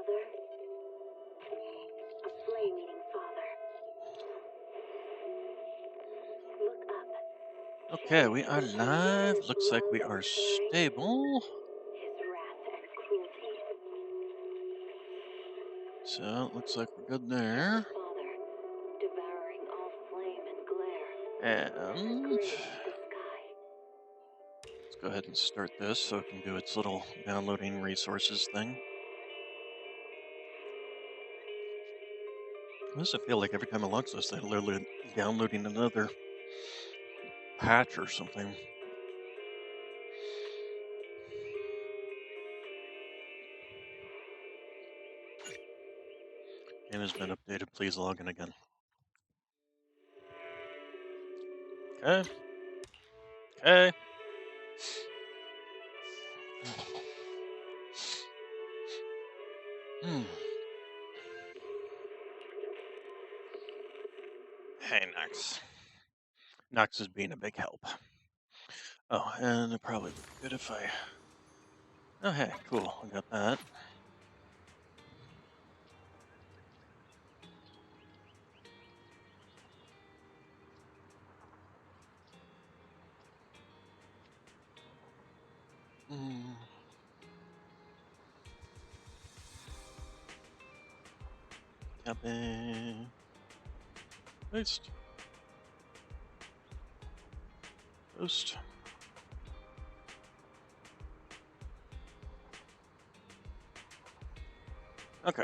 Father, a flame-eating father. Look up. Okay, we are live. Looks like we are stable. His wrath and cruelty. So, looks like we're good there. Father, devouring all flame and glare. And Grid the sky. let's go ahead and start this so it can do its little downloading resources thing. Why does it feel like every time I launch this, they're literally downloading another patch or something? Game has been updated. Please log in again. Okay. Okay. Hey, Nox. Nox is being a big help. Oh, and it probably would be good if I... Oh, hey, cool. I got that. Copy. Paste. Post. Okay.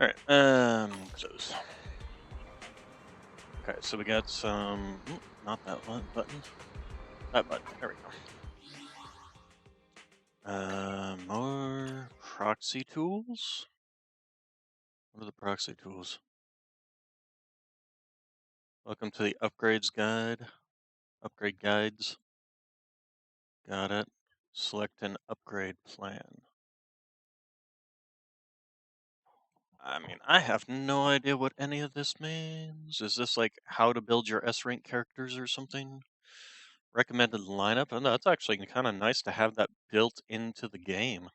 All right. Close. Okay, so we got some. Not that one button. That button. There we go. More proxy tools. What are the proxy tools? Welcome to the upgrades guide. Upgrade guides. Got it. Select an upgrade plan. I mean, I have no idea what any of this means. Is this like how to build your S rank characters or something? Recommended lineup? Oh, no, it's actually kind of nice to have that built into the game.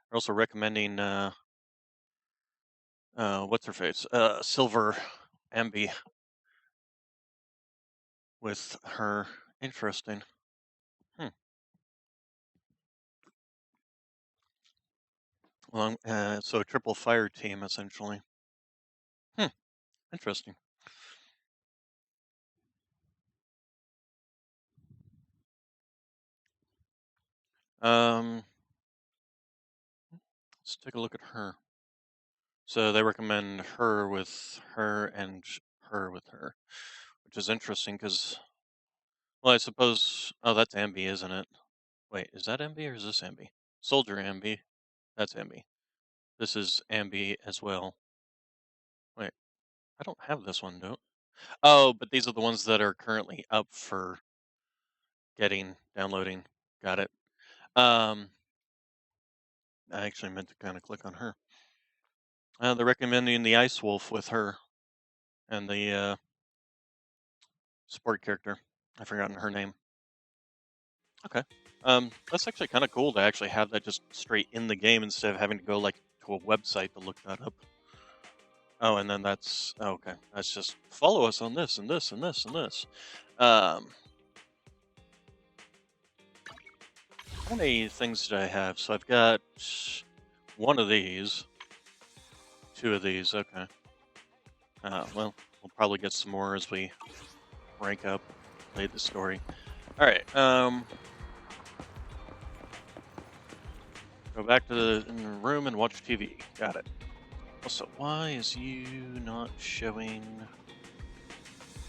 They're also recommending, what's her face? Silver Ambi with her. Interesting. Well, so a triple fire team, essentially. Interesting. Let's take a look at her. So they recommend her with her and her with her, which is interesting because, well, I suppose, oh, that's Ambi, isn't it? Wait, is that Ambi or is this Ambi? Soldier Ambi. That's Ambi. This is Ambi as well. Wait, I don't have this one, don't. Oh, but these are the ones that are currently up for downloading. Got it. I actually meant to kind of click on her. They're recommending the Ice Wolf with her and the support character. I've forgotten her name. Okay. That's actually kind of cool to actually have that just straight in the game instead of having to go like to a website to look that up. Oh, and then that's okay. That's just follow us on this and this and this and this. How many things did I have? So I've got one of these, two of these. Okay. Well, we'll probably get some more as we rank up, play the story. All right. Go back to the room and watch TV. Got it. Also, why is you not showing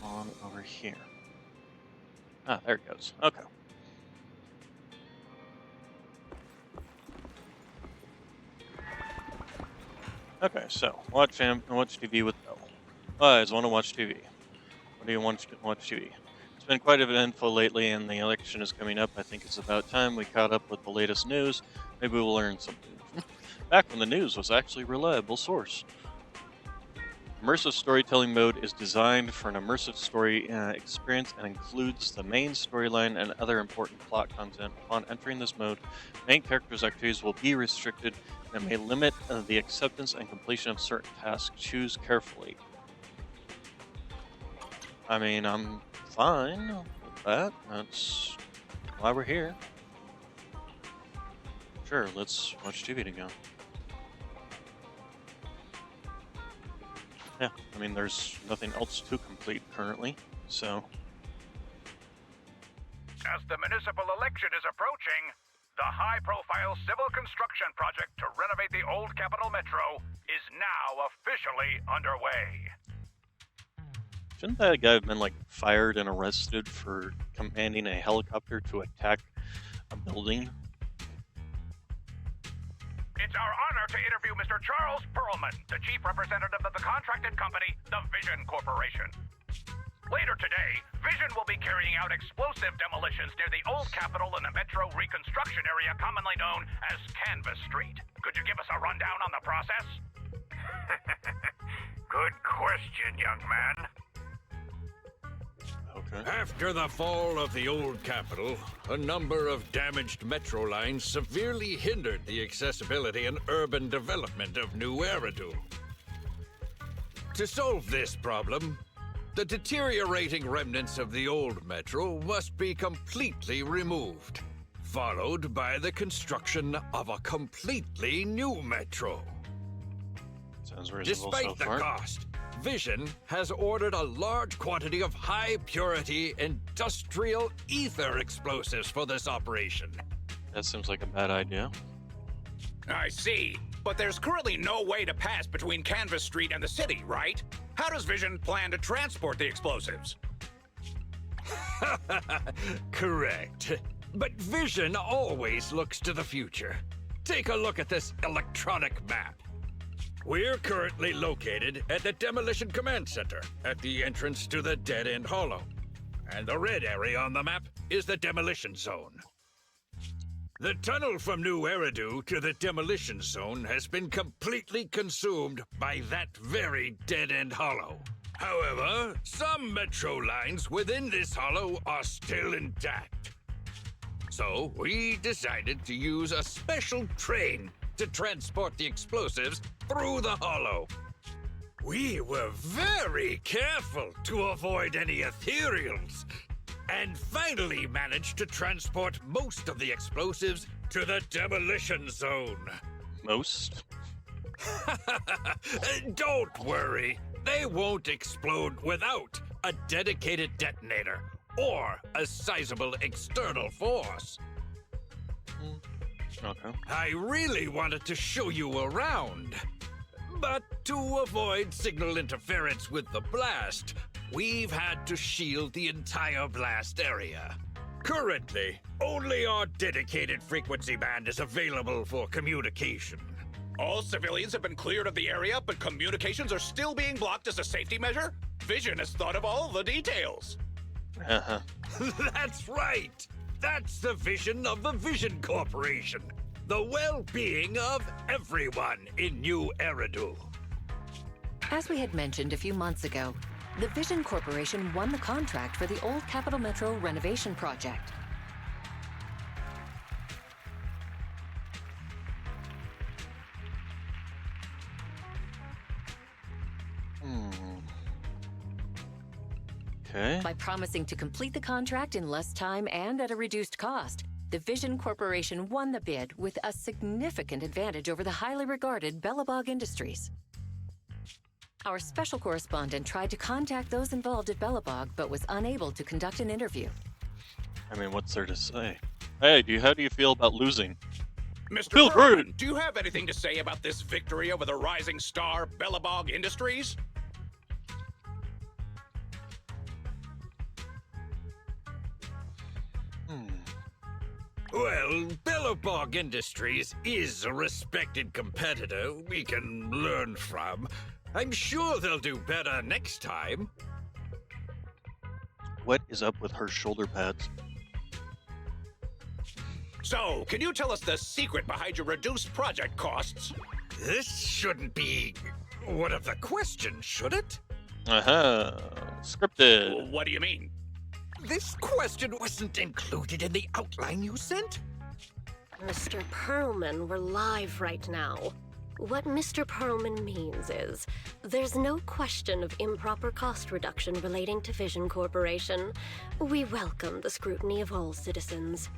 on over here? Ah, there it goes. Okay. Okay, so watch TV with Bill. Guys, want to watch TV? What do you want to watch TV? It's been quite eventful lately, and the election is coming up. I think it's about time we caught up with the latest news. Maybe we'll learn something. Back when the news was actually a reliable source. Immersive storytelling mode is designed for an immersive story experience and includes the main storyline and other important plot content. Upon entering this mode, main characters' activities will be restricted and may limit the acceptance and completion of certain tasks. Choose carefully. I mean, I'm fine with that. That's why we're here. Sure, let's watch TV together. Yeah, I mean, there's nothing else to complete currently, so. As the municipal election is approaching, the high-profile civil construction project to renovate the old Capital Metro is now officially underway. Shouldn't that guy have been, like, fired and arrested for commanding a helicopter to attack a building? It's our honor to interview Mr. Charles Perlman, the chief representative of the contracted company, the Vision Corporation. Later today, Vision will be carrying out explosive demolitions near the old Capitol in the Metro reconstruction area commonly known as Canvas Street. Could you give us a rundown on the process? Good question, young man. Okay. After the fall of the old Capitol, a number of damaged metro lines severely hindered the accessibility and urban development of New Eridu. To solve this problem, the deteriorating remnants of the old metro must be completely removed, followed by the construction of a completely new metro. Sounds reasonable Despite so the far. cost, Vision has ordered a large quantity of high-purity industrial ether explosives for this operation. That seems like a bad idea. I see. But there's currently no way to pass between Canvas Street and the city, right? How does Vision plan to transport the explosives? Correct. But Vision always looks to the future. Take a look at this electronic map. We're currently located at the Demolition Command Center, at the entrance to the Dead-End Hollow. And the red area on the map is the Demolition Zone. The tunnel from New Eridu to the Demolition Zone has been completely consumed by that very Dead-End Hollow. However, some metro lines within this hollow are still intact. So we decided to use a special train to transport the explosives through the hollow. We were very careful to avoid any ethereals, and finally managed to transport most of the explosives to the Demolition Zone. Most? Don't worry, they won't explode without a dedicated detonator or a sizable external force. Okay. I really wanted to show you around, but to avoid signal interference with the blast, we've had to shield the entire blast area. Currently, only our dedicated frequency band is available for communication. All civilians have been cleared of the area, but communications are still being blocked as a safety measure? Vision has thought of all the details. Uh-huh. That's right! That's the vision of the Vision Corporation. The well-being of everyone in New Eridu. As we had mentioned a few months ago, the Vision Corporation won the contract for the old Capital Metro renovation project. Okay. By promising to complete the contract in less time and at a reduced cost, the Vision Corporation won the bid with a significant advantage over the highly regarded Bellabog Industries. Our special correspondent tried to contact those involved at Bellabog, but was unable to conduct an interview. I mean, what's there to say? Hey, how do you feel about losing? Mr. Feel Perlman, free. do you have anything to say about this victory over the rising star Bellabog Industries? Well, Bellabog Industries is a respected competitor we can learn from. I'm sure they'll do better next time. What is up with her shoulder pads? So, can you tell us the secret behind your reduced project costs? This shouldn't be... What of the question, should it? Scripted. What do you mean? This question wasn't included in the outline you sent? Mr. Perlman, we're live right now. What Mr. Perlman means is, there's no question of improper cost reduction relating to Vision Corporation. We welcome the scrutiny of all citizens.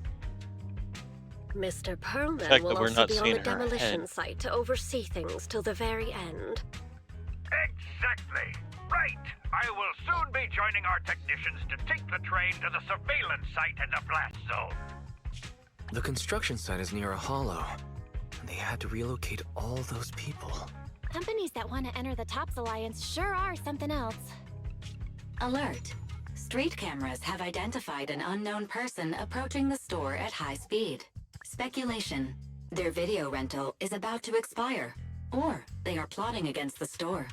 Mr. Perlman fact will that we're also not be on seeing the her demolition head. site to oversee things till the very end. Exactly. Right. I will soon be joining our technicians to take the train to the surveillance site in the blast zone. The construction site is near a hollow. They had to relocate all those people. Companies that want to enter the TOPS Alliance sure are something else. Alert. Street cameras have identified an unknown person approaching the store at high speed. Speculation. Their video rental is about to expire. Or they are plotting against the store.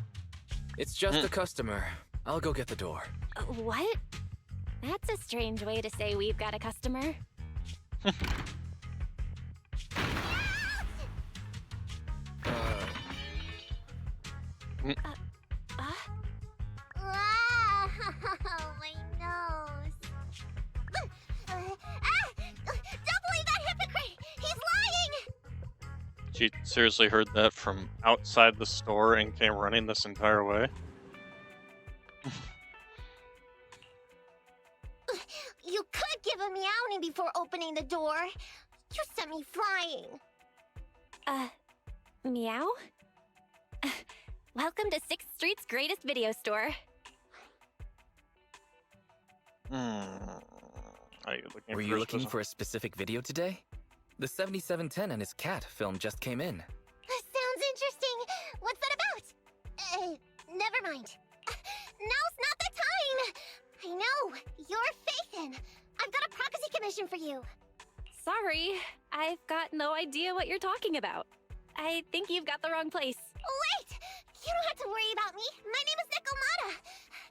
It's just a customer. I'll go get the door. What? That's a strange way to say we've got a customer. Ah, my nose. Don't believe that hypocrite! He's lying! She seriously heard that from outside the store and came running this entire way. You could give a meowing before opening the door. You sent me flying. Meow? Welcome to 6th Street's greatest video store. Are you looking Were for you a looking specific- for a specific video today? The 7710 and his cat film just came in. That sounds interesting. What's that about? Never mind. Now's not the time. I know. You're Faithin. I've got a prophecy commission for you. Sorry, I've got no idea what you're talking about. I think you've got the wrong place. Wait! You don't have to worry about me. My name is Nikomata.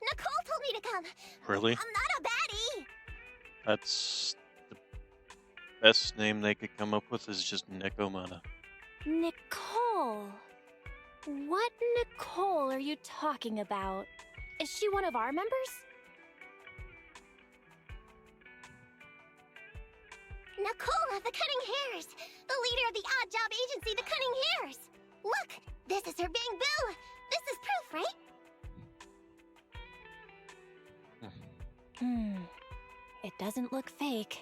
Nicole told me to come. Really? I'm not a baddie. That's the best name they could come up with is just Nekomata. Nicole. What Nicole are you talking about? Is she one of our members? Nicole of the Cutting Hairs, the leader of the odd job agency, the Cutting Hairs. Look, this is her Bang Boo. This is proof, right? It doesn't look fake.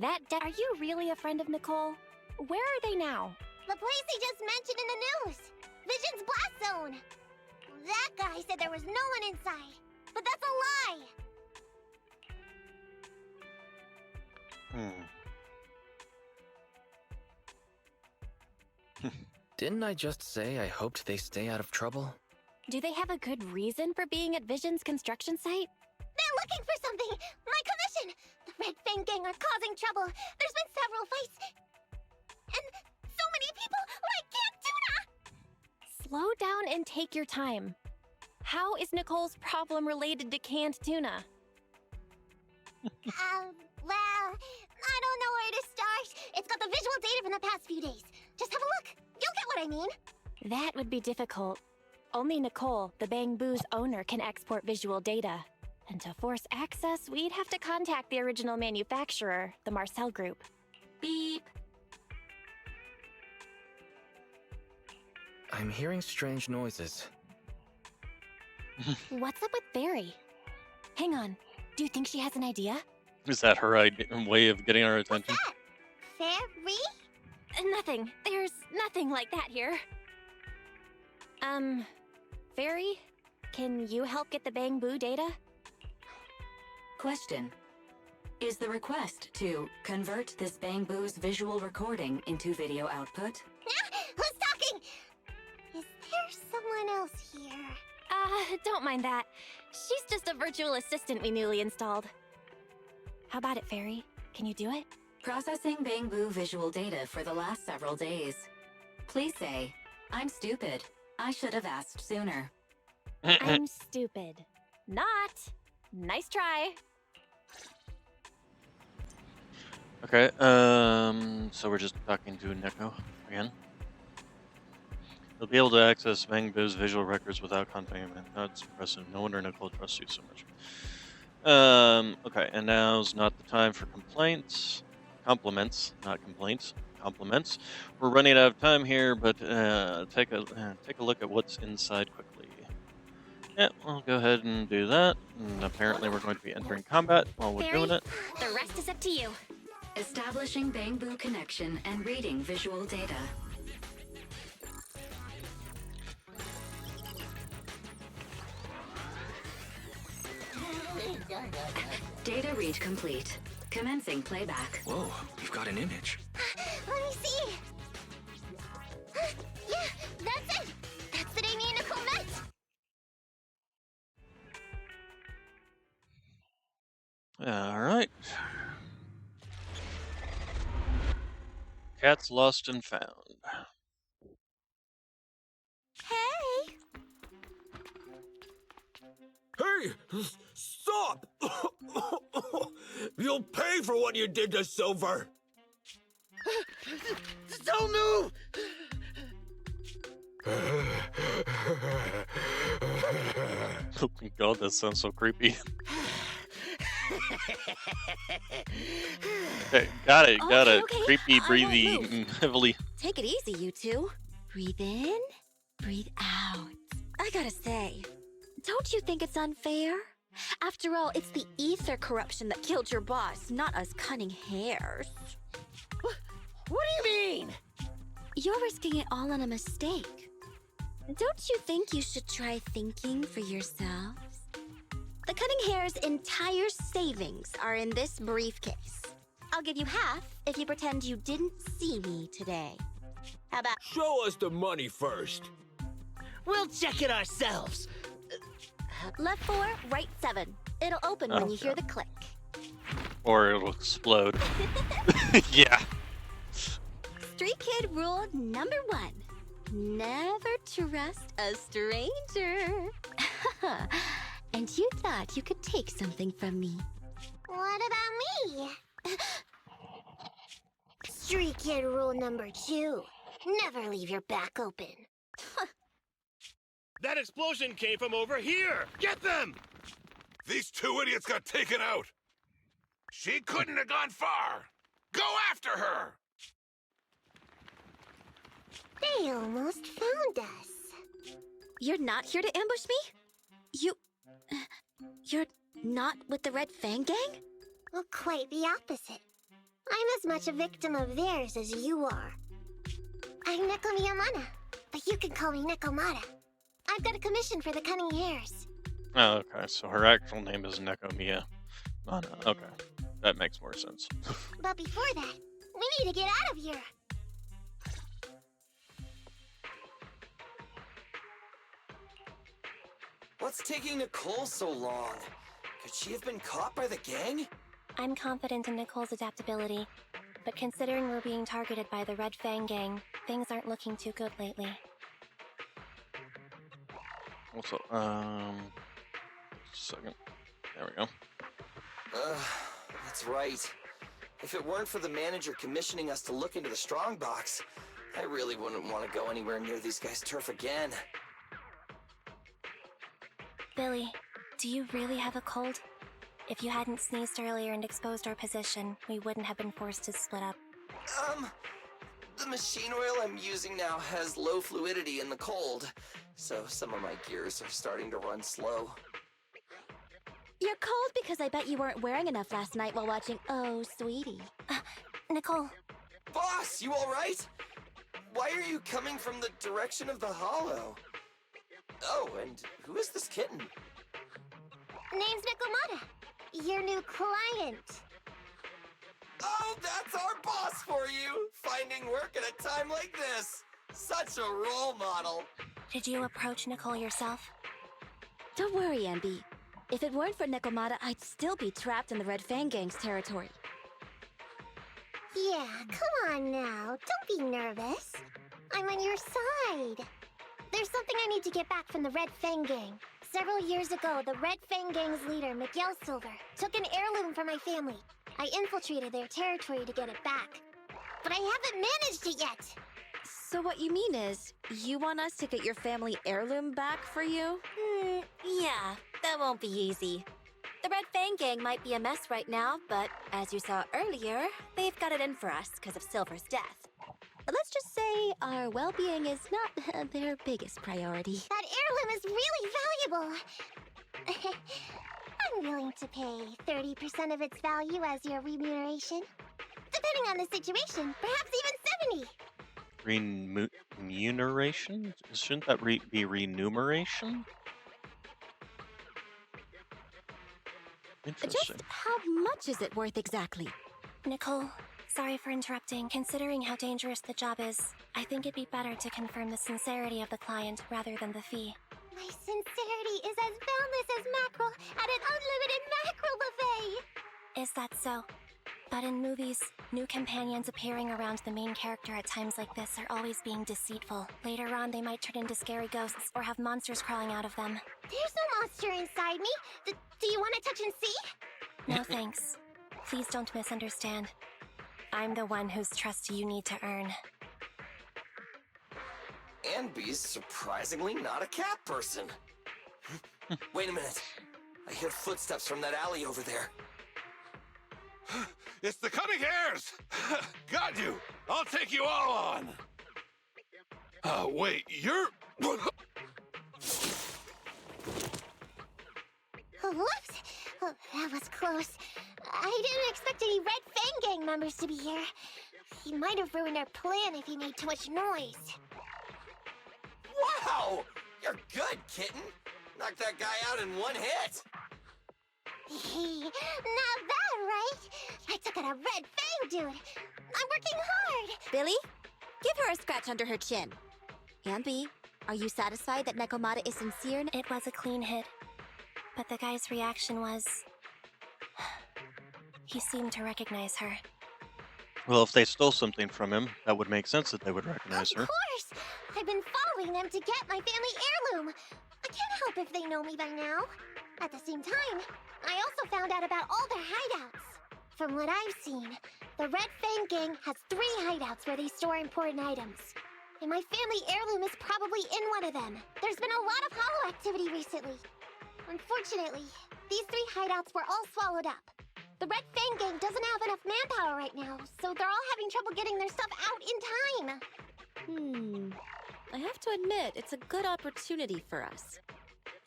Are you really a friend of Nicole? Where are they now? The place he just mentioned in the news. Vision's blast zone. That guy said there was no one inside, but that's a lie. Didn't I just say I hoped they stay out of trouble? Do they have a good reason for being at Vision's construction site? They're looking for something. My commission. The Red Fang Gang are causing trouble. There's been several fights. And so many people like Camp Tuna. Slow down and take your time. How is Nicole's problem related to canned tuna? Well, I don't know where to start. It's got the visual data from the past few days. Just have a look. You'll get what I mean. That would be difficult. Only Nicole, the Bang Boo's owner, can export visual data. And to force access, we'd have to contact the original manufacturer, the Marcel Group. Beep. I'm hearing strange noises. What's up with Barry? Hang on. Do you think she has an idea? Is that her way of getting our attention? Fairy? Nothing. There's nothing like that here. Fairy? Can you help get the Bang Boo data? Question. Is the request to convert this Bang Boo's visual recording into video output? Who's talking? Is there someone else here? Don't mind that. She's just a virtual assistant we newly installed. How about it, Fairy? Can you do it? Processing Bang Boo visual data for the last several days. Please say, I'm stupid. I should have asked sooner. I'm stupid. Not. Nice try. Okay, so we're just talking to Neko again. You'll be able to access Bangbu's visual records without contacting him. That's impressive. No wonder Nicole trusts you so much. Okay, and now's not the time for complaints. Compliments, not complaints. Compliments. We're running out of time here, but take a look at what's inside quickly. Yeah, we'll go ahead and do that. And apparently we're going to be entering combat while we're doing it. The rest is up to you. Establishing Bangbu connection and reading visual data. Data read complete. Commencing playback. Whoa, we've got an image. Let me see. Yeah, that's it. That's the day me and Nicole met. All right. Cats lost and found. Hey. Hey, stop! You'll pay for what you did to Silver. Don't move! Oh my god, that sounds so creepy. Okay, got it. Okay. Creepy, I won't breathy, move. heavily. Take it easy, you two. Breathe in, breathe out. I gotta say, don't you think it's unfair? After all, it's the ether corruption that killed your boss, not us cunning hares. What do you mean? You're risking it all on a mistake. Don't you think you should try thinking for yourselves? The cunning hare's entire savings are in this briefcase. I'll give you half if you pretend you didn't see me today. How about... Show us the money first. We'll check it ourselves. Left 4, right 7. It'll open when you hear the click. Or it'll explode. Yeah. Street Kid rule number 1. Never trust a stranger. And you thought you could take something from me. What about me? Street Kid rule number 2. Never leave your back open. That explosion came from over here! Get them! These two idiots got taken out. She couldn't have gone far. Go after her! They almost found us. You're not here to ambush me? You're not with the Red Fang Gang? Well, quite the opposite. I'm as much a victim of theirs as you are. I'm Neko Miyamana, but you can call me Nekomata. I've got a commission for the Cunning Hares. Oh, okay, so her actual name is Nekomiya. Okay, that makes more sense. But before that, we need to get out of here. What's taking Nicole so long? Could she have been caught by the gang? I'm confident in Nicole's adaptability, but considering we're being targeted by the Red Fang Gang, things aren't looking too good lately. Also, just a second. There we go. That's right. If it weren't for the manager commissioning us to look into the strongbox, I really wouldn't want to go anywhere near these guys' turf again. Billy, do you really have a cold? If you hadn't sneezed earlier and exposed our position, we wouldn't have been forced to split up. The machine oil I'm using now has low fluidity in the cold, so some of my gears are starting to run slow. You're cold because I bet you weren't wearing enough last night while watching Oh, Sweetie. Nicole. Boss, you alright? Why are you coming from the direction of the hollow? Oh, and who is this kitten? Name's Nekomata. Your new client. Oh, that's our boss for you! Finding work at a time like this! Such a role model! Did you approach Nicole yourself? Don't worry, Ambi. If it weren't for Nekomata, I'd still be trapped in the Red Fang Gang's territory. Yeah, come on now. Don't be nervous. I'm on your side. There's something I need to get back from the Red Fang Gang. Several years ago, the Red Fang Gang's leader, Miguel Silver, took an heirloom from my family. I infiltrated their territory to get it back. But I haven't managed it yet. So what you mean is, you want us to get your family heirloom back for you? Yeah, that won't be easy. The Red Fang Gang might be a mess right now, but as you saw earlier, they've got it in for us because of Silver's death. Let's just say our well-being is not their biggest priority. That heirloom is really valuable. I'm willing to pay 30% of its value as your remuneration. Depending on the situation, perhaps even 70. Remuneration? Shouldn't that be remuneration? Interesting. Just how much is it worth exactly? Nicole, sorry for interrupting. Considering how dangerous the job is, I think it'd be better to confirm the sincerity of the client rather than the fee. My sincerity is as boundless as mackerel at an unlimited mackerel buffet! Is that so? But in movies, new companions appearing around the main character at times like this are always being deceitful. Later on, they might turn into scary ghosts or have monsters crawling out of them. There's no monster inside me. Do you want to touch and see? No thanks. Please don't misunderstand. I'm the one whose trust you need to earn. Anby's surprisingly not a cat person. Wait a minute. I hear footsteps from that alley over there. It's the Cunning Hares! Got you! I'll take you all on! Wait, you're... Whoops! Oh, that was close. I didn't expect any Red Fang Gang members to be here. He might have ruined our plan if he made too much noise. Wow! You're good, kitten! Knocked that guy out in one hit! Not bad, right? I took out a Red Fang dude. I'm working hard. Billy, give her a scratch under her chin. Amby, are you satisfied that Nekomata is sincere? It was a clean hit. But the guy's reaction was... he seemed to recognize her. Well, if they stole something from him, that would make sense that they would recognize her. Of course! I've been following them to get my family heirloom. I can't help if they know me by now. At the same time, I also found out about all their hideouts. From what I've seen, the Red Fang Gang has 3 hideouts where they store important items. And my family heirloom is probably in one of them. There's been a lot of hollow activity recently. Unfortunately, these 3 hideouts were all swallowed up. The Red Fang Gang doesn't have enough manpower right now, so they're all having trouble getting their stuff out in time. I have to admit, it's a good opportunity for us.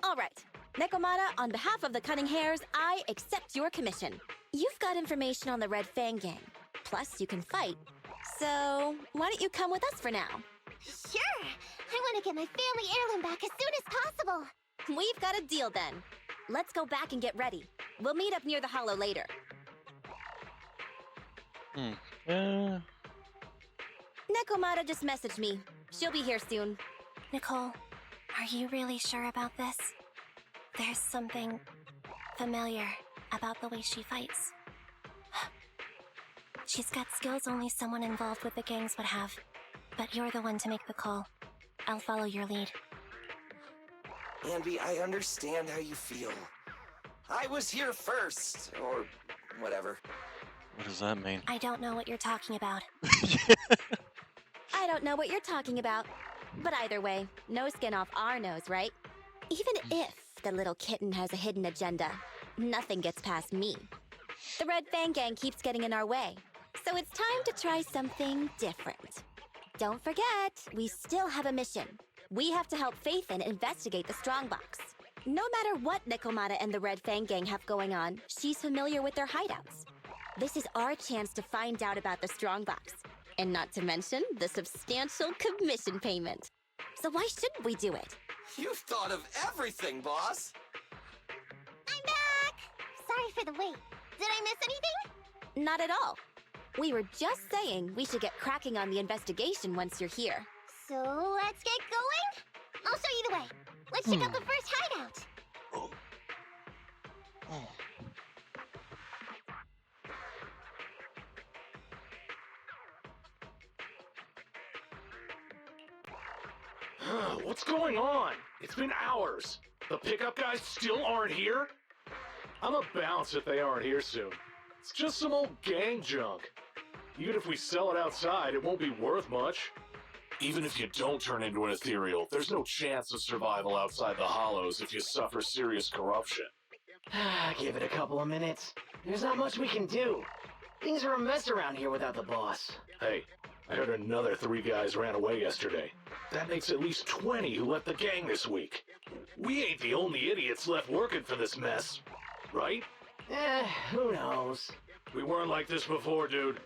All right. Nekomata, on behalf of the Cunning Hares, I accept your commission. You've got information on the Red Fang Gang. Plus, you can fight. So, why don't you come with us for now? Sure! I want to get my family heirloom back as soon as possible. We've got a deal then. Let's go back and get ready. We'll meet up near the hollow later. Nekomata just messaged me. She'll be here soon. Nicole, are you really sure about this? There's something familiar about the way she fights. She's got skills only someone involved with the gangs would have. But you're the one to make the call. I'll follow your lead. Amby, I understand how you feel. I was here first, or whatever. What does that mean? I don't know what you're talking about. I don't know what you're talking about. But either way, no skin off our nose, right? Even if the little kitten has a hidden agenda, nothing gets past me. The Red Fang Gang keeps getting in our way, so it's time to try something different. Don't forget, we still have a mission. We have to help Faithin investigate the Strongbox. No matter what Nekomata and the Red Fang Gang have going on, she's familiar with their hideouts. This is our chance to find out about the Strongbox, and not to mention the substantial commission payment. So why shouldn't we do it? You've thought of everything, boss! I'm back! Sorry for the wait. Did I miss anything? Not at all. We were just saying we should get cracking on the investigation once you're here. So let's get going? I'll show you the way. Let's check out the first hideout. What's going on? It's been hours. The pickup guys still aren't here? I'ma bounce if they aren't here soon. It's just some old gang junk. Even if we sell it outside, it won't be worth much. Even if you don't turn into an ethereal, there's no chance of survival outside the hollows if you suffer serious corruption. Give it a couple of minutes. There's not much we can do. Things are a mess around here without the boss. Hey, I heard another 3 guys ran away yesterday. That makes at least 20 who left the gang this week. We ain't the only idiots left working for this mess, right? Who knows? We weren't like this before, dude.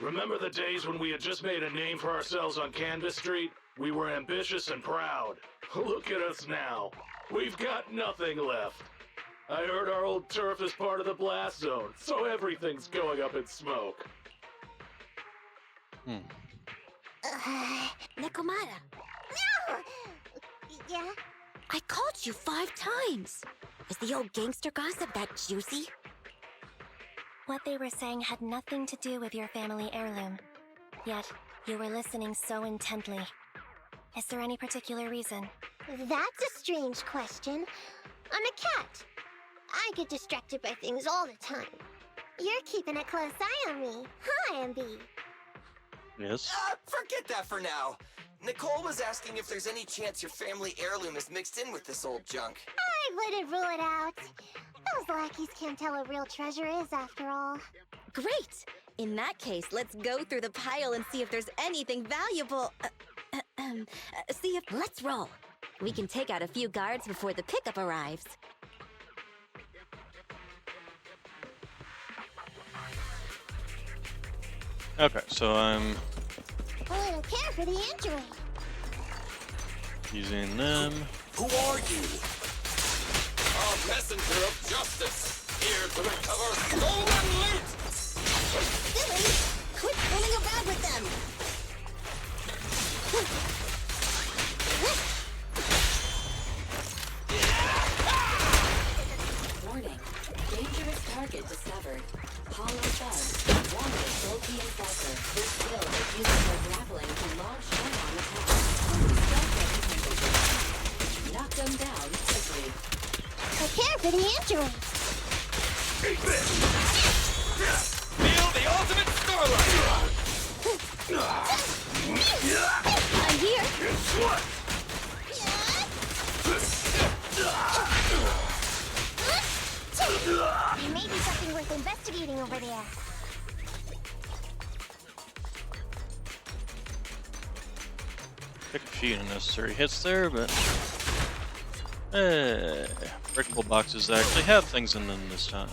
Remember the days when we had just made a name for ourselves on Canvas Street? We were ambitious and proud. Look at us now. We've got nothing left. I heard our old turf is part of the blast zone, so everything's going up in smoke. Nekomata. No! Yeah? I called you 5 times. Is the old gangster gossip that juicy? What they were saying had nothing to do with your family heirloom. Yet, you were listening so intently. Is there any particular reason? That's a strange question. I'm a cat. I get distracted by things all the time. You're keeping a close eye on me, huh, Ambi? Yes. Forget that for now. Nicole was asking if there's any chance your family heirloom is mixed in with this old junk. I wouldn't rule it out. Those lackeys can't tell what real treasure is, after all. Great! In that case, let's go through the pile and see if there's anything valuable. Let's roll. We can take out a few guards before the pickup arrives. Okay, so I'm I don't care for the android. using them. Who are you? A messenger of justice, here to recover stolen loot! Silly! Quit fooling about with them! Warning. Dangerous target discovered. Hollow thugs. Wanted bulky enforcer. This skill is used for grappling to launch head-on attacks. Knock them down quickly. I care for the android. Eat this! Feel the ultimate starlight! I'm here! Guess what? There may be something worth investigating over there. Took a few unnecessary hits there, but breakable boxes actually have things in them this time.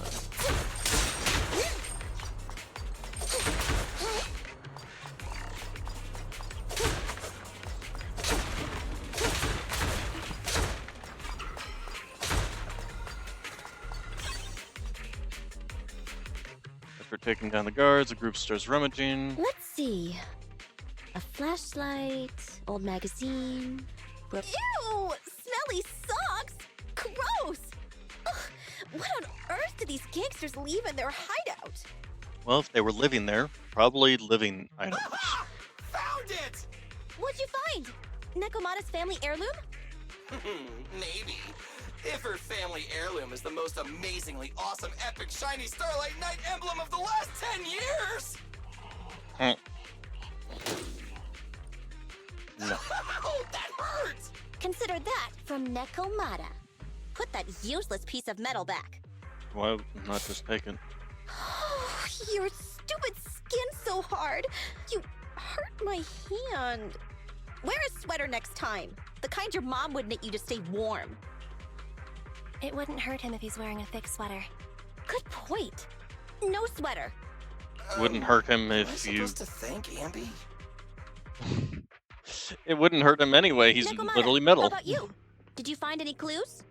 After taking down the guards, the group starts rummaging. Let's see. A flashlight, old magazine. Ew! Smelly socks! Gross! Ugh, what on earth did these gangsters leave in their hideout? Well, if they were living there, probably living items. Found it! What'd you find? Nekomata's family heirloom? Maybe. If her family heirloom is the most amazingly awesome, epic, shiny Starlight Knight emblem of the last 10 years! No. Oh, that hurts! Consider that from Nekomata. Put that useless piece of metal back. Why not just take it? Your stupid skin's so hard. You hurt my hand. Wear a sweater next time. The kind your mom would knit you to stay warm. It wouldn't hurt him if he's wearing a thick sweater. Good point. No sweater. Wouldn't hurt him Am I if you... supposed to thank Ambi? It wouldn't hurt him anyway, he's Nekomata, literally metal. How about you? Did you find any clues?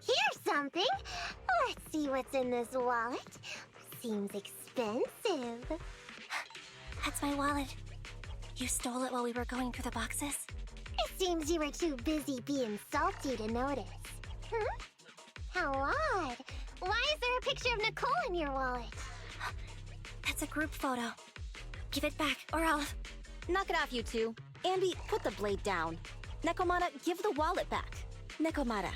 Here's something. Let's see what's in this wallet. Seems expensive. That's my wallet. You stole it while we were going through the boxes? It seems you were too busy being salty to notice. How odd. Why is there a picture of Nicole in your wallet? That's a group photo. Give it back, or I'll... Knock it off, you two. Ambi, put the blade down. Nekomata, give the wallet back. Nekomata,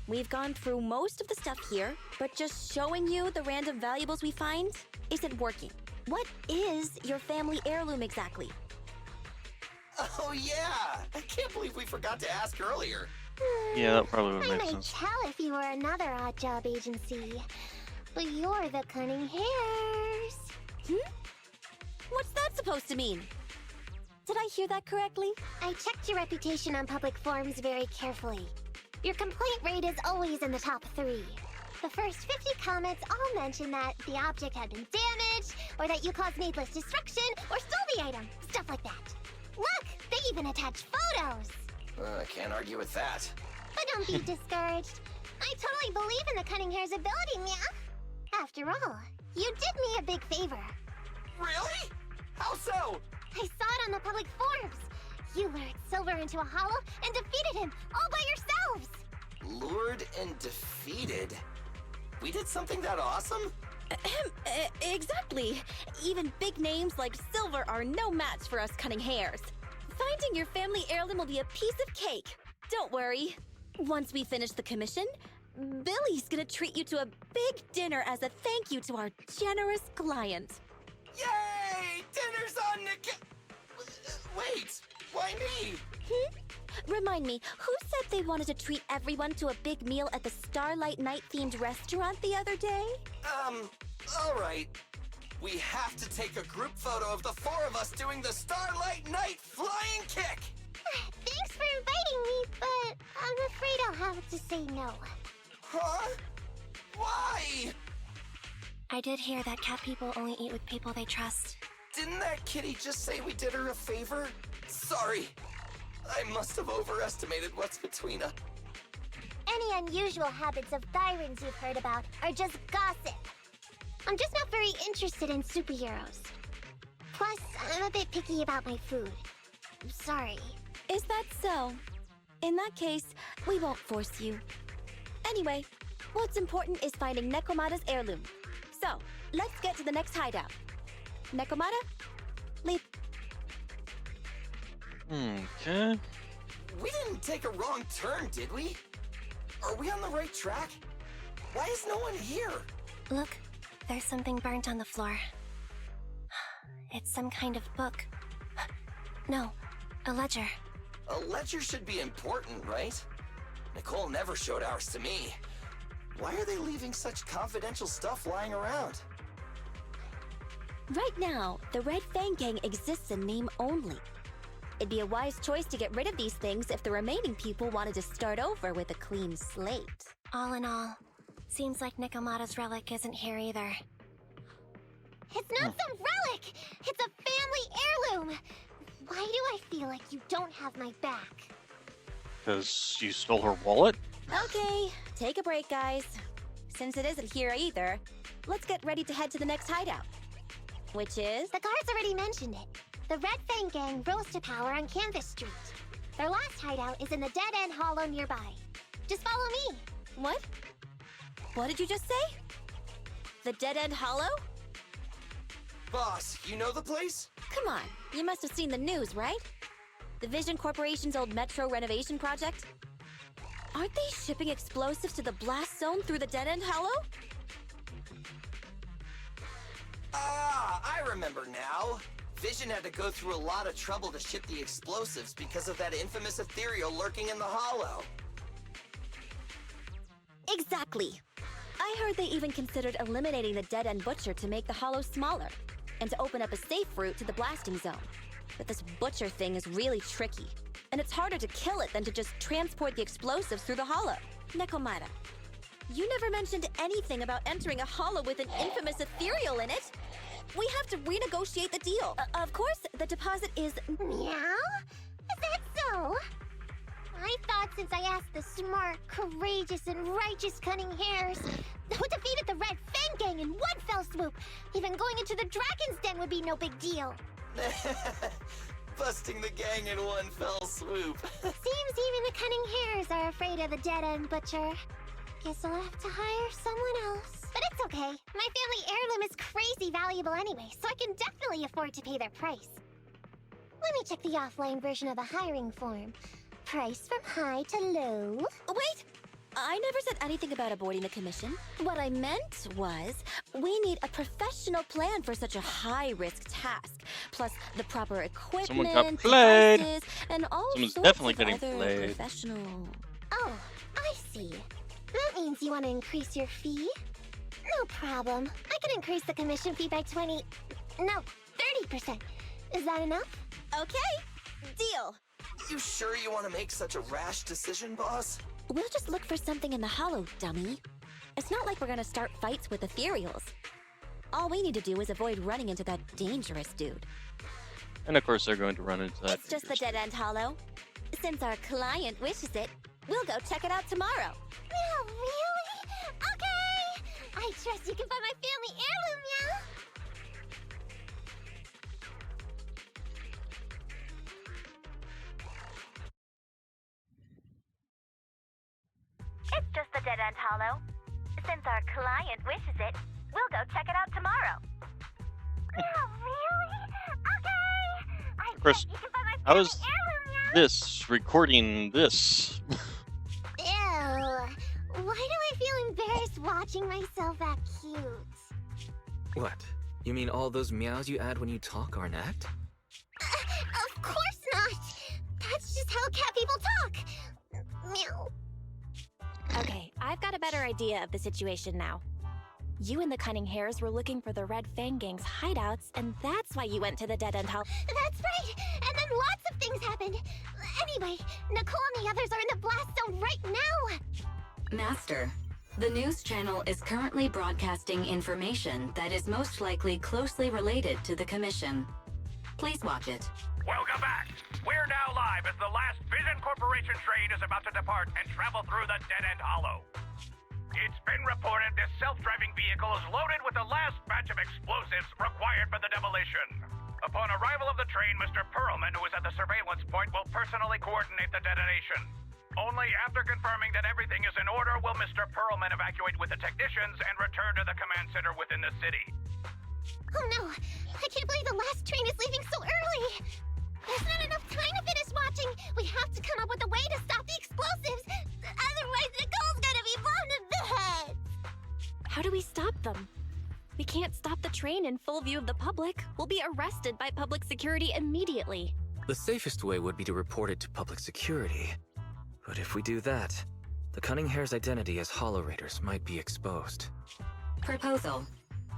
we've gone through most of the stuff here, but just showing you the random valuables we find isn't working. What is your family heirloom exactly? Oh yeah! I can't believe we forgot to ask earlier. Yeah, that probably would I make might sense. tell if you were another odd job agency, but you're the Cunning Hairs. What's that supposed to mean? Did I hear that correctly? I checked your reputation on public forums very carefully. Your complaint rate is always in the top 3. The first 50 comments all mention that the object had been damaged, or that you caused needless destruction, or stole the item. Stuff like that. Look, they even attach photos. I can't argue with that. But don't be discouraged. I totally believe in the Cunning Hair's ability, yeah? After all, you did me a big favor. Really? How so? I saw it on the public forums. You lured Silver into a hollow and defeated him all by yourselves. Lured and defeated? We did something that awesome? Exactly. Even big names like Silver are no match for us Cunning Hairs. Finding your family heirloom will be a piece of cake. Don't worry. Once we finish the commission, Billy's gonna treat you to a big dinner as a thank you to our generous client. Yay! Dinner's on Nick. Wait, why me? Remind me, who said they wanted to treat everyone to a big meal at the Starlight Night-themed restaurant the other day? Alright. We have to take a group photo of the 4 of us doing the Starlight Night flying kick! Thanks for inviting me, but I'm afraid I'll have to say no. Huh? Why? I did hear that cat people only eat with people they trust. Didn't that kitty just say we did her a favor? Sorry. I must have overestimated what's between us. Any unusual habits of Thyrans you've heard about are just gossip. I'm just not very interested in superheroes. Plus, I'm a bit picky about my food. I'm sorry. Is that so? In that case, we won't force you. Anyway, what's important is finding Nekomata's heirloom. So, let's get to the next hideout. Nekomata, lead. Okay. We didn't take a wrong turn, did we? Are we on the right track? Why is no one here? Look, there's something burnt on the floor. It's some kind of book. No, a ledger. A ledger should be important, right? Nicole never showed ours to me. Why are they leaving such confidential stuff lying around? Right now, the Red Fang Gang exists in name only. It'd be a wise choice to get rid of these things if the remaining people wanted to start over with a clean slate. All in all, seems like Nekomata's relic isn't here either. It's not some relic! It's a family heirloom! Why do I feel like you don't have my back? Because you stole her wallet? Okay, take a break, guys. Since it isn't here either, let's get ready to head to the next hideout. Which is? The guards already mentioned it. The Red Fang Gang rose to power on Canvas Street. Their last hideout is in the Dead End Hollow nearby. Just follow me. What? What did you just say? The Dead End Hollow? Boss, you know the place? Come on, you must have seen the news, right? The Vision Corporation's old metro renovation project? Aren't they shipping explosives to the blast zone through the Dead End Hollow? Ah, I remember now. Vision had to go through a lot of trouble to ship the explosives because of that infamous ethereal lurking in the hollow. Exactly. I heard they even considered eliminating the Dead End Butcher to make the hollow smaller, and to open up a safe route to the blasting zone. But this Butcher thing is really tricky, and it's harder to kill it than to just transport the explosives through the hollow. Nekomata, you never mentioned anything about entering a hollow with an infamous ethereal in it. We have to renegotiate the deal. Of course, the deposit is... Meow? Is that so? I thought since I asked the smart, courageous, and righteous Cunning Hairs, who defeated the Red Fang Gang in one fell swoop, even going into the Dragon's Den would be no big deal. Busting the gang in one fell swoop. Seems even the Cunning Hairs are afraid of the Dead End Butcher. Guess I'll have to hire someone else. But it's okay. My family heirloom is crazy valuable anyway, so I can definitely afford to pay their price. Let me check the offline version of the hiring form. Price from high to low. Wait! I never said anything about avoiding the commission. What I meant was, we need a professional plan for such a high-risk task, plus the proper equipment, Someone got played. devices, and all Someone's sorts definitely of getting other played. professional... Oh, I see. That means you want to increase your fee? No problem. I can increase the commission fee by 20... No, 30%. Is that enough? Okay, deal. You sure you want to make such a rash decision, boss? We'll just look for something in the hollow, dummy. It's not like we're gonna start fights with ethereals. All we need to do is avoid running into that dangerous dude. And of course, they're going to run into that. It's just the dead-end hollow. Since our client wishes it, we'll go check it out tomorrow. Oh, really? Okay! I trust you can find my family heirloom, yeah? It's just the dead-end hollow. Since our client wishes it, we'll go check it out tomorrow. Oh, really? Okay! I Of course, bet you can find my how family is heirloom, yeah? this recording this? Ew. Why do I feel embarrassed watching myself act cute? What? You mean all those meows you add when you talk are an act? Of course not! That's just how cat people talk! Meow. Okay, I've got a better idea of the situation now. You and the Cunning Hares were looking for the Red Fang Gang's hideouts, and that's why you went to the dead-end hollow. That's right! And then lots of things happened! Anyway, Nicole and the others are in the blast zone right now! Master, the news channel is currently broadcasting information that is most likely closely related to the commission. Please watch it. Welcome back. We're now live as the last Vision Corporation train is about to depart and travel through the dead-end hollow. It's been reported this self-driving vehicle is loaded with the last batch of explosives required for the demolition. Upon arrival of the train, Mr. Perlman, who is at the surveillance point, will personally coordinate the detonation. Only after confirming that everything is in order will Mr. Perlman evacuate with the technicians and return to the command center within the city. Oh no! I can't believe the last train is leaving so early! There's not enough time to finish watching! We have to come up with a way to stop the explosives! Otherwise, Nicole's gonna be blown to bits! How do we stop them? We can't stop the train in full view of the public. We'll be arrested by public security immediately. The safest way would be to report it to public security. But if we do that, the Cunning Hare's identity as Hollow Raiders might be exposed. Proposal.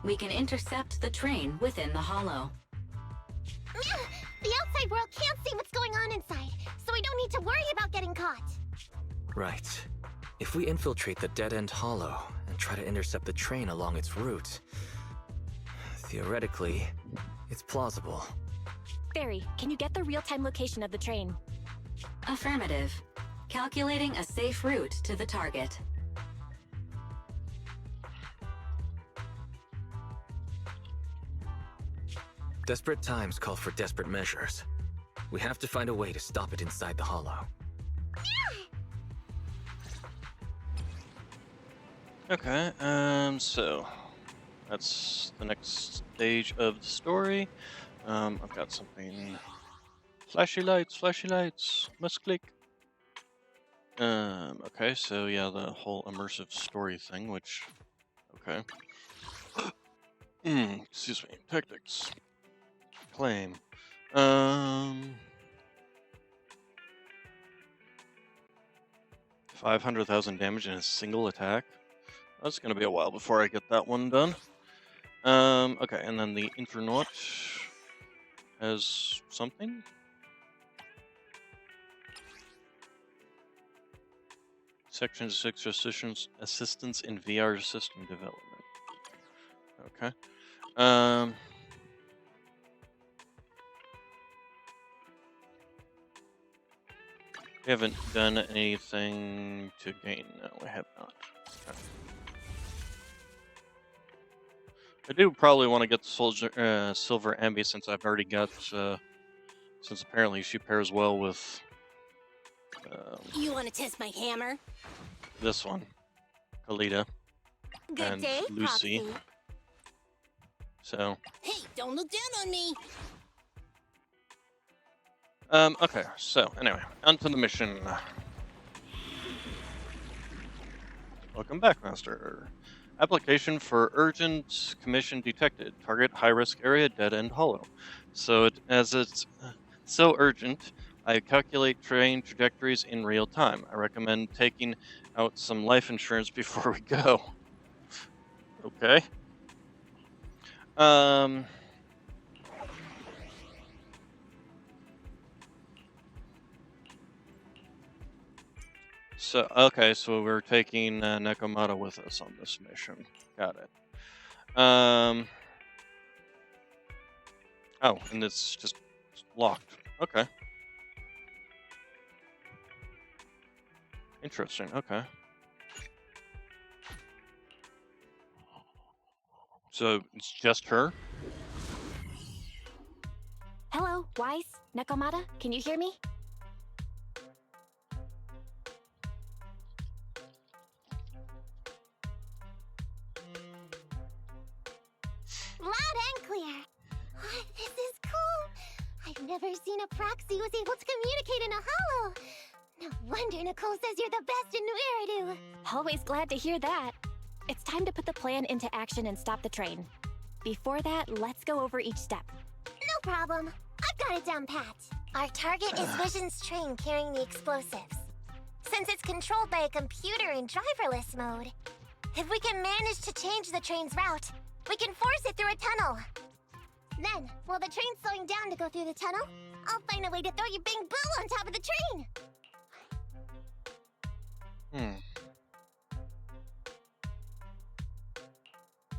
We can intercept the train within the hollow. The outside world can't see what's going on inside, so we don't need to worry about getting caught. Right. If we infiltrate the dead-end hollow and try to intercept the train along its route, theoretically, it's plausible. Barry, can you get the real-time location of the train? Affirmative. Calculating a safe route to the target. Desperate times call for desperate measures. We have to find a way to stop it inside the hollow. Okay, so that's the next stage of the story. I've got something. Flashy lights, must click. Okay, so yeah, the whole immersive story thing, which, okay. Excuse me, tactics. Claim. 500,000 damage in a single attack. That's gonna be a while before I get that one done. Okay, and then the Infernaut has something. Section 6 assistance in VR system development. Okay. We haven't done anything to gain. No, we have not. Okay. I do probably want to get the Silver Ambi since I've already got, since apparently she pairs well with You want to test my hammer? this one, Kalita, Good and day, Lucy. Proxy. So, Hey, don't look down on me. okay, so anyway, onto the mission. Welcome back, Master. Application for urgent commission detected. Target high risk area, dead end hollow. So as it's so urgent, I calculate train trajectories in real time. I recommend taking out some life insurance before we go. Okay. So okay, so we're taking Nekomata with us on this mission. Got it. Oh, and it's just locked. Okay. Interesting. Okay. So it's just her? Hello, Wise, Nekomata, can you hear me? Loud and clear. This is cool. I've never seen a proxy who's able to communicate in a hollow. No wonder Nicole says you're the best in New Eridu. Always glad to hear that. It's time to put the plan into action and stop the train. Before that, let's go over each step. No problem. I've got it down pat. Our target is Vision's train carrying the explosives. Since it's controlled by a computer in driverless mode, if we can manage to change the train's route, we can force it through a tunnel. Then, while the train's slowing down to go through the tunnel, I'll find a way to throw you Bing Boo on top of the train.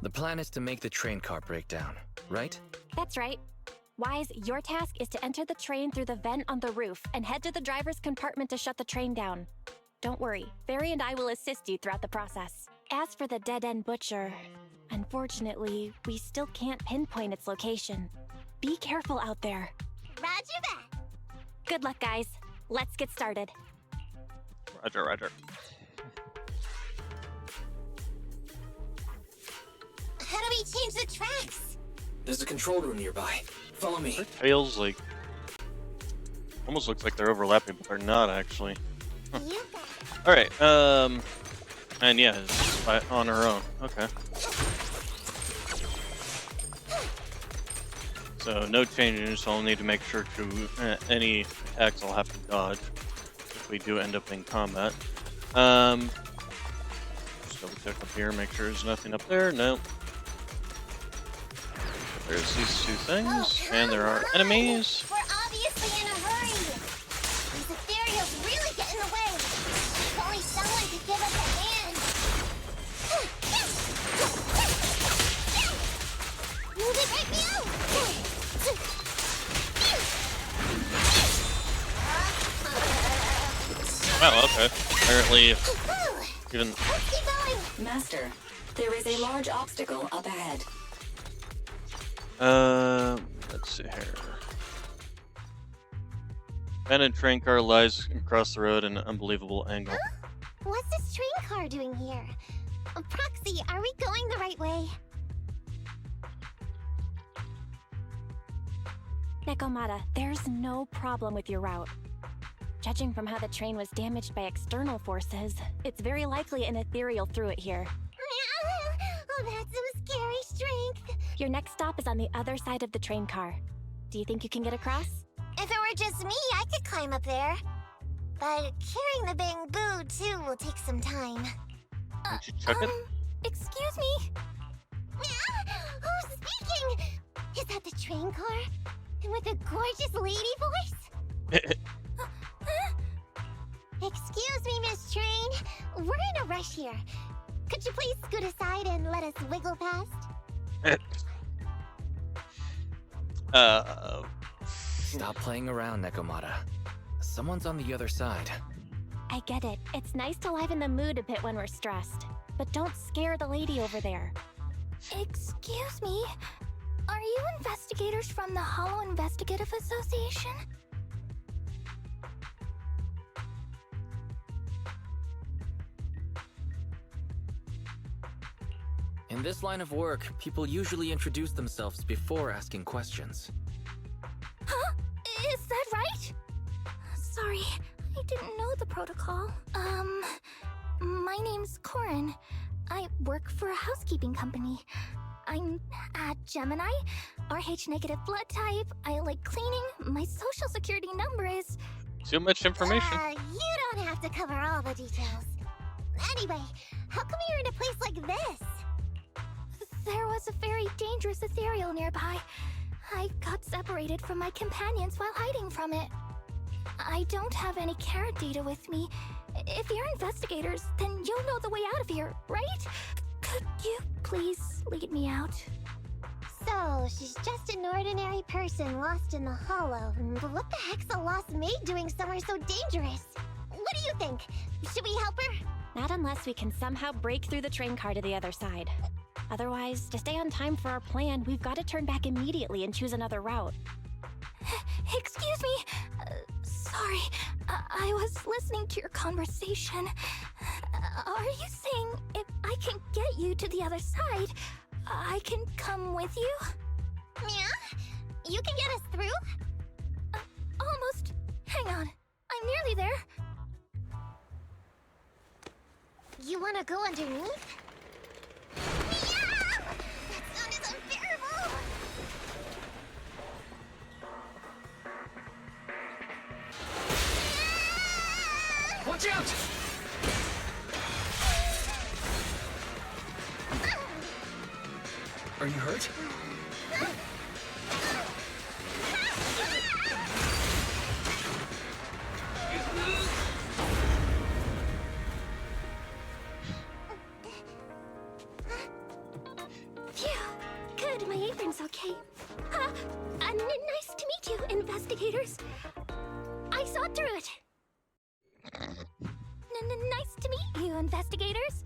The plan is to make the train car break down, right? That's right. Wise, your task is to enter the train through the vent on the roof and head to the driver's compartment to shut the train down. Don't worry, Barry and I will assist you throughout the process. As for the dead-end butcher, unfortunately, we still can't pinpoint its location. Be careful out there. Roger that. Good luck, guys. Let's get started. Roger, roger. How do we change the tracks? There's a control room nearby. Follow me. Their tails, like, almost looks like they're overlapping, but they're not, actually. Huh. Alright, and yeah, it's on her own. Okay. So, no changes, so I'll need to make sure to, any attacks I'll have to dodge if we do end up in combat. Just double check up here, make sure there's nothing up there. Nope. There's these two things, and there are enemies. We're obviously in a hurry. These ethereals really get in the way. If only someone could give us a hand. Move it right now. Oh, okay. Apparently, even... Master, there is a large obstacle up ahead. Let's see here. Abandoned train car lies across the road in an unbelievable angle. Huh? What's this train car doing here? Proxy, are we going the right way? Nekomata, there's no problem with your route. Judging from how the train was damaged by external forces, it's very likely an ethereal threw it here. Oh, that's some scary strength. Your next stop is on the other side of the train car. Do you think you can get across? If it were just me, I could climb up there. But carrying the Bang Boo, too, will take some time. Did you check it? Excuse me? Who's speaking? Is that the train car? And with a gorgeous lady voice? Excuse me, Miss Train. We're in a rush here. Could you please scoot aside and let us wiggle past? Stop playing around, Nekomata. Someone's on the other side. I get it. It's nice to liven the mood a bit when we're stressed. But don't scare the lady over there. Excuse me? Are you investigators from the Hollow Investigative Association? In this line of work, people usually introduce themselves before asking questions. Huh? Is that right? Sorry, I didn't know the protocol. My name's Corin. I work for a housekeeping company. I'm a Gemini, RH negative blood type. I like cleaning. My social security number is... Too much information. You don't have to cover all the details. Anyway, how come you're in a place like this? There was a very dangerous ethereal nearby. I got separated from my companions while hiding from it. I don't have any carrot data with me. If you're investigators, then you'll know the way out of here, right? Could you please lead me out? So, she's just an ordinary person lost in the hollow. But what the heck's a lost maid doing somewhere so dangerous? What do you think? Should we help her? Not unless we can somehow break through the train car to the other side. Otherwise, to stay on time for our plan, we've got to turn back immediately and choose another route. Excuse me. Sorry. I was listening to your conversation. Are you saying if I can get you to the other side, I can come with you? Yeah? You can get us through? Almost. Hang on. I'm nearly there. You wanna go underneath? Yeah! That sound is unbearable! Watch out! Are you hurt? Phew. Good, my apron's okay. Nice to meet you, investigators. I saw through it. Nice to meet you, investigators.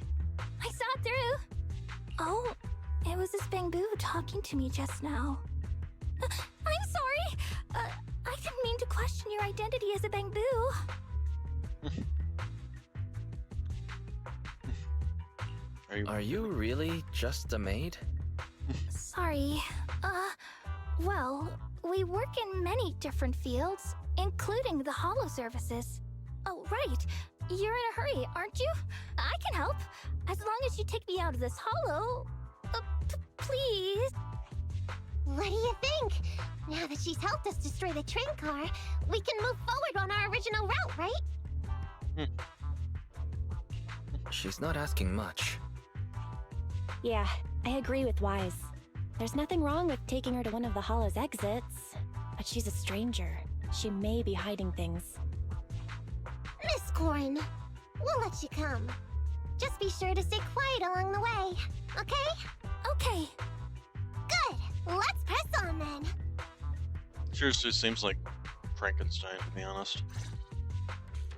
I saw it through. Oh, it was this Bangbu talking to me just now. I'm sorry. I didn't mean to question your identity as a Bangbu. Are you really just a maid? Sorry. Well, we work in many different fields, including the holo services. Oh, right. You're in a hurry, aren't you? I can help. As long as you take me out of this holo. Please. What do you think? Now that she's helped us destroy the train car, we can move forward on our original route, right? She's not asking much. Yeah, I agree with Wise. There's nothing wrong with taking her to one of the holo's exits, but she's a stranger. She may be hiding things. Miss Corin, we'll let you come. Just be sure to stay quiet along the way, okay? Okay. Good. Let's press on then. Seriously, seems like Frankenstein, to be honest.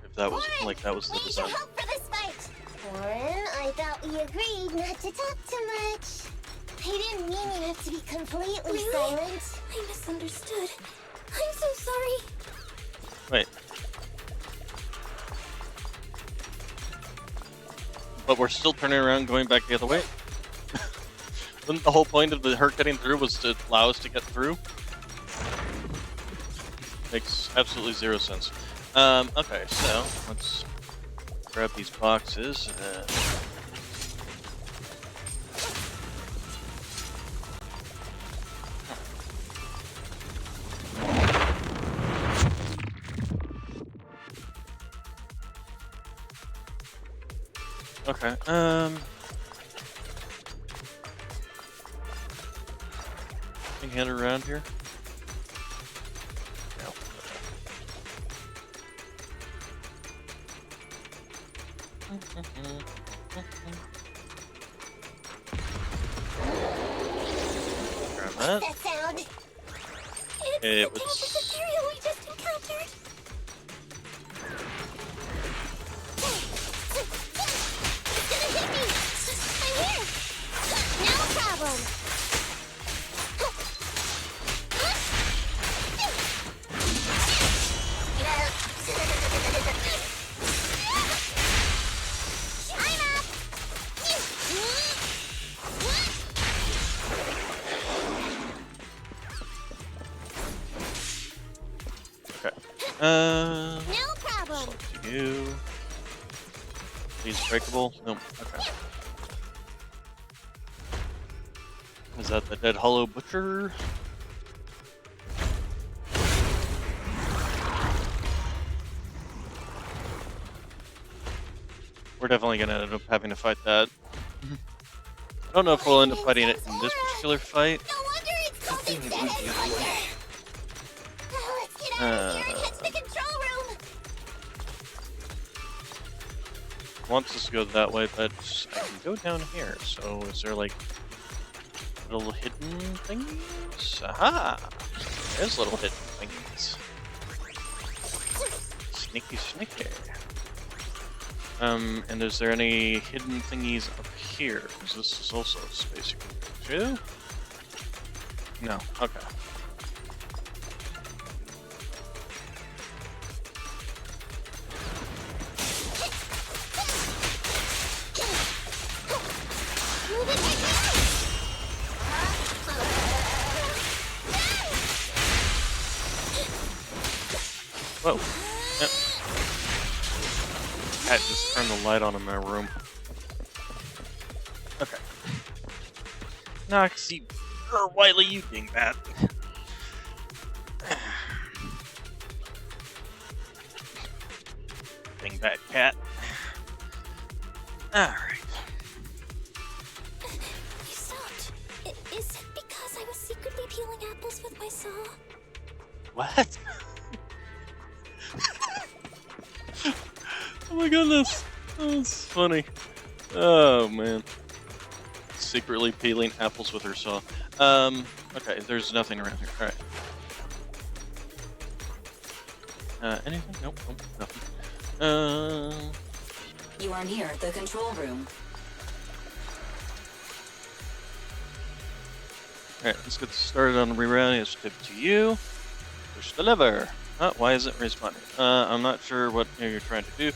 If that was Corin, like that was the we need design. your help for this fight. Corin, I thought we agreed not to talk too much. I didn't mean you have to be completely silent. I misunderstood. I'm so sorry. Wait. But we're still turning around, going back the other way? Wasn't the whole point of her getting through was to allow us to get through? Makes absolutely zero sense. Okay, so let's grab these boxes. Okay, can you hand her around here? No. Grab that. That sound? It The was... ethereal we just encountered. It's gonna hit me! I'm here! No problem! I'm up! Okay. No problem! You... These breakable? Nope. Okay. Is that the dead hollow butcher? We're definitely gonna end up having to fight that. I don't know if we'll end up fighting it in this particular fight. No wonder it's called the Dead Hunter! Let's get out of here and head to the control room! Wants us to go that way, but I can go down here. So is there like little hidden things? Aha! There's little hidden things. Sneaky, sneaky. And is there any hidden thingies up here? Because this is also a space you can go to. No. Okay. Whoa. Yep. Cat just turned the light on in my room. Okay. Noxie, or Wiley, you dingbat. Dingbat cat. Alright. You stopped. Is it because I was secretly peeling apples with my saw? What? Oh my goodness. That's funny. Oh man. Secretly peeling apples with her saw. Okay, there's nothing around here. Alright. Anything? Nope, nothing. You are near the control room. Alright, let's get started on the rerouting. It's tip to you. Push the lever. Why isn't it responding? I'm not sure what you're trying to do.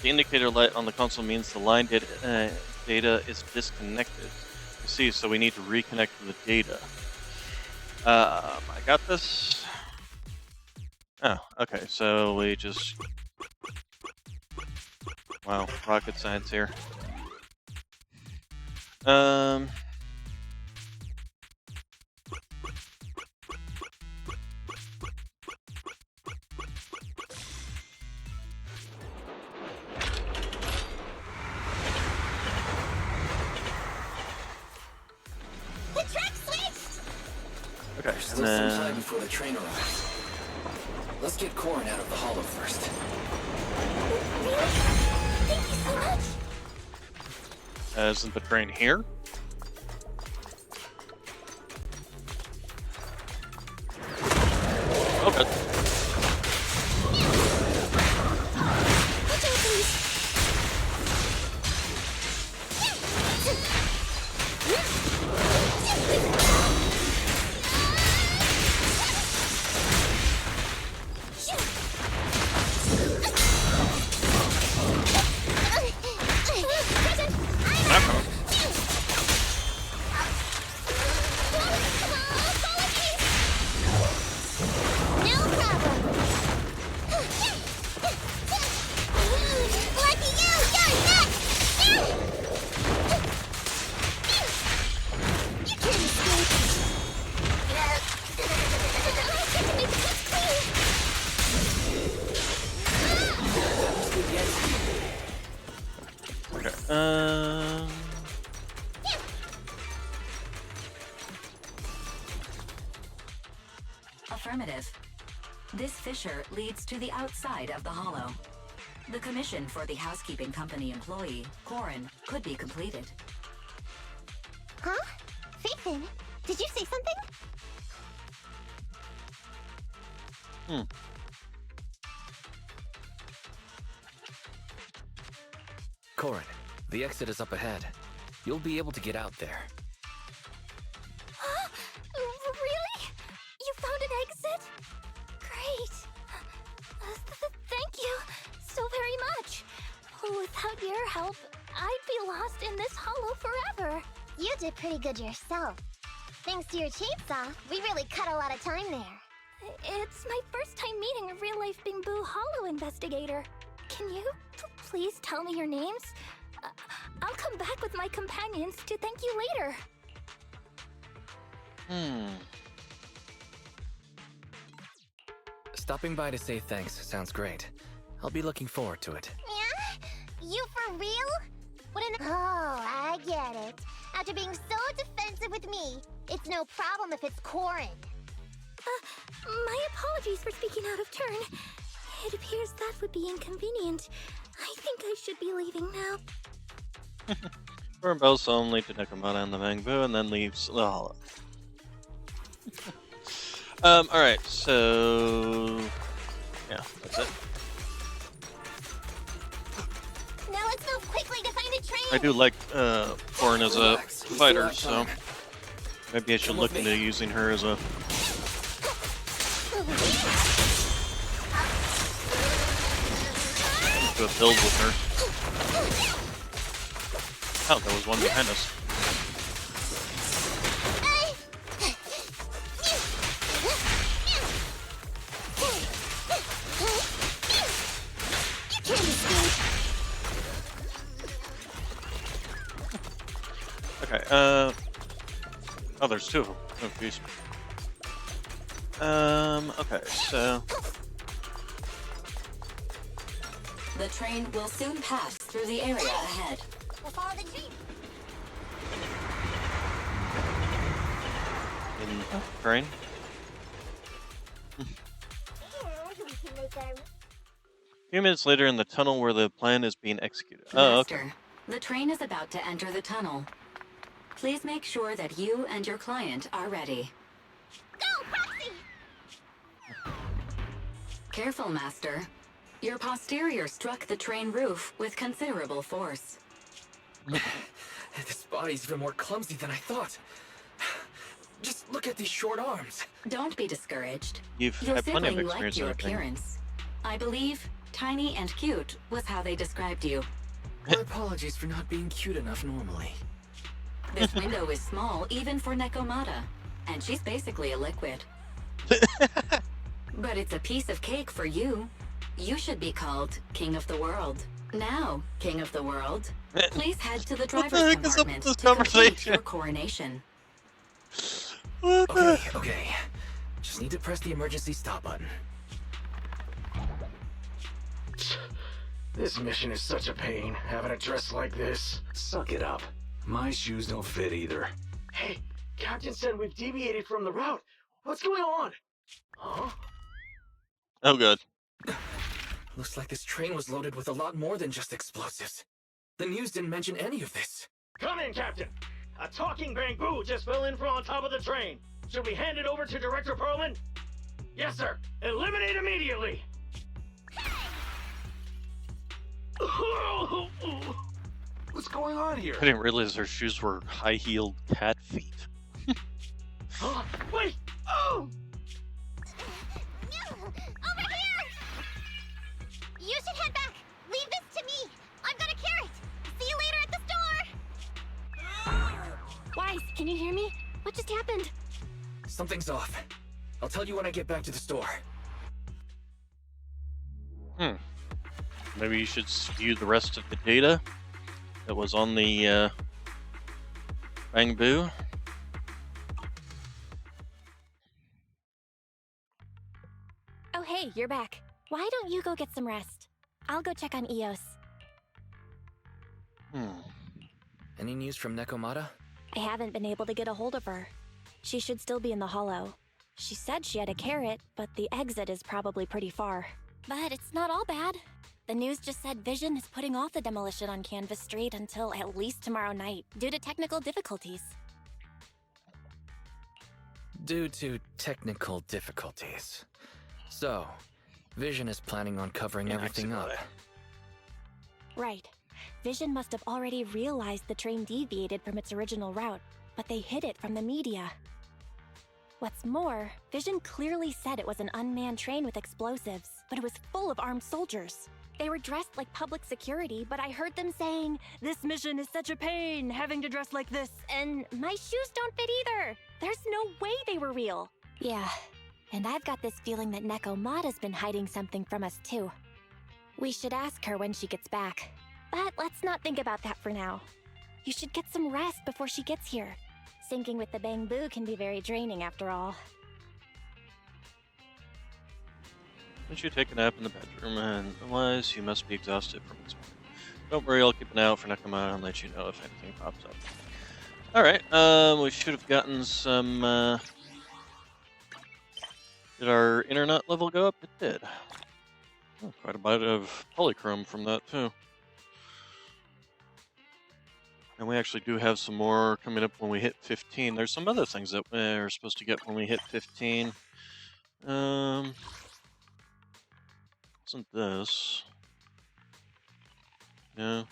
The indicator light on the console means the line data is disconnected. You see, so we need to reconnect to the data. I got this. Oh, okay, so we just... Wow, rocket science here. Okay, There's still some time before the train arrives. Let's get Corin out of the hollow first. Thank you so much. Isn't the train here? Okay. Watch out, please. Affirmative. This fissure leads to the outside of the hollow. The commission for the housekeeping company employee, Corin, could be completed. Huh? Faithin, did you say something? Corin, the exit is up ahead. You'll be able to get out there. Huh? Really? You found an exit? Great. Thank you so very much. Without your help, I'd be lost in this hollow forever. You did pretty good yourself. Thanks to your chainsaw, we really cut a lot of time there. It's my first time meeting a real-life Bing Boo Hollow investigator. Can you please tell me your names? I'll come back with my companions to thank you later. Stopping by to say thanks sounds great. I'll be looking forward to it. Yeah? You for real? What an— Oh, I get it. After being so defensive with me, it's no problem if it's Corin. My apologies for speaking out of turn. It appears that would be inconvenient. I think I should be leaving now. Corin bows solemnly to Nekomata and the Bangbu and then leaves the hollow. Alright, so... yeah, that's it. Now let's move quickly to find a train! I do like Corin as a fighter, so maybe I should look into using her as a... do a build with her. Oh, there was one behind us. Okay, oh, there's two of them. Oh, geez. Okay, so... The train will soon pass through the area ahead. We'll follow the train. In train? A few minutes later in the tunnel where the plan is being executed. Oh, okay. Master, the train is about to enter the tunnel. Please make sure that you and your client are ready. Go, Proxy! Careful, Master. Your posterior struck the train roof with considerable force. This body's even more clumsy than I thought. Just look at these short arms. Don't be discouraged. You've Your had plenty of sibling experience liked your in that thing. appearance. I believe tiny and cute was how they described you. My apologies for not being cute enough normally. This window is small even for Nekomata, and she's basically a liquid. But it's a piece of cake for you. You should be called King of the World. Now, King of the World, please head to the driver's compartment to complete your coronation. Okay. Just need to press the emergency stop button. This mission is such a pain, having a dress like this. Suck it up. My shoes don't fit either. Hey, Captain said we've deviated from the route. What's going on? Huh? Oh, good. Looks like this train was loaded with a lot more than just explosives. The news didn't mention any of this. Come in, Captain. A talking bamboo just fell in from on top of the train. Should we hand it over to Director Perlman? Yes, sir. Eliminate immediately. What's going on here? I didn't realize her shoes were high-heeled cat feet. Huh? Wait! Oh! Over here! You should head back. Leave this to me. I've got a carrot. See you later at the store. Wise, can you hear me? What just happened? Something's off. I'll tell you when I get back to the store. Maybe you should view the rest of the data that was on the Bangbu. Oh, hey, you're back. Why don't you go get some rest? I'll go check on Eos. Any news from Nekomata? I haven't been able to get a hold of her. She should still be in the hollow. She said she had a carrot, but the exit is probably pretty far. But it's not all bad. The news just said Vision is putting off the demolition on Canvas Street until at least tomorrow night, due to technical difficulties. Due to technical difficulties. So, Vision is planning on covering everything up. Right. Vision must have already realized the train deviated from its original route, but they hid it from the media. What's more, Vision clearly said it was an unmanned train with explosives, but it was full of armed soldiers. They were dressed like public security, but I heard them saying, "This mission is such a pain, having to dress like this," and my shoes don't fit either. There's no way they were real. Yeah, and I've got this feeling that Nekomata's been hiding something from us too. We should ask her when she gets back. But let's not think about that for now. You should get some rest before she gets here. Syncing with the Bamboo can be very draining after all. Once you take a nap in the bedroom, and otherwise you must be exhausted from this morning. Don't worry, I'll keep an eye out for Nakama and let you know if anything pops up. Alright, we should have gotten some, did our internet level go up? It did. Oh, quite a bit of polychrome from that, too. And we actually do have some more coming up when we hit 15. There's some other things that we're supposed to get when we hit 15. Isn't this? Yeah.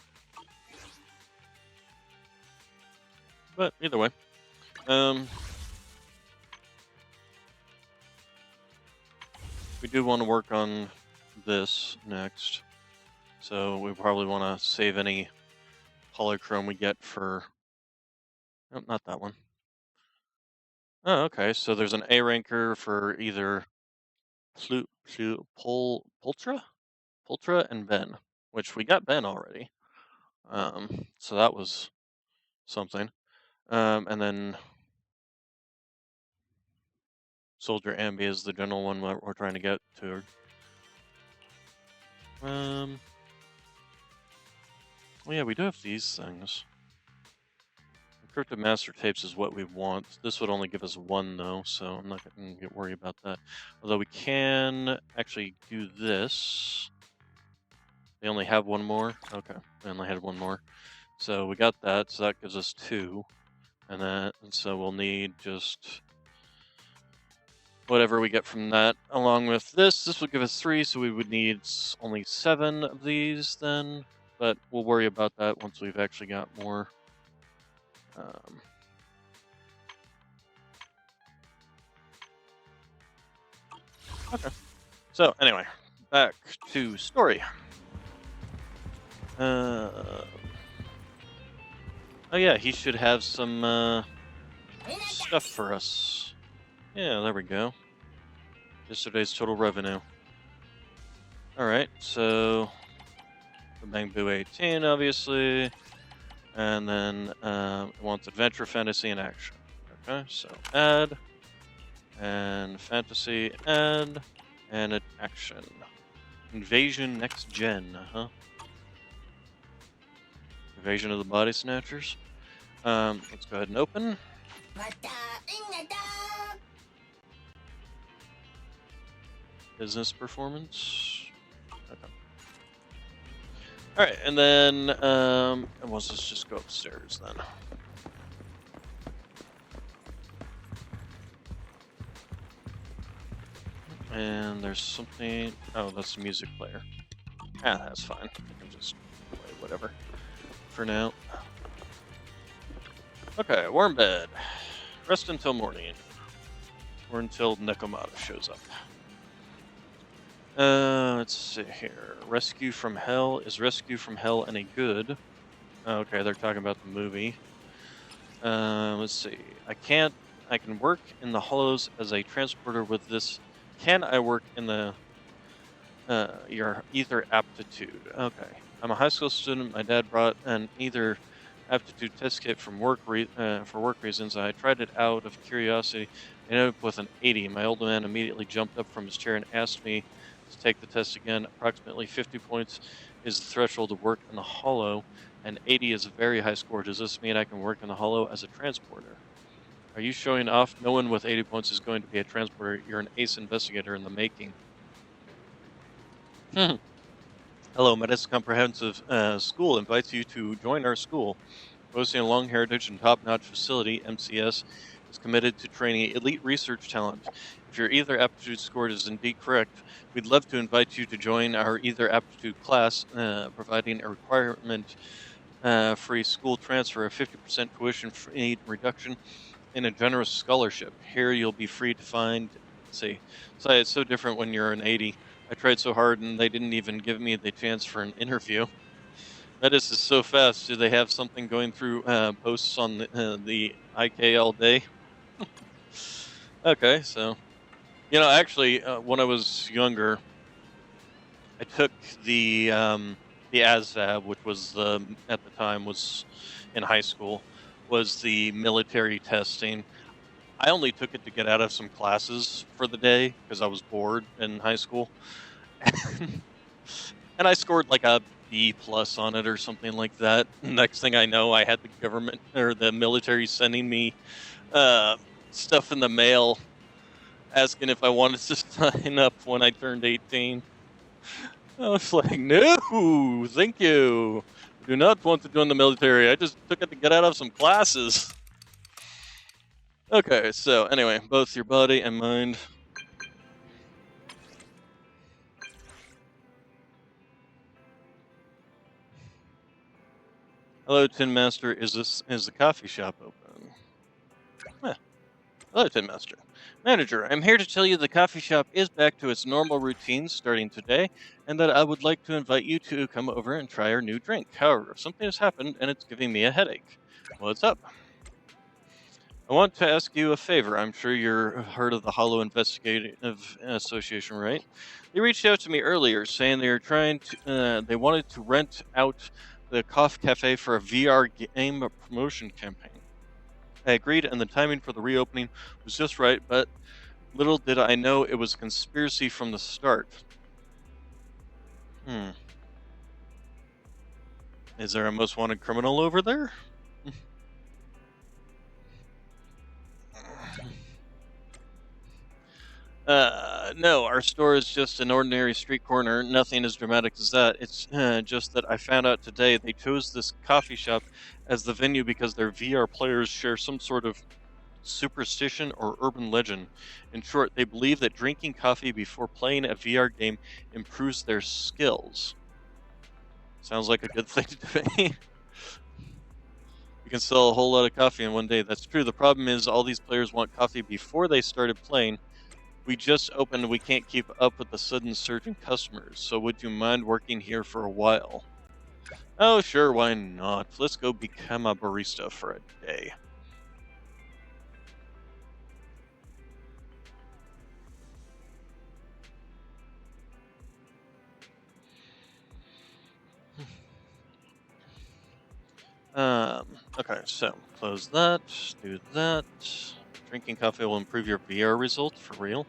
But either way. We do want to work on this next. So we probably want to save any polychrome we get for... Oh, not that one. Oh, okay. So there's an A ranker for either Pultra and Ben, which we got Ben already. So that was something. And then Soldier Ambi is the general one that we're trying to get to. Well, yeah, we do have these things. Encrypted master tapes is what we want. This would only give us one, though, so I'm not going to get worried about that. Although we can actually do this. They only have one more? Okay, they only had one more. So we got that, so that gives us 2. And so we'll need just whatever we get from that. Along with this would give us 3, so we would need only 7 of these then. But we'll worry about that once we've actually got more. Okay. So anyway, back to story. Oh yeah, he should have some stuff for us. Yeah, there we go. Yesterday's total revenue. Alright, so the Bamboo 18, obviously. And then it wants adventure, fantasy, and action. Okay, so add. And fantasy, add. And an action. Invasion next gen, huh? Invasion of the Body Snatchers. Let's go ahead and open. Business performance. Okay. Alright, and then let's just go upstairs then. And there's something. Oh, that's the music player. Ah, that's fine. I can just play whatever for now. Okay, warm bed. Rest until morning. Or until Nekomata shows up. Let's see here. Rescue from Hell. Is Rescue from Hell any good? Okay, they're talking about the movie. Let's see. I can work in the hollows as a transporter with this. Can I work in the your ether aptitude? Okay. I'm a high school student. My dad brought an ether aptitude test kit from for work reasons. I tried it out of curiosity and ended up with an 80. My older man immediately jumped up from his chair and asked me to take the test again. Approximately 50 points is the threshold to work in the hollow, and 80 is a very high score. Does this mean I can work in the hollow as a transporter? Are you showing off? No one with 80 points is going to be a transporter. You're an ace investigator in the making. Hello, Medicine Comprehensive School invites you to join our school. Boasting a long heritage and top-notch facility, MCS is committed to training elite research talent. If your Ether Aptitude score is indeed correct, we'd love to invite you to join our Ether Aptitude class, providing a requirement-free school transfer, a 50% tuition fee reduction, and a generous scholarship. Here you'll be free to find, it's so different when you're an 80. I tried so hard and they didn't even give me the chance for an interview. Medis is so fast. Do they have something going through posts on the IK all day? Okay, so, actually, when I was younger, I took the ASVAB, which was at the time was in high school, was the military testing. I only took it to get out of some classes for the day because I was bored in high school, and I scored like a B plus on it or something like that. Next thing I know, I had the government or the military sending me stuff in the mail asking if I wanted to sign up when I turned 18. I was like, no, thank you. I do not want to join the military. I just took it to get out of some classes. Okay, so anyway, both your body and mind. Hello, Tin Master. Is the coffee shop open? Huh. Hello, Tin Master. Manager, I'm here to tell you the coffee shop is back to its normal routine starting today, and that I would like to invite you to come over and try our new drink. However, something has happened and it's giving me a headache. What's up? I want to ask you a favor. I'm sure you're heard of the Hollow Investigative Association, right? They reached out to me earlier saying they were they wanted to rent out the Cough Cafe for a VR game promotion campaign. I agreed, and the timing for the reopening was just right, but little did I know it was a conspiracy from the start. Is there a most wanted criminal over there? No, our store is just an ordinary street corner. Nothing as dramatic as that. It's just that I found out today they chose this coffee shop as the venue because their VR players share some sort of superstition or urban legend. In short, they believe that drinking coffee before playing a VR game improves their skills. Sounds like a good thing to me. You can sell a whole lot of coffee in one day. That's true. The problem is all these players want coffee before they started playing. We just opened, we can't keep up with the sudden surge in customers, so would you mind working here for a while? Oh, sure, why not? Let's go become a barista for a day. Okay, so close that, do that. Drinking coffee will improve your VR results, for real.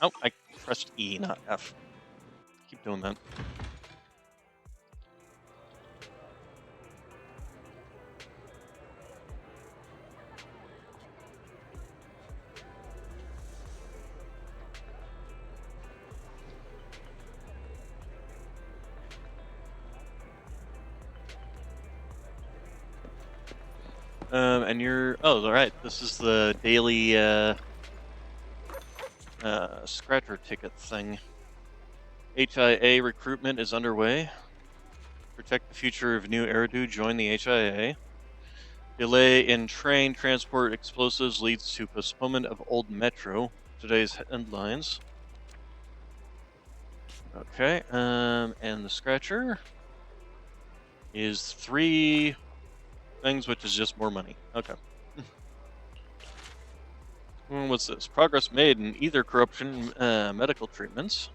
Oh, I pressed E, not F. Keep doing that. And you're, oh, all right, this is the daily, scratcher ticket thing. HIA recruitment is underway. Protect the future of New Eridu, join the HIA. Delay in train transport explosives leads to postponement of old metro. Today's headlines. Okay, and the scratcher is 3 things, which is just more money. Okay. What's this? Progress made in either corruption medical treatments.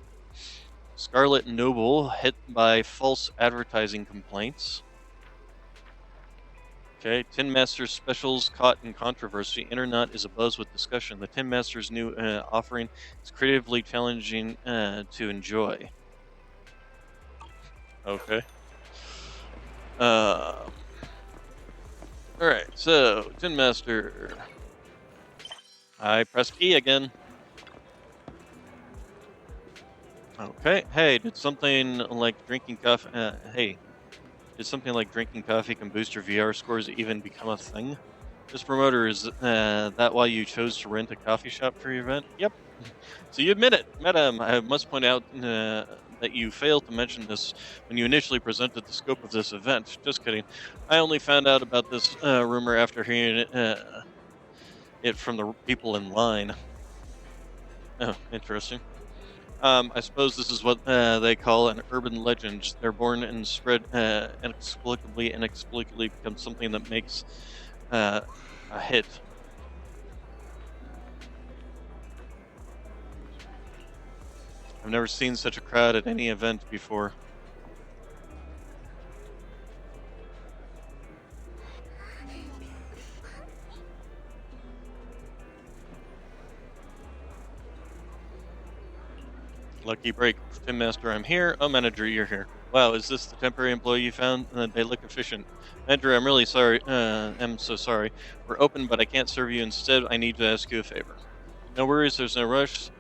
Scarlet Noble hit by false advertising complaints. Okay, Tin Master's specials caught in controversy. Internet is abuzz with discussion. The Tin Master's new offering is creatively challenging to enjoy. Okay. Alright, so, Tin Master. I pressed E again. Okay, hey, did something like drinking coffee, did something like drinking coffee can boost your VR scores even become a thing? This promoter, is that why you chose to rent a coffee shop for your event? Yep. So you admit it. Madam, I must point out that you failed to mention this when you initially presented the scope of this event. Just kidding. I only found out about this rumor after hearing it from the people in line. Oh, interesting. I suppose this is what they call an urban legend. They're born and spread inexplicably become something that makes a hit. I've never seen such a crowd at any event before. Lucky break. Tim Master, I'm here. Oh, manager, you're here. Wow, is this the temporary employee you found? They look efficient. Manager, I'm really sorry. I'm so sorry. We're open, but I can't serve you. Instead, I need to ask you a favor. No worries, there's no rush.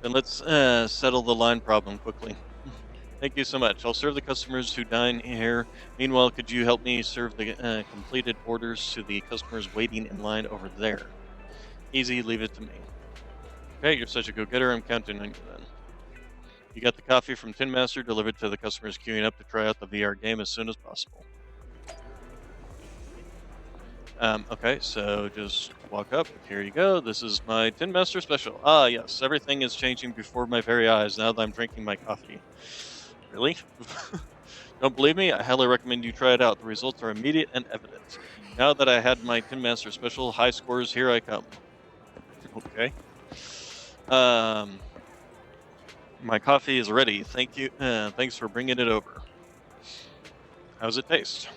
Then let's settle the line problem quickly. Thank you so much. I'll serve the customers who dine here. Meanwhile, could you help me serve the completed orders to the customers waiting in line over there? Easy, leave it to me. Okay, you're such a go-getter. I'm counting on you then. You got the coffee from Tin Master delivered to the customers queuing up to try out the VR game as soon as possible. Okay, so just walk up. Here you go. This is my Tin Master special. Ah, yes, everything is changing before my very eyes now that I'm drinking my coffee. Really? Don't believe me? I highly recommend you try it out. The results are immediate and evident. Now that I had my Tin Master special, high scores, here I come. Okay. My coffee is ready. Thank you. Thanks for bringing it over. How's it taste?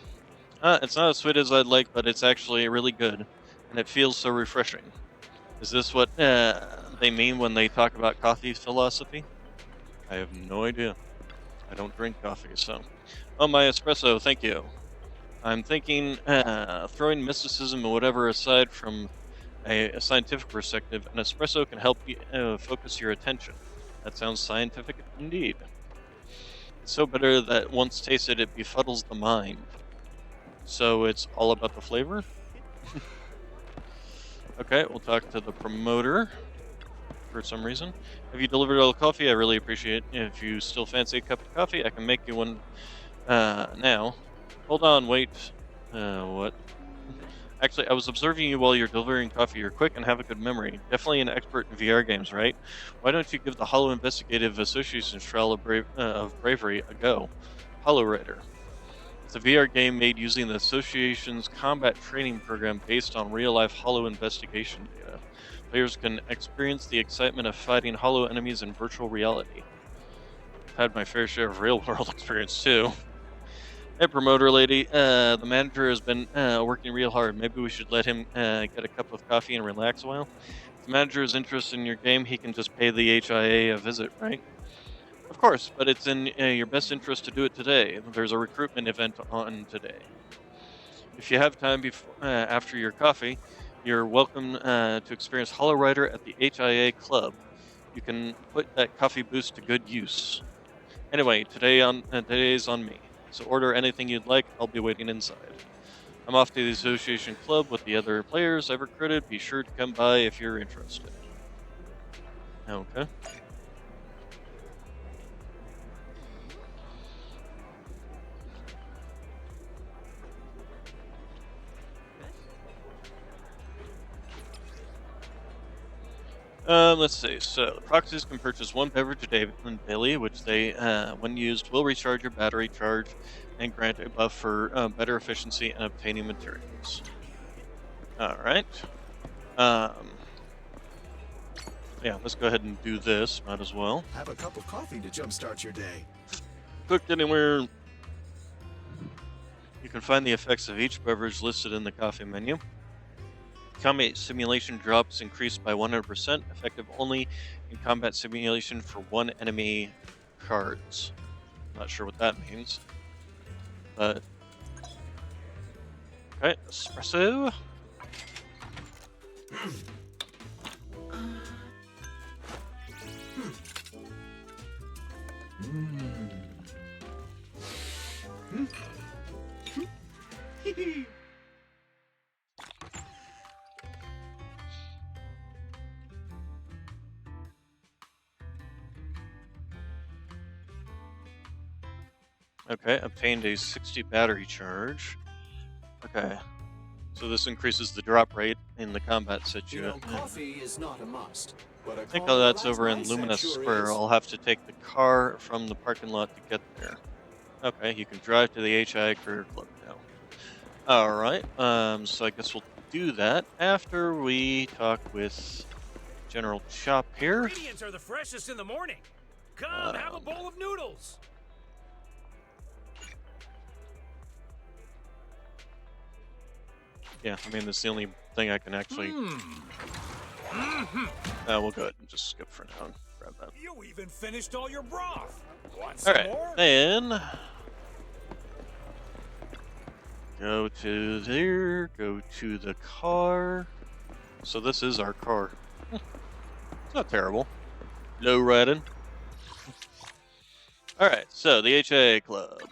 It's not as sweet as I'd like, but it's actually really good, and it feels so refreshing. Is this what they mean when they talk about coffee philosophy? I have no idea. I don't drink coffee, so. Oh, my espresso, thank you. I'm thinking, throwing mysticism and whatever aside from a scientific perspective, an espresso can help you focus your attention. That sounds scientific indeed. It's so bitter that once tasted, it befuddles the mind. So it's all about the flavor? Okay, we'll talk to the promoter for some reason. Have you delivered all the coffee? I really appreciate it. If you still fancy a cup of coffee, I can make you one now. Hold on, wait. What? Actually, I was observing you while you're delivering coffee. You're quick and have a good memory. Definitely an expert in VR games, right? Why don't you give the Hollow Investigative Association's Trial of Bravery a go? Hollow Rider. It's a VR game made using the Association's combat training program based on real-life Hollow investigation data. Players can experience the excitement of fighting Hollow enemies in virtual reality. I've had my fair share of real-world experience, too. Hey, promoter lady, the manager has been working real hard. Maybe we should let him get a cup of coffee and relax a while? If the manager is interested in your game, he can just pay the HIA a visit, right? Of course, but it's in your best interest to do it today. There's a recruitment event on today. If you have time after your coffee, you're welcome to experience Hollow Rider at the HIA Club. You can put that coffee boost to good use. Anyway, today's on me. So order anything you'd like, I'll be waiting inside. I'm off to the association club with the other players I've recruited. Be sure to come by if you're interested. Okay. Let's see. So, the proxies can purchase one beverage a day daily, which they, when used, will recharge your battery charge and grant a buff for better efficiency and obtaining materials. Alright. Yeah, let's go ahead and do this. Might as well. Have a cup of coffee to jumpstart your day. Cooked anywhere. You can find the effects of each beverage listed in the coffee menu. Combat simulation drops increased by 100%, effective only in combat simulation for one enemy cards. Not sure what that means. But okay, espresso. Okay, obtained a 60 battery charge. Okay, so this increases the drop rate in the combat situation. Coffee is not a must. But I think that's over in Luminous Square. I'll have to take the car from the parking lot to get there. Okay, you can drive to the HI Career Club now. Alright, so I guess we'll do that after we talk with General Chop here. Ingredients are the freshest in the morning. Come, have a bowl of noodles. Yeah, I mean, that's the only thing I can actually... we'll go ahead and just skip for now and grab that. You even finished all your broth. Want All some right, more? then go to there, go to the car. So this is our car. It's not terrible. Low riding. All right, so the HIA Club.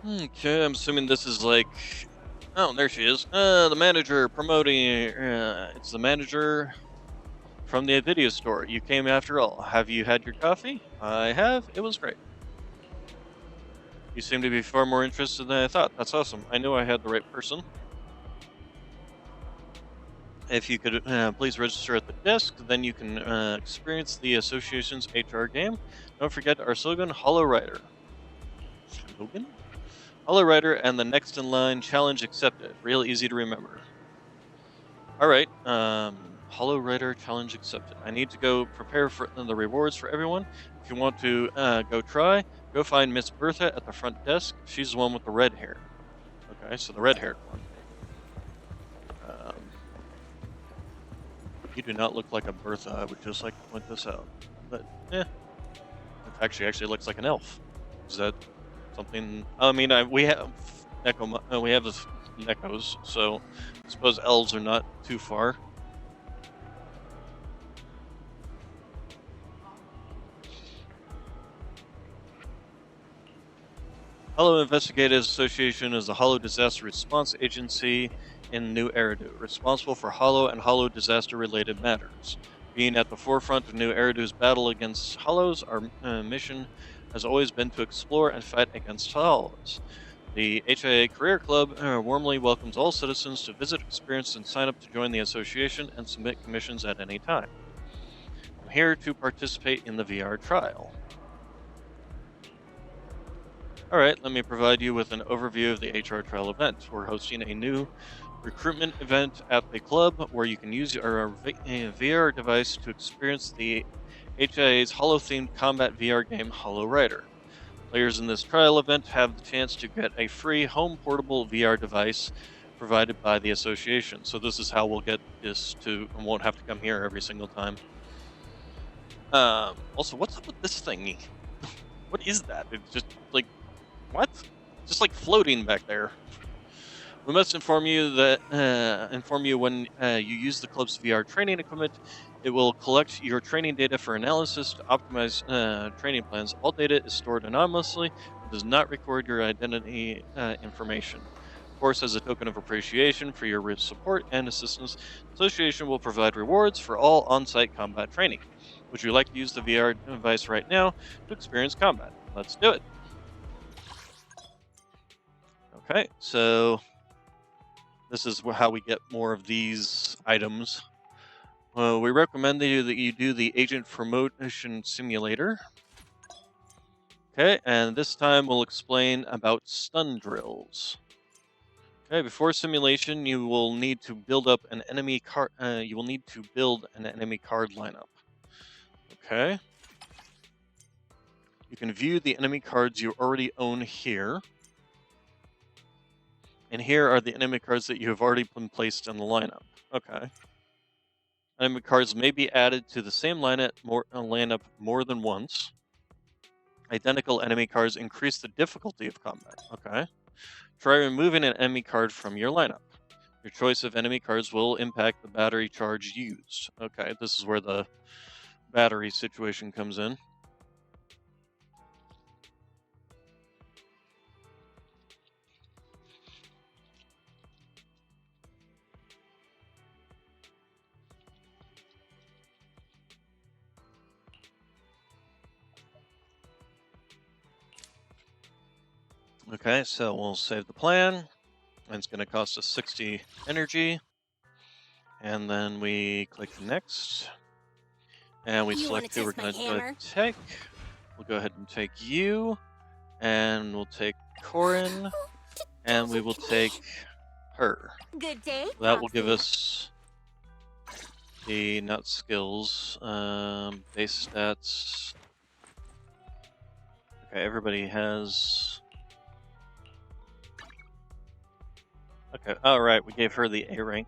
Okay, I'm assuming this is like... Oh, there she is. The manager promoting... it's the manager from the video store. You came after all. Have you had your coffee? I have. It was great. You seem to be far more interested than I thought. That's awesome. I knew I had the right person. If you could please register at the desk, then you can experience the association's HR game. Don't forget our slogan, Hollow Rider. Slogan? Hollow Rider and the next in line, challenge accepted. Real easy to remember. Alright, Hollow Rider, challenge accepted. I need to go prepare for the rewards for everyone. If you want to go try, go find Miss Bertha at the front desk. She's the one with the red hair. Okay, so the red-haired one. You do not look like a Bertha. I would just like to point this out. But, in fact, she actually looks like an elf. Is that something? I mean, we have we have the Neckos, so I suppose elves are not too far. Hollow Investigative Association is a Hollow Disaster Response Agency in New Eridu, responsible for Hollow and Hollow disaster-related matters. Being at the forefront of New Eridu's battle against Hollows, our mission has always been to explore and fight against Hollows. The HIA Career Club warmly welcomes all citizens to visit, experience, and sign up to join the association and submit commissions at any time. I'm here to participate in the VR trial. Alright, let me provide you with an overview of the HR trial event. We're hosting a new recruitment event at the club where you can use your VR device to experience the HIA's Hollow-themed combat VR game, Hollow Rider. Players in this trial event have the chance to get a free home portable VR device provided by the association. So this is how we'll get this to, and won't have to come here every single time. Also, what's up with this thingy? What is that? It's just like, what? Just like floating back there. We must inform you when you use the club's VR training equipment. It will collect your training data for analysis to optimize training plans. All data is stored anonymously and does not record your identity information. Of course, as a token of appreciation for your support and assistance, the association will provide rewards for all on-site combat training. Would you like to use the VR device right now to experience combat? Let's do it. Okay, so this is how we get more of these items. We recommend that you do the Agent Promotion Simulator. Okay, and this time we'll explain about stun drills. Okay, before simulation, you will need to build up an enemy card. You will need to build an enemy card lineup. Okay. You can view the enemy cards you already own here. And here are the enemy cards that you have already been placed in the lineup. Okay. Enemy cards may be added to the same lineup more than once. Identical enemy cards increase the difficulty of combat. Okay. Try removing an enemy card from your lineup. Your choice of enemy cards will impact the battery charge used. Okay, this is where the battery situation comes in. Okay, so we'll save the plan. And it's going to cost us 60 energy. And then we click next. And we select who we're going to take. We'll go ahead and take you, and we'll take Corin, and we will take her. Good day, That will give Popsy. us the not skills, base stats. Okay, everybody has. Okay, alright, we gave her the A rank.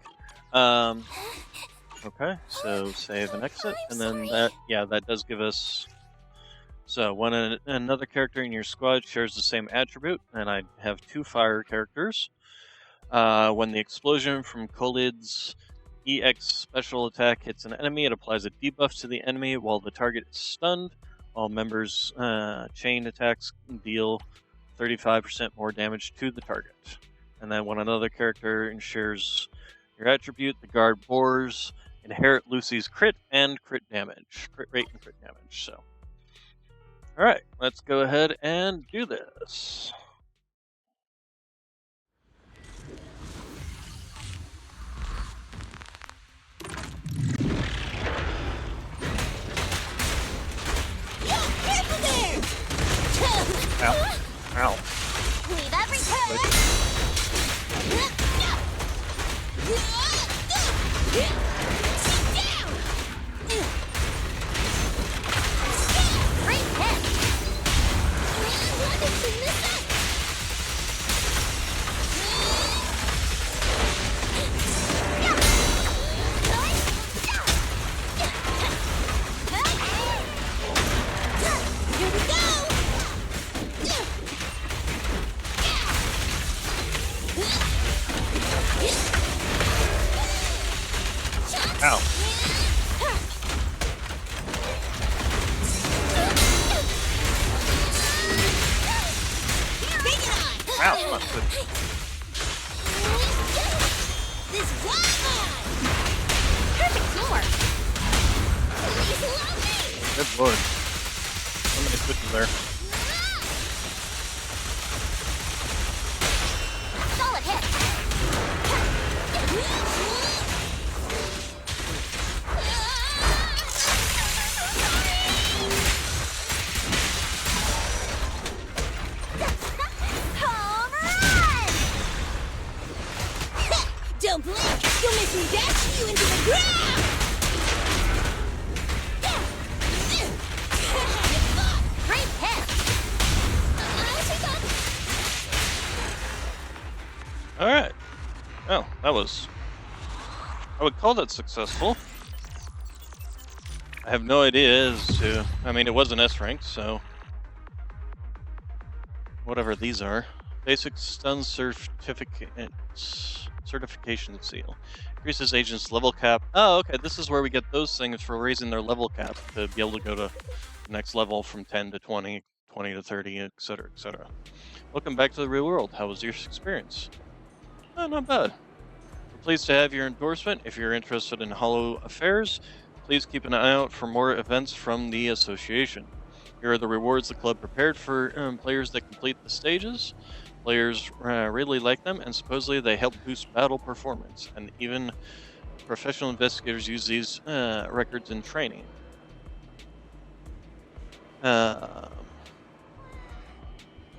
Okay, so save and exit, and then that does give us. So when another character in your squad shares the same attribute, and I have 2 fire characters, when the explosion from Khalid's EX special attack hits an enemy, it applies a debuff to the enemy while the target is stunned. All members' chain attacks deal 35% more damage to the target. And then when another character shares your attribute, the guard bores inherit Lucy's crit and crit damage. Crit rate and crit damage, so. Alright, let's go ahead and do this. Ow. Ow. Leave every turn. Great hit. What did she miss it? Here we go. Ow. Ow, not good. This one. Perfect teamwork. Please love me. Good lord. So many switches there. Solid hit. Home run! Don't blink! You'll make me dash you into the ground! Great hit! Alright. Oh, that was... I would call that successful. I have no idea as to... I mean, it was an S rank, so... Whatever these are. Basic stun certification seal. Increases agents' level cap. Oh, okay, this is where we get those things for raising their level cap to be able to go to the next level from 10 to 20, 20 to 30, etc., etc. Welcome back to the real world. How was your experience? Not bad. We're pleased to have your endorsement. If you're interested in Hollow affairs, please keep an eye out for more events from the association. Here are the rewards the club prepared for players that complete the stages. Players really like them, and supposedly they help boost battle performance, and even professional investigators use these records in training.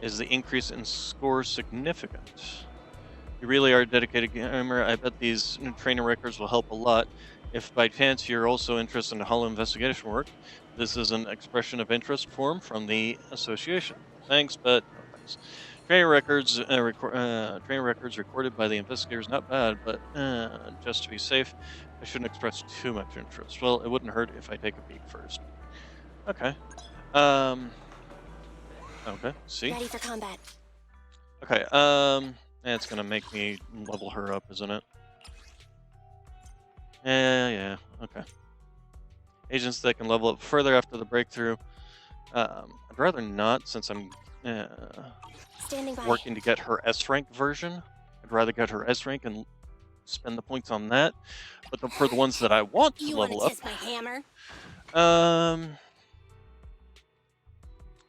Is the increase in score significant? You really are a dedicated gamer. I bet these training records will help a lot. If by chance you're also interested in Hollow investigation work, this is an expression of interest form from the association. Thanks, but no thanks. Training records recorded by the investigators, not bad, but just to be safe, I shouldn't express too much interest. Well, it wouldn't hurt if I take a peek first. Okay. Okay, see? Ready for combat. Okay, it's gonna make me level her up, isn't it? Yeah, okay. Agents that can level up further after the breakthrough. I'd rather not, since I'm working to get her S rank version. I'd rather get her S rank and spend the points on that. But for the ones that I want to level up, My hammer? I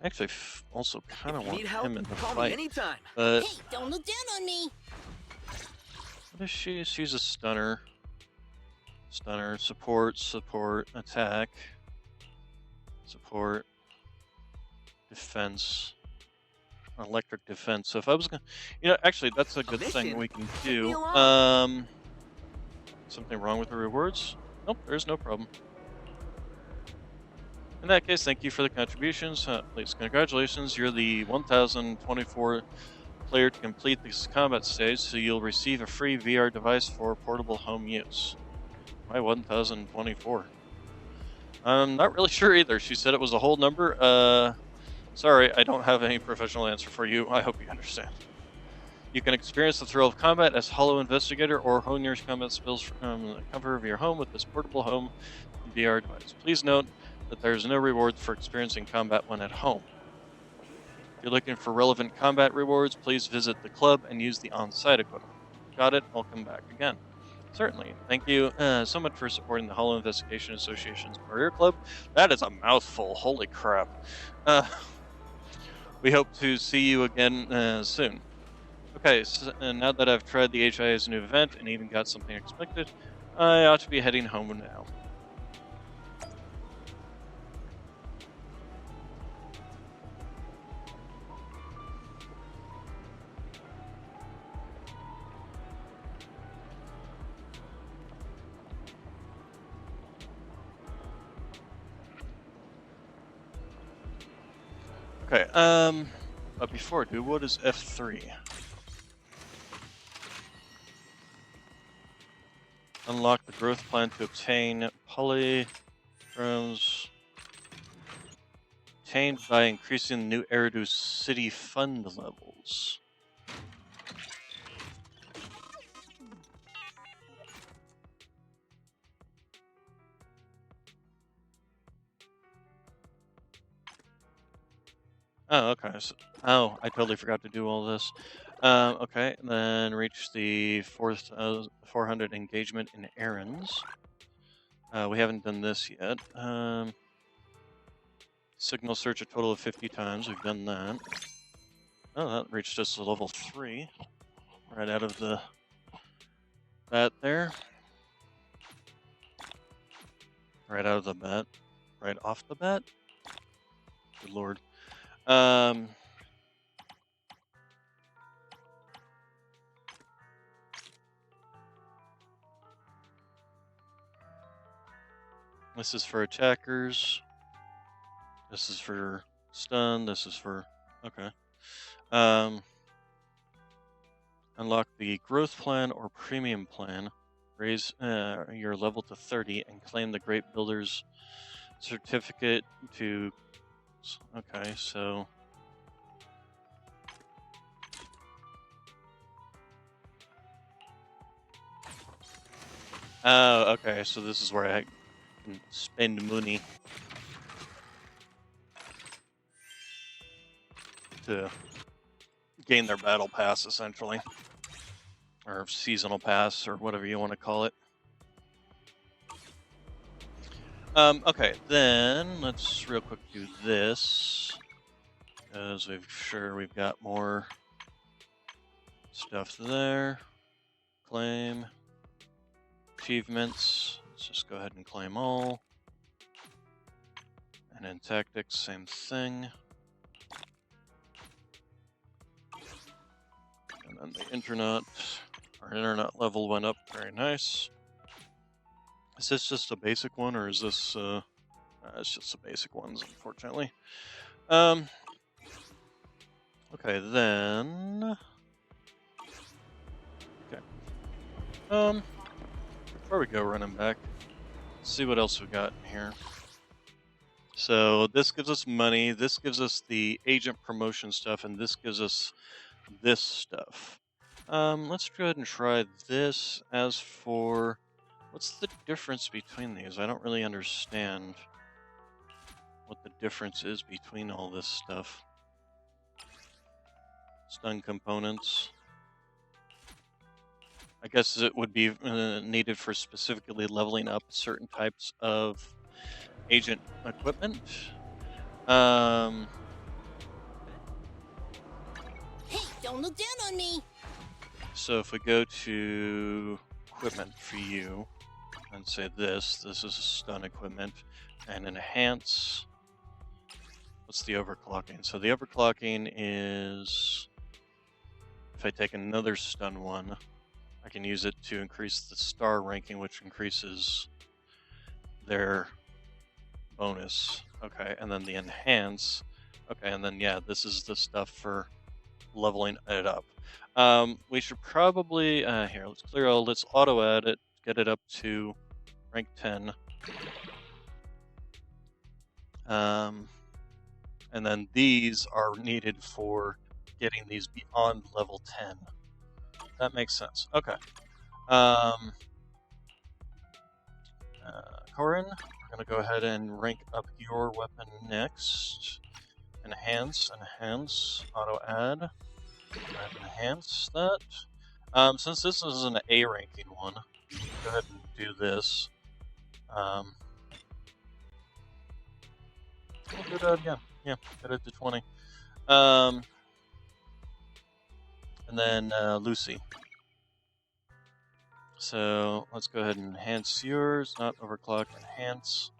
actually also kind of want him in the call fight. me anytime. But Hey, don't look down on me. what is she? She's a stunner. Stunner, support, attack, support. defense. Electric defense. So if I was gonna, actually that's a good thing we can do. Something wrong with the rewards? Nope, there's no problem. In that case, thank you for the contributions. Please, congratulations, you're the 1024 player to complete this combat stage, so you'll receive a free VR device for portable home use. Why 1024? I'm not really sure either. She said it was a whole number. Sorry, I don't have any professional answer for you. I hope you understand. You can experience the thrill of combat as Hollow Investigator or hone your combat skills from the comfort of your home with this portable home VR device. Please note that there is no reward for experiencing combat when at home. If you're looking for relevant combat rewards, please visit the club and use the on-site equipment. Got it? I'll come back again. Certainly. Thank you so much for supporting the Hollow Investigation Association's Career Club. That is a mouthful. Holy crap. We hope to see you again soon. Okay, so now that I've tried the HIA's new event and even got something expected, I ought to be heading home now. Okay, but before, dude, what is F3? Unlock the growth plan to obtain polychromes obtained by increasing the new Eridu city fund levels. Oh, okay. So, I totally forgot to do all this. Okay, and then reach the 400 engagement in errands. We haven't done this yet. Signal search a total of 50 times. We've done that. Oh, that reached us to level 3. Right out of the bat there. Right out of the bat. Right off the bat. Good lord. This is for attackers. This is for stun. This is for... Okay. Unlock the growth plan or premium plan. Raise your level to 30 and claim the Great Builder's certificate to... Okay, so... Oh, okay, so this is where I can spend money to gain their battle pass, essentially. Or seasonal pass, or whatever you want to call it. Okay, then let's real quick do this. Because we've got more stuff there. Claim. Achievements. Let's just go ahead and claim all. And in tactics, same thing. And then the internet. Our internet level went up. Very nice. Is this just a basic one, or is this... it's just the basic ones, unfortunately. Okay, then... Okay. Before we go running back, let's see what else we got here. So this gives us money, this gives us the agent promotion stuff, and this gives us this stuff. Let's go ahead and try this. As for... What's the difference between these? I don't really understand what the difference is between all this stuff. Stun components. I guess it would be needed for specifically leveling up certain types of agent equipment. Hey, don't look down on me! So if we go to equipment for you, and say this is a stun equipment, and enhance what's the overclocking? So the overclocking is, if I take another stun one, I can use it to increase the star ranking, which increases their bonus. Okay, and then the enhance. Okay, and then yeah, this is the stuff for leveling it up. We should probably, here, let's clear all, let's auto add it, get it up to rank 10. And then these are needed for getting these beyond level 10. That makes sense. Okay. Corin, we're going to go ahead and rank up your weapon next. Enhance, auto add. Enhance that. Since this is an A ranking one, go ahead and do this. We'll do that again. Yeah, get it to 20. And then Lucy. So let's go ahead and enhance yours, not overclock, enhance,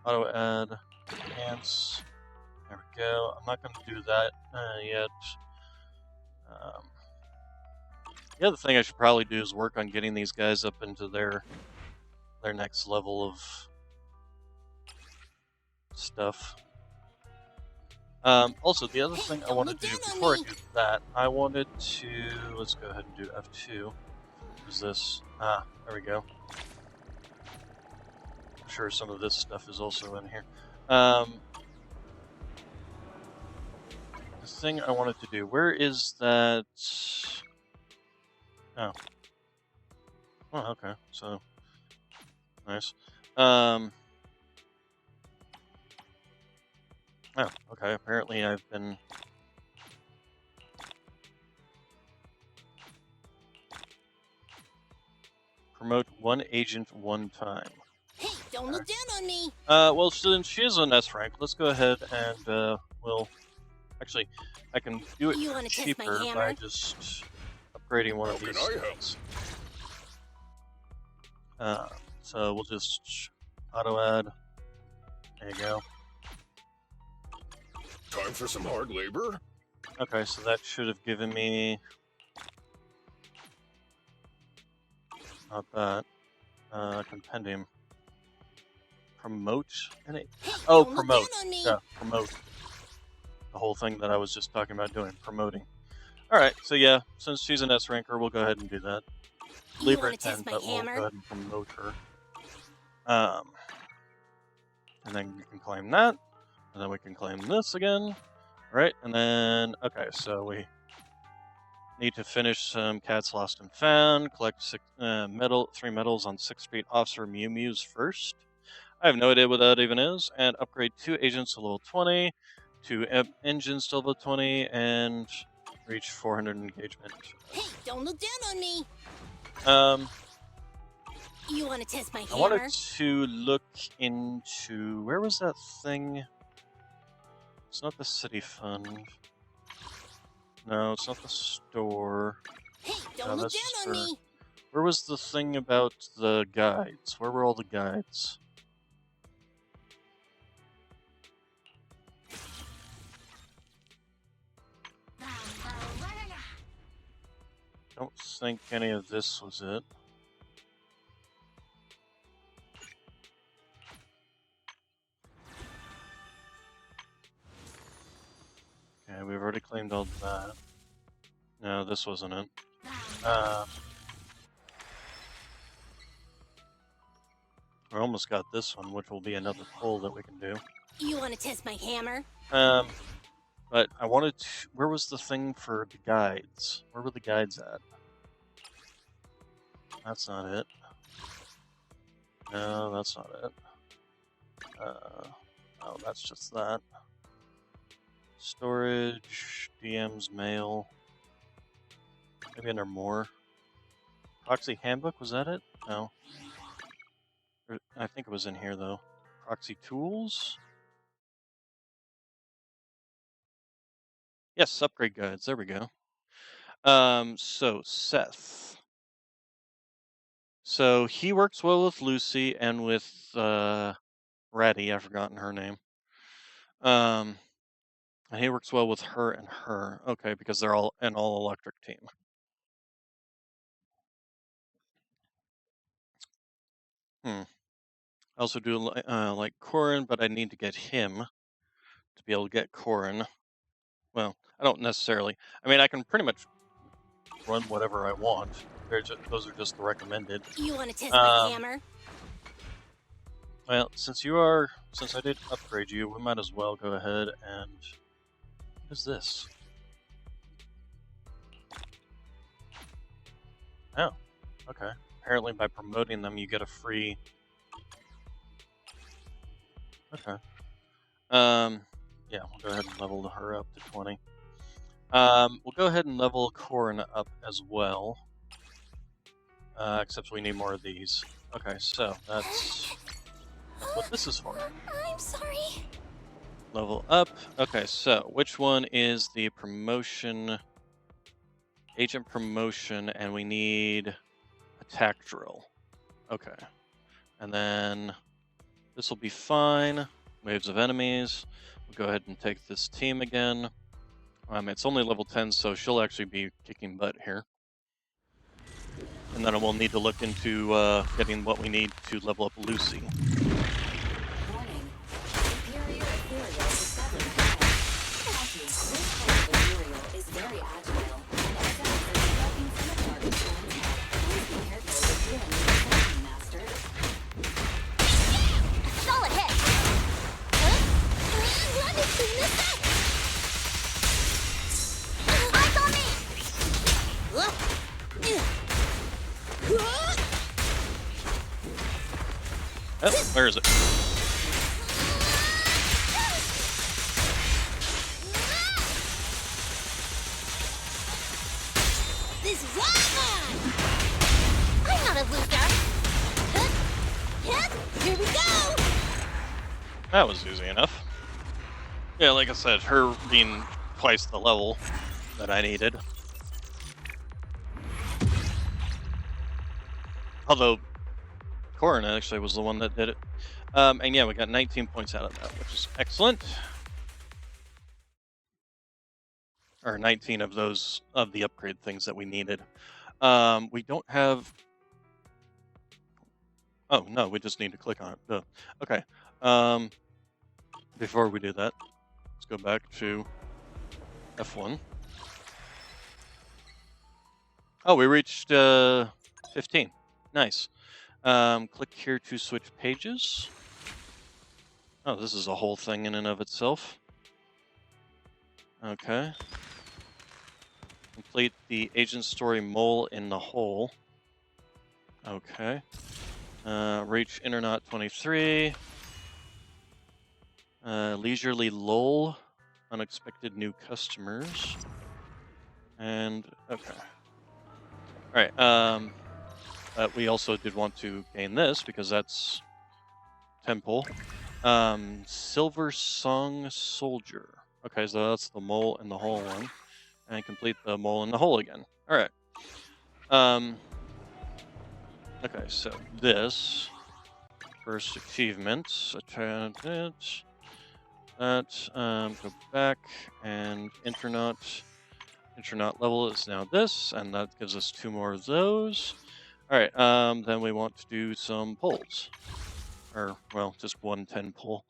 auto add, enhance. There we go. I'm not going to do that yet. The other thing I should probably do is work on getting these guys up into their next level of stuff. Also, the other thing I want to do before I do that, I wanted to, let's go ahead and do F2. Who's this? There we go. I'm sure some of this stuff is also in here. The thing I wanted to do, where is that? Oh. Oh, okay. So, nice. Oh, okay. Apparently I've been... Promote one agent one time. Hey, don't look down on me! Well, since she is an S rank, let's go ahead and, we'll... Actually, I can do it cheaper by just upgrading one of these things. So we'll just auto add. There you go. Time for some hard labor? Okay, so that should have given me... Not that. Compendium. Promote? Oh, promote. Yeah, promote. The whole thing that I was just talking about doing, promoting. Alright, so yeah, since she's an S ranker, we'll go ahead and do that. Leave her at 10, but we'll go ahead and promote her. And then we can claim that. And then we can claim this again. Right, and then, okay, so we need to finish some Cats Lost and Found, collect 3 medals on 6 Street Officer Mew Mews first. I have no idea what that even is, and upgrade 2 agents to level 20, 2 engines to level 20, and reach 400 engagement. Hey, don't look down on me! You want to test my hammer? I wanted to look into... Where was that thing? It's not the city fund. No, it's not the store. Hey, don't look down on me! Where was the thing about the guides? Where were all the guides? Don't think any of this was it. Okay, we've already claimed all that. No, this wasn't it. We almost got this one, which will be another pull that we can do. You want to test my hammer? But I wanted to... Where was the thing for the guides? Where were the guides at? That's not it. No, that's not it. Oh, that's just that. Storage, DM's mail. Maybe under more. Proxy handbook, was that it? No. I think it was in here though. Proxy tools? Yes, upgrade guides, there we go. So Seth. So he works well with Lucy and with Ratty, I've forgotten her name. And he works well with her and her. Okay, because they're all an all-electric team. I also do like Corin, but I need to get him to be able to get Corin. Well, I don't necessarily. I mean, I can pretty much run whatever I want. Those are just the recommended. You want to test my hammer? Well, since I did upgrade you, we might as well go ahead and. What is this? Oh, okay. Apparently, by promoting them, you get a free. Okay. Yeah, we'll go ahead and level her up to 20. We'll go ahead and level Corin up as well. Except we need more of these. Okay, so that's what this is for. I'm sorry. Level up. Okay, so which one is the promotion? Agent promotion, and we need attack drill. Okay. And then this will be fine. Waves of enemies. We'll go ahead and take this team again. It's only level 10, so she'll actually be kicking butt here. And then we'll need to look into getting what we need to level up Lucy. Warning. Superior ethereal discovered. This type of ethereal is very agile and excels at striking from a target's own head. Please be careful with dealing with the Dungeon Master. Solid hit. Huh? Let me clean this up. Eyes on me. Oh, where is it? This is all mine. I'm not a loser. Here we go. That was easy enough. Yeah, like I said, her being twice the level that I needed. Although Corin actually was the one that did it. And yeah, we got 19 points out of that, which is excellent. Or 19 of those of the upgrade things that we needed. We don't have. Oh no, we just need to click on it. Duh. Okay. Before we do that, let's go back to F1. Oh, we reached 15. Nice. Click here to switch pages. Oh, this is a whole thing in and of itself. Okay. Complete the agent story mole in the hole. Okay. Reach Internaut 23. Leisurely lull. Unexpected new customers. And, okay. Alright, we also did want to gain this because that's temple. Silver Song Soldier. Okay, so that's the mole in the hole one. And complete the mole in the hole again. Alright. Okay, so this first achievement, go back and Internaut level is now this, and that gives us 2 more of those. Alright, then we want to do some pulls. Or, well, just 1 10 pull.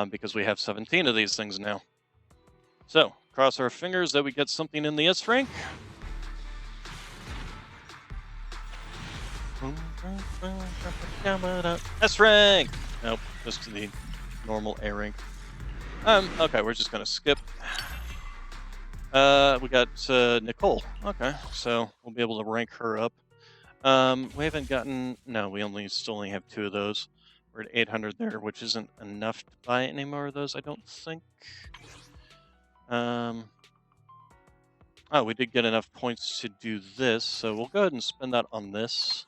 Because we have 17 of these things now. So, cross our fingers that we get something in the S rank. S rank! Nope, just the normal A rank. Okay, we're just gonna skip. We got Nicole. Okay, so we'll be able to rank her up. We haven't gotten. No, we still only have 2 of those. We're at 800 there, which isn't enough to buy any more of those, I don't think. Oh, we did get enough points to do this, so we'll go ahead and spend that on this.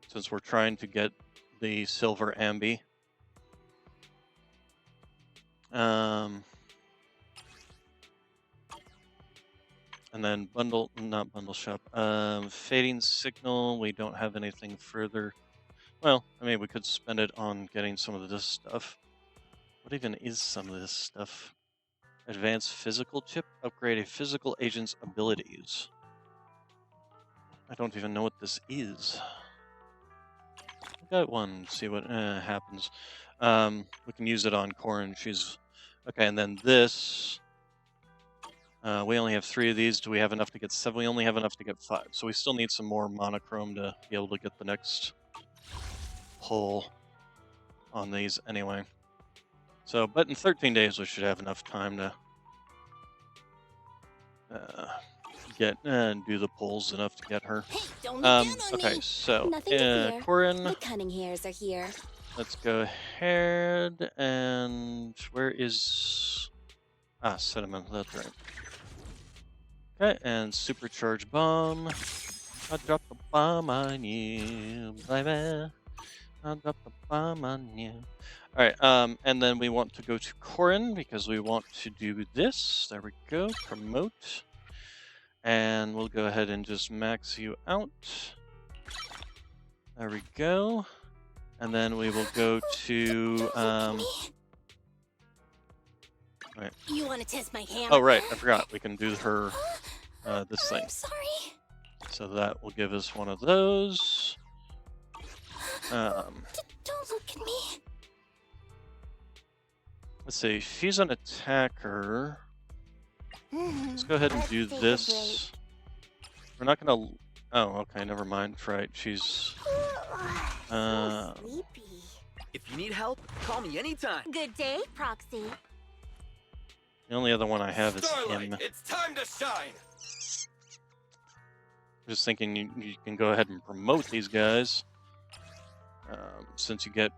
Since we're trying to get the silver ambi. And then not bundle shop. Fading signal, we don't have anything further. Well, I mean, we could spend it on getting some of this stuff. What even is some of this stuff? Advanced physical chip? Upgrade a physical agent's abilities. I don't even know what this is. Got one, see what happens. We can use it on Corin. She's... Okay, and then this... we only have 3 of these. Do we have enough to get 7? We only have enough to get 5. So we still need some more monochrome to be able to get the next pull on these anyway. So, but in 13 days we should have enough time to do the pulls enough to get her. Hey, don't look down on okay, me. so Nothing to fear. Corin, The cunning hairs are here. let's go ahead and where is Cinnamon? That's right. Okay, and supercharge bomb. I dropped the bomb on you, baby. I dropped the bomb on you. All right, and then we want to go to Corin because we want to do this. There we go. Promote. And we'll go ahead and just max you out. There we go. And then we will go to wait. You want to test my hammer? Oh right, I forgot. We can do her this thing. I'm sorry. So that will give us one of those. Don't look at me. Let's see. She's an attacker. Let's go ahead and do this. We're not gonna. Oh, okay. Never mind. Right. She's. So sleepy. If you need help, call me anytime. Good day, Proxy. The only other one I have is Starlight, him. it's time to shine. Just thinking you can go ahead and promote these guys. Since you get.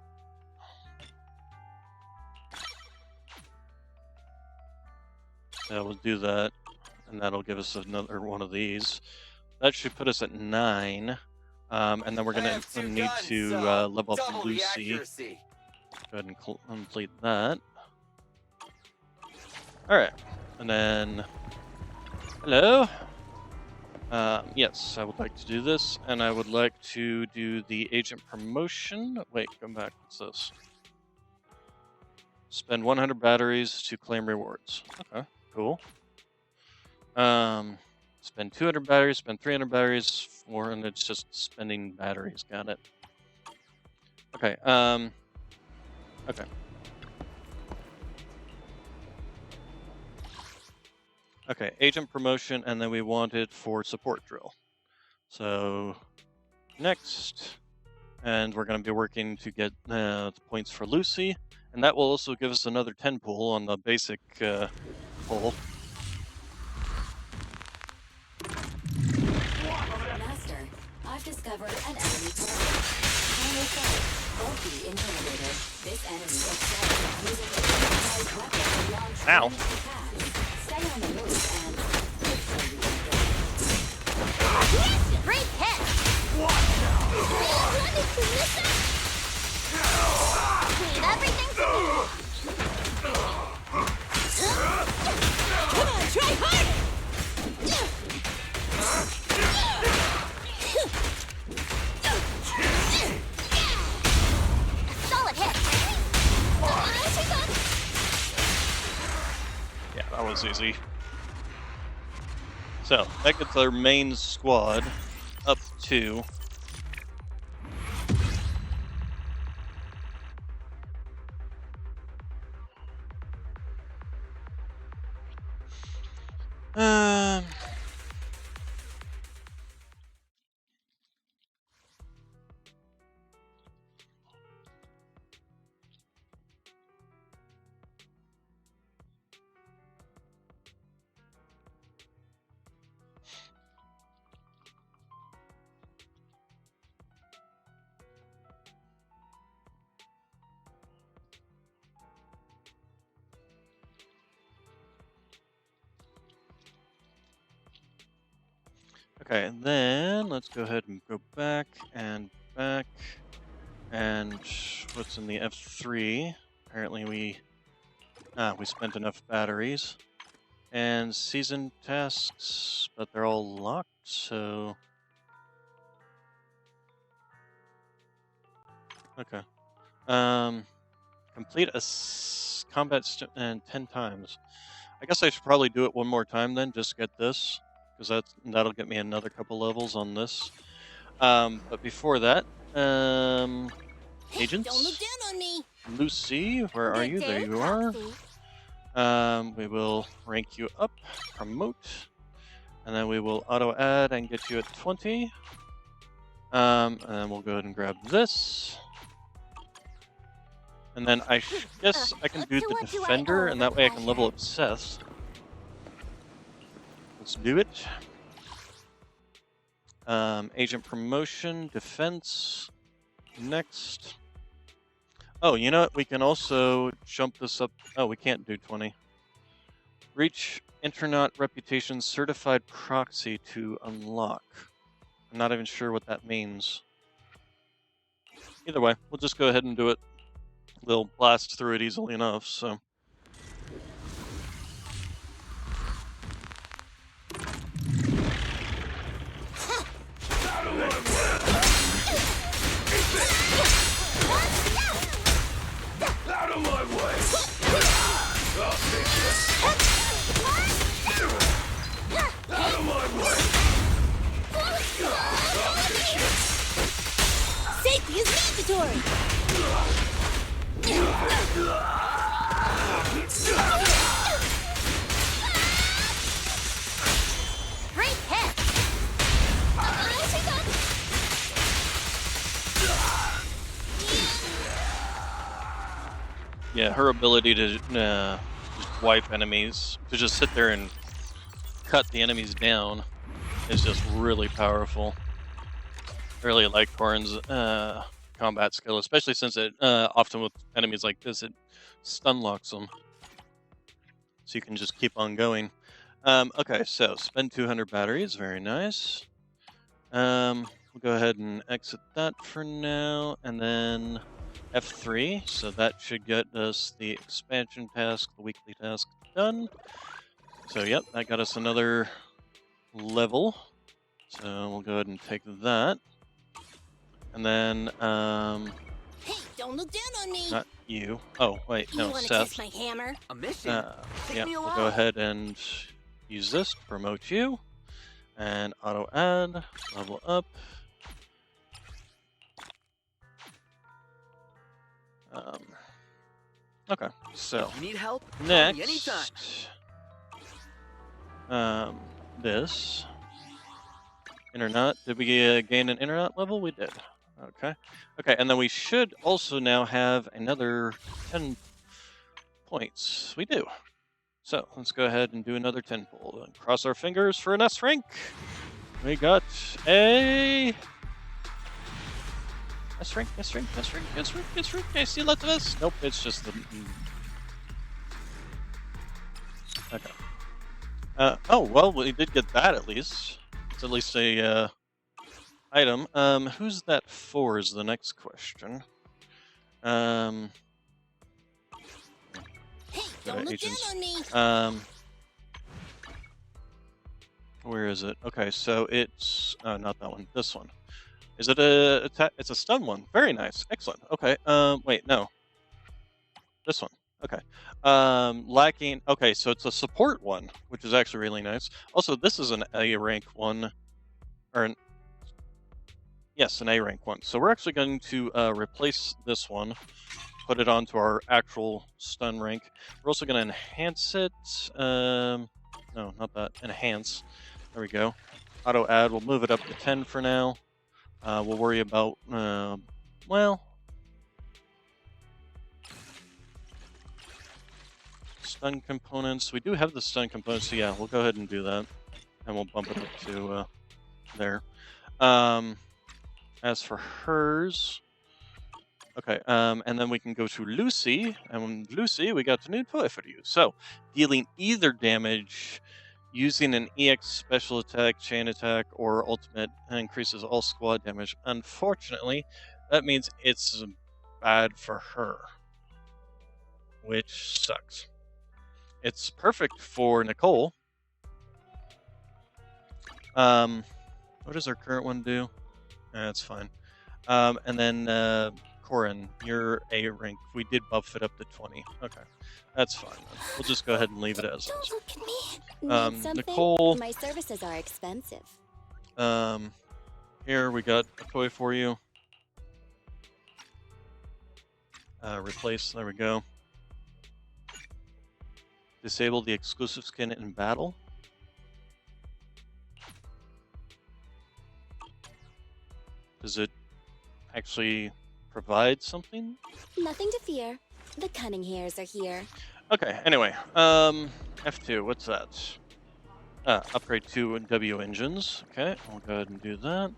Yeah, we'll do that, and that'll give us another one of these. That should put us at 9, and then we're gonna need to level up Lucy. Go ahead and complete that. All right, and then hello. Yes, I would like to do this, and I would like to do the agent promotion. Wait, come back. What's this? Spend 100 batteries to claim rewards. Okay. Cool. Spend 200 batteries, spend 300 batteries, and it's just spending batteries. Got it. Okay. Okay. Okay, agent promotion, and then we want it for support drill. So, next, and we're going to be working to get the points for Lucy, and that will also give us another 10 pull on the basic pull. Master, I've discovered an enemy target. Final fight, bulky intimidator. This enemy excels using a customized weapon beyond Ow. training attacks. Stay on the move and Great hit! Leave everything to me! Come on, try harder! A solid hit! Yeah, that was easy. So, that gets our main squad up to... Okay, and then let's go ahead and go back, and what's in the F3? Apparently we spent enough batteries. And season tasks, but they're all locked, so... Okay. Complete a combat 10 times. I guess I should probably do it one more time then, just get this, because that'll get me another couple levels on this. But before that, agents. Don't look down on me. Lucy, where are you? There you are. We will rank you up, promote, and then we will auto add and get you at 20. And then we'll go ahead and grab this. And then I guess I can do the defender, and that way I can level up Seth. Let's do it. Agent promotion, defense, next. Oh, you know what? We can also jump this up. Oh, we can't do 20. Reach Internet Reputation Certified Proxy to unlock. I'm not even sure what that means. Either way, we'll just go ahead and do it. They'll blast through it easily enough, so. Out of my way! I'll take this! Out of my way! I'll take this! Safety is mandatory! Great hit! Yeah, her ability to just wipe enemies, to just sit there and cut the enemies down, is just really powerful. I really like Corrin's combat skill, especially since it often with enemies like this, it stun locks them. So you can just keep on going. Okay, so spend 200 batteries, very nice. We'll go ahead and exit that for now, and then F3, so that should get us the expansion task, the weekly task done. So yep, that got us another level. So we'll go ahead and take that. And then, Hey, don't look down on me! not you. Oh, wait, no, You wanna Seth. test my hammer? A mission? Yeah, we'll go ahead and use this to promote you. And auto add, level up. Okay, so You need help? Call me next, anytime. this internet. Did we gain an internet level? We did. Okay, okay, and then we should also now have another 10 points. We do. So let's go ahead and do another 10 pull and cross our fingers for an S rank. We got a S rank, S rank, S rank, S rank, S rank. I see lots of S. Nope, it's just the. Okay. Oh well, we did get that at least. It's at least a item. Who's that for? Is the next question. Hey, don't look down on me! Where is it? Okay, so it's not that one. This one. Is it a attack? It's a stun one. Very nice. Excellent. Okay. Wait, no. This one. Okay. Lacking. Okay, so it's a support one, which is actually really nice. Also, this is an A rank one, or yes, an A rank one. So we're actually going to replace this one, put it onto our actual stun rank. We're also going to enhance it. No, not that. Enhance. There we go. Auto add. We'll move it up to 10 for now. We'll worry about, well, stun components. We do have the stun components, so yeah, we'll go ahead and do that. And we'll bump it up to there. As for hers, okay, and then we can go to Lucy. And Lucy, we got a new toy for you. So, dealing either damage using an EX special attack, chain attack, or ultimate increases all squad damage. Unfortunately, that means it's bad for her, which sucks. It's perfect for Nicole. What does our current one do? That's fine. And then Corin, you're A rank. We did buff it up to 20. Okay, that's fine. Then. We'll just go ahead and leave it as Don't is. look at me. Need something? Nicole. My services are expensive. Here we got a toy for you. Replace. There we go. Disable the exclusive skin in battle. Does it actually provide something? Nothing to fear. The cunning hairs are here. Okay, anyway, F2, what's that? Upgrade 2 W engines. Okay, I'll go ahead and do that.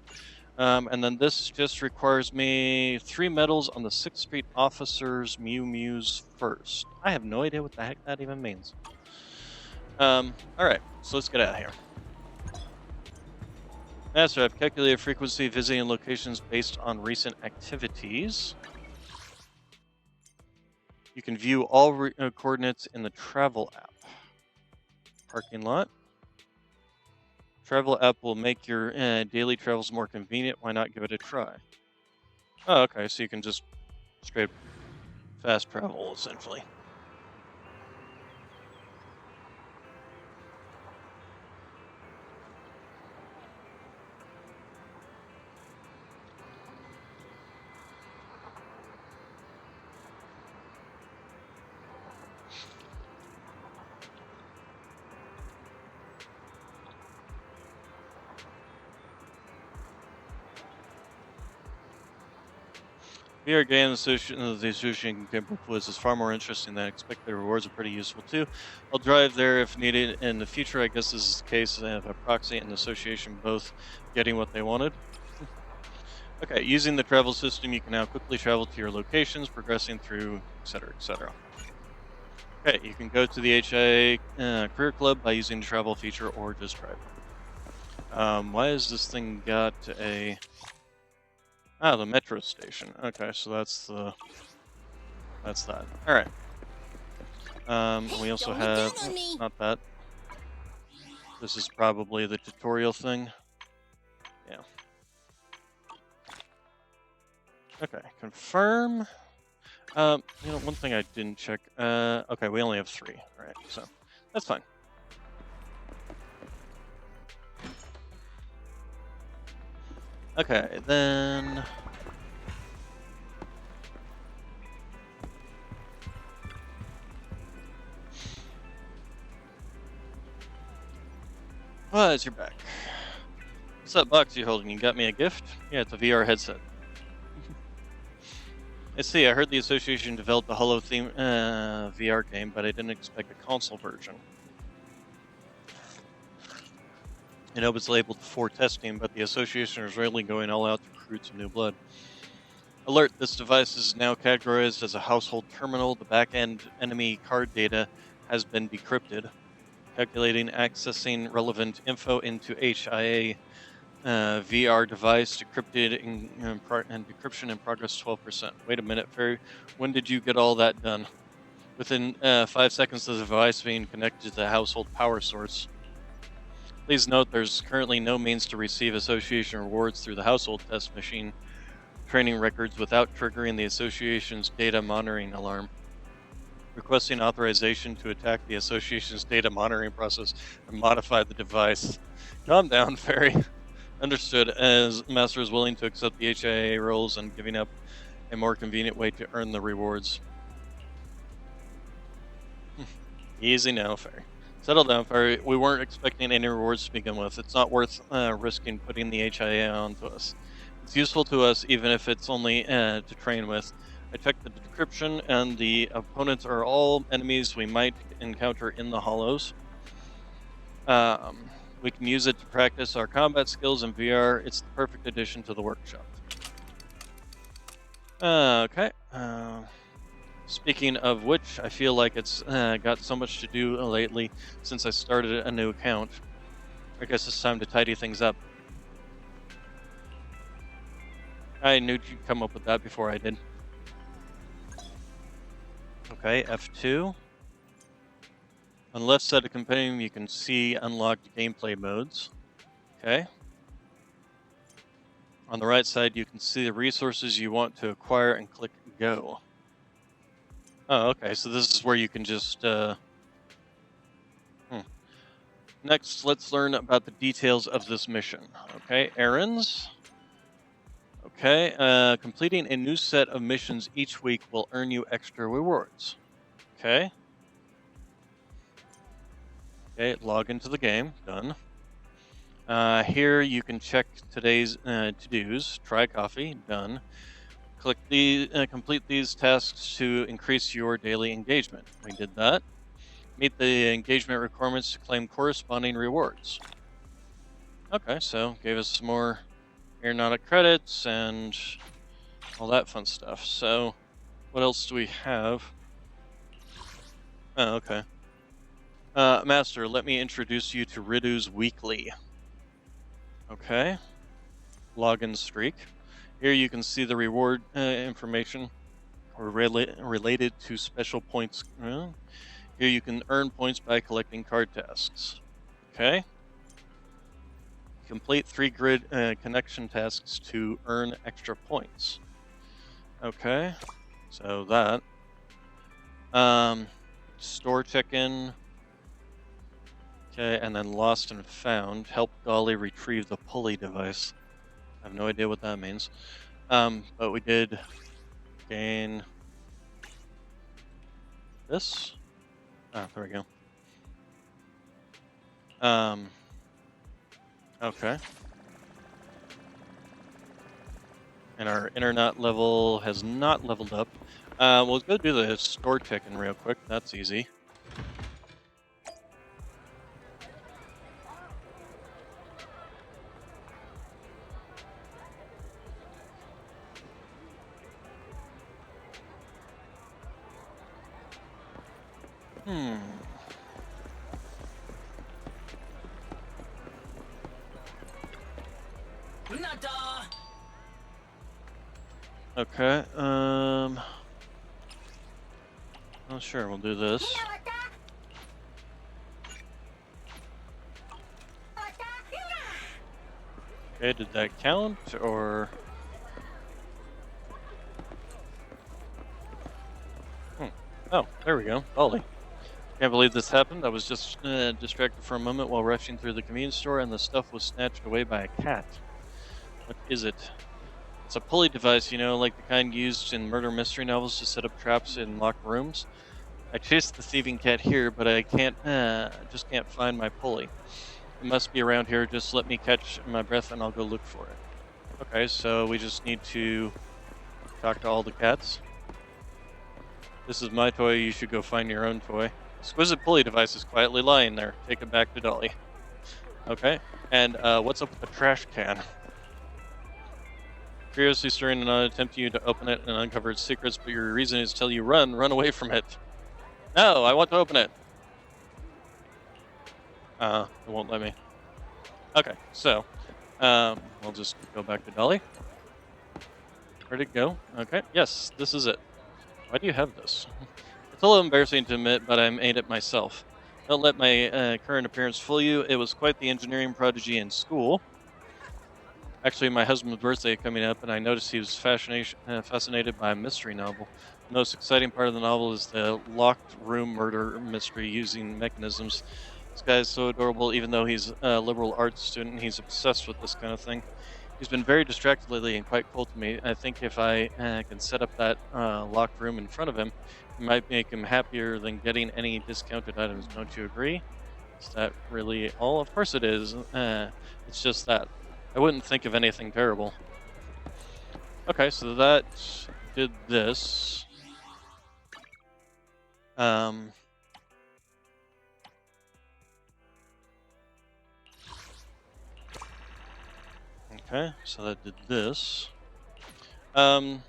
And then this just requires me 3 medals on the 6th Street officers Mew Mews first. I have no idea what the heck that even means. Alright, so let's get out of here. Master, I've calculated frequency, visiting locations based on recent activities. You can view all coordinates in the travel app. Parking lot. Travel app will make your daily travels more convenient. Why not give it a try? Oh, okay, so you can just straight fast travel, essentially. VR game the association quiz is far more interesting than I expected. The rewards are pretty useful too. I'll drive there if needed in the future. I guess this is the case. I have a proxy and association both getting what they wanted. Okay, using the travel system, you can now quickly travel to your locations, progressing through, etc., etc. Okay, you can go to the HIA Career Club by using the travel feature or just drive. Why has this thing got a... Ah, the metro station. Okay, so that's that. All right. We also have not that. This is probably the tutorial thing. Yeah. Okay, confirm. You know, one thing I didn't check. Okay, we only have 3. All right, so that's fine. Okay, then. Well, as you're back. What's that box you're holding? You got me a gift? Yeah, it's a VR headset. Let's see, I heard the association developed a Holo theme VR game, but I didn't expect a console version. I know it's labeled for testing, but the association is really going all out to recruit some new blood. Alert, this device is now categorized as a household terminal. The back-end enemy card data has been decrypted. Calculating accessing relevant info into HIA VR device, decrypted and decryption in progress 12%. Wait a minute, Ferry, when did you get all that done? Within 5 seconds of the device being connected to the household power source. Please note there's currently no means to receive association rewards through the household test machine training records without triggering the association's data monitoring alarm. Requesting authorization to attack the association's data monitoring process and modify the device. Calm down, Ferry. Understood, as Master is willing to accept the HIA roles and giving up a more convenient way to earn the rewards. Easy now, Ferry. Settle down, Ferry. We weren't expecting any rewards to begin with. It's not worth risking putting the HIA onto us. It's useful to us even if it's only to train with. I checked the decryption, and the opponents are all enemies we might encounter in the hollows. We can use it to practice our combat skills in VR. It's the perfect addition to the workshop. Okay. Speaking of which, I feel like it's got so much to do lately since I started a new account. I guess it's time to tidy things up. I knew you'd come up with that before I did. Okay, F2. On the left side of Compendium, you can see unlocked gameplay modes. Okay. On the right side, you can see the resources you want to acquire and click Go. Oh, okay, so this is where you can just... Next, let's learn about the details of this mission. Okay, errands. Okay, completing a new set of missions each week will earn you extra rewards. Okay. Okay, log into the game. Done. Here you can check today's to-dos. Try coffee. Done. Click complete these tasks to increase your daily engagement. We did that. Meet the engagement requirements to claim corresponding rewards. Okay, so gave us some more aeronautic credits and all that fun stuff. So, what else do we have? Oh, okay. Master, let me introduce you to Ridu's Weekly. Okay. Login streak. Here you can see the reward information related to special points. Here you can earn points by collecting card tasks. Okay. Complete 3 grid connection tasks to earn extra points. Okay. So that. Store check-in. Okay, and then lost and found. Help Dolly retrieve the pulley device. I have no idea what that means. But we did gain this. Ah, there we go. Okay. And our internet level has not leveled up. We'll go do the store check-in real quick. That's easy. Okay, oh sure, we'll do this. Okay, did that count, or... Oh, there we go, Dolly. Can't believe this happened. I was just distracted for a moment while rushing through the convenience store and the stuff was snatched away by a cat. What is it? It's a pulley device, you know, like the kind used in murder mystery novels to set up traps in locked rooms. I chased the thieving cat here, but I just can't find my pulley. It must be around here. Just let me catch my breath and I'll go look for it. Okay, so we just need to talk to all the cats. This is my toy. You should go find your own toy. Exquisite pulley device is quietly lying there. Take it back to Dolly. Okay, and what's up with the trash can? Curiously stirring and attempting you to open it and uncover its secrets, but your reason is to tell you run away from it. No, I want to open it. It won't let me. Okay, so, we'll just go back to Dolly. Where'd it go? Okay, yes, this is it. Why do you have this? It's a little embarrassing to admit, but I made it myself. Don't let my current appearance fool you. It was quite the engineering prodigy in school. Actually, my husband's birthday coming up, and I noticed he was fascinated by a mystery novel. The most exciting part of the novel is the locked room murder mystery using mechanisms. This guy is so adorable, even though he's a liberal arts student, he's obsessed with this kind of thing. He's been very distracted lately and quite cold to me. I think if I can set up that locked room in front of him, it might make him happier than getting any discounted items. Don't you agree? Is that really all? Of course it is. It's just that. I wouldn't think of anything terrible. Okay, so that did this. Okay, so that did this. I'm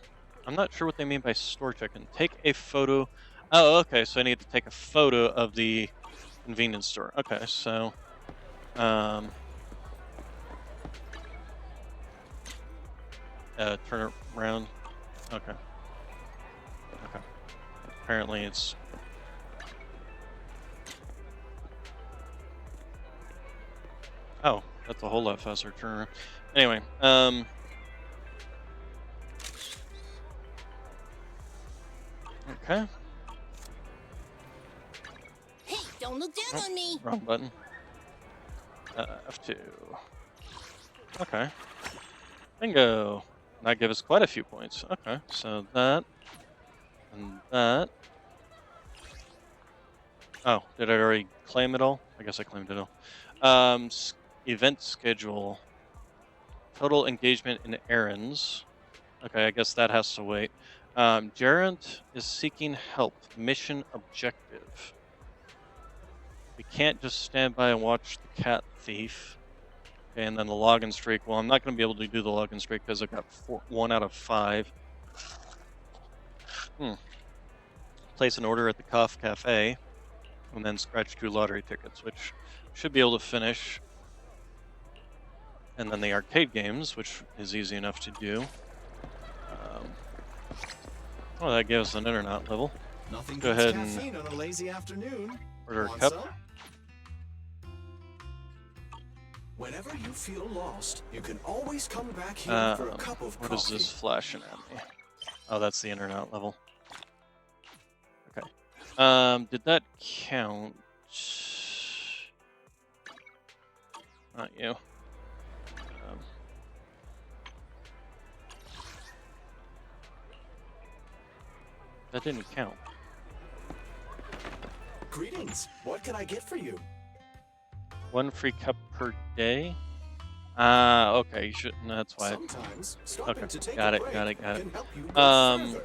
not sure what they mean by store check-in. Take a photo. Oh, okay, so I need to take a photo of the convenience store. Okay, so, turn it around. Okay. Okay. Apparently it's... Oh, that's a whole lot faster turn around. Anyway, Okay. Hey, don't look down on me! Wrong button. F2. Okay. Bingo. That gives us quite a few points. Okay, so that and that. Oh, did I already claim it all? I guess I claimed it all. Event schedule. Total engagement in errands. Okay, I guess that has to wait. Gerant is seeking help. Mission objective. We can't just stand by and watch the cat thief. Okay, and then the login streak. Well, I'm not going to be able to do the login streak because I got 1 out of 5. Place an order at the Cough Cafe, and then scratch 2 lottery tickets, which should be able to finish. And then the arcade games, which is easy enough to do. Oh, that gives us an internet level. Nothing Go beats ahead caffeine and on a lazy afternoon. order a Want cup. some? Whenever you feel lost, you can always come back here for a cup of what coffee. is this flashing at me? Oh, that's the internet level. Okay. Did that count? Not you. That didn't count. Greetings. What can I get for you? 1 free cup per day? Okay, you shouldn't. That's why. Sometimes stopping Okay, to take got a it, break got it. can help you go further.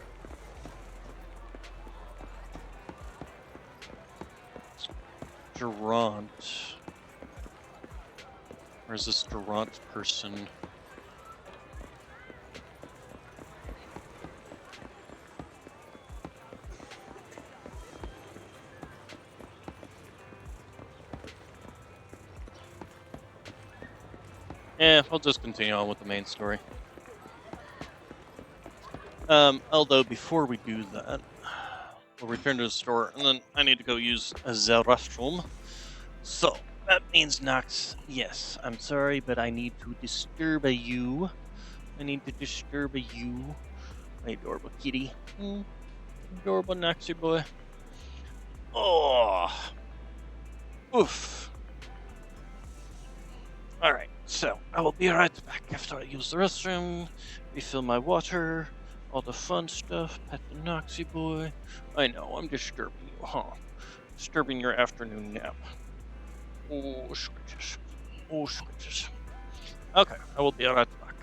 Durant. Where's this Durant person? Yeah, we'll just continue on with the main story. Although before we do that, we'll return to the store, and then I need to go use the restroom. So that means Nox. Yes, I'm sorry, but I need to disturb you. I need to disturb you, my adorable kitty. Adorable Noxy boy. Oh, oof. All right. So, I will be right back after I use the restroom, refill my water, all the fun stuff, pet the Noxy boy. I know, I'm disturbing you, huh? Disturbing your afternoon nap. Oh, scritches. Oh, scritches. Okay, I will be right back.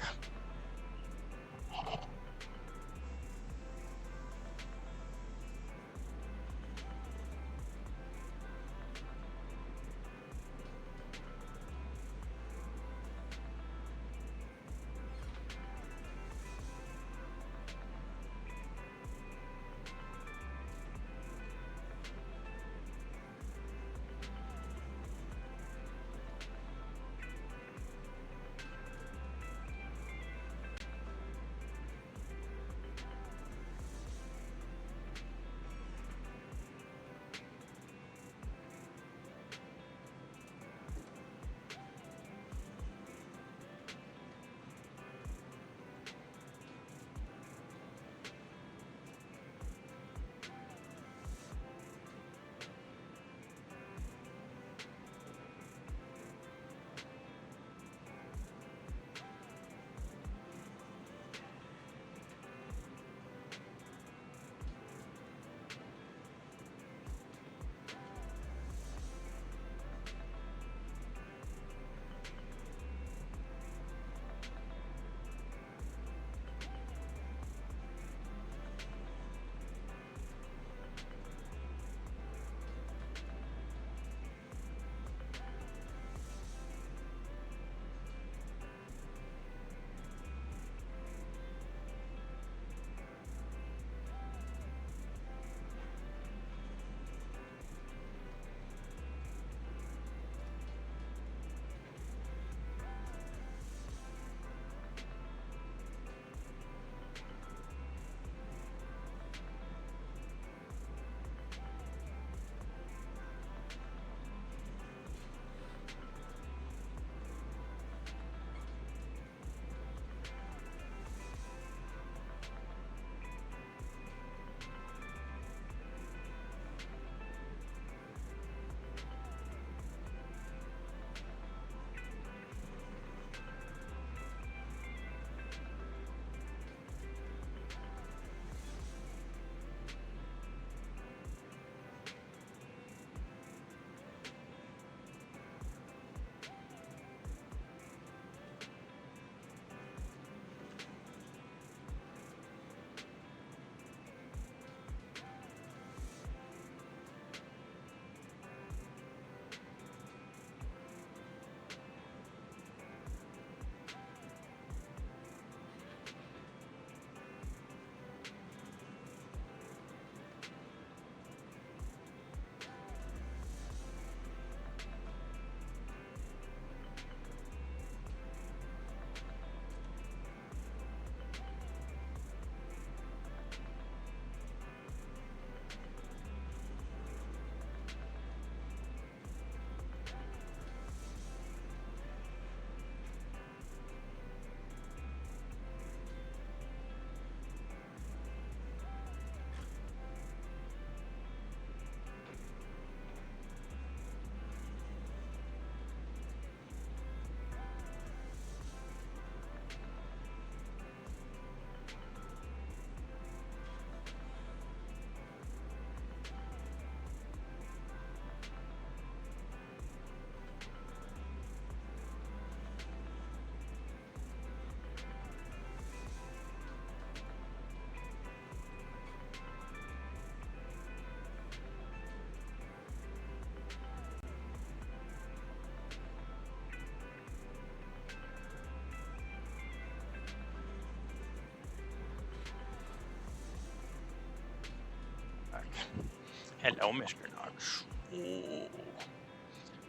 Hello, Mr. Knox. Ooh.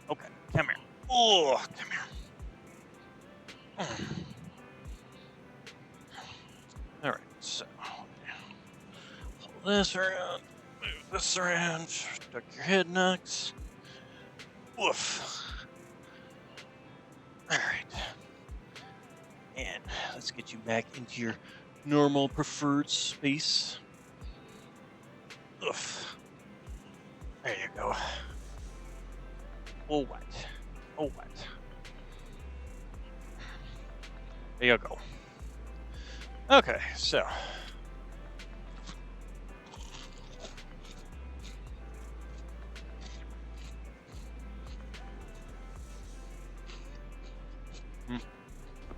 Okay, come here. Oh, come here. All right, so pull this around, move this around, duck your head, Knox. Woof. All right, and let's get you back into your normal preferred space. Oof. There you go. Oh, what? Oh, what? There you go. Okay, so.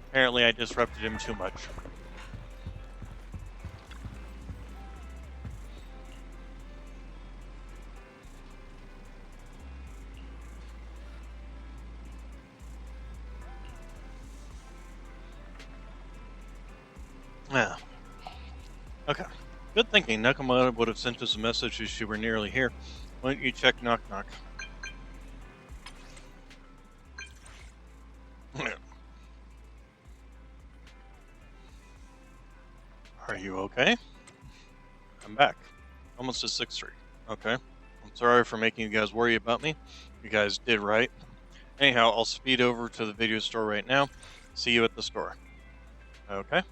Apparently I disrupted him too much. Yeah. Okay. Good thinking. Nakamura would have sent us a message if she were nearly here. Why don't you check knock knock? Are you okay? I'm back. Almost to 6-3. Okay. I'm sorry for making you guys worry about me. You guys did right. Anyhow, I'll speed over to the video store right now. See you at the store. Okay.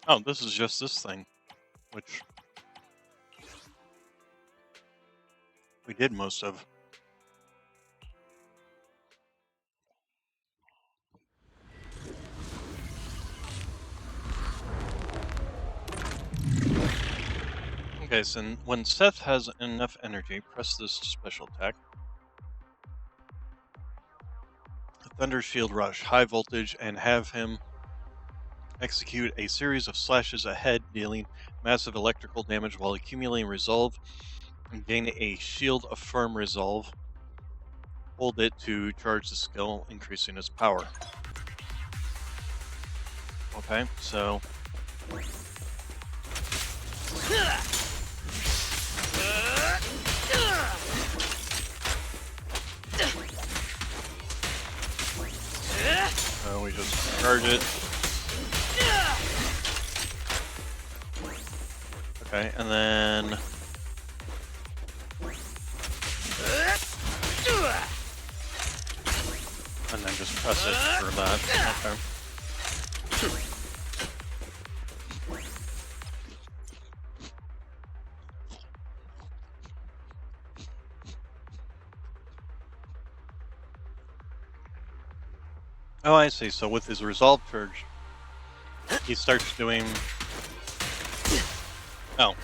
Oh, this is just this thing, which we did most of. Okay, so when Seth has enough energy, press this special attack. Thunder Shield Rush, high voltage, and have him execute a series of slashes ahead, dealing massive electrical damage while accumulating resolve, and gain a Shield of Firm Resolve. Hold it to charge the skill, increasing its power. Okay, so... we just charge it. Okay, and then... and then just press it for that. Okay. Oh, I see. So with his resolve charge, he starts doing... oh,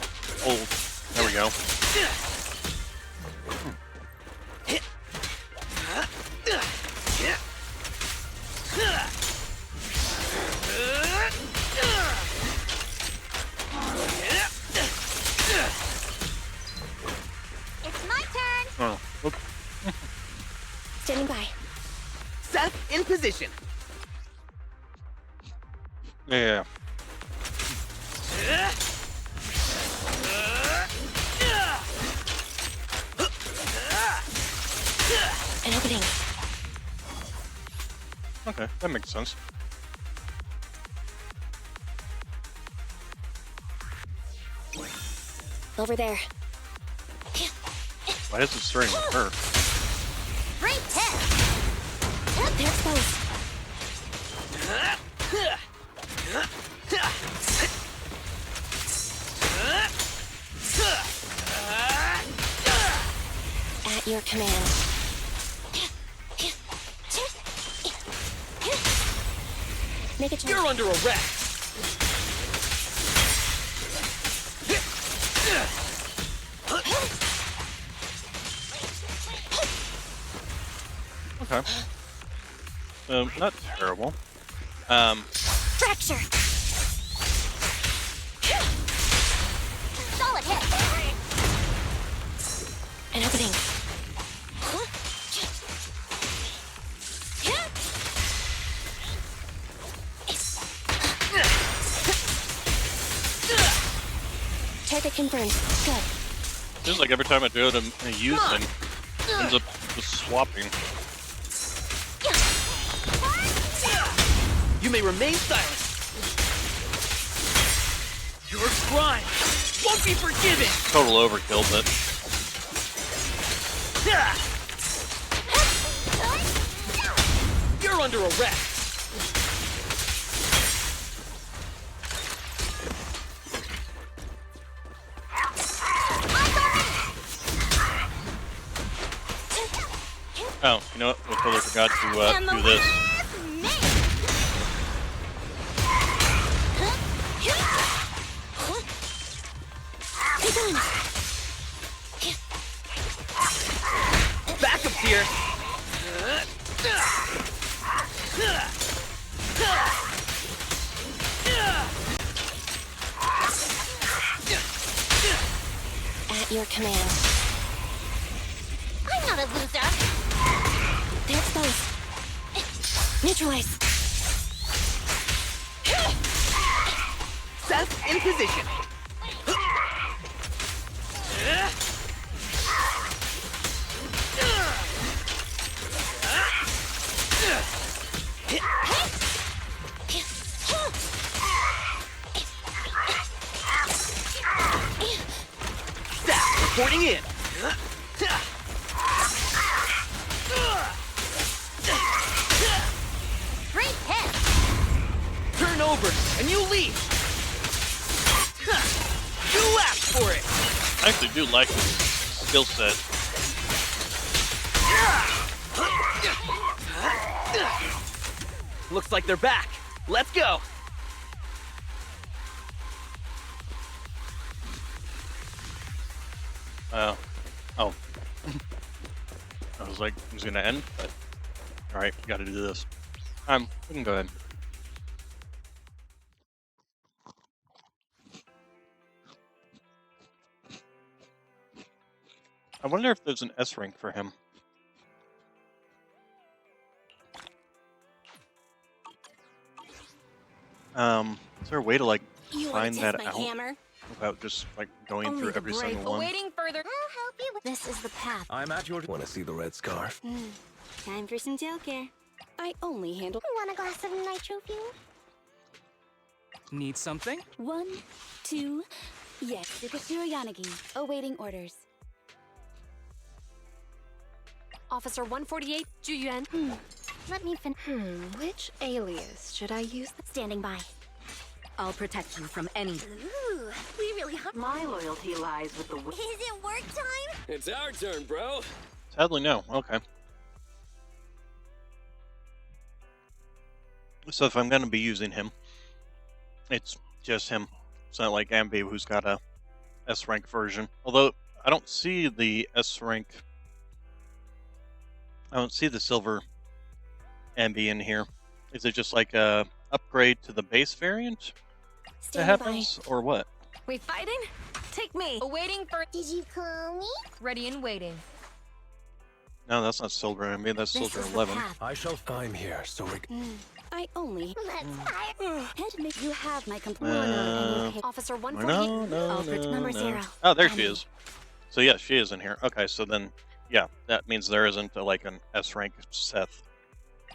hold. There we go. It's my turn. Oh, oops. Standing by. Seth, in position. Yeah. An opening. Okay, that makes sense. Over there. Why is it starting with her? Great tip. They're exposed. At your command. Make a jump. You're under arrest. Okay. Not terrible. Fracture. Solid hit. An opening. Target confirmed. Good. Seems like every time I do it and use him, it ends up just swapping. You may remain silent. Your crime won't be forgiven. Total overkill, but you're under arrest. oh, you know what? I totally forgot to do this. Backup's here. At your command. I'm not a loser. They're exposed. Neutralize. Seth in position. Seth reporting in. Great hit. Turn over and you leave. You asked for it. I actually do like this skill set. Looks like they're back. Let's go. Oh. I was like, it was gonna end, but alright, gotta do this. We can go ahead. I wonder if there's an S rank for him. Is there a way to like find that out without just like going through every single one? Awaiting further. I'll help you with This is the path. I'm at your... Want to see the red scarf? Time for some gel care. I only handle. Want a glass of nitro fuel? Need something? 1, 2, yes. Sukasura Yanagi. Awaiting orders. Officer 148, Juyuan. Let me finish. Which alias should I use? Standing by. I'll protect you from any. Ooh, we really have. My loyalty lies with the. Is it work time? It's our turn, bro. Sadly, no. Okay. So if I'm going to be using him, it's just him. It's not like Ambi, who's got a S rank version. Although I don't see the S rank. I don't see the silver Ambi in here. Is it just like a upgrade to the base variant that happens, or what? We fighting? Take me. Awaiting for. Did you call me? Ready and waiting. No, that's not silver Ambi. That's silver 11. I'm here, so we... I only. Let's make you have my complete. Officer No, 148. no, Culprit no, number no. 0. Oh, there she is. So yeah, she is in here. Okay, so then, yeah, that means there isn't like an S rank Seth.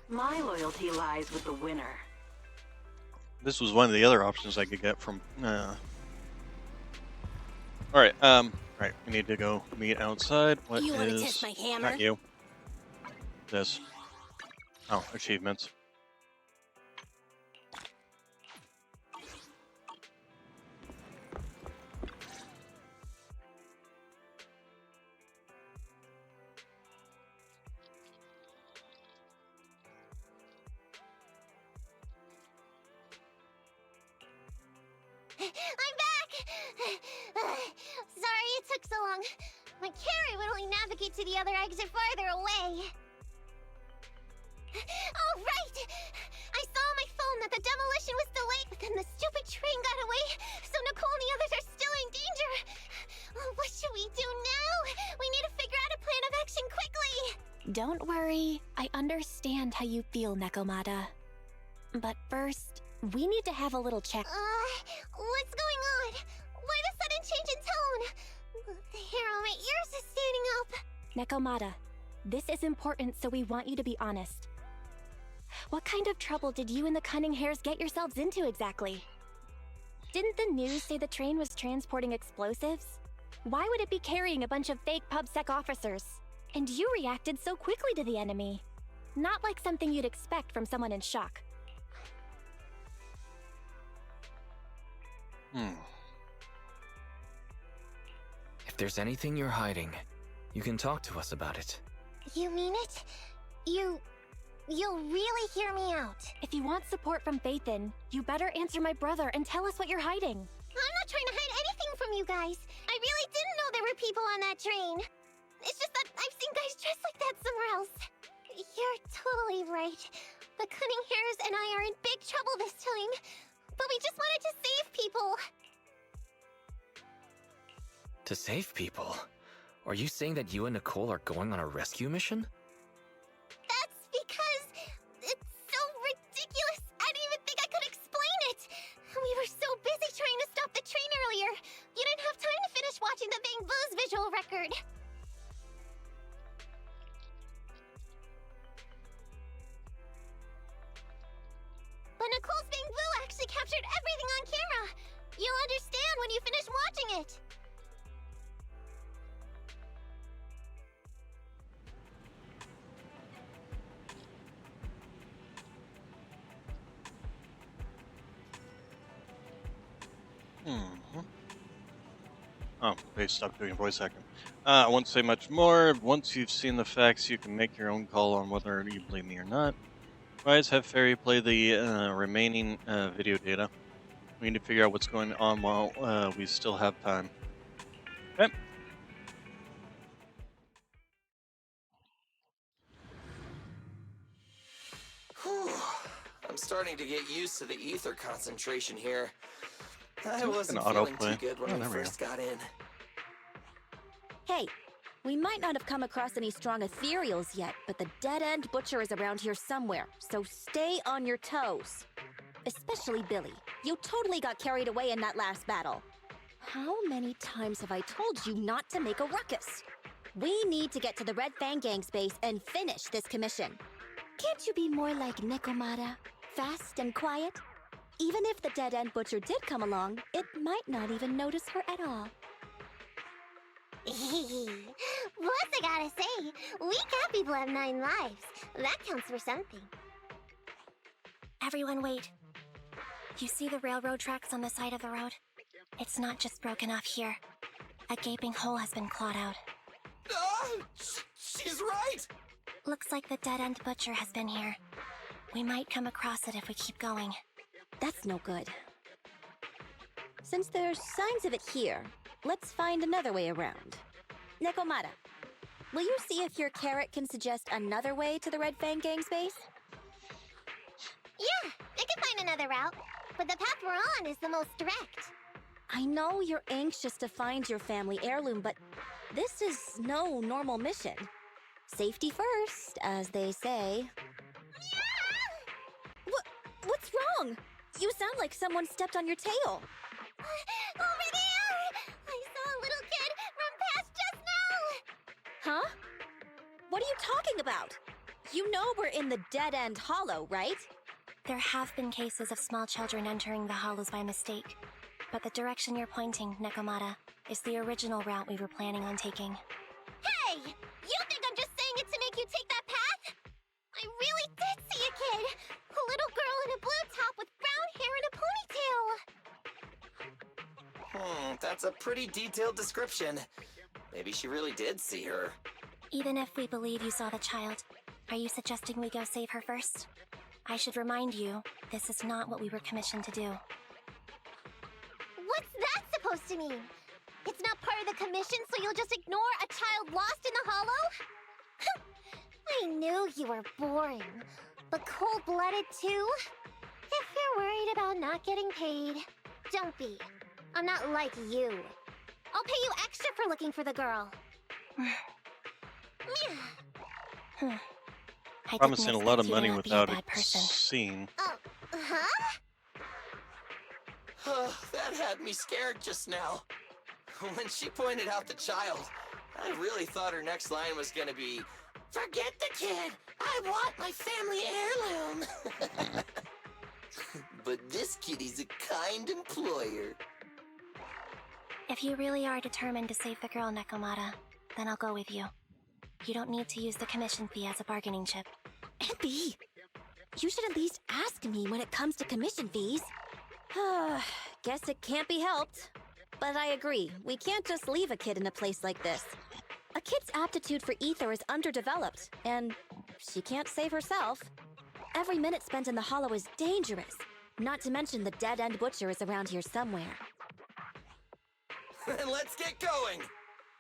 My loyalty lies with the winner. This was one of the other options I could get from. All right. Right. We need to go meet outside. What You wanna is? test my hammer? Not you. This. Oh, achievements. I'm back! Sorry it took so long. My carry would only navigate to the other exit farther away. Oh, right! I saw on my phone that the demolition was delayed, but then the stupid train got away, so Nicole and the others are still in danger. Oh, what should we do now? We need to figure Don't worry, I understand how you feel, Nekomata. But first, we need to have a little check. What's going on? Why the sudden change in tone? The hair on my ears is standing up. Nekomata, this is important, so we want you to be honest. What kind of trouble did you and the Cunning Hares get yourselves into exactly? Didn't the news say the train was transporting explosives? Why would it be carrying a bunch of fake PubSec officers? And you reacted so quickly to the enemy. Not like something you'd expect from someone in shock. If there's anything you're hiding, you can talk to us about it. You mean it? You'll really hear me out. If you want support from Faithin, you better answer my brother and tell us what you're hiding. I'm not trying to hide anything from you guys. I really didn't know there were people on that train. It's just that I've seen guys dressed like that somewhere else. You're totally right. The Cunning Hares and I are in big trouble this time. But we just wanted to save people. To save people? Are you saying that you and Nicole are going on a rescue mission? That's because it's so ridiculous. I didn't even think I could explain it. We were so busy trying to stop the train earlier. You didn't have time to finish watching the Bang Boo's visual record. But Nicole's Bang Boo actually captured everything on camera. You'll understand when you finish watching it. Oh, they stopped doing voice acting. I won't say much more. Once you've seen the facts, you can make your own call on whether you believe me or not. Otherwise, have Fairy play the remaining video data. We need to figure out what's going on while we still have time. Okay. Whew. I'm starting to get used to the ether concentration here. I wasn't feeling too good when I first got in. Hey, we might not have come across any strong ethereals yet, but the dead-end butcher is around here somewhere, so stay on your toes. Especially Billy. You totally got carried away in that last battle. How many times have I told you not to make a ruckus? We need to get to the Red Fang Gang's base and finish this commission. Can't you be more like Nekomata? Fast and quiet? Even if the dead-end butcher did come along, it might not even notice her at all. Plus, I gotta say, we cat people have 9 lives. That counts for something. Everyone wait. You see the railroad tracks on the side of the road? It's not just broken off here. A gaping hole has been clawed out. She's right! Looks like the dead-end butcher has been here. We might come across it if we keep going. That's no good. Since there's signs of it here, let's find another way around. Nekomata, will you see if your carrot can suggest another way to the Red Fang Gang's base? Yeah, I can find another route, but the path we're on is the most direct. I know you're anxious to find your family heirloom, but this is no normal mission. Safety first, as they say. What's wrong? You sound like someone stepped on your tail. Over there! I saw a little kid run past just now! Huh? What are you talking about? You know we're in the dead-end hollow, right? There have been cases of small children entering the hollows by mistake. But the direction you're pointing, Nekomata, is the original route we were planning on taking. Hey! You think I'm just saying it to make you take that path? I really did see a kid! A little girl in a blue top with brown hair and a ponytail! That's a pretty detailed description. Maybe she really did see her. Even if we believe you saw the child, are you suggesting we go save her first? I should remind you, this is not what we were commissioned to do. What's that supposed to mean? It's not part of the commission, so you'll just ignore a child lost in the hollow? I knew you were boring, but cold-blooded too? If you're worried about not getting paid, don't be. I'm not like you. I'll pay you extra for looking for the girl. I Promising didn't a lot of expect you to money not without be a bad person. seeing. That had me scared just now. When she pointed out the child, I really thought her next line was gonna be, "Forget the kid! I want my family heirloom!" But this kitty's a kind employer. If you really are determined to save the girl, Nekomata, then I'll go with you. You don't need to use the commission fee as a bargaining chip. Abby, you should at least ask me when it comes to commission fees. Guess it can't be helped. But I agree, we can't just leave a kid in a place like this. A kid's aptitude for ether is underdeveloped, and she can't save herself. Every minute spent in the hollow is dangerous, not to mention the dead-end butcher is around here somewhere. Then let's get going!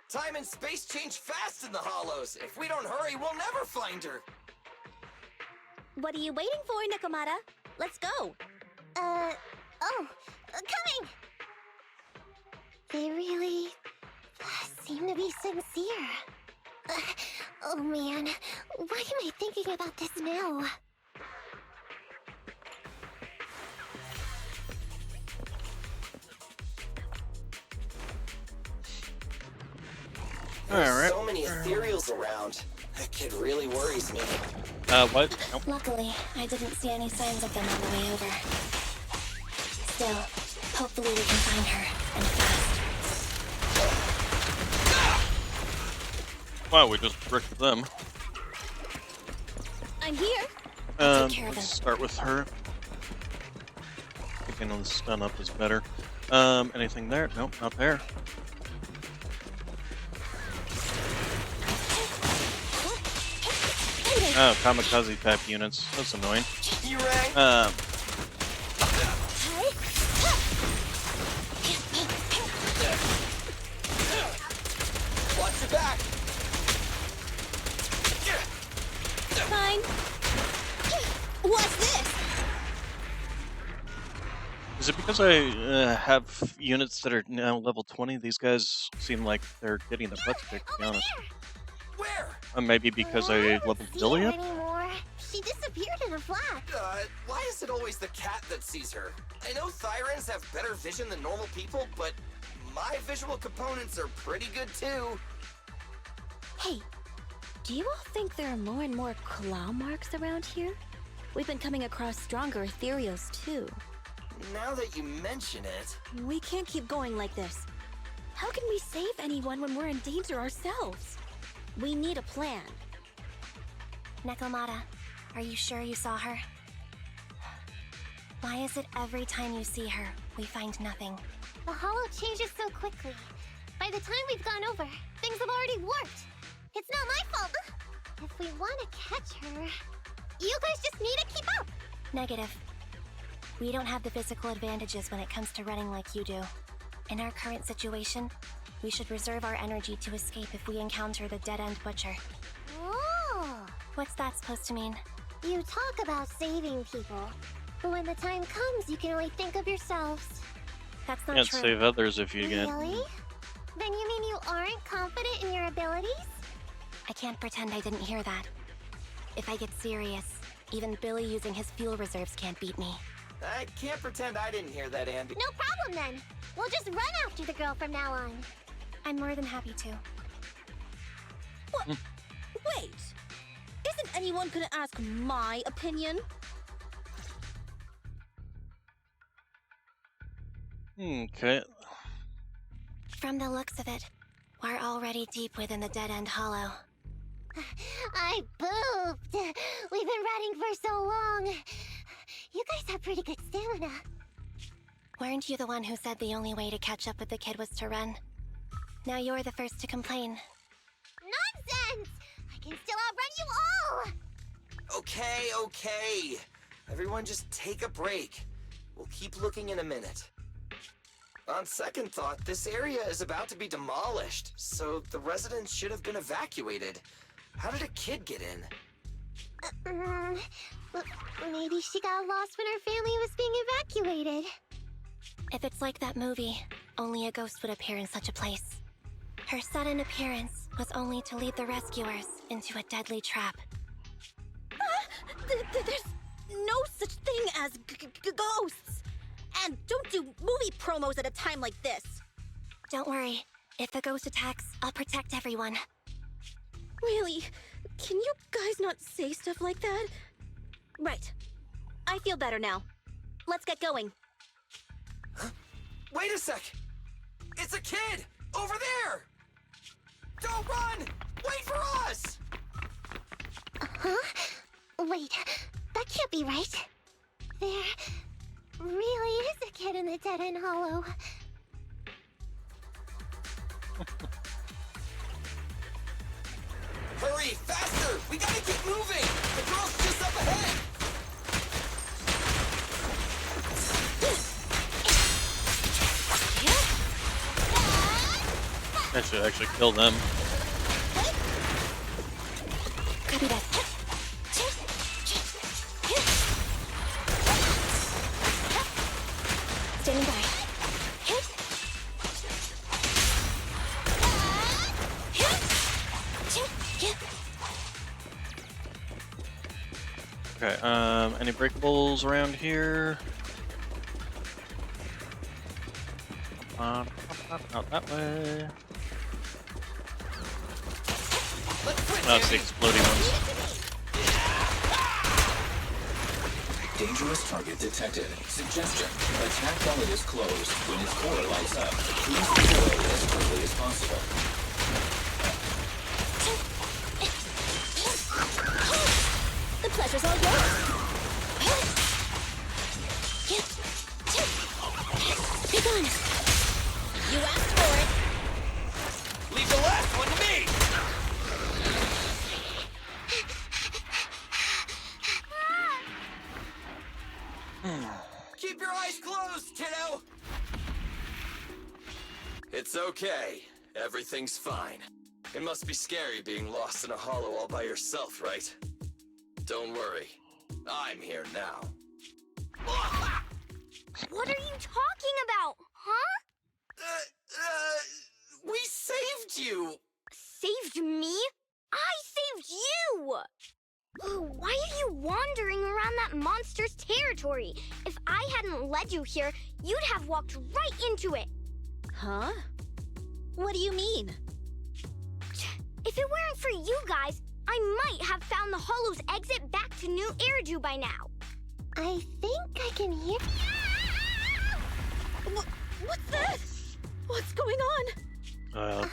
Time and space change fast in the hollows. If we don't hurry, we'll never find her. What are you waiting for, Nekomata? Let's go! Coming! They really seem to be sincere. Oh man, why am I thinking about this now? There's so many ethereals around. That kid really worries me. What? Nope. Luckily, I didn't see any signs of them on the way over. Still, hopefully we can find her, and fast. Wow, we just bricked them. I'm here. Let's start with her. Picking on the stun up is better. Anything there? Nope, not there. Oh, kamikaze type units. That's annoying. You rang? Watch your back! Fine. What's this? Is it because I have units that are now level 20? These guys seem like they're getting their butts kicked, to be honest. Where? Maybe because I leveled Billy up? Anymore. She disappeared in a flash. Why is it always the cat that sees her? I know Thyrans have better vision than normal people, but my visual components are pretty good too. Hey, do you all think there are more and more claw marks around here? We've been coming across stronger ethereals too. Now that you mention it... We can't keep going like this. How can we save anyone when we're in danger ourselves? We need a plan. Nekomata, are you sure you saw her? Why is it every time you see her, we find nothing? The hollow changes so quickly. By the time we've gone over, things have already warped. It's not my fault. If we want to catch her, you guys just need to keep up. Negative. We don't have the physical advantages when it comes to running like you do. In our current situation, we should reserve our energy to escape if we encounter the dead-end butcher. Oh! What's that supposed to mean? You talk about saving people, but when the time comes, you can only think of yourselves. That's not Can't true. save others if you get... Really? Then you mean you aren't confident in your abilities? I can't pretend I didn't hear that. If I get serious, even Billy using his fuel reserves can't beat me. I can't pretend I didn't hear that, Andy. No problem then. We'll just run after the girl from now on. I'm more than happy to. What? Wait! Isn't anyone gonna ask my opinion? Okay. From the looks of it, we're already deep within the dead-end hollow. I booped. We've been running for so long. You guys have pretty good stamina. Weren't you the one who said the only way to catch up with the kid was to run? Now you're the first to complain. Nonsense! I can still outrun you all! Okay. Everyone just take a break. We'll keep looking in a minute. On second thought, this area is about to be demolished, so the residents should have been evacuated. How did a kid get in? Maybe she got lost when her family was being evacuated. If it's like that movie, only a ghost would appear in such a place. Her sudden appearance was only to lead the rescuers into a deadly trap. There's no such thing as ghosts. And don't do movie promos at a time like this. Don't worry. If the ghost attacks, I'll protect everyone. Really? Can you guys not say stuff like that? Right. I feel better now. Let's get going. Wait a sec! It's a kid! Over there! Don't run! Wait for us! Huh? Wait, that can't be right. There really is a kid in the dead-end hollow. Hurry, faster! We gotta keep moving! The girl's just up ahead! That should actually kill them. Copy that. Standing by. Okay, any breakables around here? Not that way. Oh, it's the exploding ones. Dangerous target detected. Suggestion: attack while it is closed. When its core lights up, please move away as quickly as possible. The pleasure's all yours. Be gone. You asked for it. Leave the last one to me! Keep your eyes closed, kiddo! It's okay. Everything's fine. It must be scary being lost in a hollow all by yourself, right? Don't worry. I'm here now. What are you talking about, huh? We saved you! Saved me? I saved you! Why are you wandering around that monster's territory? If I hadn't led you here, you'd have walked right into it. Huh? What do you mean? If it weren't for you guys, I might have found the hollow's exit back to New Eridu by now. I think I can hear... What's this? What's going on?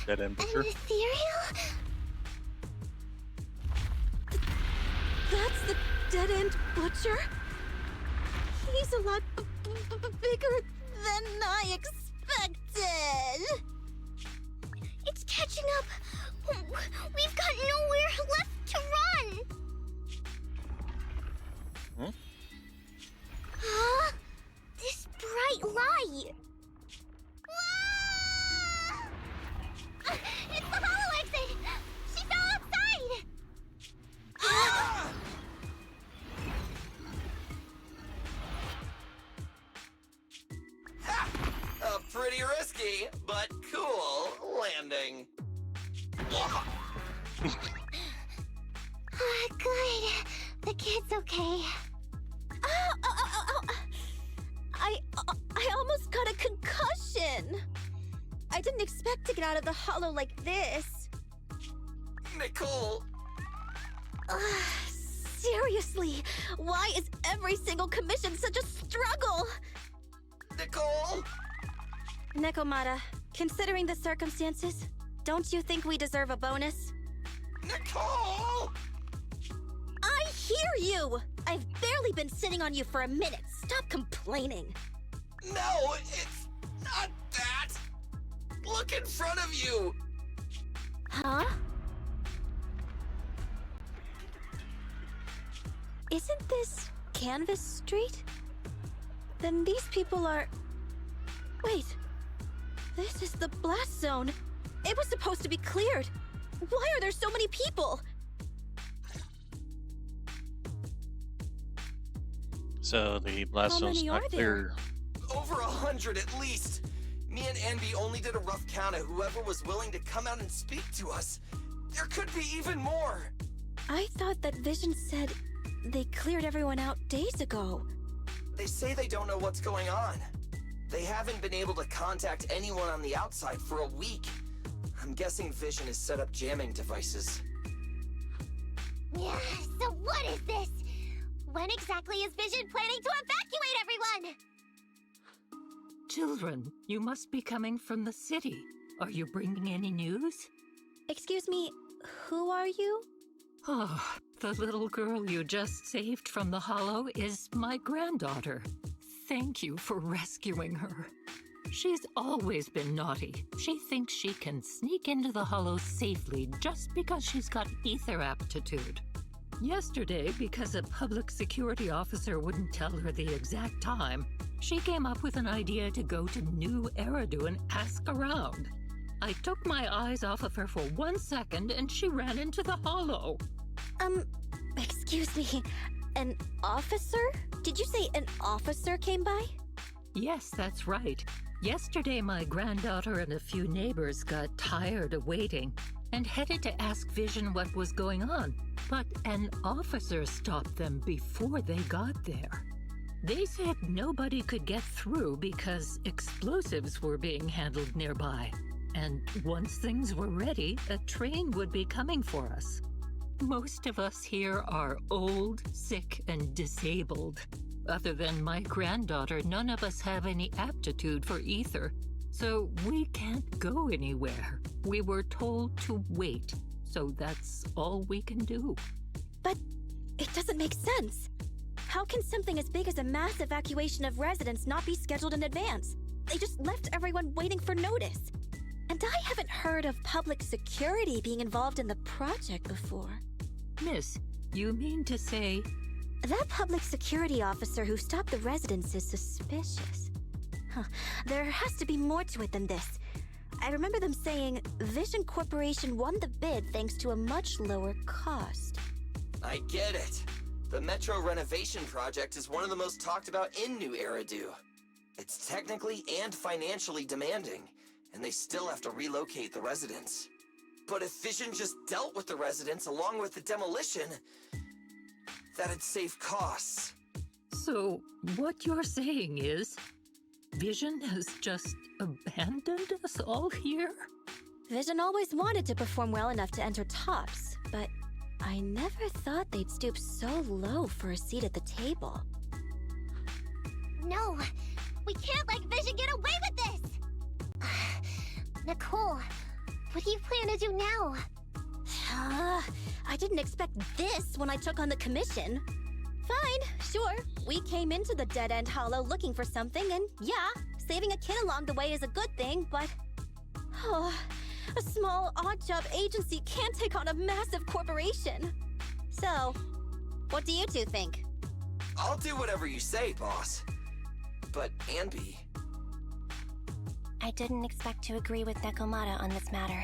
Dead end butcher. An ethereal? That's the dead-end butcher? He's a lot bigger than I expected. It's catching up. We've got nowhere left to run. Hmm? Huh? This bright light. Whoa! It's the hollow exit. She fell outside. A pretty risky, but cool landing. Good. The kid's okay. I almost got a concussion. I didn't expect to get out of the hollow like this. Nicole! Seriously, why is every single commission such a struggle? Nicole! Nekomata, considering the circumstances, don't you think we deserve a bonus? Nicole! I hear you! I've barely been sitting on you for a minute. Stop complaining. No, it's not that! Look in front of you! Huh? Isn't this Canvas Street? Then these people are... Wait. This is the blast zone. It was supposed to be cleared. Why are there so many people? So the blast How zone's many not are clear. Over 100 at least. Me and Envy only did a rough count of whoever was willing to come out and speak to us. There could be even more. I thought that Vision said they cleared everyone out days ago. They say they don't know what's going on. They haven't been able to contact anyone on the outside for a week. I'm guessing Vision has set up jamming devices. Yeah, so what is this? When exactly is Vision planning to evacuate everyone? Children, you must be coming from the city. Are you bringing any news? Excuse me, who are you? Oh, the little girl you just saved from the Hollow is my granddaughter. Thank you for rescuing her. She's always been naughty. She thinks she can sneak into the Hollow safely just because she's got ether aptitude. Yesterday, because a public security officer wouldn't tell her the exact time, she came up with an idea to go to New Eridu and ask around. I took my eyes off of her for 1 second and she ran into the Hollow. Excuse me, an officer? Did you say an officer came by? Yes, that's right. Yesterday, my granddaughter and a few neighbors got tired of waiting and headed to ask Vision what was going on, but an officer stopped them before they got there. They said nobody could get through because explosives were being handled nearby, and once things were ready, a train would be coming for us. Most of us here are old, sick, and disabled. Other than my granddaughter, none of us have any aptitude for ether, so we can't go anywhere. We were told to wait, so that's all we can do. But it doesn't make sense. How can something as big as a mass evacuation of residents not be scheduled in advance? They just left everyone waiting for notice. And I haven't heard of public security being involved in the project before. Miss, you mean to say... That public security officer who stopped the residents is suspicious. There has to be more to it than this. I remember them saying Vision Corporation won the bid thanks to a much lower cost. I get it. The Metro renovation project is one of the most talked about in New Eridu. It's technically and financially demanding, and they still have to relocate the residents. But if Vision just dealt with the residents along with the demolition, that'd save costs. So, what you're saying is, Vision has just abandoned us all here? Vision always wanted to perform well enough to enter tops, but I never thought they'd stoop so low for a seat at the table. No, we can't let Vision get away with this! Nicole, what do you plan to do now? I didn't expect this when I took on the commission. Fine, sure. We came into the dead-end hollow looking for something, and yeah, saving a kid along the way is a good thing, but... a small, odd-job agency can't take on a massive corporation. So, what do you two think? I'll do whatever you say, boss. But, Anby... I didn't expect to agree with Nekomata on this matter.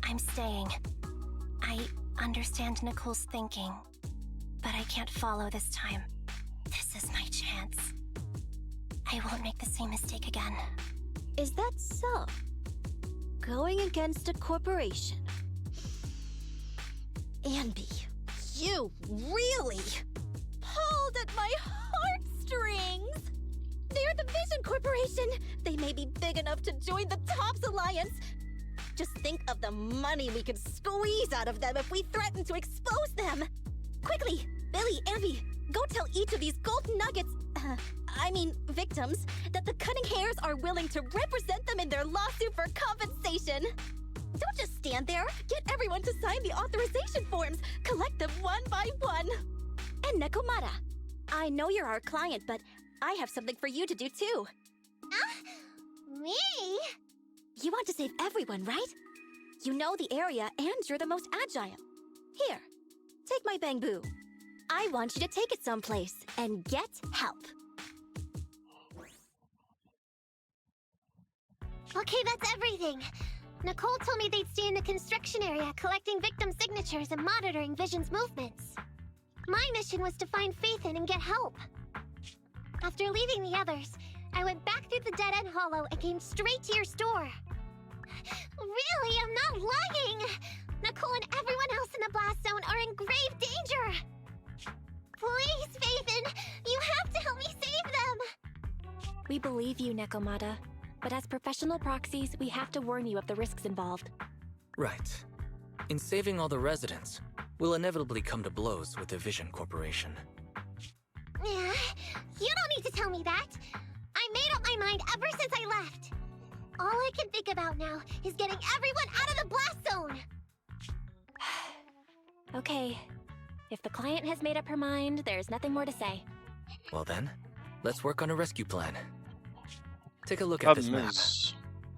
I'm staying. I understand Nicole's thinking, but I can't follow this time. This is my chance. I won't make the same mistake again. Is that so? Going against a corporation. Anby, you really pulled at my heartstrings! They're the Vision Corporation! They may be big enough to join the TOPS Alliance! Just think of the money we could squeeze out of them if we threaten to expose them! Quickly, Billy, Anby, go tell each of these gold nuggets, victims, that the Cunning Hairs are willing to represent them in their lawsuit for compensation! Don't just stand there! Get everyone to sign the authorization forms! Collect them one by one! And Nekomata, I know you're our client, but I have something for you to do too. Me? You want to save everyone, right? You know the area and you're the most agile. Here, take my bamboo. I want you to take it someplace and get help. Okay, that's everything. Nicole told me they'd stay in the construction area collecting victim signatures and monitoring Vision's movements. My mission was to find Faithin and get help. After leaving the others, I went back through the dead-end hollow and came straight to your store. Really, I'm not lying! Nicole and everyone else in the blast zone are in grave danger! Please, Faithin, you have to help me save them! We believe you, Nekomata. But as professional proxies, we have to warn you of the risks involved. Right. In saving all the residents, we'll inevitably come to blows with the Vision Corporation. Yeah, you don't need to tell me that. I made up my mind ever since I left. All I can think about now is getting everyone out of the blast zone! Okay. If the client has made up her mind, there's nothing more to say. Well then, let's work on a rescue plan. Take a look at this map.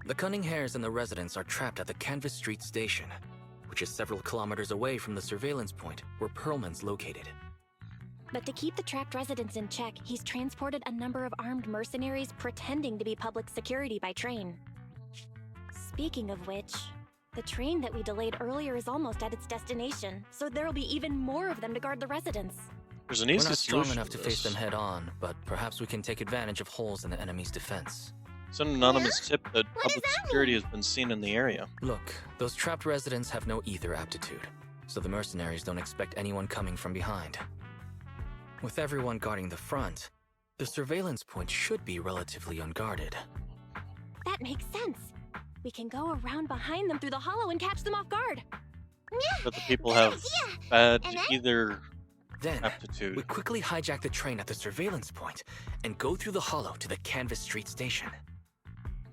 The Cunning Hares and the residents are trapped at the Canvas Street station, which is several kilometers away from the surveillance point where Perlman's located. But to keep the trapped residents in check, he's transported a number of armed mercenaries pretending to be public security by train. Speaking of which, the train that we delayed earlier is almost at its destination, so there'll be even more of them to guard the residents. There's an We're easy not strong solution enough to to face this. them head on, but perhaps we can take advantage of holes in the enemy's defense. Send an anonymous tip that public security has been seen in the area. Look, those trapped residents have no ether aptitude, so the mercenaries don't expect anyone coming from behind. With everyone guarding the front, the surveillance point should be relatively unguarded. That makes sense. We can go around behind them through the hollow and catch them off guard. But the people have bad And then? either Then, aptitude. we quickly hijack the train at the surveillance point and go through the hollow to the Canvas Street station.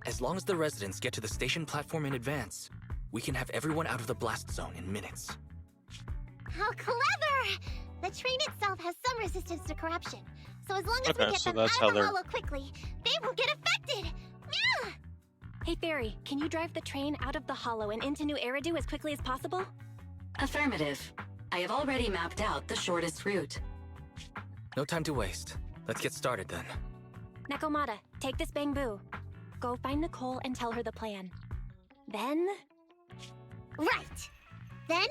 As long as the residents get to the station platform in advance, we can have everyone out of the blast zone in minutes. How clever! The train itself has some resistance to corruption, so as long as we Okay, get so them that's out how of the they're- hollow quickly, they won't get affected! Yeah! Hey Fairy, can you drive the train out of the hollow and into New Eridu as quickly as possible? Affirmative. I have already mapped out the shortest route. No time to waste. Let's get started then. Nekomata, take this bamboo. Go find Nicole and tell her the plan. Then... Right! Then,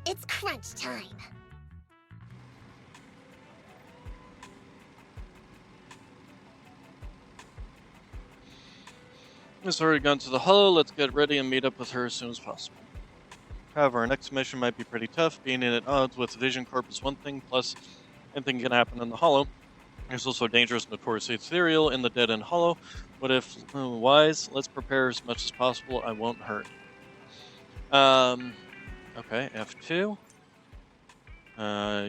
it's crunch time. It's already gone to the hollow. Let's get ready and meet up with her as soon as possible. However, our next mission might be pretty tough. Being in at odds with Vision Corp is one thing, plus anything can happen in the hollow. There's also dangerous, notoriously ethereal in the dead end hollow. But if wise, let's prepare as much as possible. I won't hurt. Okay, F2.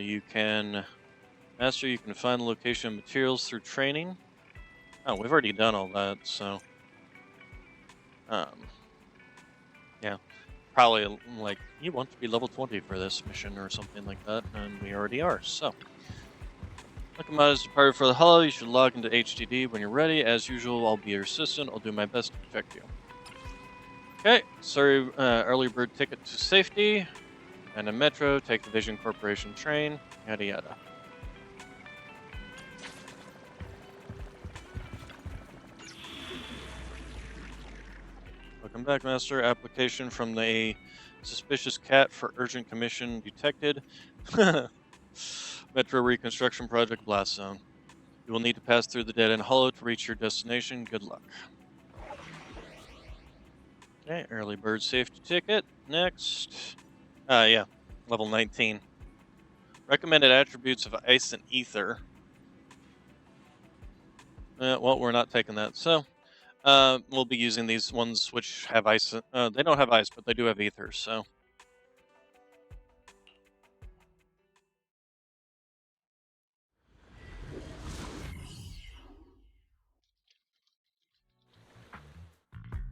You can... Master, you can find the location of materials through training. Oh, we've already done all that, so... yeah, probably like you want to be level 20 for this mission or something like that, and we already are. So, Nekomata is departed for the hollow. You should log into HDD when you're ready. As usual, I'll be your assistant. I'll do my best to protect you. Okay, sorry, early bird ticket to safety, and a metro. Take the Vision Corporation train. Yada yada. Welcome back, Master. Application from the suspicious cat for urgent commission detected. Metro Reconstruction Project Blast Zone. You will need to pass through the dead-end hollow to reach your destination. Good luck. Okay, early bird safety ticket. Next. Yeah, level 19. Recommended attributes of ice and ether. Well, we're not taking that, so... we'll be using these ones which have ice. They don't have ice, but they do have ether, so.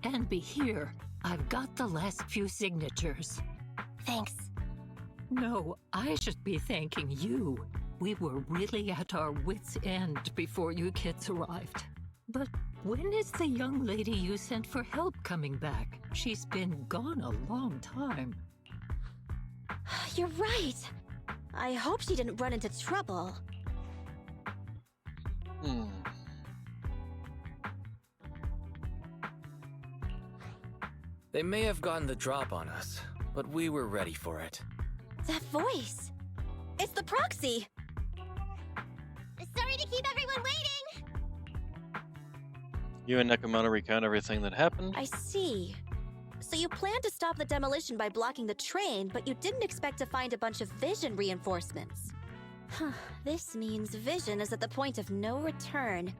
And be here. I've got the last few signatures. Thanks. No, I should be thanking you. We were really at our wits' end before you kids arrived. But when is the young lady you sent for help coming back? She's been gone a long time. You're right. I hope she didn't run into trouble. They may have gotten the drop on us, but we were ready for it. That voice! It's the proxy! Sorry to keep everyone waiting! You and Nekomata recount everything that happened. I see. So you planned to stop the demolition by blocking the train, but you didn't expect to find a bunch of Vision reinforcements. Huh, this means Vision is at the point of no return.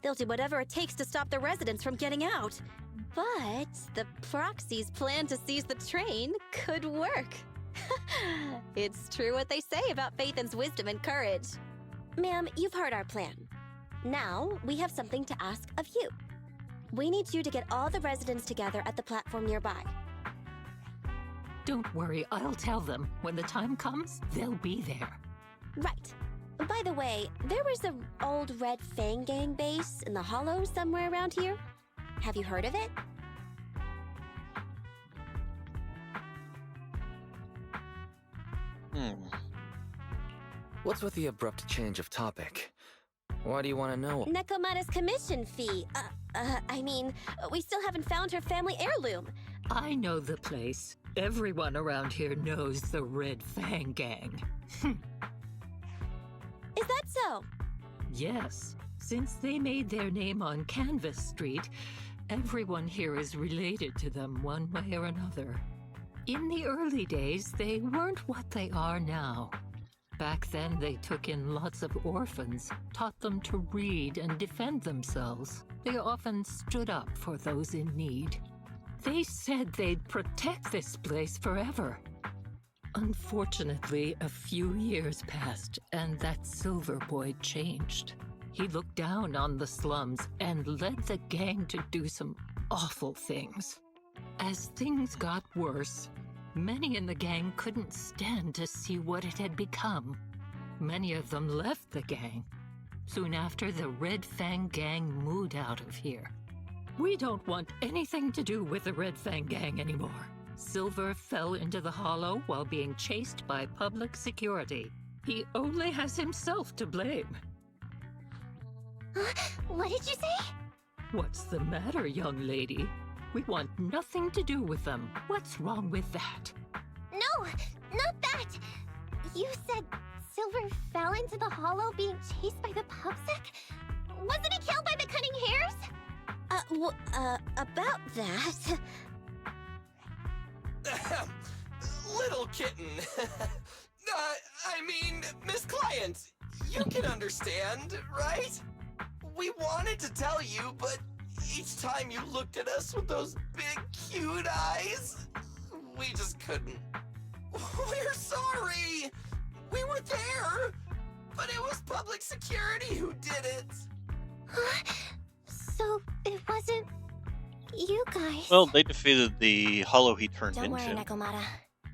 They'll do whatever it takes to stop the residents from getting out. But the Proxy's plan to seize the train could work. It's true what they say about Phaethon's wisdom and courage. Ma'am, you've heard our plan. Now, we have something to ask of you. We need you to get all the residents together at the platform nearby. Don't worry, I'll tell them. When the time comes, they'll be there. Right. By the way, there was an old Red Fang Gang base in the Hollow somewhere around here. Have you heard of it? What's with the abrupt change of topic? Why do you want to know? Nekomata's commission fee. We still haven't found her family heirloom. I know the place. Everyone around here knows the Red Fang Gang. Is that so? Yes. Since they made their name on Canvas Street, everyone here is related to them one way or another. In the early days, they weren't what they are now. Back then, they took in lots of orphans, taught them to read and defend themselves. They often stood up for those in need. They said they'd protect this place forever. Unfortunately, a few years passed, and that Silver Boy changed. He looked down on the slums and led the gang to do some awful things. As things got worse, many in the gang couldn't stand to see what it had become. Many of them left the gang. Soon after, the Red Fang Gang moved out of here. We don't want anything to do with the Red Fang Gang anymore. Silver fell into the Hollow while being chased by public security. He only has himself to blame. What did you say? What's the matter, young lady? We want nothing to do with them. What's wrong with that? No, not that. You said Silver fell into the Hollow being chased by the PubSec? Wasn't he killed by the Cunning Hares? About that... Little kitten. Miss Client, you can understand, right? We wanted to tell you, but each time you looked at us with those big, cute eyes, we just couldn't. We're sorry. We were there, but it was public security who did it. So it wasn't you guys? Well, they defeated the Hollow he turned Don't into. worry, Nekomata.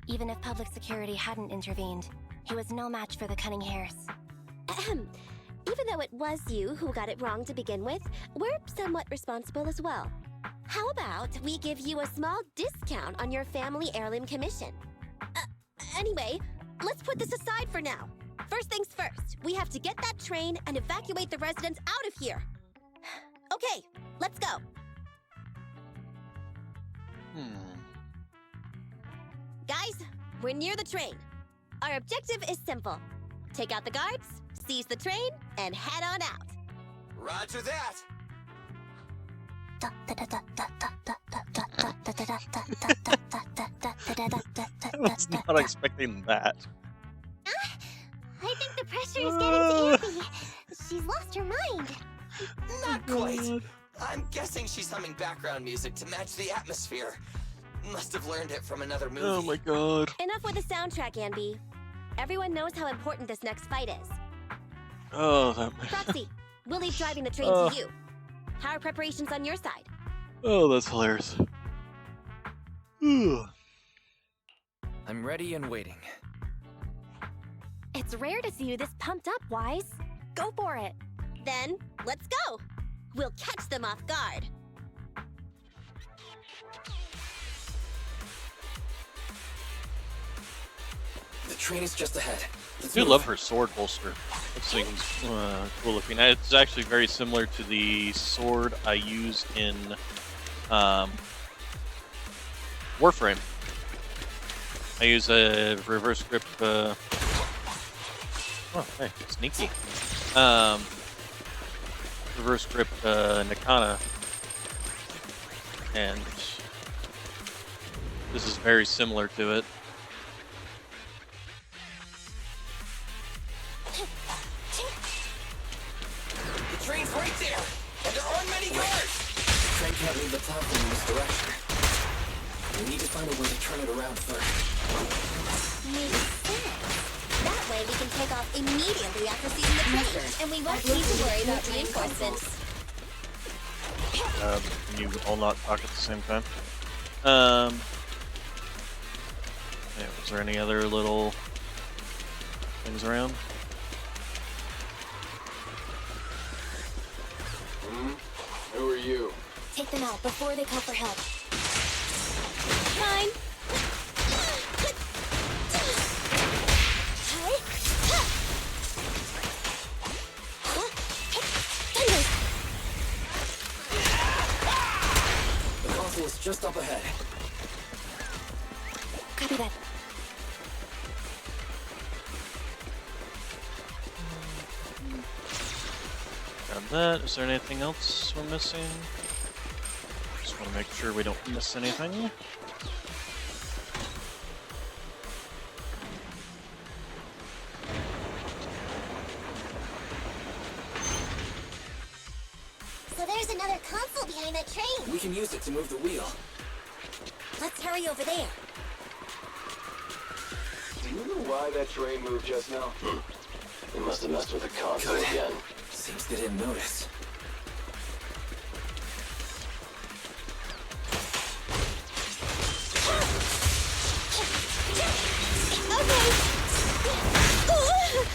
Even if public security hadn't intervened, he was no match for the Cunning Hares. Ahem. Even though it was you who got it wrong to begin with, we're somewhat responsible as well. How about we give you a small discount on your family heirloom commission? Anyway, let's put this aside for now. First things first, we have to get that train and evacuate the residents out of here. Okay, let's go. Guys, we're near the train. Our objective is simple. Take out the guards, seize the train, and head on out. Roger that. I was not expecting that. I think the pressure is getting to Abby. She's lost her mind. Not quite. I'm guessing she's humming background music to match the atmosphere. Must have learned it from another movie. Oh my god. Enough with the soundtrack, Anby. Everyone knows how important this next fight is. Oh, that... Proxy, we'll leave driving the train to you. How are preparations on your side? Oh, that's hilarious. I'm ready and waiting. It's rare to see you this pumped up, Wise. Go for it. Then, let's go. We'll catch them off guard. The train is just ahead. I do love her sword holster. That thing's cool looking. It's actually very similar to the sword I use in Warframe. I use a reverse grip. Oh, hey, sneaky. Reverse grip Nakana, and this is very similar to it. The train's right there, and there aren't many guards. The train can't leave the platform in this direction. We need to find a way to turn it around first. Makes sense. That way we can take off immediately after seeing the train, and we won't need to worry about reinforcements. Can you all not talk at the same time? Yeah, was there any other little things around? Who are you? Take them out before they call for help. Time. The console is just up ahead. Copy that. Got that. Is there anything else we're missing? Just want to make sure we don't miss anything. So there's another console behind that train. We can use it to move the wheel. Let's hurry over there. Do you know why that train moved just now? They must have messed with the console again. Seems they didn't notice.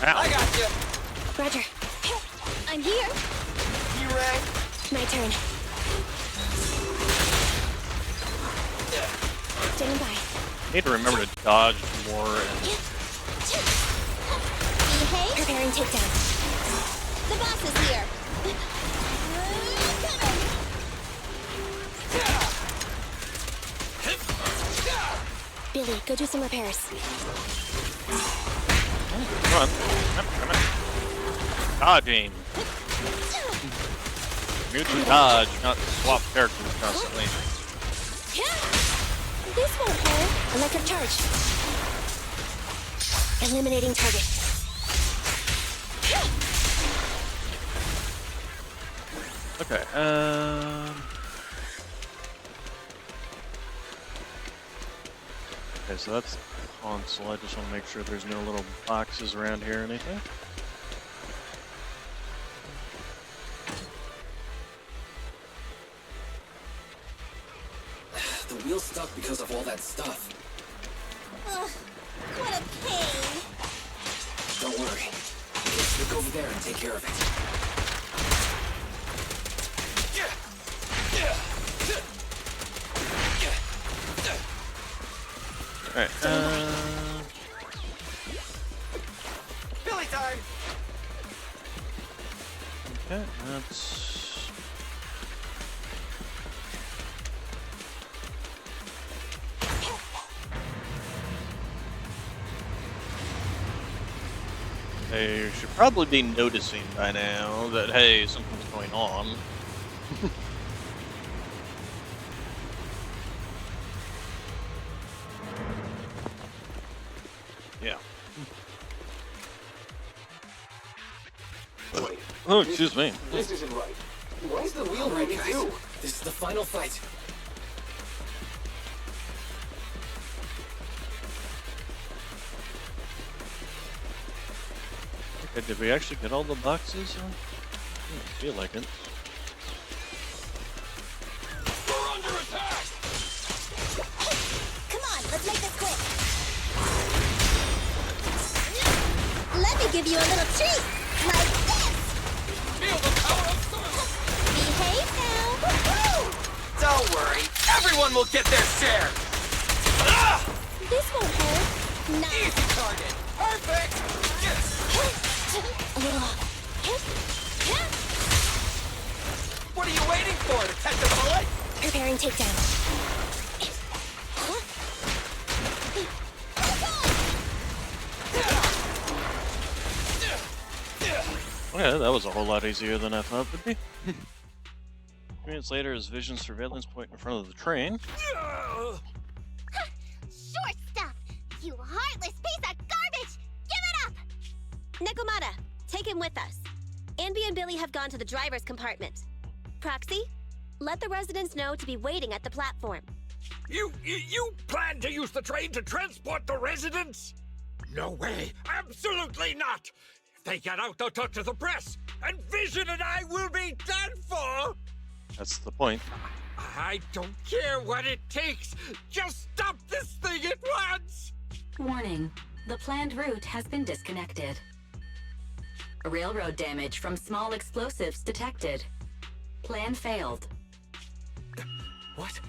I got you. Roger. I'm here. You rang? My turn. Standing by. Need to remember to dodge more and Behave. Preparing takedown. The boss is here. Billy, go do some repairs. come on. Come on. Dodging. Need to dodge, not swap characters constantly. This won't hurt. Electric charge. Eliminating target. Okay, okay, so that's the console. I just want to make sure there's no little boxes around here or anything. The wheel's stuck because of all that stuff. Ugh, what a pain. Don't worry. Let's look over there and take care of it. Alright, Billy time. okay, that's... They should probably be noticing by now that, hey, something's going on. Yeah. Wait. Oh, excuse me. This isn't right. Why is the wheel Alright, moving guys. too? This is the final fight. Okay, did we actually get all the boxes? I don't feel like it. We're under attack! Come on, let's make this quick. Let me give you a little treat. Like this. Feel the power of Zenless. Behave now. Woohoo! Don't worry, everyone will get their share. This won't hurt. Nice. Easy target. Perfect. A little off. What are you waiting for? To catch a bullet? Preparing takedown. Okay, that was a whole lot easier than I thought it would be. 2 minutes later, his vision surveillance point in front of the train. Nekomata, take him with us. Anby and Billy have gone to the driver's compartment. Proxy, let the residents know to be waiting at the platform. You plan to use the train to transport the residents? No way! Absolutely not! If they get out, they'll talk to the press, and Vision and I will be done for! That's the point. I don't care what it takes! Just stop this thing at once! Warning. The planned route has been disconnected. Railroad damage from small explosives detected. Plan failed. What?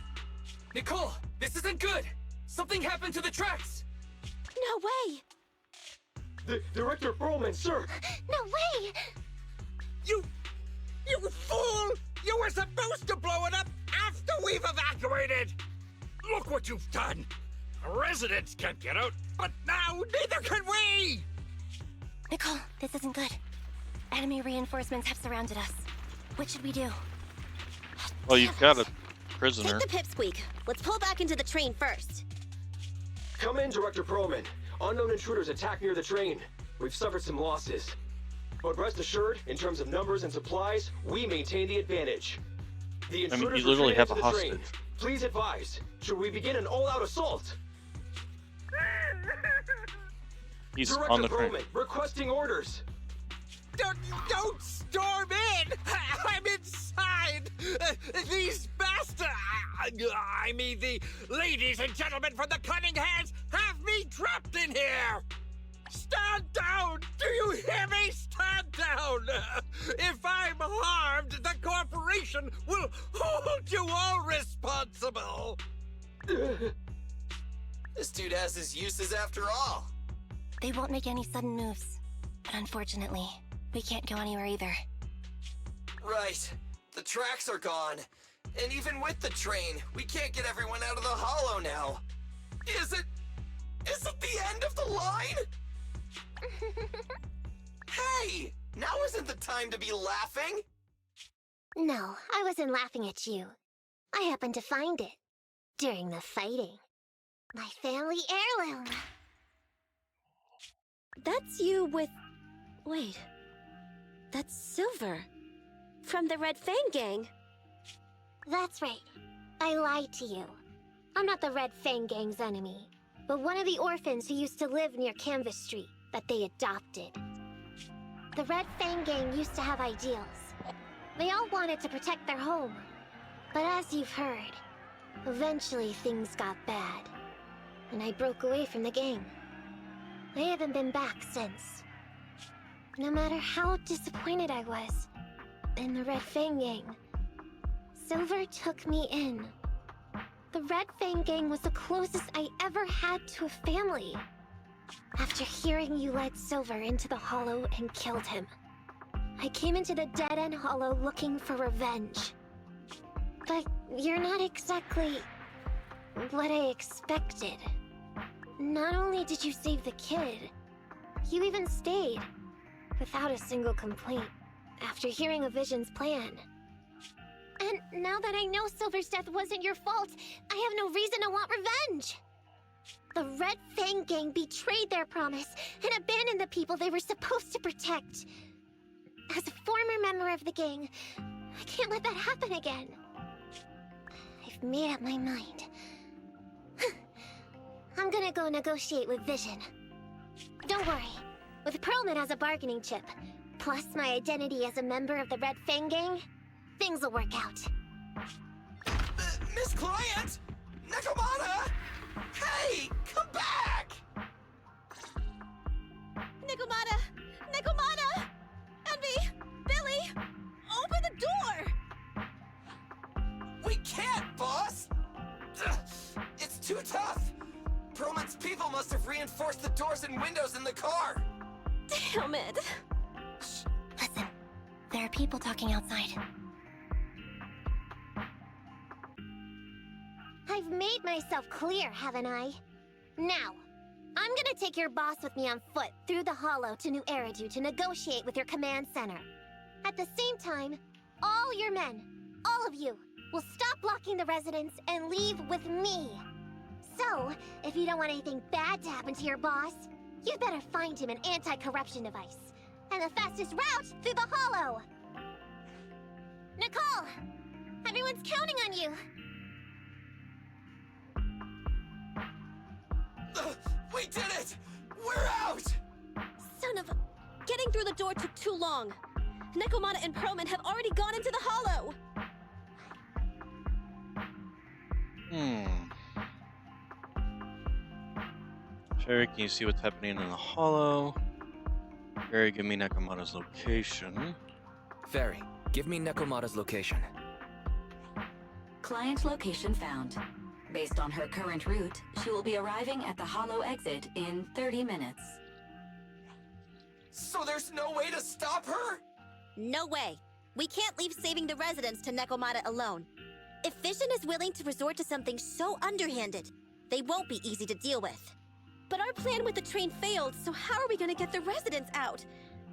Nicole, this isn't good! Something happened to the tracks! No way! Director Perlman, sir! No way! You fool! You were supposed to blow it up after we've evacuated! Look what you've done! Residents can't get out, but now neither can we! Nicole, this isn't good. Enemy reinforcements have surrounded us. What should we do? Well, you've got a prisoner. Take the pipsqueak. Let's pull back into the train first. Come in, Director Perlman. Unknown intruders attacked near the train. We've suffered some losses. But rest assured, in terms of numbers and supplies, we maintain the advantage. The intruders you literally have a the hostage. train. Please advise, should we begin an all-out assault? He's Director on the train. Perlman, requesting orders. Don't storm in! I'm inside! These bastards! I mean, the ladies and gentlemen from the Cunning Hands have me trapped in here! Stand down! Do you hear me? Stand down! If I'm harmed, the corporation will hold you all responsible! This dude has his uses after all. They won't make any sudden moves. But unfortunately, we can't go anywhere either. Right. The tracks are gone. And even with the train, we can't get everyone out of the hollow now. Is it the end of the line? Hey! Now isn't the time to be laughing! No, I wasn't laughing at you. I happened to find it. During the fighting. My family heirloom. That's you with... Wait. That's Silver. From the Red Fang Gang. That's right. I lied to you. I'm not the Red Fang Gang's enemy, but one of the orphans who used to live near Canvas Street that they adopted. The Red Fang Gang used to have ideals. They all wanted to protect their home. But as you've heard, eventually things got bad. And I broke away from the gang. I haven't been back since. No matter how disappointed I was in the Red Fang Gang, Silver took me in. The Red Fang Gang was the closest I ever had to a family. After hearing you led Silver into the Hollow and killed him, I came into the dead-end Hollow looking for revenge. But you're not exactly what I expected. Not only did you save the kid, you even stayed, without a single complaint, after hearing of Vision's plan. And now that I know Silver's death wasn't your fault, I have no reason to want revenge! The Red Fang Gang betrayed their promise and abandoned the people they were supposed to protect. As a former member of the gang, I can't let that happen again. I've made up my mind. I'm gonna go negotiate with Vision. Don't worry. With Perlman as a bargaining chip, plus my identity as a member of the Red Fang Gang, things will work out. Miss Client! Nekomata! Hey! Come back! Nekomata! Nekomata! Envy! Billy! Open the door! We can't, boss! Ugh, it's too tough! Perlman's people must have reinforced the doors and windows in the car! Damn it! Shh, listen. There are people talking outside. I've made myself clear, haven't I? Now, I'm gonna take your boss with me on foot through the Hollow to New Eridu to negotiate with your command center. At the same time, all your men, all of you, will stop blocking the residents and leave with me. So, if you don't want anything bad to happen to your boss, You better find him an anti-corruption device. And the fastest route through the hollow. Nicole! Everyone's counting on you. We did it! We're out! Son of... Getting through the door took too long. Nekomata and Perlman have already gone into the hollow. Sherry, can you see what's happening in the hollow? Sherry, give me Nekomata's location. Fairy, give me Nekomata's location. Client location found. Based on her current route, she will be arriving at the hollow exit in 30 minutes. So there's no way to stop her? No way. We can't leave saving the residents to Nekomata alone. If Vision is willing to resort to something so underhanded, they won't be easy to deal with. But our plan with the train failed, so how are we gonna get the residents out?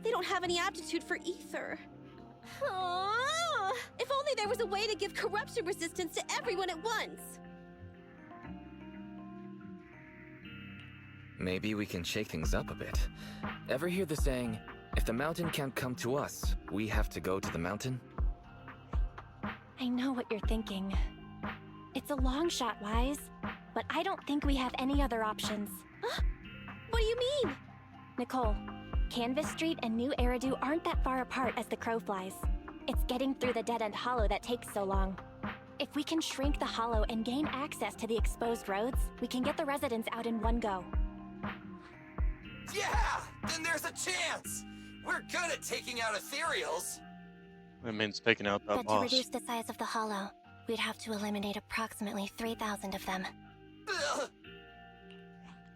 They don't have any aptitude for ether. Aww. If only there was a way to give corruption resistance to everyone at once. Maybe we can shake things up a bit. Ever hear the saying, if the mountain can't come to us, we have to go to the mountain? I know what you're thinking. It's a long shot, Wise, but I don't think we have any other options. What do you mean? Nicole, Canvas Street and New Eridu aren't that far apart as the crow flies. It's getting through the dead-end hollow that takes so long. If we can shrink the hollow and gain access to the exposed roads, we can get the residents out in one go. Yeah! Then there's a chance! We're good at taking out ethereals! That means taking out that But boss. to reduce the size of the hollow, we'd have to eliminate approximately 3,000 of them.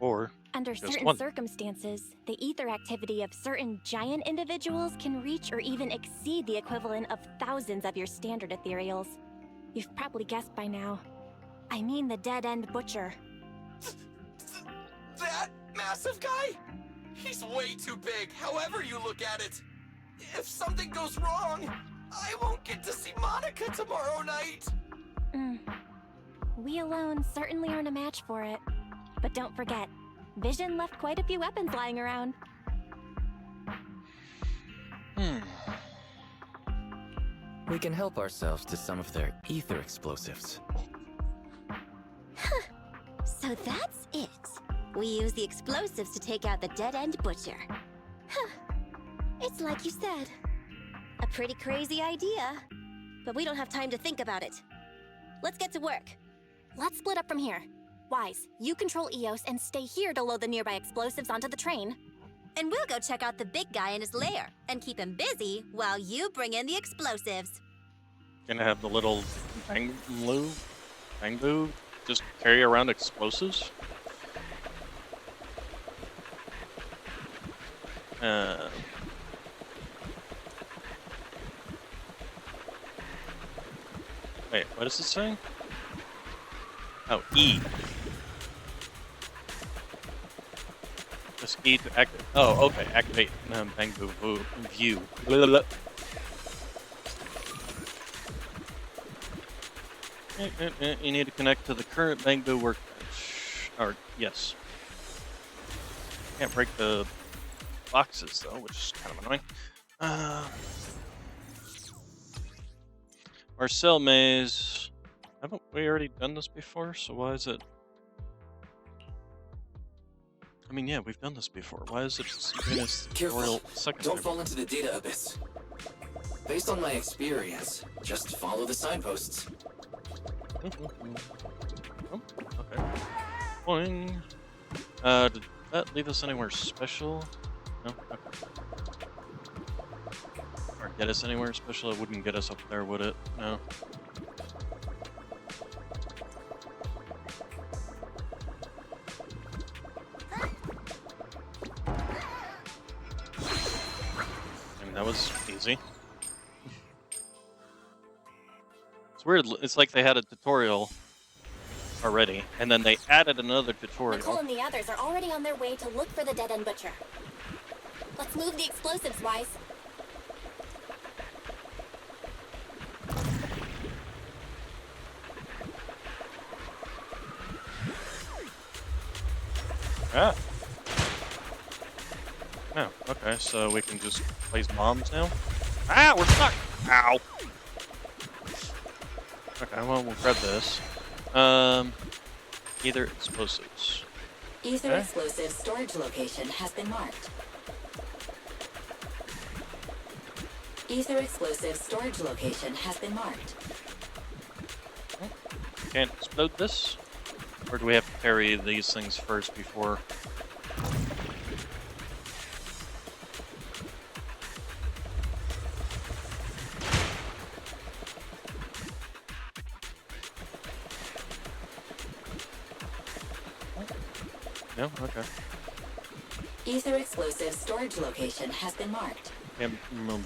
Or Under just certain one. circumstances, the ether activity of certain giant individuals can reach or even exceed the equivalent of thousands of your standard ethereals. You've probably guessed by now. I mean the dead-end butcher. That massive guy? He's way too big, however you look at it. If something goes wrong, I won't get to see Monica tomorrow night. We alone certainly aren't a match for it. But don't forget, Vision left quite a few weapons lying around. We can help ourselves to some of their ether explosives. So that's it. We use the explosives to take out the dead-end butcher. It's like you said. A pretty crazy idea. But we don't have time to think about it. Let's get to work. Let's split up from here. Wise, you control Eos and stay here to load the nearby explosives onto the train. And we'll go check out the big guy in his lair and keep him busy while you bring in the explosives. Gonna have the little bangbu just carry around explosives? Wait, what is it saying? Oh, E. Just E to activate. Oh, okay. Activate bangbu view. Blah, blah, blah. You need to connect to the current bangbu workbench. Or, yes. Can't break the boxes, though, which is kind of annoying. Marcel Maze. Haven't we already done this before? So why is it... I mean, yeah, we've done this before. Why is it doing this tutorial second Don't time? fall into the data abyss. Based on my experience, just follow the signposts. Oh, okay. Boing. Did that leave us anywhere special? No? Okay. Or get us anywhere special? It wouldn't get us up there, would it? No. I mean, that was easy. It's weird. It's like they had a tutorial already, and then they added another tutorial. Nicole and the others are already on their way to look for the dead-end butcher. Let's move the explosives, Wise. Ah. Oh, okay, so we can just place bombs now? Ah, we're stuck! Ow! Okay, well, we'll grab this. Ether explosives. Ether explosive storage location has been marked. Ether explosive storage location has been marked. Can't explode this? Or do we have to carry these things first before? No? Okay. Ether explosive storage location has been marked. Can't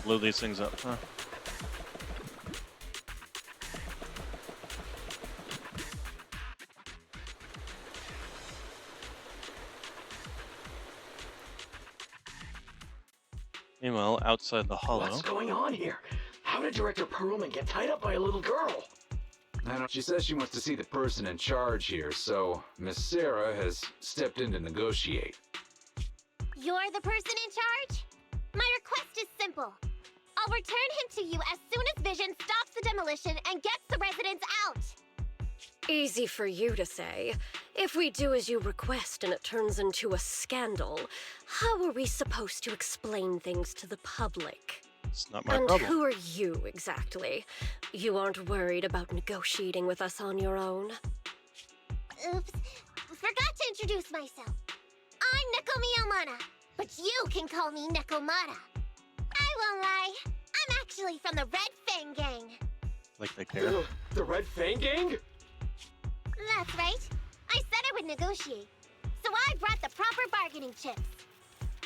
blow these things up, huh? Meanwhile, outside the hollow. What's going on here? How did Director Perlman get tied up by a little girl? I don't. She says she wants to see the person in charge here, so Miss Sarah has stepped in to negotiate. You're the person in charge? My request is simple. I'll return him to you as soon as Vision stops the demolition and gets the residents out. Easy for you to say. If we do as you request and it turns into a scandal, how are we supposed to explain things to the public? It's not my and problem. Who are you, exactly? You aren't worried about negotiating with us on your own? Oops. Forgot to introduce myself. I'm Neko Miyamana, but you can call me Nekomata. I won't lie. I'm actually from the Red Fang Gang. Like they care. The Red Fang Gang? That's right. I said I would negotiate. So I brought the proper bargaining chips.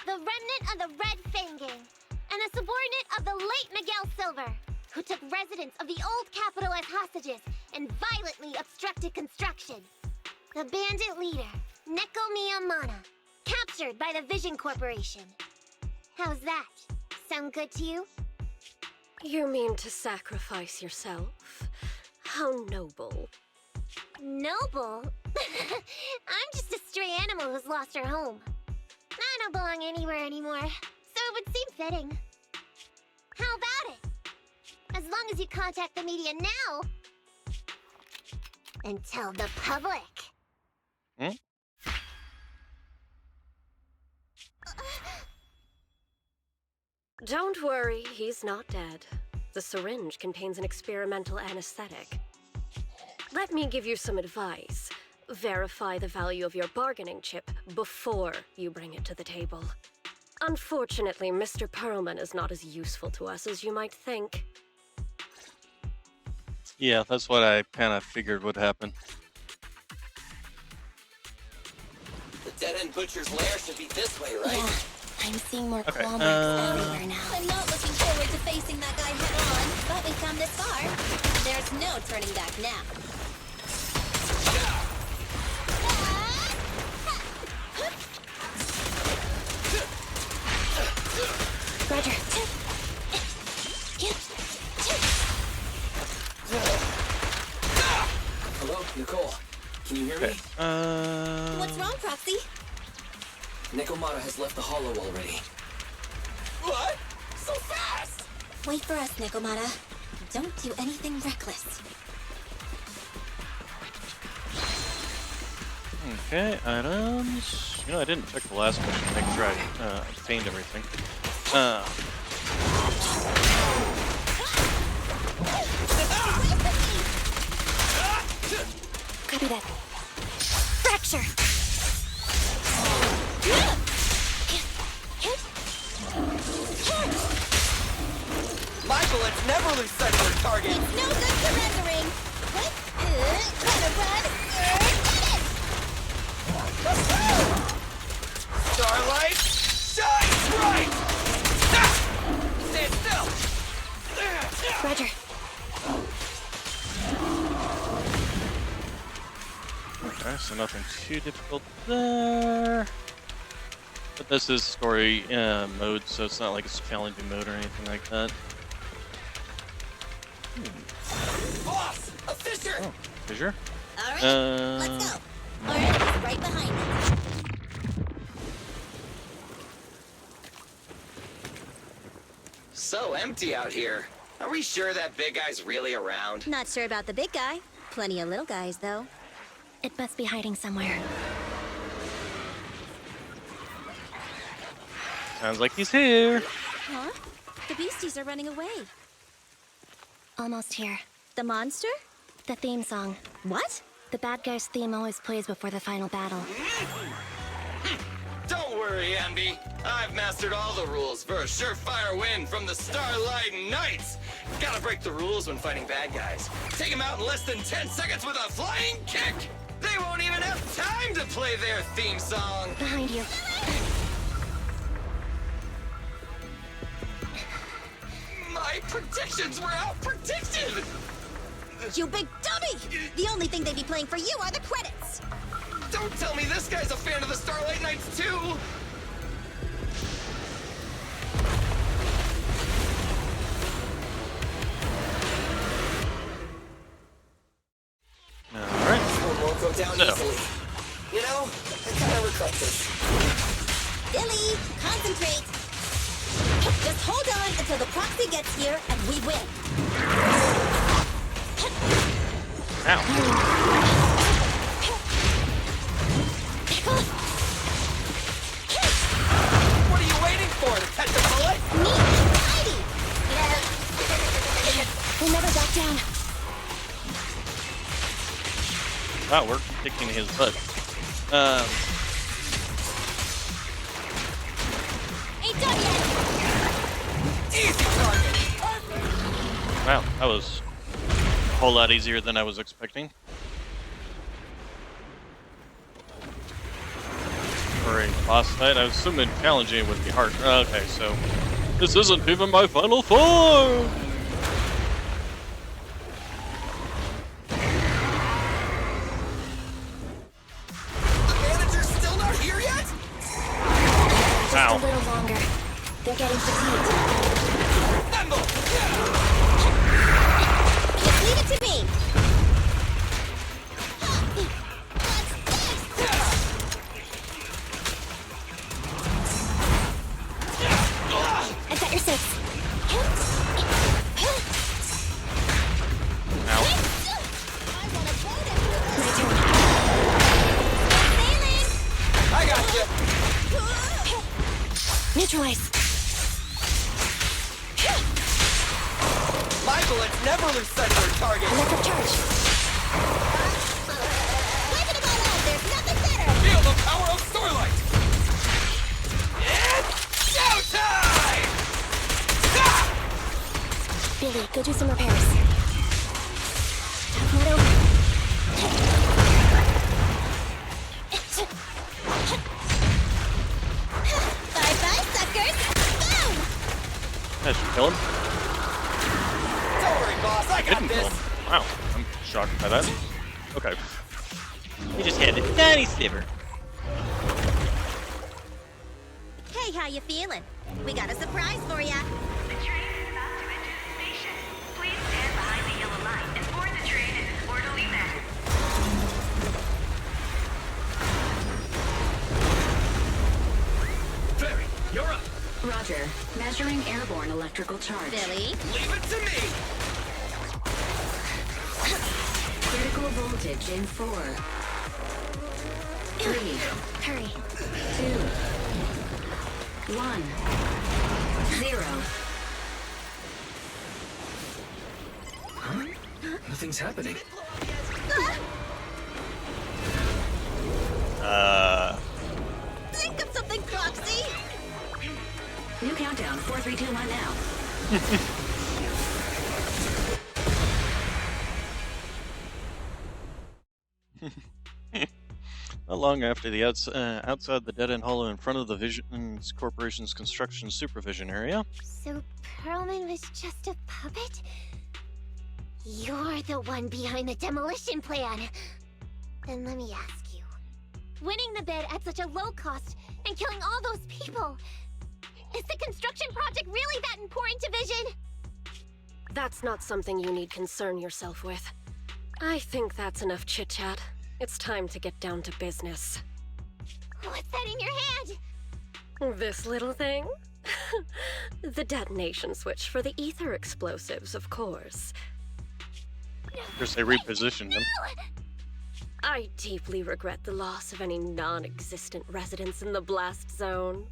The remnant of the Red Fang Gang, and a subordinate of the late Miguel Silver, who took residents of the old capital as hostages and violently obstructed construction. The bandit leader, Neko Miyamana, captured by the Vision Corporation. How's that? Sound good to you? You mean to sacrifice yourself? How noble. Noble? I'm just a stray animal who's lost her home. I don't belong anywhere anymore, so it would seem fitting. How about it? As long as you contact the media now and tell the public. Hmm? Don't worry, he's not dead. The syringe contains an experimental anesthetic. Let me give you some advice. Verify the value of your bargaining chip before you bring it to the table. Unfortunately, Mr. Perlman is not as useful to us as you might think. Yeah, that's what I kind of figured would happen. The dead-end butcher's lair should be this way, right? Yeah, I'm seeing more Okay, claw marks everywhere now. I'm not looking forward to facing that guy head-on, but we've come this far. There's no turning back now. Roger. Hello, Nicole. Can you hear me? What's wrong, Proxy? Nekomata has left the hollow already. What? So fast? Wait for us, Nekomata. Don't do anything reckless. Okay, items. You know, I didn't check the last mission to make sure I obtained everything. Copy that. Fracture! My bullets never lose sight of their target. It's no good surrendering. Gotta run. Starlight, shine bright! Stand still! Roger. Okay, so nothing too difficult there. But this is story mode, so it's not like it's challenging mode or anything like that. Boss! A fissure! Oh, fissure? Alright, let's go. Orange is right behind us. empty out here. Are we sure that big guy's really around? Not sure about the big guy. Plenty of little guys, though. It must be hiding somewhere. Sounds like he's here. Huh? The beasties are running away. Almost here. The monster? The theme song. What? The bad guy's theme always plays before the final battle. Don't worry, Ambi. I've mastered all the rules for a surefire win from the Starlight Knights. Gotta break the rules when fighting bad guys. Take them out in less than 10 seconds with a flying kick. They won't even have time to play their theme song. Behind you. My predictions were out-predicted! You big dummy! The only thing they'd be playing for you are the credits! Don't tell me this guy's a fan of the Starlight Knights, too! Alright. This won't go down easily. You know, I kind of regret this. Billy, concentrate! Just hold on until the proxy gets here and we win. Ow. What are you waiting for, to catch a bullet? Me, Heidi! We'll never back down. Wow, we're kicking his butt. Ain't done yet! Easy target! Wow, that was a whole lot easier than I was expecting. For a boss fight, I was assuming challenging would be hard. Okay, so this isn't even my final form! Manager's still not here yet? Just a little longer. They're getting fatigued. Thimble! Just leave it to me! I've got your six. I got you! Neutralize. My bullets never lose sight of their target. Electric charge. Wiping them all out, there's nothing better! Feel the power of Starlight! It's showtime! Billy, go do some repairs. Tornado. Bye-bye, suckers! Boom! That should kill him. Don't worry, boss. I got Didn't kill this. him. Wow, I'm shocked by that. Okay. He just had a tiny sliver. Hey, how you feeling? We got a surprise for ya. The train is about to enter the station. Please stand behind the yellow light and board the train in an orderly manner. Ferry, you're up. Roger. Measuring airborne electrical charge. Billy? Leave it to me! Critical voltage in 4, 3, Hurry. 2, 1, 0. Huh? Nothing's happening. Think of something, Proxy! New countdown. 4, 3, 2, 1 now. Not long after the outside the dead-end hollow in front of the Vision Corporation's construction supervision area. So Perlman was just a puppet? You're the one behind the demolition plan. Then let me ask you. Winning the bid at such a low cost and killing all those people, is the construction project really that important to Vision? That's not something you need concern yourself with. I think that's enough chit-chat. It's time to get down to business. What's that in your hand? This little thing? The detonation switch for the ether explosives, of course. Of course, they repositioned them. I deeply regret the loss of any non-existent residents in the blast zone.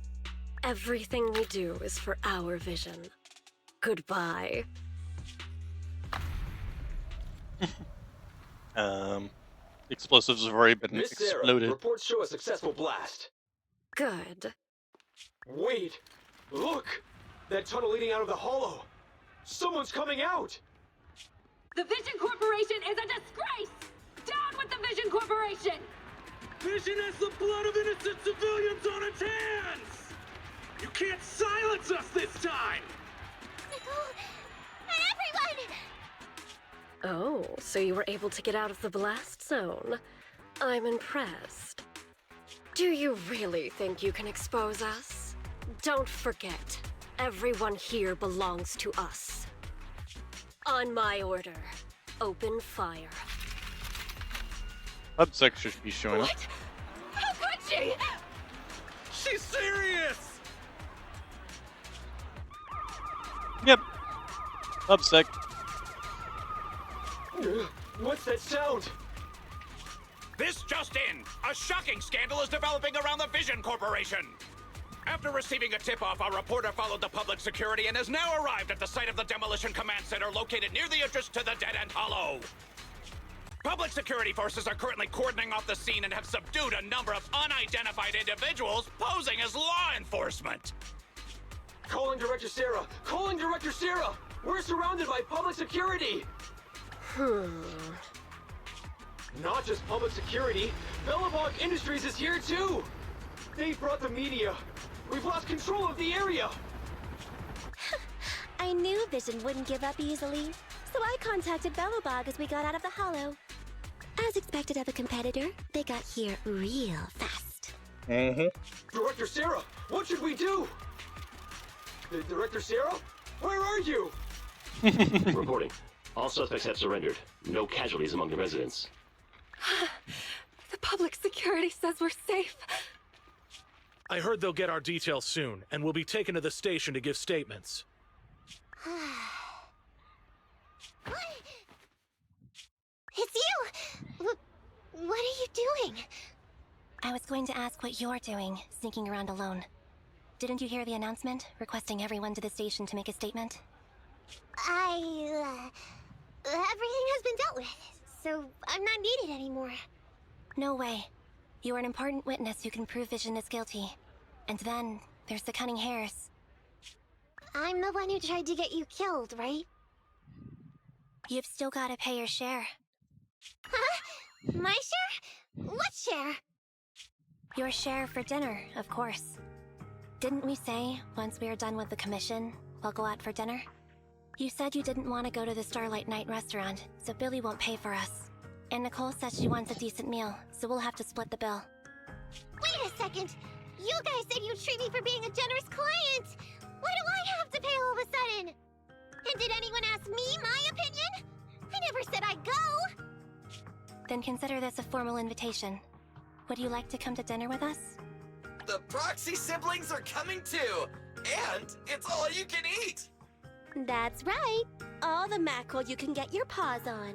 Everything we do is for our vision. Goodbye. Explosives have already been Miss Sarah, exploded. reports show a successful blast. Good. Wait! Look! That tunnel leading out of the hollow! Someone's coming out! The Vision Corporation is a disgrace! Down with the Vision Corporation! Vision has the blood of innocent civilians on its hands! You can't silence us this time! Nicole! Everyone! Oh, so you were able to get out of the blast zone. I'm impressed. Do you really think you can expose us? Don't forget, everyone here belongs to us. On my order, open fire. Hubsec should be showing up. How could she? She's serious! Yep. Hubsec. What's that sound? This just in! A shocking scandal is developing around the Vision Corporation! After receiving a tip-off, our reporter followed the public security and has now arrived at the site of the Demolition Command Center located near the entrance to the Dead-End Hollow. Public security forces are currently cordoning off the scene and have subdued a number of unidentified individuals posing as law enforcement. Calling Director Sarah! Calling Director Sarah! We're surrounded by public security! Not just public security, Bellabog Industries is here too! They brought the media! We've lost control of the area! I knew Vision wouldn't give up easily, so I contacted Bellabog as we got out of the hollow. As expected of a competitor, they got here real fast. Director Sarah, what should we do? Director Sarah? Where are you? Reporting. All suspects have surrendered. No casualties among the residents. The public security says we're safe. I heard they'll get our details soon, and we'll be taken to the station to give statements. It's you! What are you doing? I was going to ask what you're doing, sneaking around alone. Didn't you hear the announcement, requesting everyone to the station to make a statement? Everything has been dealt with, so I'm not needed anymore. No way. You are an important witness who can prove Vision is guilty. And then, there's the cunning hares. I'm the one who tried to get you killed, right? You've still gotta pay your share. Huh? My share? What share? Your share for dinner, of course. Didn't we say, once we are done with the commission, we'll go out for dinner? You said you didn't want to go to the Starlight Night restaurant, so Billy won't pay for us. And Nicole says she wants a decent meal, so we'll have to split the bill. Wait a second! You guys said you'd treat me for being a generous client! Why do I have to pay all of a sudden? And did anyone ask me my opinion? I never said I'd go! Then consider this a formal invitation. Would you like to come to dinner with us? The Proxy siblings are coming too! And it's all you can eat! That's right. All the mackerel you can get your paws on.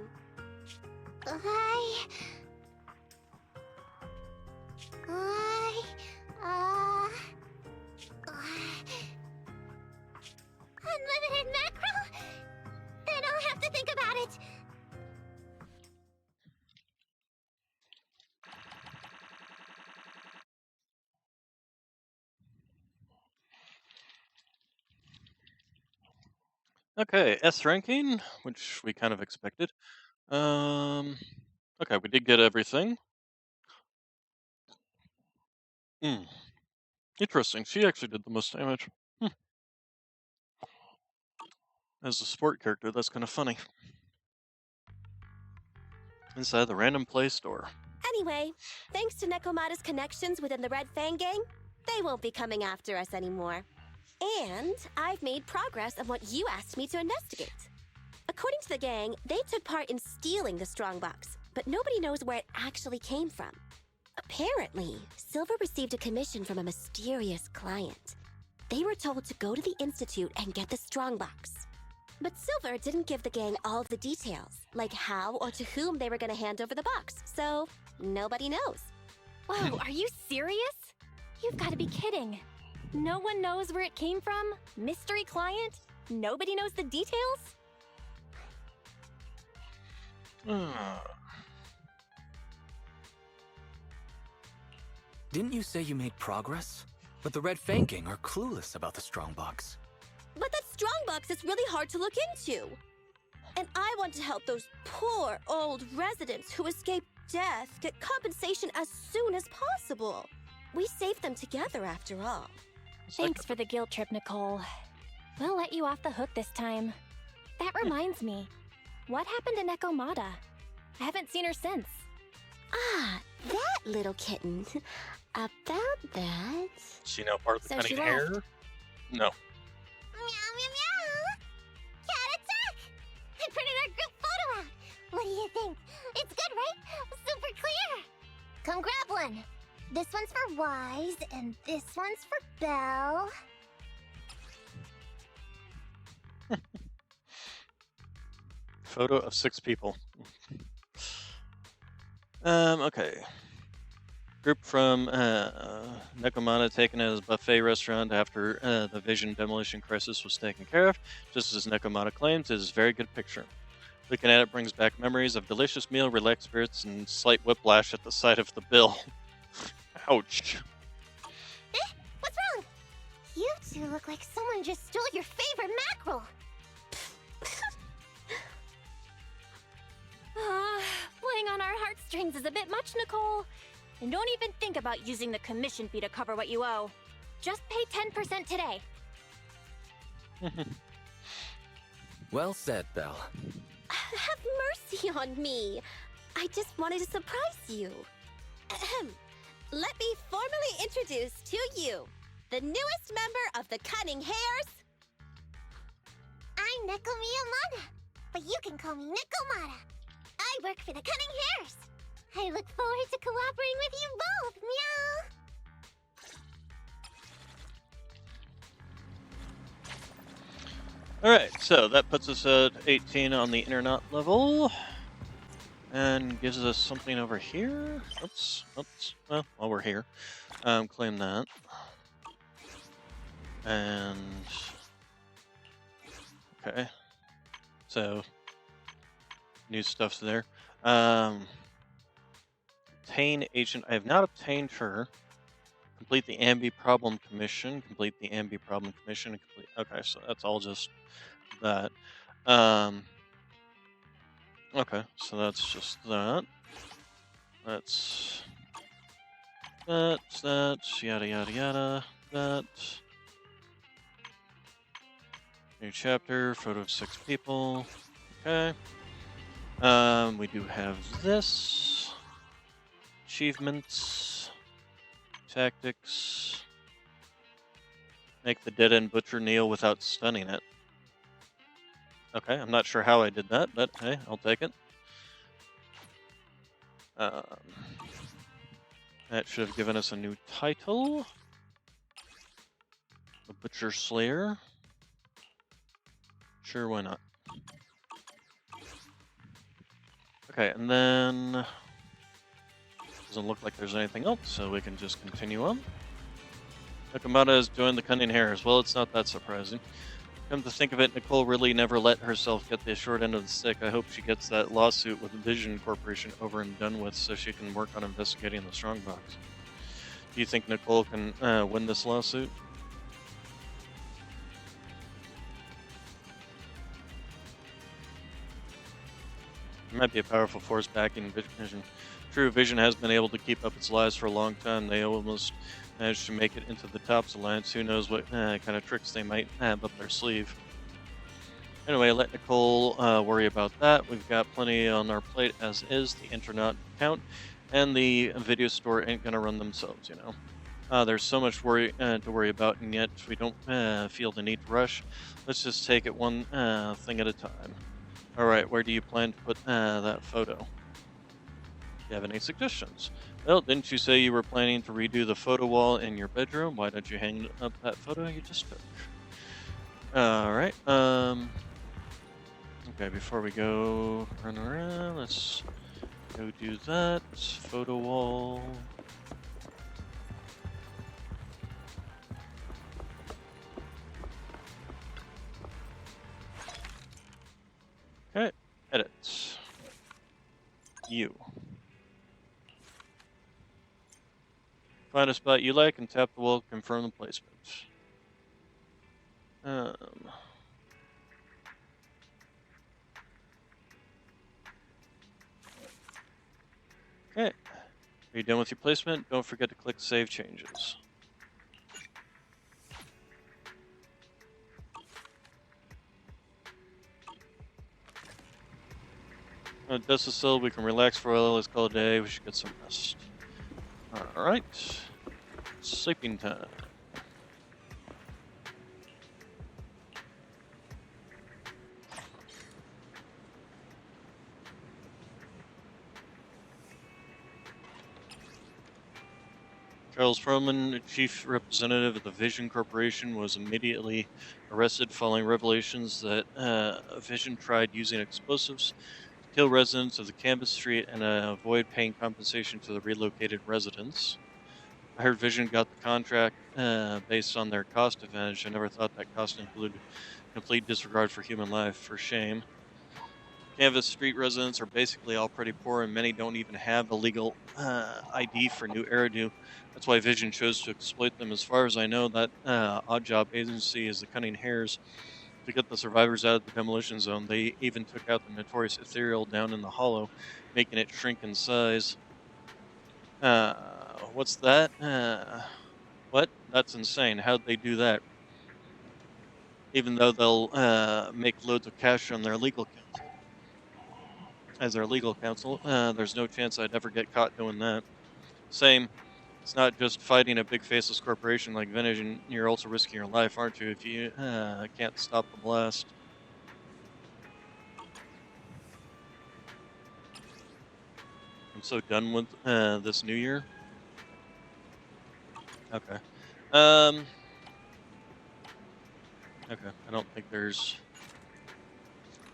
Unlimited mackerel? Then I'll have to think about it. Okay, S ranking, which we kind of expected. Okay, we did get everything. Interesting. She actually did the most damage. As a sport character, that's kind of funny. Inside the random play store. Anyway, thanks to Nekomata's connections within the Red Fang gang, they won't be coming after us anymore. And I've made progress on what you asked me to investigate. According to the gang, they took part in stealing the strongbox, but nobody knows where it actually came from. Apparently, Silver received a commission from a mysterious client. They were told to go to the Institute and get the strongbox. But Silver didn't give the gang all of the details, like how or to whom they were going to hand over the box, so nobody knows. Whoa, are you serious? You've got to be kidding. No one knows where it came from? Mystery client? Nobody knows the details? Didn't you say you made progress? But the Red Fang gang are clueless about the strongbox. But that strongbox is really hard to look into. And I want to help those poor old residents who escaped death get compensation as soon as possible. We saved them together after all. Thanks for the guilt trip, Nicole. We'll let you off the hook this time. That reminds me. What happened to Nekomata? I haven't seen her since. Ah, that little kitten. About that... She now part of the So cutting she hair? left. No. Meow, meow, meow! Cat attack! I printed our group photo out! What do you think? It's good, right? Super clear! Come grab one. This one's for Wise, and this one's for Belle. Photo of 6 people. Okay. Group from Nekomata taken as buffet restaurant after the Vision demolition crisis was taken care of. Just as Nekomata claims, it is a very good picture. Looking at it brings back memories of delicious meal, relaxed spirits, and slight whiplash at the sight of the bill. Ouch. What's wrong? You two look like someone just stole your favorite mackerel. Playing on our heartstrings is a bit much, Nicole. And don't even think about using the commission fee to cover what you owe. Just pay 10% today. Well said, Belle. Have mercy on me. I just wanted to surprise you. Ahem. Let me formally introduce to you the newest member of the Cunning Hares. I'm Neko Miyamada, but you can call me Nekomata. I work for the Cunning Hares. I look forward to cooperating with you both, meow! Alright, so that puts us at 18 on the internet level. And gives us something over here. Oops. Well, while we're here. Claim that. And... okay. So... new stuff's there. Obtain agent. I have not obtained her. Complete the Ambi problem commission. Complete the Ambi problem commission. Complete. Okay, so that's all just that. Okay, so that's just that. That's that. Yada yada yada. That. New chapter. Photo of 6 people. Okay. We do have this. Achievements. Tactics. Make the dead end butcher kneel without stunning it. Okay, I'm not sure how I did that, but hey, I'll take it. That should have given us a new title. The Butcher Slayer. Sure, why not? Okay, and then... doesn't look like there's anything else, so we can just continue on. Nekomata is doing the Cunning Hares. Well, it's not that surprising. Come to think of it, Nicole really never let herself get the short end of the stick. I hope she gets that lawsuit with the Vision Corporation over and done with so she can work on investigating the Strongbox. Do you think Nicole can win this lawsuit? There might be a powerful force backing Vision. True, Vision has been able to keep up its lies for a long time. They almost managed to make it into the Tops Alliance. Who knows what kind of tricks they might have up their sleeve. Anyway, let Nicole worry about that. We've got plenty on our plate as is. The internet account and the video store ain't gonna run themselves, you know. There's so much to worry about, and yet we don't feel the need to rush. Let's just take it one thing at a time. Alright, where do you plan to put that photo? you have any suggestions? Well, didn't you say you were planning to redo the photo wall in your bedroom? Why don't you hang up that photo you just took? Alright, okay, before we go run around, let's go do that. Photo wall. Okay, edit. You. Find a spot you like and tap the wall to confirm the placement. Okay. Are you done with your placement? Don't forget to click Save Changes. Dust is settled, we can relax for a while. Let's call it a day. We should get some rest. Alright. Sleeping time. Charles Perlman, chief representative of the Vision Corporation, was immediately arrested following revelations that Vision tried using explosives to kill residents of the Canvas Street and avoid paying compensation to the relocated residents. I heard Vision got the contract based on their cost advantage. I never thought that cost included complete disregard for human life. For shame. Canvas Street residents are basically all pretty poor, and many don't even have a legal ID for New Eridu. That's why Vision chose to exploit them. As far as I know, that odd job agency is the Cunning Hares. To get the survivors out of the demolition zone, they even took out the notorious Ethereal down in the hollow, making it shrink in size. What's that? What? That's insane. How'd they do that? Even though they'll make loads of cash on their legal counsel. As their legal counsel, there's no chance I'd ever get caught doing that. Same. It's not just fighting a big faceless corporation like Vision, you're also risking your life, aren't you, if you can't stop the blast. I'm so done with this new year. Okay. Okay, I don't think there's...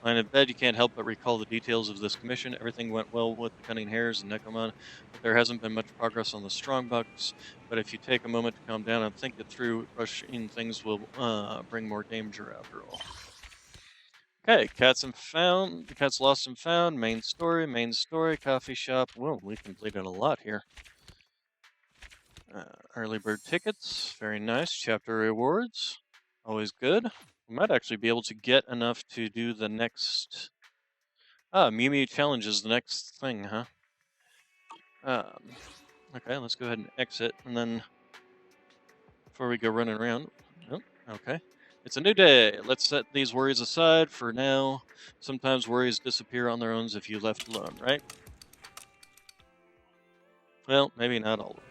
Lying in bed, you can't help but recall the details of this commission. Everything went well with the Cunning Hares and Necromon, but there hasn't been much progress on the Strongbucks. But if you take a moment to calm down and think it through, rushing things will bring more danger after all. Okay, Cats Lost and Found, main story, coffee shop. Whoa, we completed a lot here. Early bird tickets, very nice. Chapter rewards, always good. We might actually be able to get enough to do the next... Mew Mew Challenge is the next thing, huh? Okay, let's go ahead and exit, and then... Before we go running around... Oh, okay. It's a new day. Let's set these worries aside for now. Sometimes worries disappear on their own if you left alone, right? Well, maybe not all of them.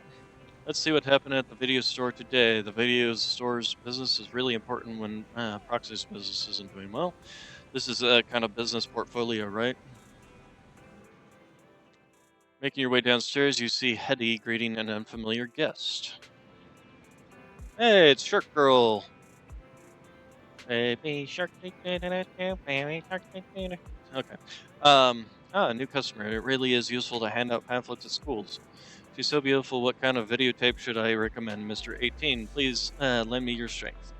Let's see what happened at the video store today. The video store's business is really important when Proxy's business isn't doing well. This is a kind of business portfolio, right? Making your way downstairs, you see Hetty greeting an unfamiliar guest. Hey, it's Shark Girl. Baby Shark. Baby Shark. Okay. A new customer. It really is useful to hand out pamphlets at schools. She's so beautiful. What kind of videotape should I recommend, Mr. 18? Please lend me your strength.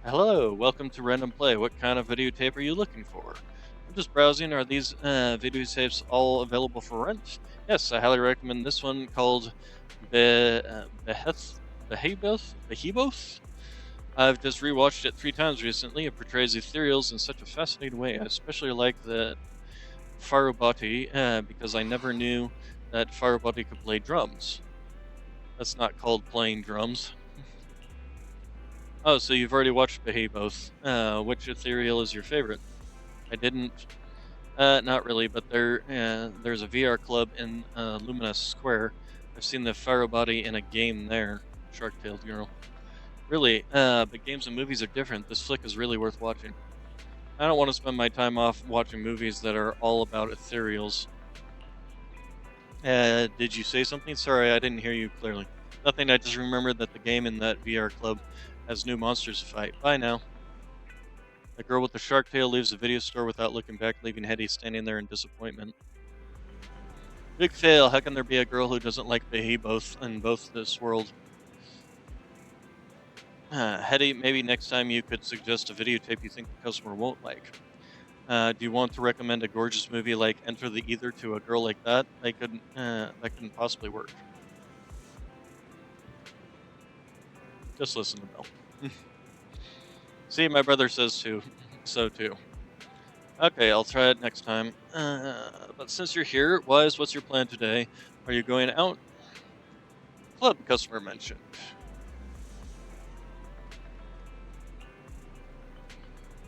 Hello, welcome to Random Play. What kind of videotape are you looking for? I'm just browsing. Are these videotapes all available for rent? Yes, I highly recommend this one called Beheboth. I've just rewatched it 3 times recently. It portrays ethereals in such a fascinating way. I especially like the Farubati because I never knew that Farubati could play drums. That's not called playing drums. Oh, so you've already watched Beheboth. Which ethereal is your favorite? I didn't. Not really, but there's a VR club in Luminous Square. I've seen the Farubati in a game there. Shark-tailed girl. Really, but games and movies are different. This flick is really worth watching. I don't want to spend my time off watching movies that are all about ethereals. Did you say something? Sorry, I didn't hear you clearly. Nothing, I just remembered that the game in that VR club has new monsters to fight. Bye now. The girl with the shark tail leaves the video store without looking back, leaving Hetty standing there in disappointment. Big fail. How can there be a girl who doesn't like Behi both in both this world? Hetty, maybe next time you could suggest a videotape you think the customer won't like. Do you want to recommend a gorgeous movie like Enter the Ether to a girl like that? That couldn't possibly work. Just listen to Bill. See, my brother says so too. Okay, I'll try it next time. But since you're here, Wise, what's your plan today? Are you going out? Club customer mentioned.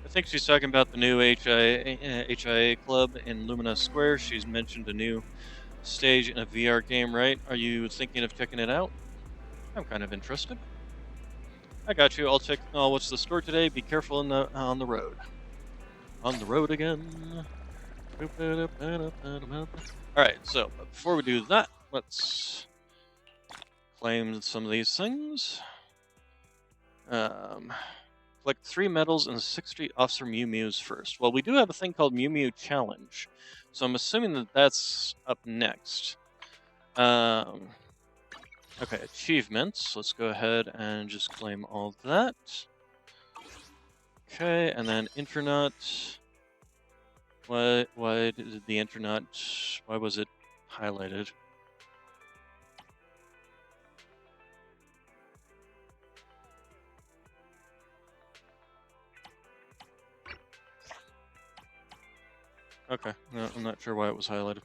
I think she's talking about the new HIA club in Lumina Square. She's mentioned a new stage in a VR game, right? Are you thinking of checking it out? I'm kind of interested. I got you. I'll check. Oh, what's the store today? Be careful on the road. On the road again. Alright, so before we do that, let's claim some of these things. Collect 3 medals and 60 Officer Mew Mews first. Well, we do have a thing called Mew Mew Challenge, so I'm assuming that that's up next. Okay, achievements. Let's go ahead and just claim all of that. Okay, and then Intronaut. Why did the Intronaut, why was it highlighted? Okay, no, I'm not sure why it was highlighted.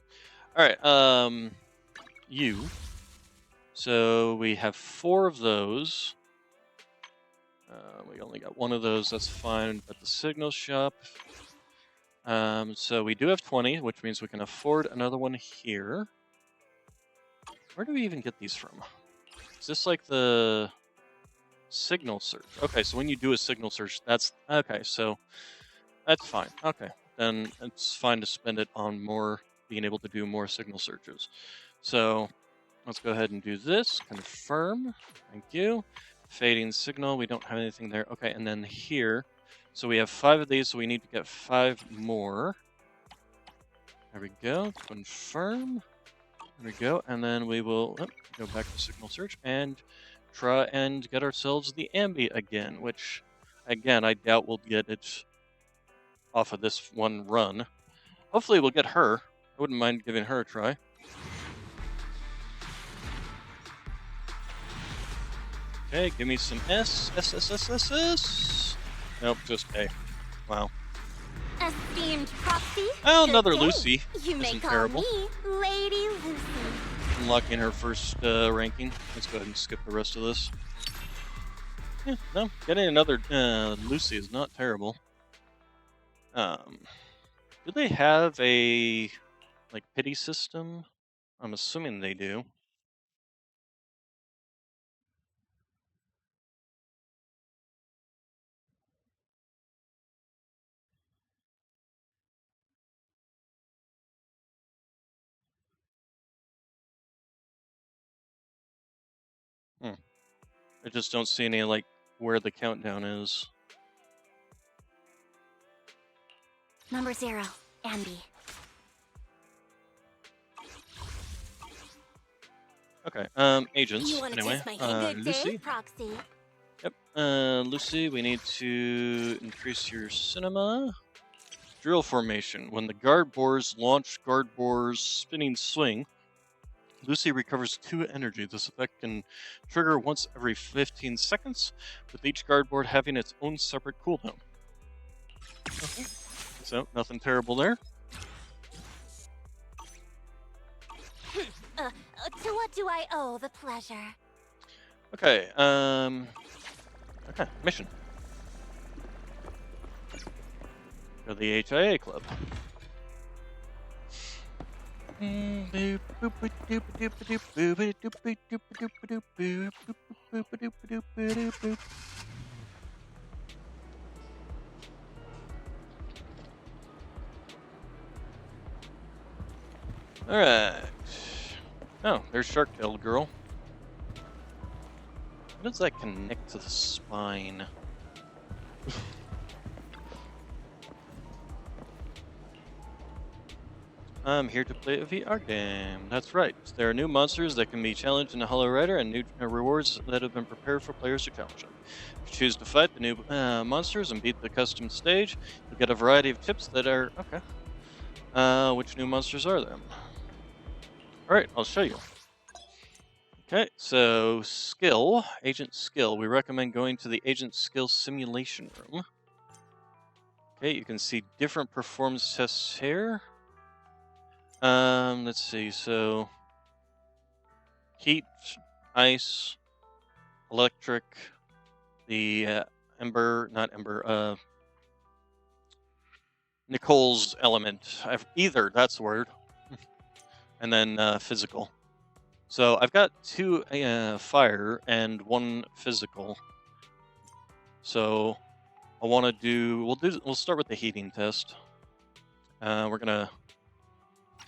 Alright, you. So we have 4 of those. We only got 1 of those, that's fine. But the signal shop. So we do have 20, which means we can afford another one here. Where do we even get these from? Is this like the signal search? Okay, so when you do a signal search, that's okay. So that's fine. Okay, then it's fine to spend it on more, being able to do more signal searches. So let's go ahead and do this. Confirm. Thank you. Fading signal. We don't have anything there. Okay, and then here. So we have 5 of these, so we need to get 5 more. There we go. Confirm. There we go. And then we will go back to signal search and try and get ourselves the Ambi again, which, again, I doubt we'll get it off of this one run. Hopefully we'll get her. I wouldn't mind giving her a try. Okay, give me some S. Nope, just A. Wow. Esteemed Proxy. Oh, another good day. Lucy. You may Isn't call terrible. me Lady Lucy. Unlocking her first ranking. Let's go ahead and skip the rest of this. Yeah, no, getting another Lucy is not terrible. Do they have a like pity system? I'm assuming they do. I just don't see any like where the countdown is. Number 0, Ambi. Okay, agents, You want to anyway. taste my hey good Lucy. day, Proxy? Yep, Lucy, we need to increase your cinema. Drill formation. When the guard bores launch guard bores spinning swing, Lucy recovers 2 energy. This effect can trigger once every 15 seconds, with each guard board having its own separate cooldown. Okay. So, nothing terrible there. To what do I owe the pleasure? Okay, okay, mission. Go to the HIA club. Alright. Oh, there's Shark-tailed Girl. How does that connect to the spine? I'm here to play a VR game. That's right. There are new monsters that can be challenged in the Hollow Rider and new rewards that have been prepared for players to challenge them. If you choose to fight the new monsters and beat the custom stage, you'll get a variety of tips that are... Okay. Which new monsters are them? Alright, I'll show you. Okay, so skill, agent skill. We recommend going to the agent skill simulation room. Okay, you can see different performance tests here. Let's see, so heat, ice, electric, the Nicole's element. Either, that's the word. And then physical. So I've got 2 fire and 1 physical. So I want to do. We'll start with the heating test. We're gonna.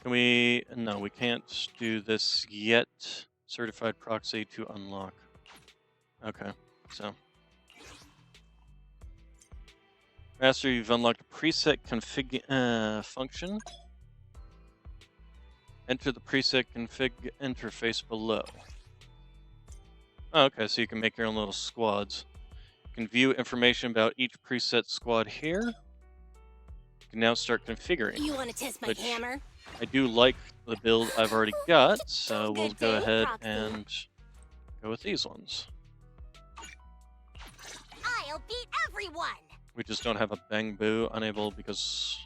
Can we? No, we can't do this yet. Certified proxy to unlock. Okay, so. Master, you've unlocked a preset config function. Enter the preset config interface below. Oh, okay, so you can make your own little squads. You can view information about each preset squad here. You can now start configuring. You want to test my hammer? I do like the build I've already got, so we'll go ahead and go with these ones. I'll beat everyone! We just don't have a Bang Boo, unable because...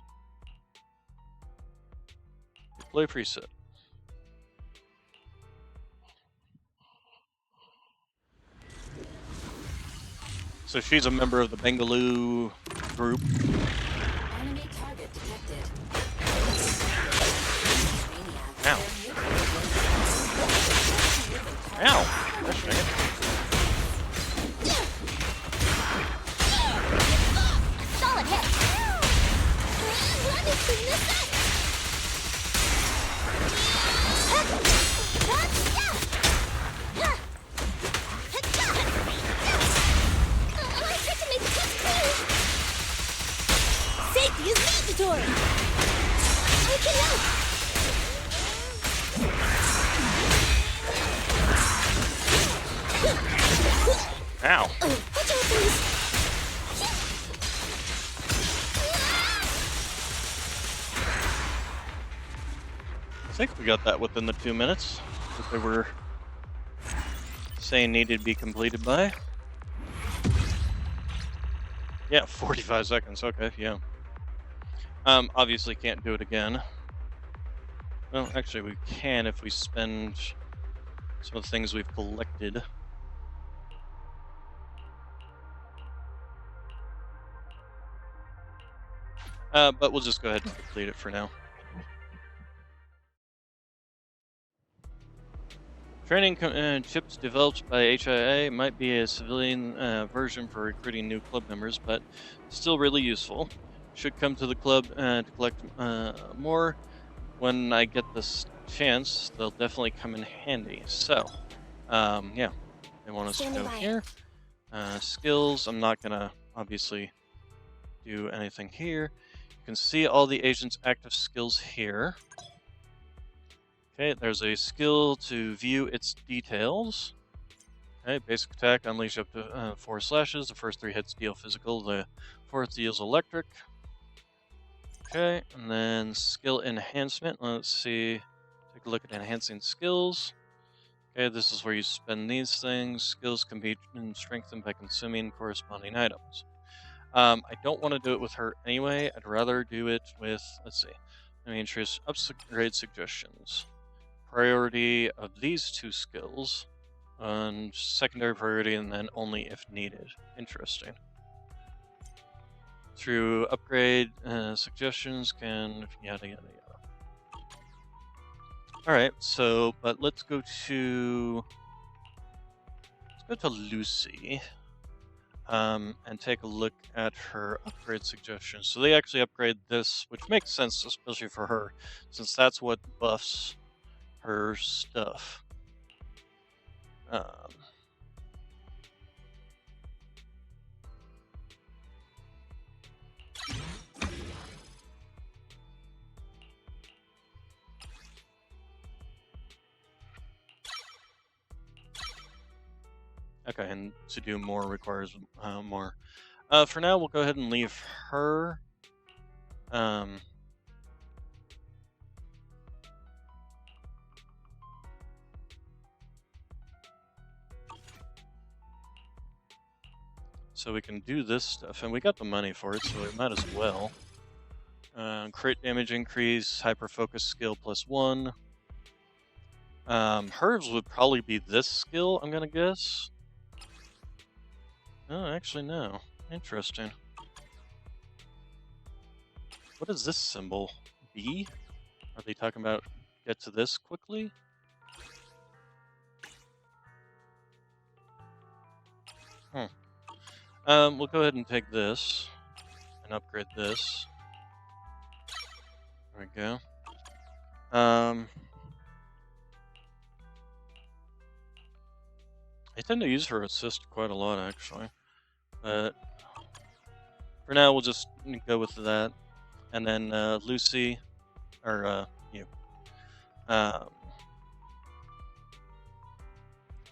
Play preset. So she's a member of the Bengaloo group. Enemy target detected. Ow. Ow! Gosh dang it. Solid hit! Let me clean this up! Safety is mandatory! I can help! Ow. Watch out, please! I think we got that within the 2 minutes that they were saying needed to be completed by. Yeah, 45 seconds. Okay, yeah. Obviously can't do it again. Well, actually we can if we spend some of the things we've collected. But we'll just go ahead and complete it for now. Training chips developed by HIA might be a civilian version for recruiting new club members, but still really useful. Should come to the club to collect more. When I get this chance, they'll definitely come in handy. So, yeah, they want us to go here. Skills, I'm not gonna obviously do anything here. You can see all the agents' active skills here. Okay, there's a skill to view its details. Okay, basic attack, unleash up to 4 slashes. The first 3 hits deal physical, the 4th deals electric. Okay, and then skill enhancement. Let's see, take a look at enhancing skills. Okay, this is where you spend these things. Skills can be strengthened by consuming corresponding items. I don't want to do it with her anyway. I'd rather do it with, let's see, let me introduce upgrade suggestions. Priority of these 2 skills, and secondary priority, and then only if needed. Interesting. Through upgrade suggestions can yada yada yada. Alright, so but let's go to Lucy. And take a look at her upgrade suggestions. So they actually upgrade this, which makes sense, especially for her, since that's what buffs her stuff. Okay, and to do more requires more. For now, we'll go ahead and leave her. So we can do this stuff, and we got the money for it, so we might as well. Crit damage increase, hyper focus skill +1. Hers would probably be this skill, I'm gonna guess. Oh, actually no. Interesting. What is this symbol? B? Are they talking about get to this quickly? We'll go ahead and take this and upgrade this. There we go. I tend to use her assist quite a lot, actually. But for now, we'll just go with that. And then Lucy, or you. What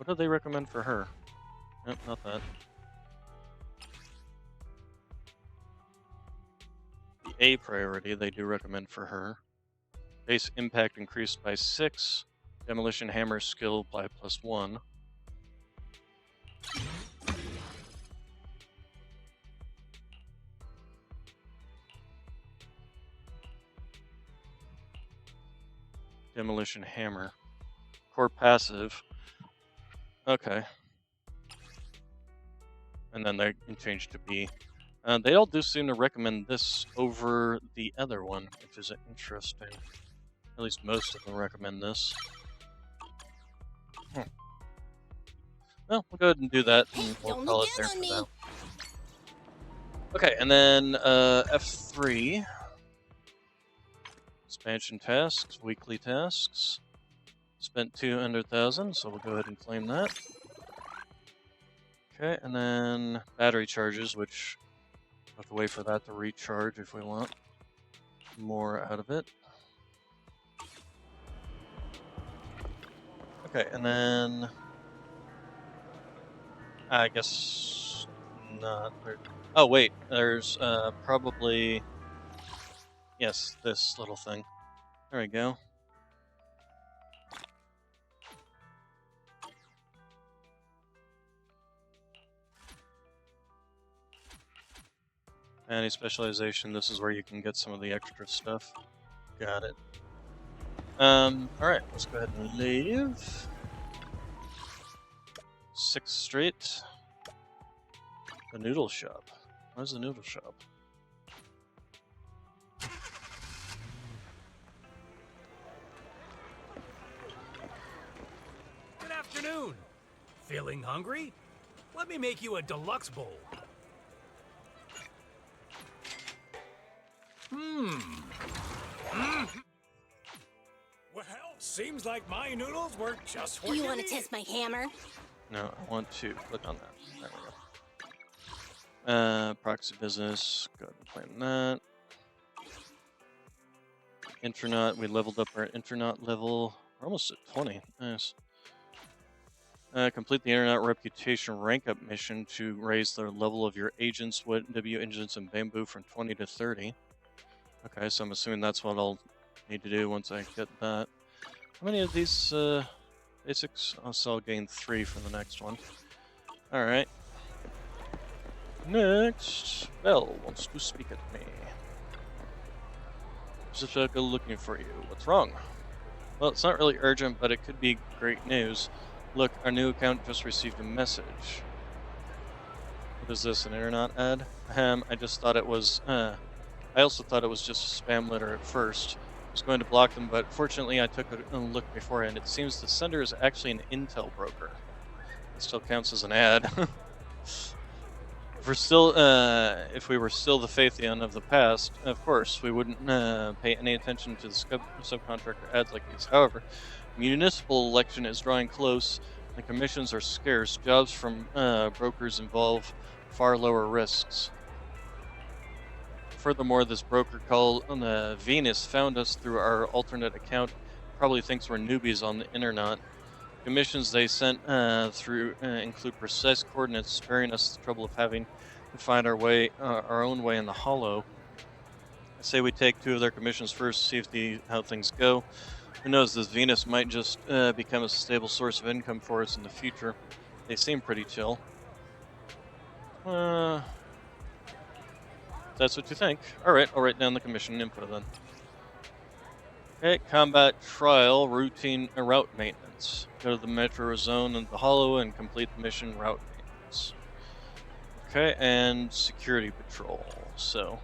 do they recommend for her? Nope, not that. The A priority they do recommend for her. Base impact increased by 6. Demolition hammer skill by +1. Demolition hammer. Core passive. Okay. And then they can change to B. They all do seem to recommend this over the other one, which is interesting. At least most of them recommend this. Well, we'll go ahead and do that, and we'll call it there for now. Okay, and then F3. Expansion tasks, weekly tasks. Spent 200,000, so we'll go ahead and claim that. Okay, and then battery charges, which we'll have to wait for that to recharge if we want more out of it. Okay, and then I guess not. Oh wait, there's probably yes, this little thing. There we go. Any specialization, this is where you can get some of the extra stuff. Got it. Alright, let's go ahead and leave. 6 straight. The noodle shop. Where's the noodle shop? Good afternoon. Feeling hungry? Let me make you a deluxe bowl. Well, seems like my noodles were just what You want to test my hammer? No, I want to click on that. There we go. Proxy business. Go ahead and claim that. Intronaut. We leveled up our intronaut level. We're almost at 20. Nice. Complete the Internet Reputation rank up mission to raise the level of your agents, W agents, and bamboo from 20 to 30. Okay, so I'm assuming that's what I'll need to do once I get that. How many of these basics? So I'll gain 3 for the next one. Alright. Next, Belle wants to speak at me. Jessica looking for you. What's wrong? Well, it's not really urgent, but it could be great news. Look, our new account just received a message. What is this, an internet ad? I just thought it was, I also thought it was just a spam letter at first. I was going to block them, but fortunately I took a look beforehand. It seems the sender is actually an intel broker. It still counts as an ad. If we're still, if we were still the Phaethion of the past, of course, we wouldn't pay any attention to the subcontractor ads like these. However, Municipal election is drawing close, and commissions are scarce. Jobs from brokers involve far lower risks. Furthermore, this broker called Venus found us through our alternate account. Probably thinks we're newbies on the internet. Commissions they sent through include precise coordinates, sparing us the trouble of having to find our own way in the hollow. I say we take 2 of their commissions first, see how things go. Who knows, this Venus might just become a stable source of income for us in the future. They seem pretty chill. That's what you think. Alright, I'll write down the commission info then. Okay, combat trial, routine route maintenance. Go to the metro zone in the hollow and complete the mission route maintenance. Okay, and security patrol. So,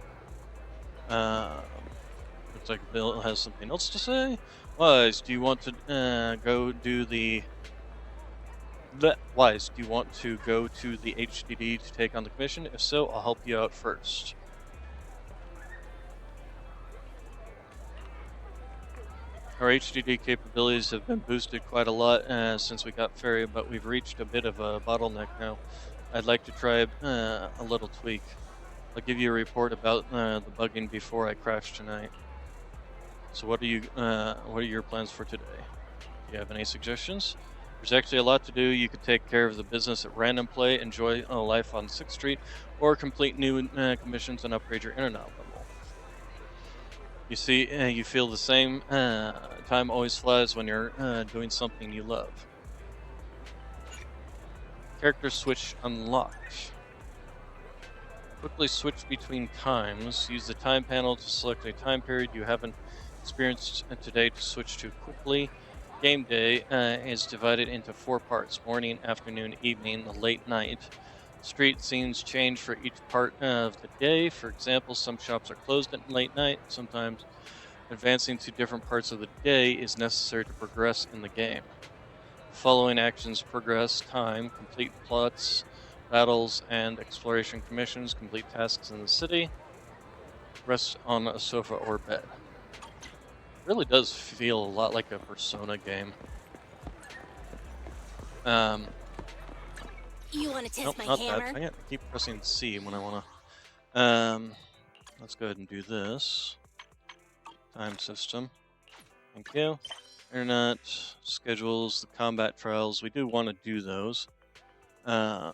looks like Bill has something else to say. Wise, do you want to go do the... Wise, do you want to go to the HDD to take on the commission? If so, I'll help you out first. Our HDD capabilities have been boosted quite a lot since we got Ferry, but we've reached a bit of a bottleneck now. I'd like to try a little tweak. I'll give you a report about the bugging before I crash tonight. So what are your plans for today? Do you have any suggestions? There's actually a lot to do. You could take care of the business at Random Play, enjoy a life on 6th Street, or complete new commissions and upgrade your internet level. You see, you feel the same. Time always flies when you're doing something you love. Character switch unlocked. Quickly switch between times. Use the time panel to select a time period you haven't experienced today to switch to quickly. Game day is divided into 4 parts: morning, afternoon, evening, the late night. Street scenes change for each part of the day. For example, some shops are closed at late night. Sometimes advancing to different parts of the day is necessary to progress in the game. Following actions progress time, complete plots, battles, and exploration commissions, complete tasks in the city, rest on a sofa or bed. It really does feel a lot like a Persona game. You want to test my not hammer? That. I keep pressing C when I want to. Let's go ahead and do this. Time system. Thank you. Internet, schedules, the combat trials. We do want to do those. I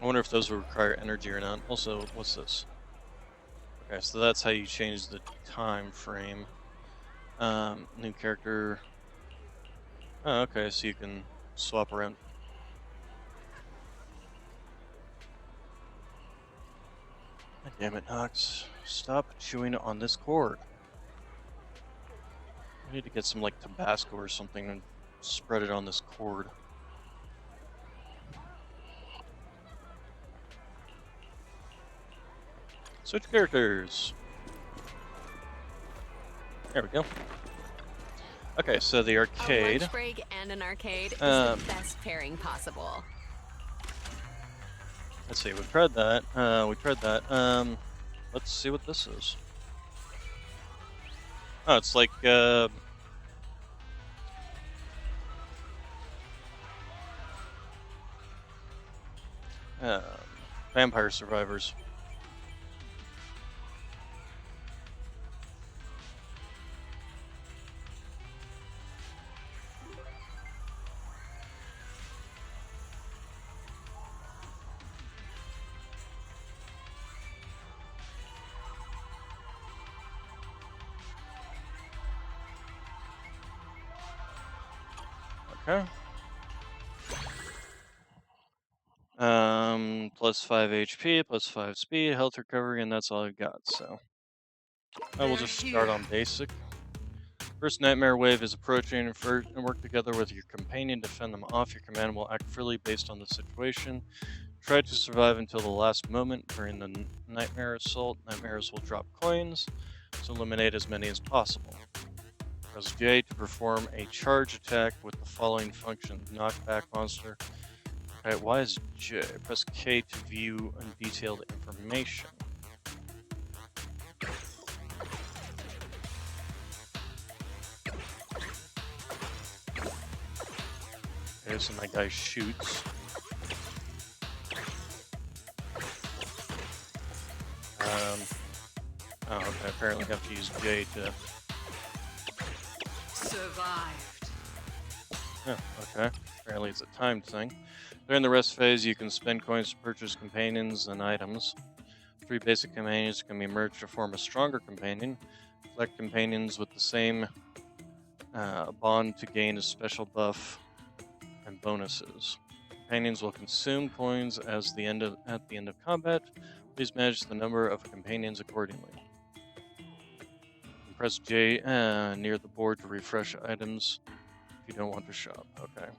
wonder if those will require energy or not. Also, what's this? Okay, so that's how you change the time frame. New character. Oh, okay, so you can swap around. God damn it, Nox. Stop chewing on this cord. I need to get some, like, Tabasco or something and spread it on this cord. Switch characters. There we go. Okay, so the arcade. A lunch break and an arcade is the best pairing possible. Let's see, we tried that. Let's see what this is. Oh, it's like Vampire Survivors. Okay. Plus 5 HP, plus 5 speed, health recovery, and that's all I've got, so. I will just start on basic. First nightmare wave is approaching, and work together with your companion to fend them off. Your command will act freely based on the situation. Try to survive until the last moment during the nightmare assault. Nightmares will drop coins, so eliminate as many as possible. Press J to perform a charge attack with the following function: knockback monster. Alright, why is J? Press K to view detailed information. Okay, so my guy shoots. Oh, okay, apparently I have to use J to... Survived. Oh, okay. Apparently it's a timed thing. During the rest phase, you can spend coins to purchase companions and items. 3 basic companions can be merged to form a stronger companion. Collect companions with the same bond to gain a special buff and bonuses. Companions will consume coins at the end of combat. Please manage the number of companions accordingly. And press J near the board to refresh items if you don't want to shop. Okay.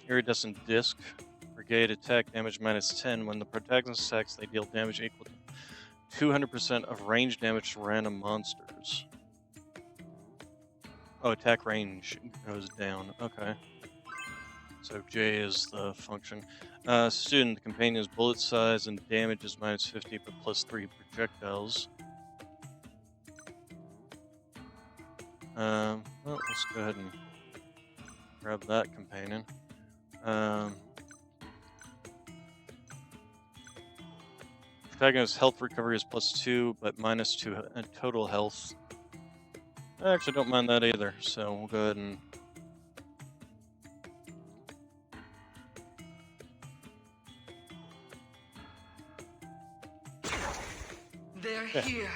Iridescent Disc. Brigade attack damage -10. When the protagonist attacks, they deal damage equal to 200% of range damage to random monsters. Oh, attack range goes down. Okay. So J is the function. Student, the companion's bullet size and damage is -50, but +3 projectiles. Well, let's go ahead and grab that companion. Protagonist's health recovery is +2, but -2 total health. I actually don't mind that either, so we'll go ahead and... They're here.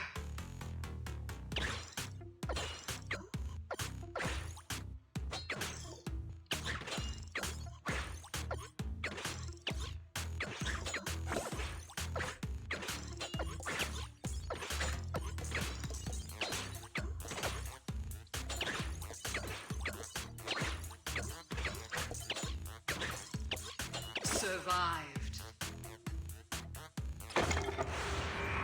Survived.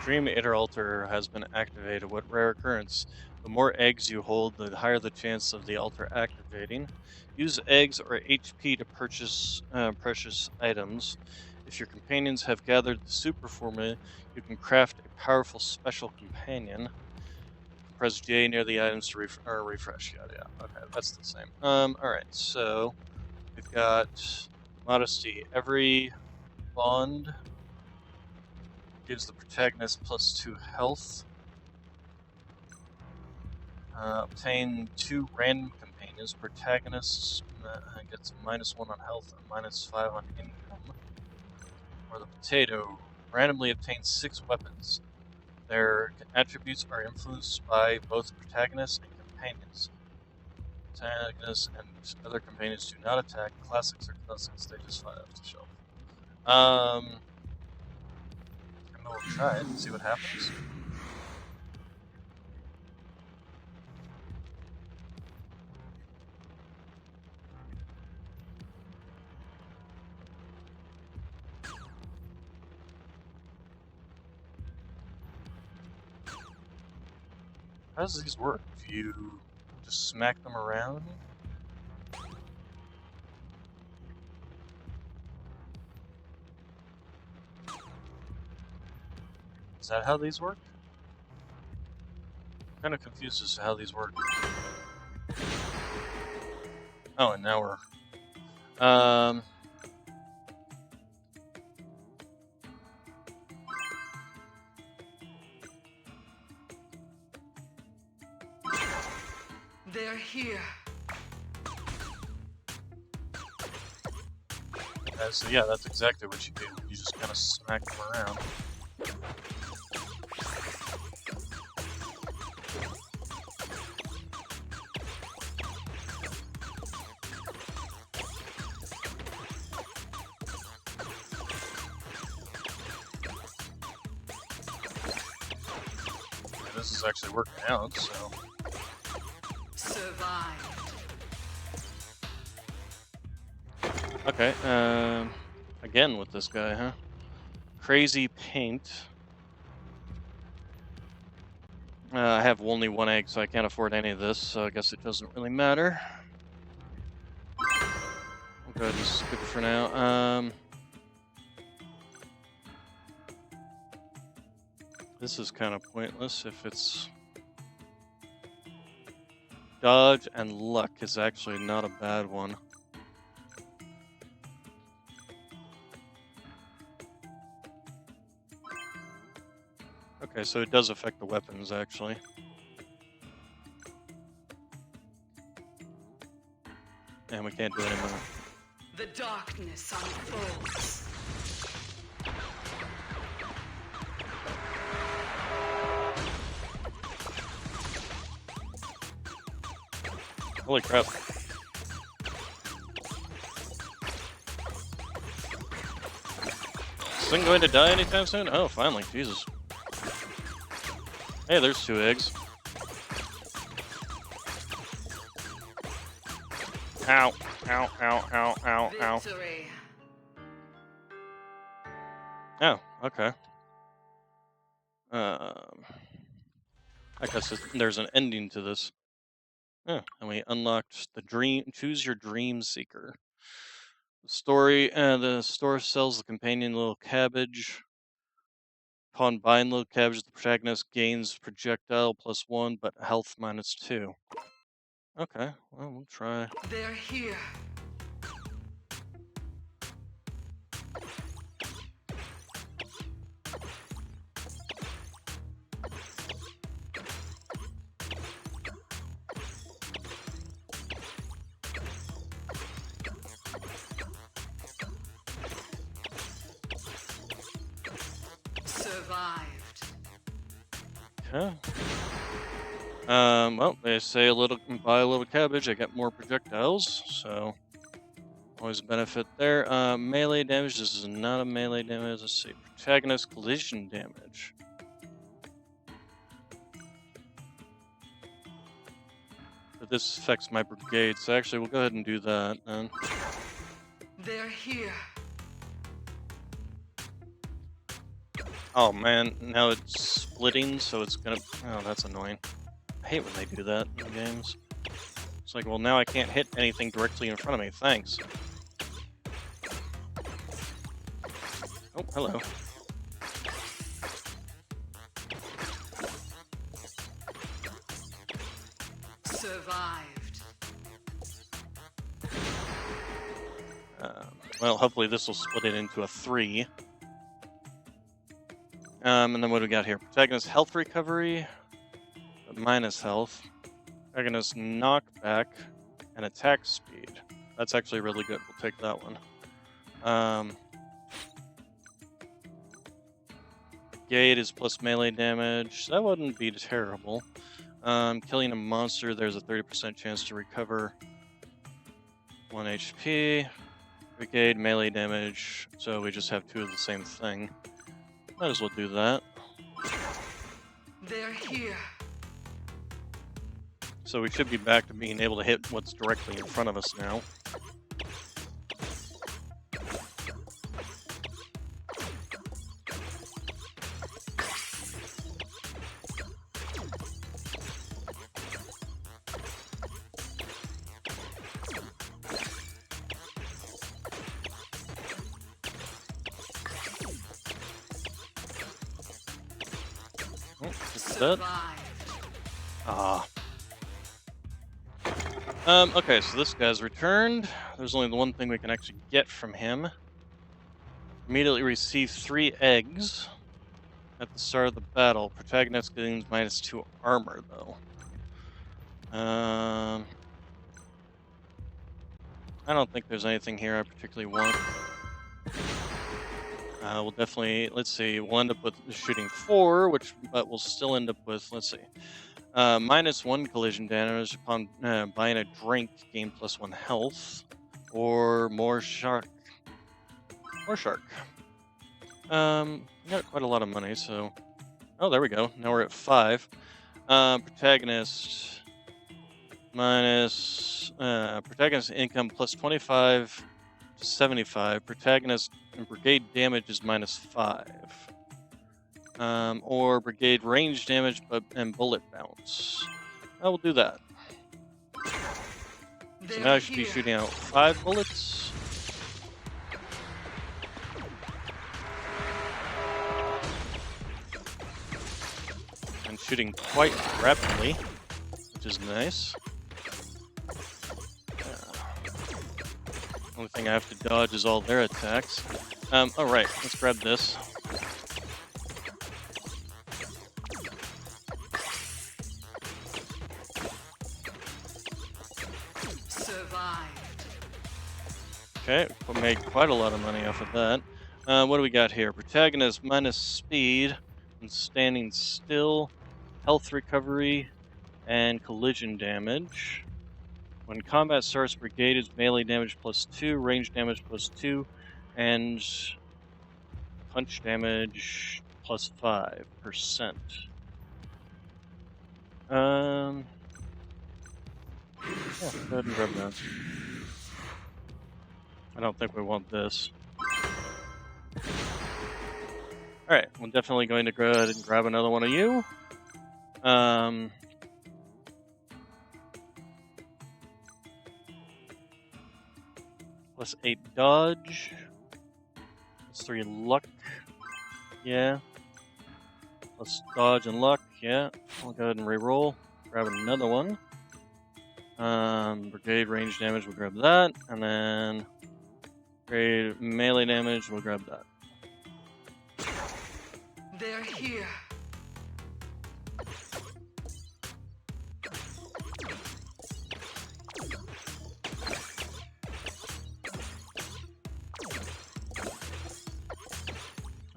Dream Eater Altar has been activated. What rare occurrence? The more eggs you hold, the higher the chance of the altar activating. Use eggs or HP to purchase precious items. If your companions have gathered the super formula, you can craft a powerful special companion. Press J near the items to refresh. Yeah. Okay, that's the same. Alright, so we've got Modesty. Every bond gives the protagonist +2 health. Obtain 2 random companions. Protagonists gets -1 on health and -5 on income. Or the Potato. Randomly obtains 6 weapons. Their attributes are influenced by both protagonists and companions. Protagonists and other companions do not attack. Classics are classics, they just fly off the shelf. And we'll try it and see what happens. How does these work? Do you just smack them around? Is that how these work? I'm kind of confused as to how these work. Oh, and now we're... They're here. So yeah, that's exactly what you do. You just kind of smack them around. Yeah, this is actually working out, so... Survived. Okay, again with this guy, huh? Crazy Paint. I have only 1 egg, so I can't afford any of this, so I guess it doesn't really matter. We'll go ahead and skip it for now. This is kind of pointless if it's... Dodge and luck is actually not a bad one. Okay, so it does affect the weapons, actually. And we can't do any more. The darkness unfolds. Holy crap. Is this thing going to die anytime soon? Oh, finally. Jesus. Hey, there's 2 eggs. Ow. Ow, ow, ow, ow, ow. Victory. Oh, okay. I guess there's an ending to this. Oh, and we unlocked the dream. Choose your dream seeker. The store sells the companion little cabbage. Upon buying little cabbage, the protagonist gains projectile +1, but health -2. Okay, well, we'll try. They're here. Survived. Okay. Well, they say buy a little cabbage, I get more projectiles, so always a benefit there. Melee damage, this is not a melee damage. Let's see, protagonist collision damage. But this affects my brigade, so actually we'll go ahead and do that then. They're here. Oh man, now it's splitting, so it's gonna... Oh, that's annoying. I hate when they do that in games. It's like, well, now I can't hit anything directly in front of me. Thanks. Oh, hello. Survived. Well, hopefully this will split it into a 3. And then what do we got here? Protagonist health recovery, minus health. Protagonist knockback and attack speed. That's actually really good. We'll take that one. Gate is plus melee damage. That wouldn't be terrible. Killing a monster, there's a 30% chance to recover 1 HP. Brigade, melee damage. So we just have 2 of the same thing. Might as well do that. They're here. So we should be back to being able to hit what's directly in front of us now. That? Okay, so this guy's returned. There's only the one thing we can actually get from him. Immediately receive 3 eggs at the start of the battle. Protagonist gains -2 armor, though. I don't think there's anything here I particularly want. We'll definitely, let's see, we'll end up with shooting 4, but we'll still end up with, let's see, -1 collision damage upon buying a drink, gain +1 health, or more shark. More shark. We got quite a lot of money, so... Oh, there we go. Now we're at 5. Protagonist protagonist income +25 to 75. Protagonist and brigade damage is -5. Or brigade range damage and bullet bounce. I will do that. So now I should be shooting out 5 bullets. shooting quite rapidly, which is nice. Only thing I have to dodge is all their attacks. Alright, let's grab this. Survived. Okay, we made quite a lot of money off of that. What do we got here? Protagonist minus speed and standing still, health recovery, and collision damage. When combat starts, brigade is melee damage +2, range damage +2, and punch damage +5%. Yeah, go ahead and grab that. I don't think we want this. Alright, we're definitely going to go ahead and grab another one of you. +8 dodge. +3 luck. Yeah. Plus dodge and luck. Yeah. I'll go ahead and reroll. Grab another one. Brigade range damage, we'll grab that. And then brigade melee damage, we'll grab that. They're here.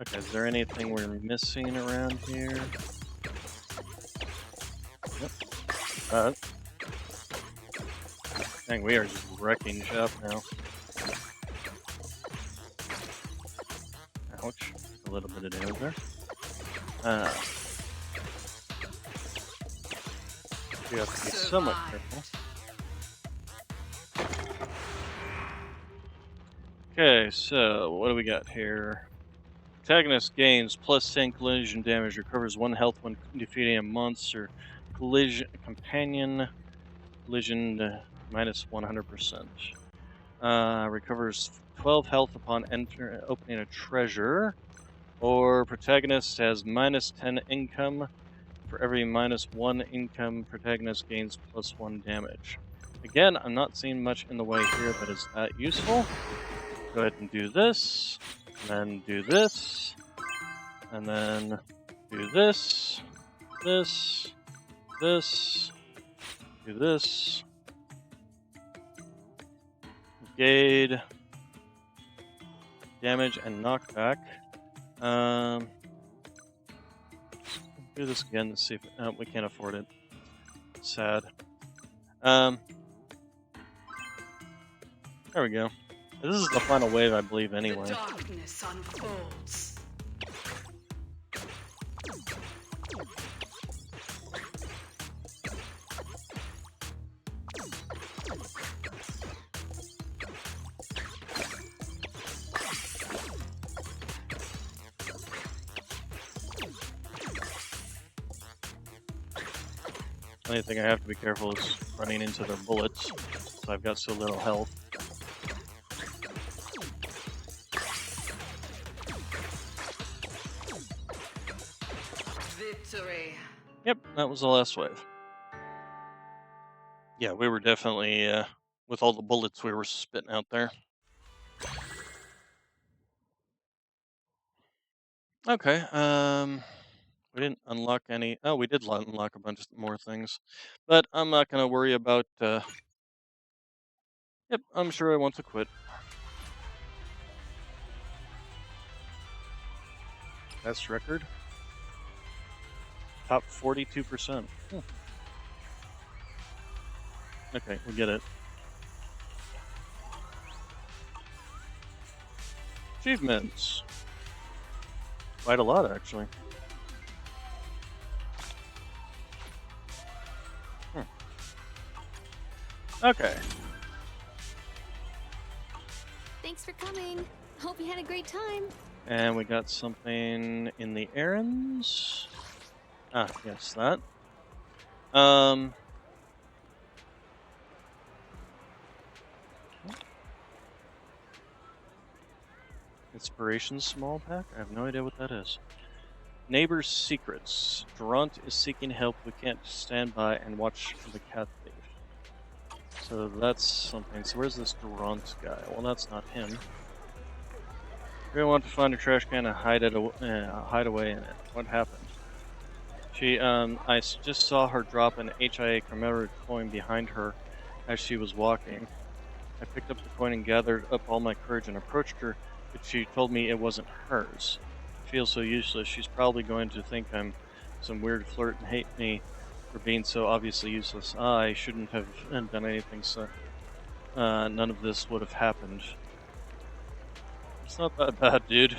Okay, is there anything we're missing around here? Yep. Dang, we are just wrecking shop now. Ouch. A little bit of damage there. We have to be somewhat careful. Okay, so what do we got here? Protagonist gains +10 collision damage, recovers 1 health when defeating a monster. Collision companion collision -100%. Recovers 12 health upon opening a treasure. Or protagonist has -10 income. For every -1 income, protagonist gains +1 damage. Again, I'm not seeing much in the way here that is that useful. Go ahead and do this, and then do this, and then do this, this, this, do this. Brigade, damage, and knockback. Do this again to see if we can't afford it. Sad. There we go. This is the final wave, I believe, anyway. The darkness unfolds. The only thing I have to be careful is running into their bullets, so I've got so little health. Victory. Yep, that was the last wave. Yeah, we were definitely, with all the bullets we were spitting out there. Okay, we didn't unlock any. Oh, we did unlock a bunch more things, but I'm not gonna worry about. Yep, I'm sure I want to quit. Best record. Top 42%. Okay, we get it. Achievements. Quite a lot, actually. Okay. Thanks for coming. Hope you had a great time. And we got something in the errands. Ah, yes, that. Inspiration small pack? I have no idea what that is. Neighbor's secrets. Durant is seeking help. We can't stand by and watch the cat thief. So that's something. So where's this Durant guy? Well, that's not him. We want to find a trash can and hide away in it. What happened? I just saw her drop an HIA commemorative coin behind her as she was walking. I picked up the coin and gathered up all my courage and approached her, but she told me it wasn't hers. I feel so useless. She's probably going to think I'm some weird flirt and hate me for being so obviously useless. I shouldn't have done anything, so none of this would have happened. It's not that bad, dude.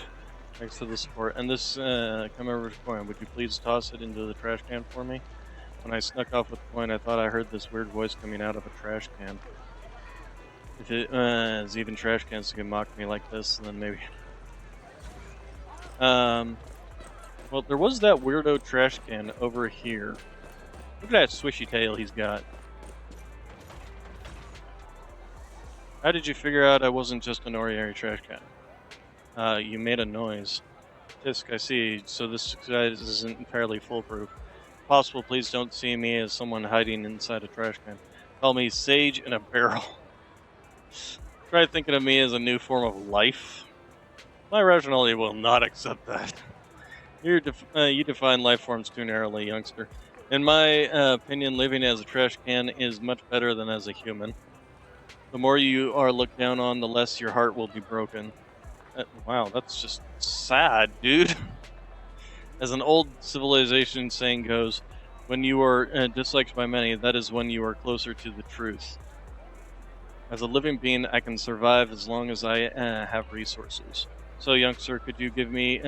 Thanks for the support. And this commemorative coin, would you please toss it into the trash can for me? When I snuck off with the coin, I thought I heard this weird voice coming out of a trash can. If it is even trash cans can mock me like this, then maybe. Well, there was that weirdo trash can over here. Look at that swishy tail he's got. How did you figure out I wasn't just an ordinary trash can? You made a noise. Tisk, I see. So this disguise isn't entirely foolproof. If possible, please don't see me as someone hiding inside a trash can. Call me Sage in a Barrel. Try thinking of me as a new form of life. My rationality will not accept that. You define life forms too narrowly, youngster. In my opinion, living as a trash can is much better than as a human. The more you are looked down on, the less your heart will be broken. Wow, that's just sad, dude. As an old civilization saying goes, when you are disliked by many, that is when you are closer to the truth. As a living being, I can survive as long as I have resources. So, youngster, could you give me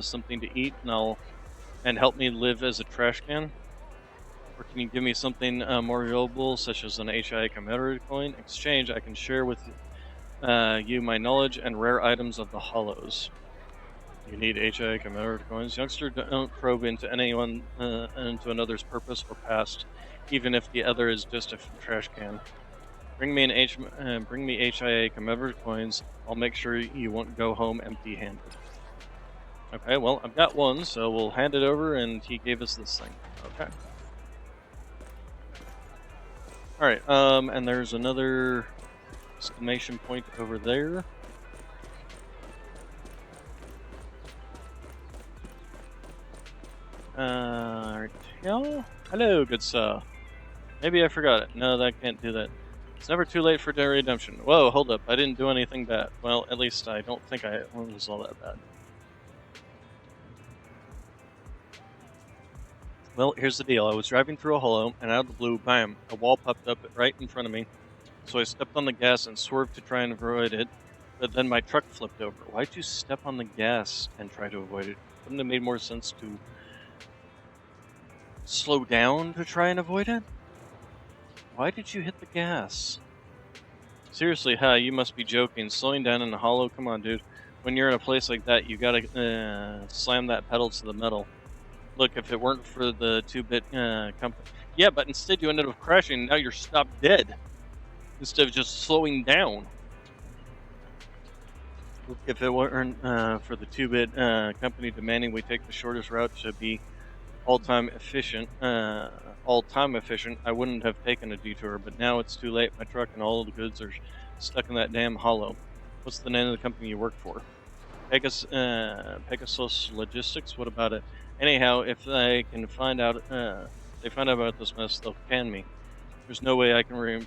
something to eat and help me live as a trash can? Or can you give me something more valuable, such as an HIA commemorative coin? In exchange, I can share with you my knowledge and rare items of the Hollows. You need HIA commemorative coins? Youngster, don't probe into anyone, into another's purpose or past, even if the other is just a trash can. Bring me HIA commemorative coins. I'll make sure you won't go home empty-handed. Okay, well, I've got one, so we'll hand it over, and he gave us this thing. Okay. Alright, and there's another exclamation point over there. Hello, good sir. Maybe I forgot it. No, that can't do that. It's never too late for redemption. Whoa, hold up. I didn't do anything bad. Well, at least I don't think I was all that bad. Well, here's the deal. I was driving through a hollow, and out of the blue, bam, a wall popped up right in front of me. So I stepped on the gas and swerved to try and avoid it, but then my truck flipped over. Why'd you step on the gas and try to avoid it? Wouldn't it have made more sense to slow down to try and avoid it? Why did you hit the gas? Seriously, you must be joking. Slowing down in a hollow? Come on, dude. When you're in a place like that, you gotta slam that pedal to the metal. Look, if it weren't for the 2-bit company... Yeah, but instead you ended up crashing, and now you're stopped dead. Instead of just slowing down. Look, if it weren't for the 2-bit company demanding we take the shortest route to be all-time efficient, I wouldn't have taken a detour, but now it's too late. My truck and all of the goods are stuck in that damn hollow. What's the name of the company you work for? Pegasus Logistics? What about it? Anyhow, if they can find out, about this mess, they'll can me. There's no way I can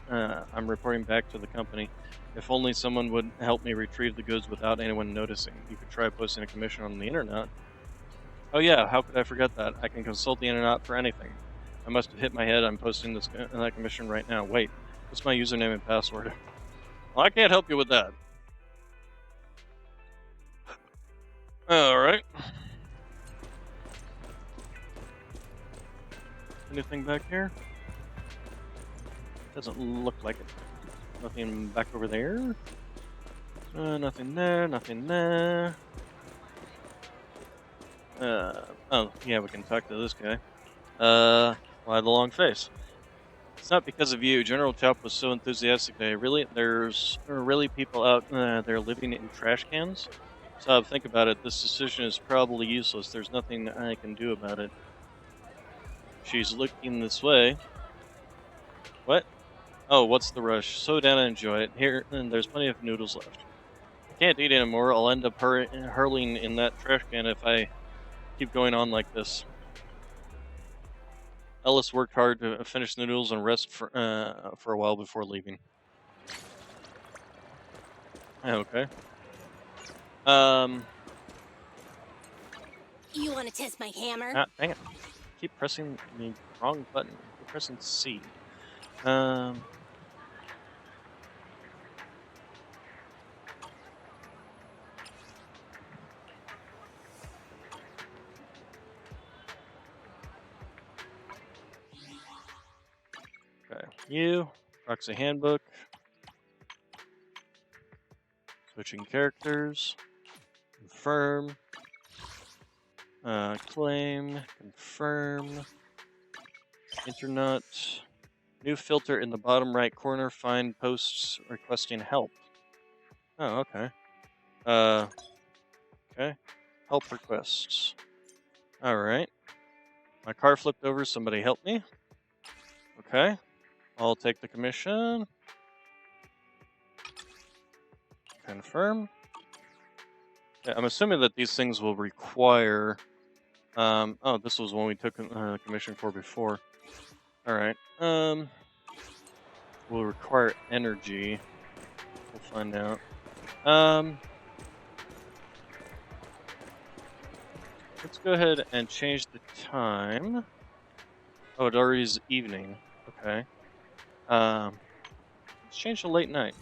I'm reporting back to the company. If only someone would help me retrieve the goods without anyone noticing. You could try posting a commission on the internet. Oh yeah, how could I forget that? I can consult the internet for anything. I must have hit my head. I'm posting that commission right now. Wait, what's my username and password? Well, I can't help you with that. Alright. Anything back here? Doesn't look like it. Nothing back over there. Nothing there, nothing there. Oh, yeah, we can talk to this guy. Why the long face? It's not because of you. General Chop was so enthusiastic today. Really? There's really people out there living in trash cans? So think about it. This decision is probably useless. There's nothing I can do about it. She's looking this way. What? Oh, what's the rush? Slow down and enjoy it. Here, and there's plenty of noodles left. I can't eat anymore. I'll end up hurling in that trash can if I keep going on like this. Ellis worked hard to finish the noodles and rest for a while before leaving. Okay. You want to test my hammer? Dang it. Keep pressing the wrong button. Keep pressing C. Okay. You. Proxy handbook. Switching characters. Confirm. Claim. Confirm. Internet. New filter in the bottom right corner. Find posts requesting help. Oh, okay. Okay. Help requests. Alright. My car flipped over. Somebody help me. Okay. I'll take the commission. Confirm. Yeah, I'm assuming that these things will require... oh, this was one we took commission for before. Alright. Will require energy. We'll find out. Let's go ahead and change the time. Oh, it already is evening. Okay. Let's change to late night.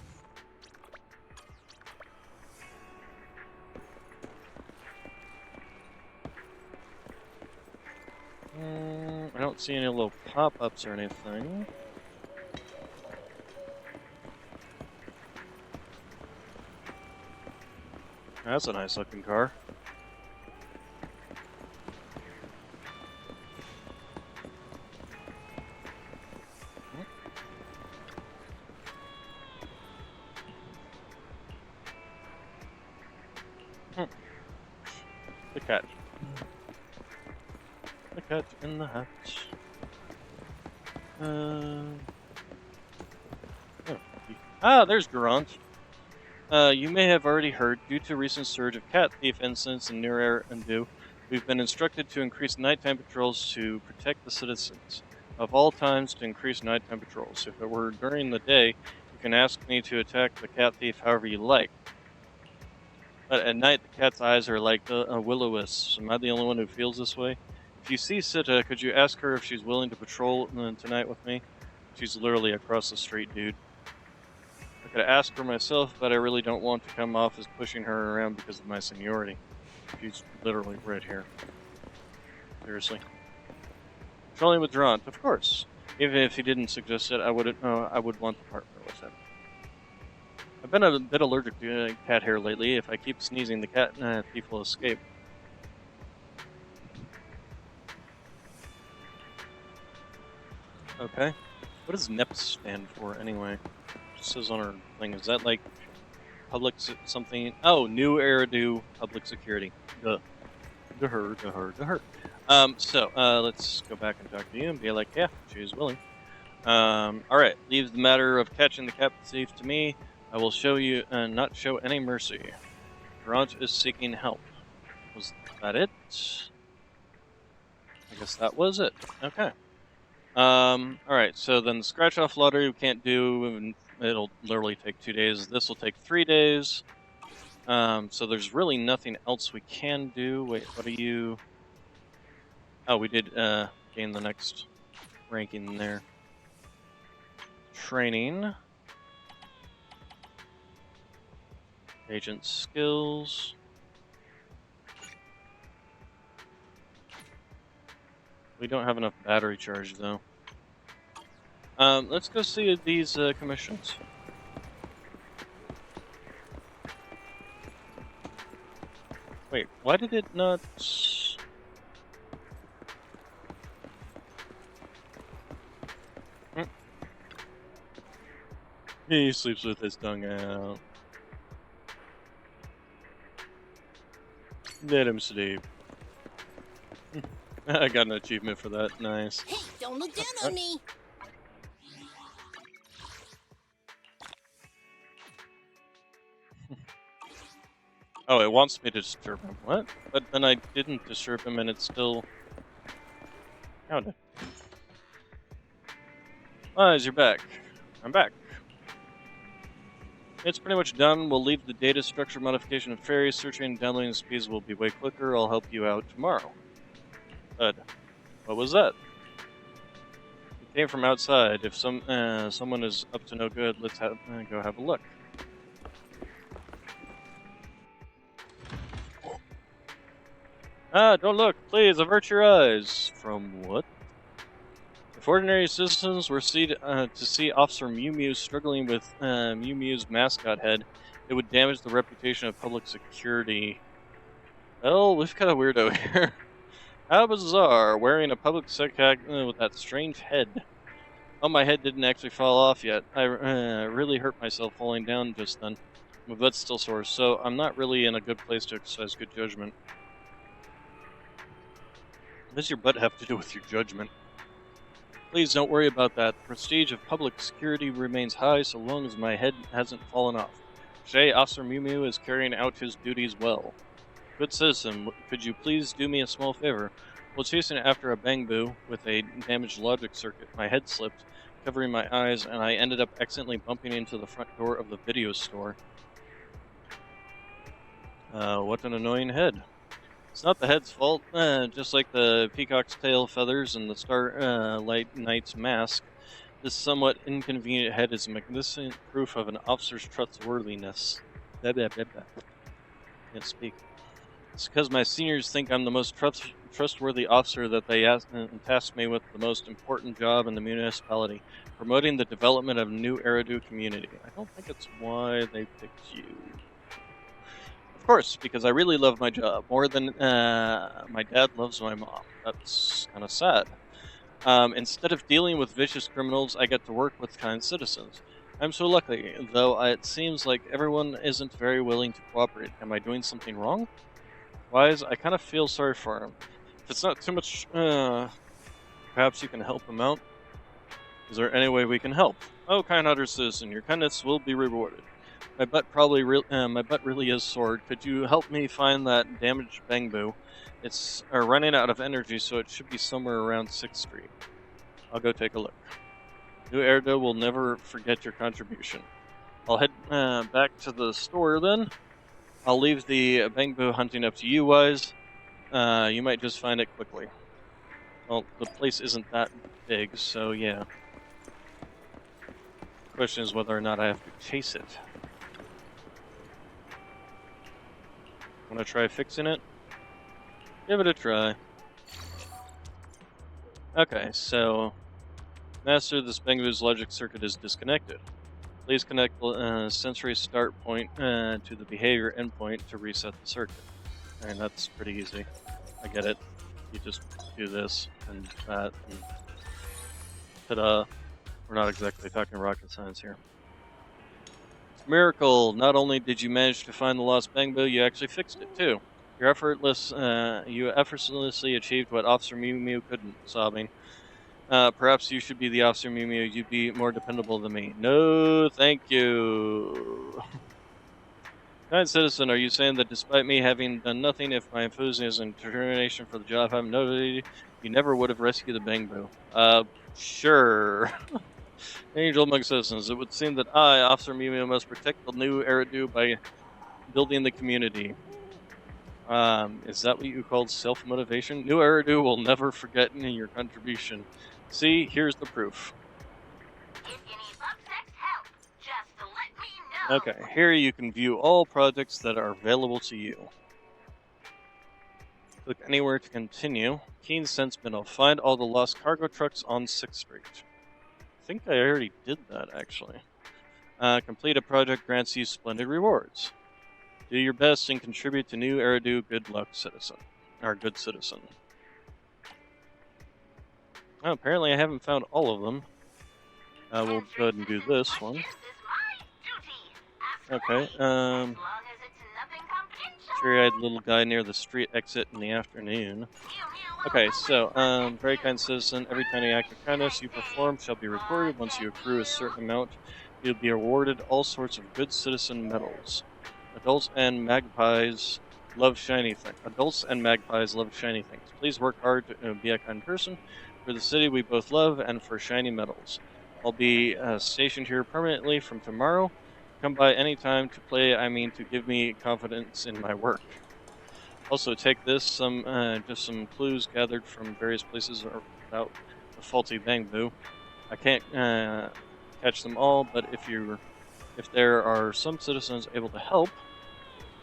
I don't see any little pop-ups or anything. That's a nice looking car. The cat. The cat in the hat. There's Durant. You may have already heard, due to recent surge of cat thief incidents in Near Andu, we've been instructed to increase nighttime patrols to protect the citizens. Of all times to increase nighttime patrols. If it were during the day, you can ask me to attack the cat thief however you like. But at night, the cat's eyes are like will-o-wisps. Am I the only one who feels this way? If you see Sita, could you ask her if she's willing to patrol tonight with me? She's literally across the street, dude. I could ask her myself, but I really don't want to come off as pushing her around because of my seniority. She's literally right here. Seriously. Patrolling with Durant, of course. Even if he didn't suggest it, I would want to partner with him. I've been a bit allergic to cat hair lately. If I keep sneezing, the cat thief will escape. Okay. What does NEP stand for anyway? It just says on our thing. Is that like public something? Oh, New Eridu Public Security. Duh. Duh. So let's go back and talk to you and be like, yeah, she's willing. Alright, leave the matter of catching the cat thief to me. I will show you, not show any mercy. Durant is seeking help. Was that it? I guess that was it. Okay. Alright, so then the scratch-off lottery we can't do, and it'll literally take 2 days. This will take 3 days. So there's really nothing else we can do. Wait, what are you... Oh, we did, gain the next ranking there. Training. Agent skills. We don't have enough battery charge, though. Let's go see these commissions. Wait, why did it not... He sleeps with his tongue out. Let him sleep. I got an achievement for that. Nice. Hey, don't look down on me. Oh, it wants me to disturb him. What? But then I didn't disturb him and it still counted. As you're back. I'm back. It's pretty much done. We'll leave the data structure modification of Fairy. Searching and downloading speeds will be way quicker. I'll help you out tomorrow. But what was that? It came from outside. If someone is up to no good, let's go have a look. Don't look, please, avert your eyes. From what? If ordinary citizens were to see Officer Mew Mew struggling with Mew Mew's mascot head, it would damage the reputation of public security. Well, we've got a weirdo here. How bizarre, wearing a public sec hat with that strange head. Oh, my head didn't actually fall off yet. I really hurt myself falling down just then. My butt's still sore, so I'm not really in a good place to exercise good judgment. What does your butt have to do with your judgment? Please don't worry about that. The prestige of public security remains high so long as my head hasn't fallen off. Today, Officer Mew Mew is carrying out his duties well. Good citizen, could you please do me a small favor? While chasing after a Bangbu with a damaged logic circuit, my head slipped, covering my eyes, and I ended up accidentally bumping into the front door of the video store. What an annoying head. It's not the head's fault, just like the peacock's tail feathers and the Starlight Knight's mask. This somewhat inconvenient head is magnificent proof of an officer's trustworthiness. Blah, blah, blah, blah. Can't speak. It's because my seniors think I'm the most trustworthy officer that they tasked me with the most important job in the municipality, promoting the development of a new Eridu community. I don't think it's why they picked you. Of course, because I really love my job, more than my dad loves my mom. That's kind of sad. Instead of dealing with vicious criminals, I get to work with kind citizens. I'm so lucky, though it seems like everyone isn't very willing to cooperate. Am I doing something wrong? Wise, I kind of feel sorry for him. If it's not too much, perhaps you can help him out? Is there any way we can help? Oh, kind-hearted citizen, your kindness will be rewarded. My butt really is sore. Could you help me find that damaged Bangbu? It's running out of energy, so it should be somewhere around 6th Street. I'll go take a look. New Erdo will never forget your contribution. I'll head back to the store then. I'll leave the Bangbu hunting up to you, Wise. You might just find it quickly. Well, the place isn't that big, so yeah. The question is whether or not I have to chase it. Want to try fixing it? Give it a try. Okay, so Master, this Bangbu's logic circuit is disconnected. Please connect the sensory start point to the behavior endpoint to reset the circuit. And that's pretty easy. I get it. You just do this and that and ta-da. We're not exactly talking rocket science here. Miracle! Not only did you manage to find the lost Bangbu, you actually fixed it too. You effortlessly achieved what Officer Mew Mew couldn't, sobbing. Perhaps you should be the Officer Mew Mew. You'd be more dependable than me. No, thank you. Kind citizen, are you saying that despite me having done nothing, if my enthusiasm and determination for the job haven't noted, you never would have rescued the Bangbu? Sure. Angel among citizens, it would seem that I, Officer Mew Mew, must protect the new Eridu by building the community. Is that what you called self-motivation? New Eridu will never forget your contribution. See, here's the proof. Okay, here you can view all projects that are available to you. Click anywhere to continue. Keen Sense Middle. Find all the lost cargo trucks on 6th Street. I think I already did that, actually. Complete a project grants you splendid rewards. Do your best and contribute to New Eridu. Good luck, citizen. Or good citizen. Oh, apparently I haven't found all of them. We'll go ahead and do this one. Okay, teary-eyed little guy near the street exit in the afternoon. Okay, so, very kind citizen, every tiny act of kindness you perform shall be recorded. Once you accrue a certain amount, you'll be awarded all sorts of good citizen medals. Adults and magpies love shiny things. Please work hard to be a kind person. For the city we both love and for shiny medals. I'll be stationed here permanently from tomorrow. Come by any time to play, to give me confidence in my work. Also, take this, just some clues gathered from various places about the faulty bamboo. I can't catch them all, but if there are some citizens able to help,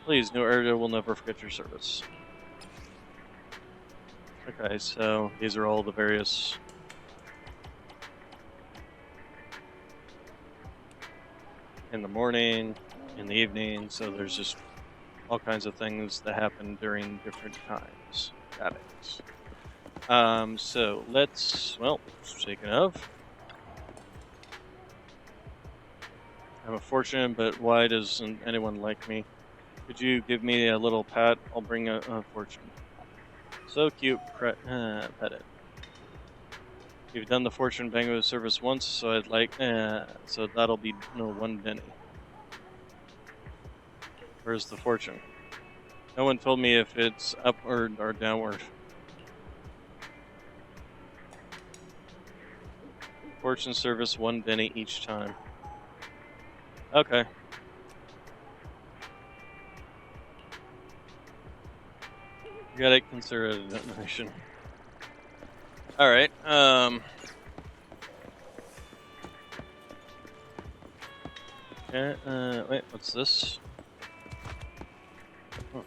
please, New Area will never forget your service. Okay, so these are all the various in the morning, in the evening, so there's just all kinds of things that happen during different times. Got it. So let's, well, speaking of, I'm a fortune, but why doesn't anyone like me? Could you give me a little pat? I'll bring a fortune. So cute, pet it. You've done the fortune bango service once, so I'd like, so that'll be 1 penny. Where's the fortune? No one told me if it's upward or downward. Fortune service 1 penny each time. Okay. You gotta consider it a donation. Alright, okay, wait, what's this? Oh.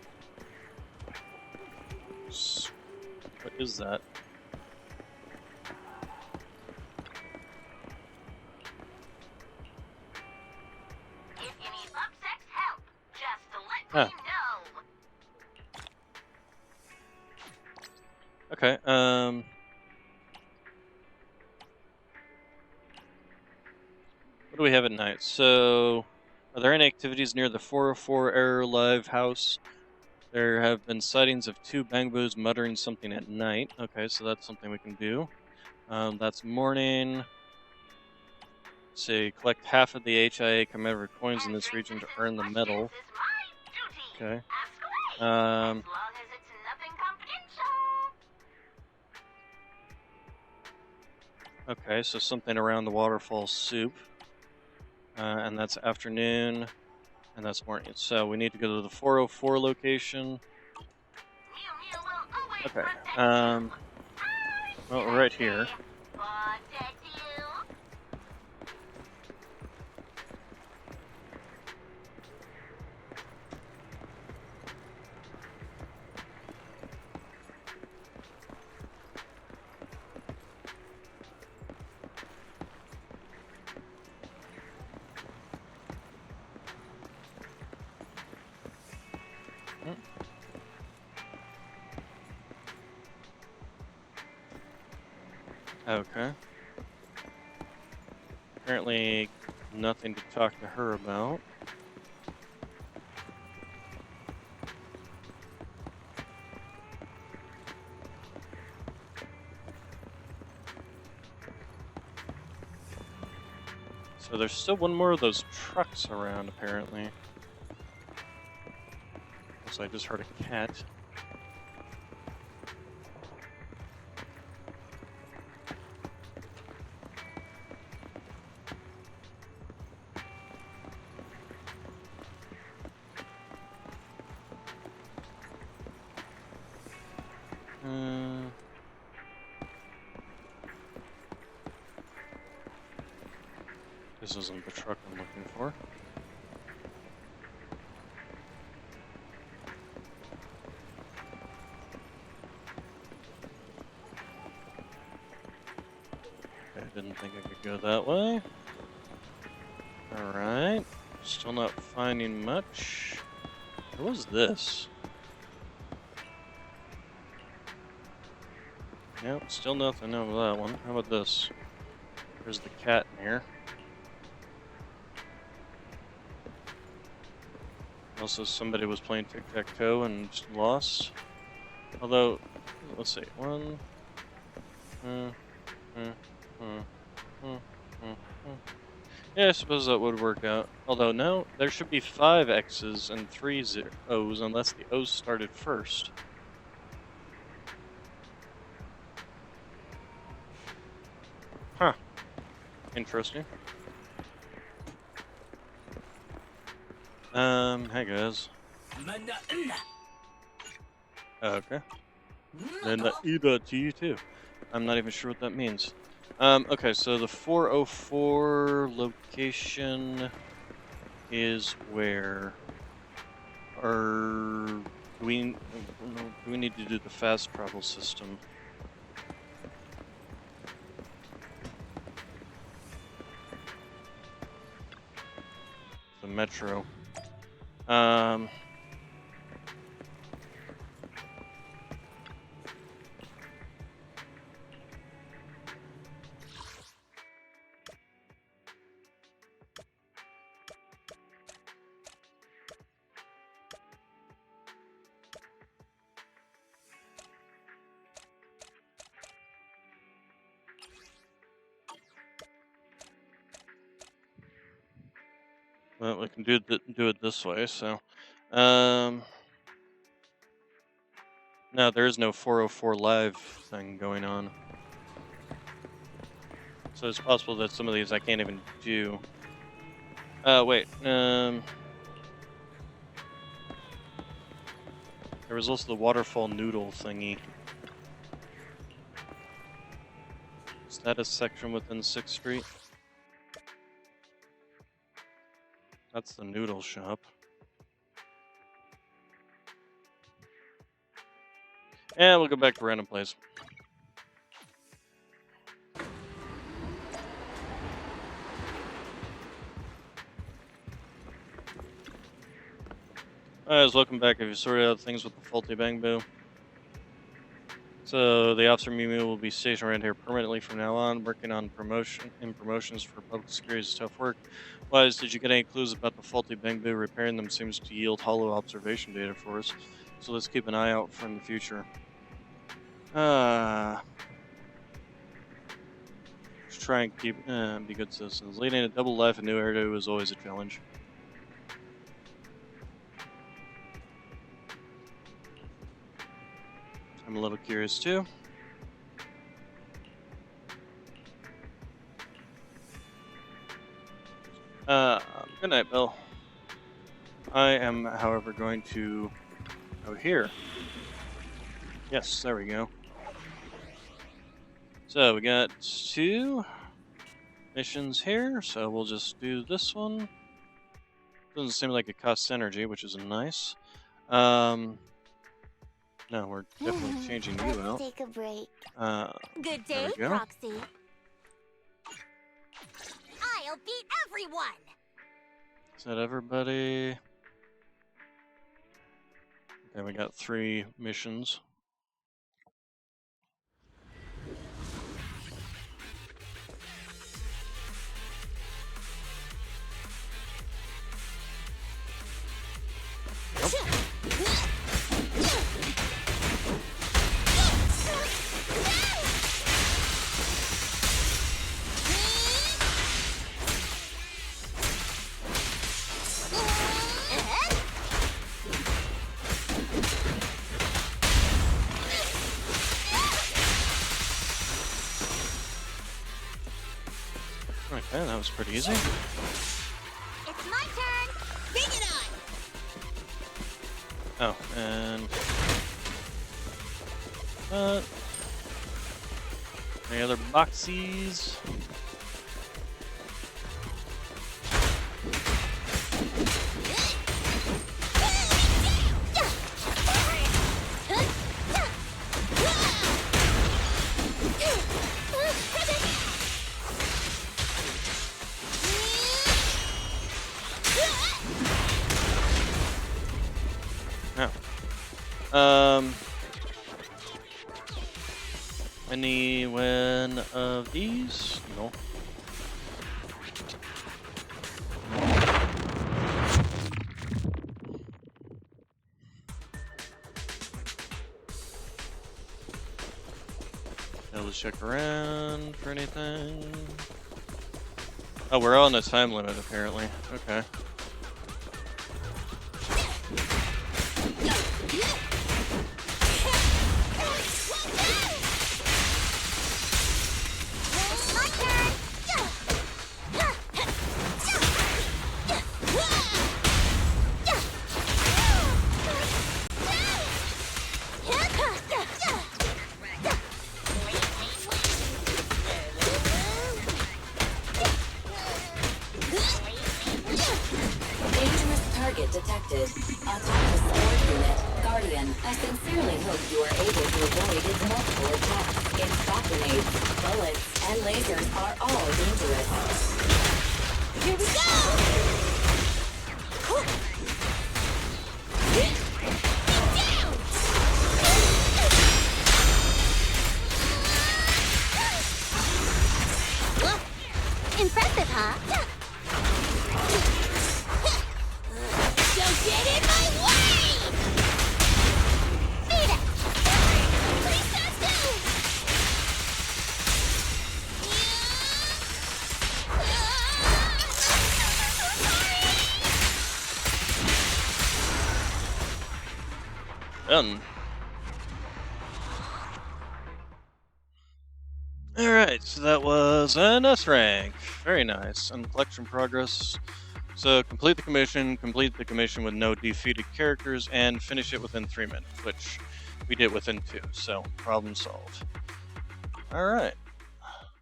What is that? If you need Upsex help, just let me know. Okay, what do we have at night? So, are there any activities near the 404 Error Live house? There have been sightings of 2 bangbos muttering something at night. Okay, so that's something we can do. That's morning. Let's see, collect half of the HIA commemorative coins in this region to earn the medal. Okay. Okay, so something around the waterfall soup. And that's afternoon, and that's morning. So we need to go to the 404 location. Okay, well, we're right here. Okay. Apparently nothing to talk to her about. So there's still one more of those trucks around, apparently. So I just heard a cat. This isn't the truck I'm looking for. I didn't think I could go that way. Alright. Still not finding much. What was this? Nope, still nothing out of that one. How about this? There's the cat in here. Also, somebody was playing tic-tac-toe and lost. Although, let's see, one. Yeah, I suppose that would work out. Although, no, there should be 5 X's and 3 O's unless the O's started first. Huh. Interesting. Hey guys. Okay. And Ida to you too. I'm not even sure what that means. Okay, so the 404 location is where? Or do we need to do the fast travel system? The metro. Well, we can do it this way. So, no, there is no 404 live thing going on. So it's possible that some of these I can't even do. Wait. There was also the waterfall noodle thingy. Is that a section within 6th Street? That's the noodle shop. And we'll go back to random place. Alright, welcome back. Have you sorted out things with the faulty bamboo? So the officer Mimu will be stationed around here permanently from now on, working on promotions for public security is tough work. Wise, did you get any clues about the faulty bamboo? Repairing them seems to yield hollow observation data for us, so let's keep an eye out for in the future. Let's try and keep be good citizens. Leading a double life in New Area is always a challenge. I'm a little curious too. Good night, Bill. I am, however, going to go here. Yes, there we go. So we got 2 missions here, so we'll just do this one. Doesn't seem like it costs energy, which is nice. No, we're definitely changing you out. Take a break. Good There day, we go. Proxy. I'll beat everyone! Is that everybody? Okay, we got 3 missions. Okay, that was pretty easy. It's my turn! Bring it on! Oh, and any other boxies? No. Any one of these? No. So let's check around for anything. Oh, we're on a time limit apparently. Okay. Detected. Autonomous support unit, Guardian. I sincerely hope you are able to avoid its multiple attacks. Its shock grenades, bullets, and lasers are all dangerous. Here we go! Impressive, huh? Don't get in my way! Beat it! Please stand still! Done. Alright, so that was an S rank. Very nice. And collection progress. So complete the commission with no defeated characters, and finish it within 3 minutes, which we did within 2, so problem solved. Alright.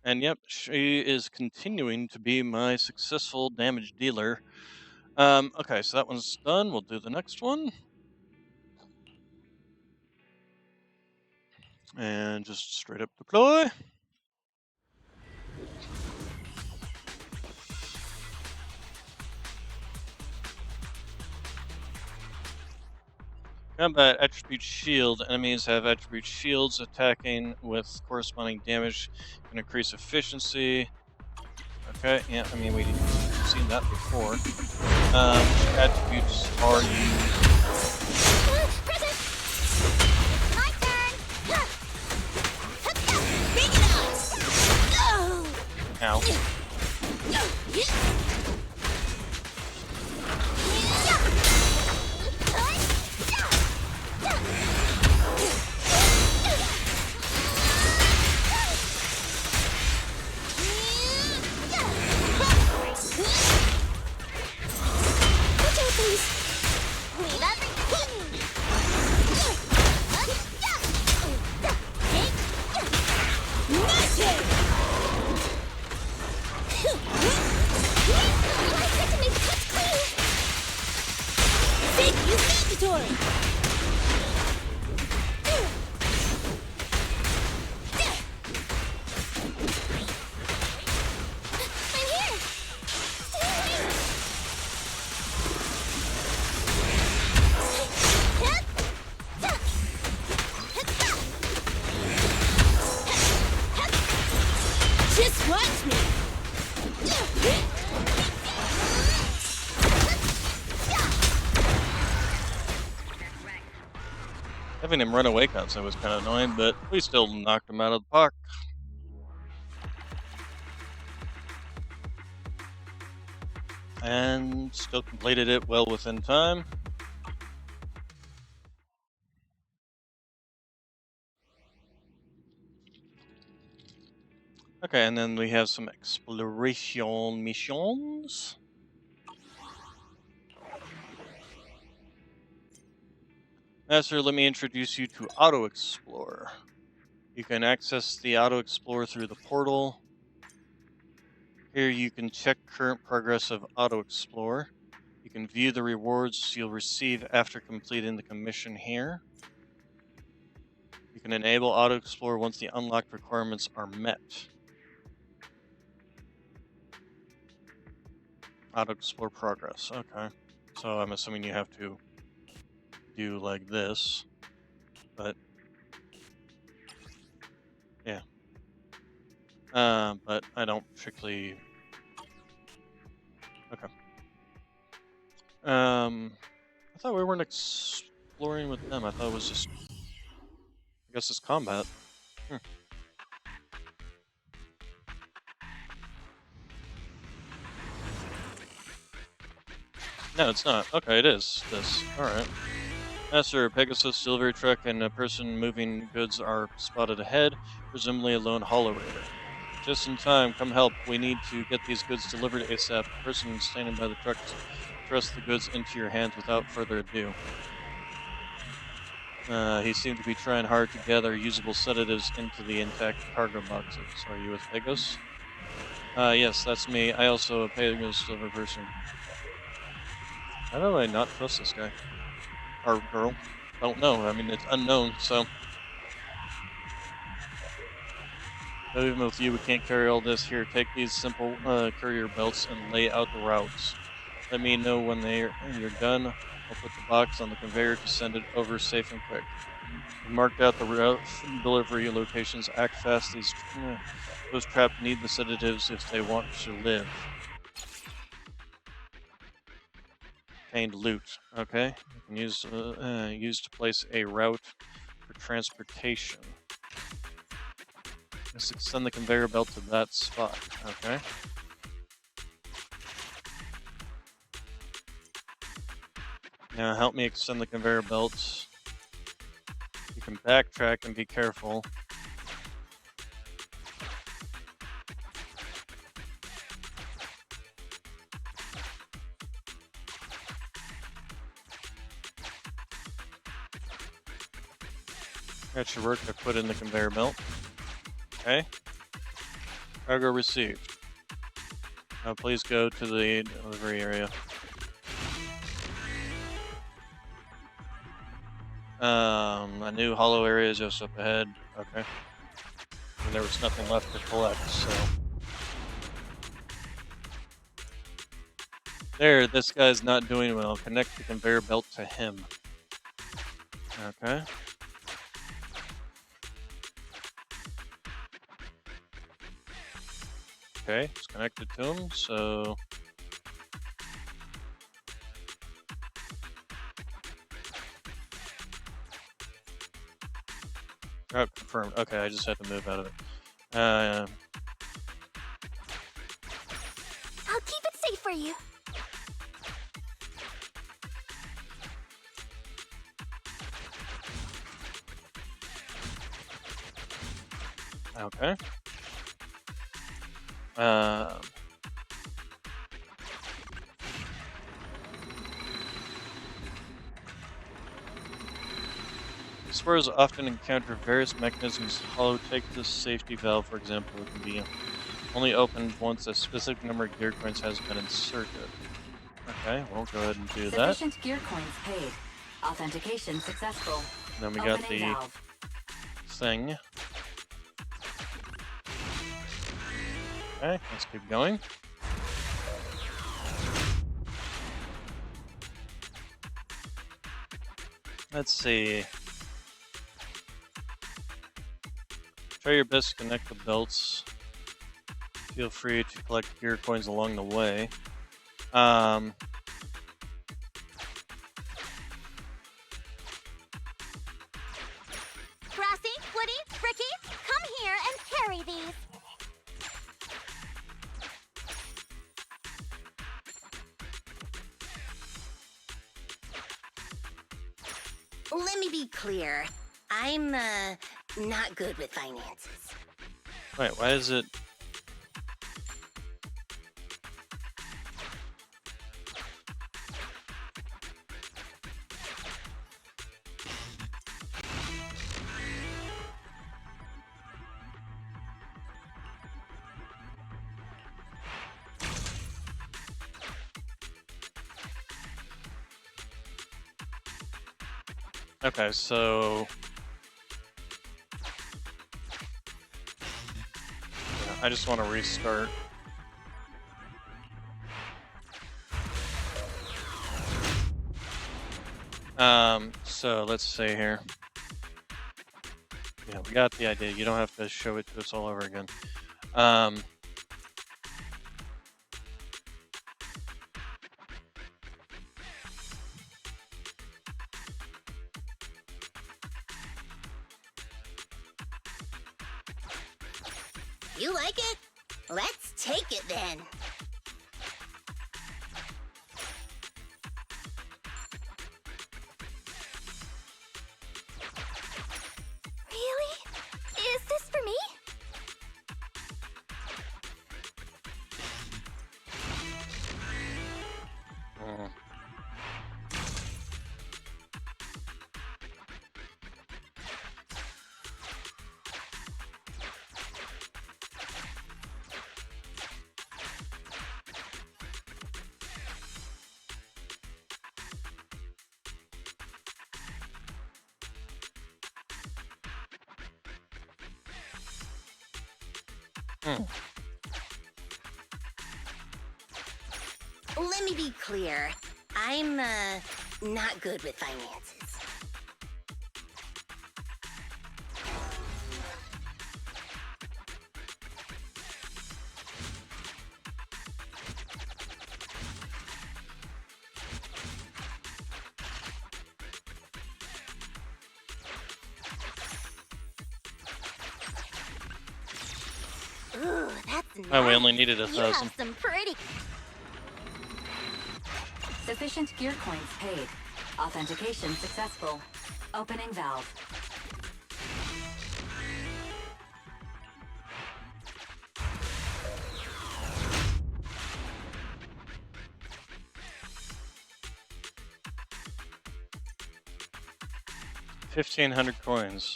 And yep, she is continuing to be my successful damage dealer. Okay, so that one's done. We'll do the next one. And just straight up deploy. Combat attribute shield. Enemies have attribute shields. Attacking with corresponding damage can increase efficiency. Okay, yeah, I mean, we've seen that before. Which attributes are used? My turn! Bring it on! Ow. Leave everything! Magic! I get to make the cuts clean! Thank you, mandatory! I'm here! Just watch me! Having him run away constantly was kind of annoying, but we still knocked him out of the park. And still completed it well within time. Okay, and then we have some exploration missions. Master, let me introduce you to Auto Explorer. You can access the Auto Explorer through the portal. Here you can check current progress of Auto Explorer. You can view the rewards you'll receive after completing the commission here. You can enable Auto Explorer once the unlocked requirements are met. Auto Explore progress. Okay. So I'm assuming you have to do like this. But yeah. But I don't particularly. Okay. I thought we weren't exploring with them. I thought it was just. I guess it's combat. No, it's not. Okay, it is. This. Alright. Master, Pegasus, delivery truck, and a person moving goods are spotted ahead, presumably a lone hollow raider. Just in time, come help. We need to get these goods delivered ASAP. The person standing by the truck thrust the goods into your hands without further ado. He seemed to be trying hard to gather usable sedatives into the intact cargo boxes. Are you with Pegos? Yes, that's me. I also a Pegos delivery person. How do I not trust this guy? Or girl? Don't know. I mean, it's unknown, so. But even with you, we can't carry all this. Here, take these simple courier belts and lay out the routes. Let me know when you're done. I'll put the box on the conveyor to send it over safe and quick. We marked out the route delivery locations. Act fast. Those trapped need the sedatives if they want to live. Obtained loot. Okay. You can use to place a route for transportation. Let's extend the conveyor belt to that spot. Okay. Now help me extend the conveyor belts. You can backtrack and be careful. That should work. I put in the conveyor belt. Okay. Cargo received. Now please go to the delivery area. A new hollow area is just up ahead. Okay. And there was nothing left to collect, so. There, this guy's not doing well. Connect the conveyor belt to him. Okay. Okay, it's connected to him, so. Oh, confirmed. Okay, I just had to move out of it. I'll keep it safe for you. Okay. Explorers often encounter various mechanisms. Hollow, take this safety valve, for example. It can be only opened once a specific number of gear coins has been inserted. Okay, we'll go ahead and do that. Sufficient gear coins paid. Authentication successful. Then we got the thing. Okay, let's keep going. Let's see. Try your best to connect the belts. Feel free to collect gear coins along the way. Grassy, Woody, Ricky, come here and carry these. Let me be clear. I'm, not good with finances. Wait, why is it... Okay, so... yeah, I just want to restart. So let's see here. Yeah, we got the idea. You don't have to show it to us all over again. You like it? Let's take it then. Let me be clear. I'm, not good with finances. Ooh, that's nice. Oh, we only needed You 1,000. have some pretty... Sufficient gear coins paid. Authentication successful. Opening valve. $1,500 coins.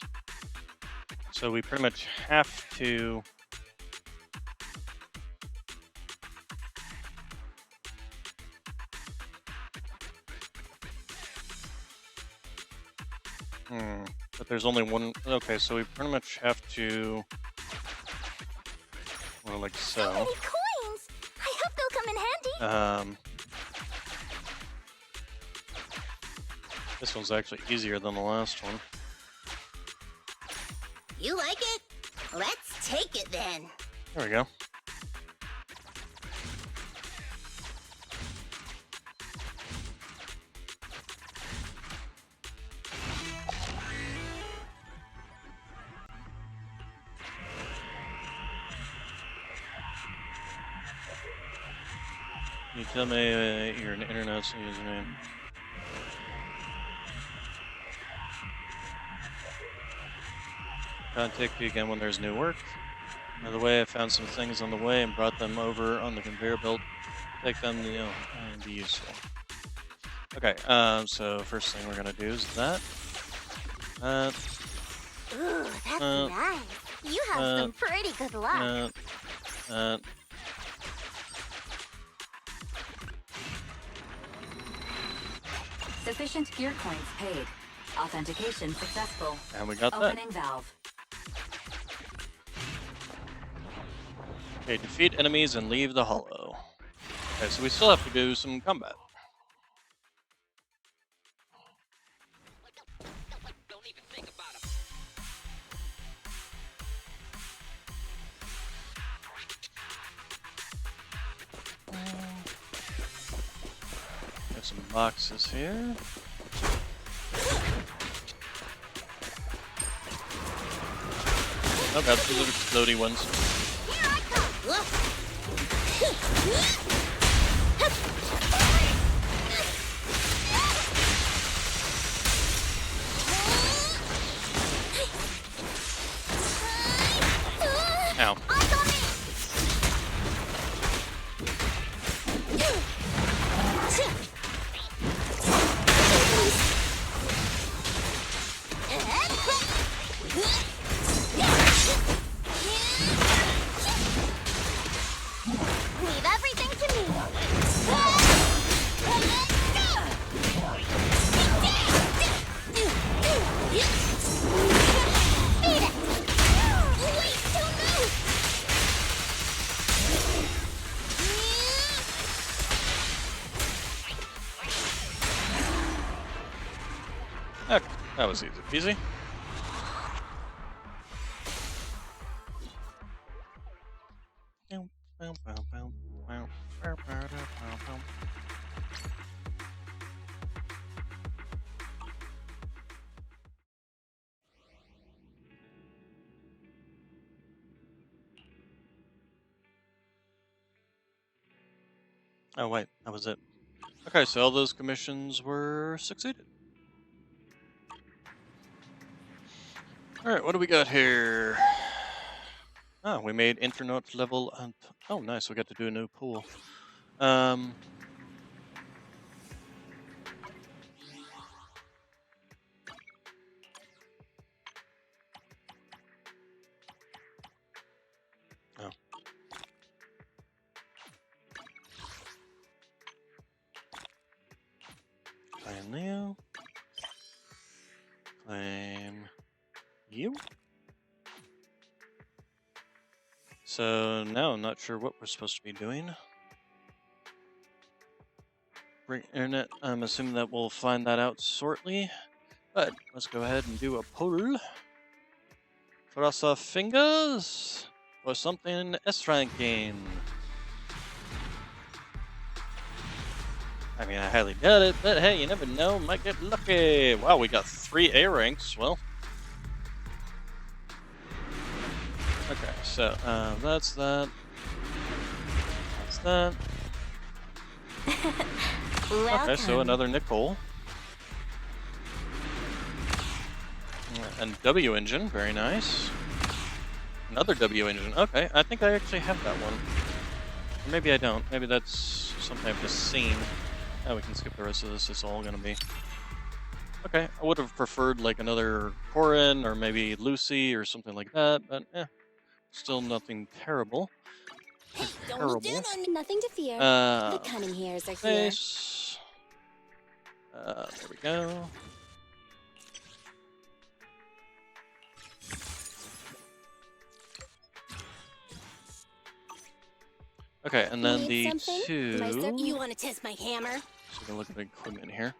So we pretty much have to. But there's only one. Okay, so we pretty much have to. Well, like So so. many coins! I hope they'll come in handy. This one's actually easier than the last one. You like it? Let's take it then. There we go. You tell me your internet username. Contact you again when there's new work. By the way, I found some things on the way and brought them over on the conveyor belt. Take them, and be useful. Okay, so first thing we're gonna do is that. Ooh, that's nice. You have some pretty good luck. Sufficient gear coins paid. Authentication successful. And we got that. Opening valve. Okay, defeat enemies and leave the hollow. Okay, so we still have to do some combat. Got some boxes here. Oh god, these are explodey ones. Ow. Leave everything to me. Beat it. Wait, don't move. Okay, that was easy peasy. Oh wait, that was it. Okay, so all those commissions were succeeded. Alright, what do we got here? Oh, we made internet level and oh nice, we got to do a new pool. Oh. Claim Leo. Claim you. So now I'm not sure what we're supposed to be doing. Bring internet. I'm assuming that we'll find that out shortly. But let's go ahead and do a poll. Cross our fingers for something S ranking. I mean, I highly doubt it, but hey, you never know. Might get lucky. Wow, we got 3 A ranks. Well. Okay, so that's that. That's that. Okay, so another Nicole. And W engine, very nice. Another W engine. Okay, I think I actually have that one. Or maybe I don't. Maybe that's something I've just seen. Oh, we can skip the rest of this. It's all gonna be. Okay, I would have preferred like another Corin or maybe Lucy or something like that, but still nothing terrible. Don't look down on me. Nothing to fear. The cunning hairs are here. There we go. Okay, and then the something? two. You want to test my hammer? So we can look at the equipment here.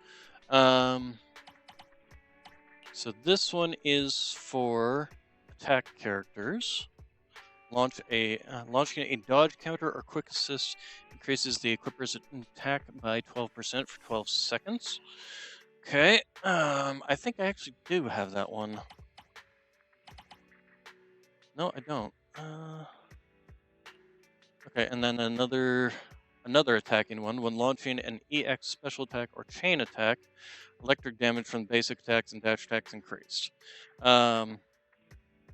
So this one is for attack characters. Launching a dodge counter or quick assist increases the equipper's attack by 12% for 12 seconds. Okay, I think I actually do have that one. No, I don't. Okay, and then another attacking one. When launching an EX special attack or chain attack, electric damage from basic attacks and dash attacks increased.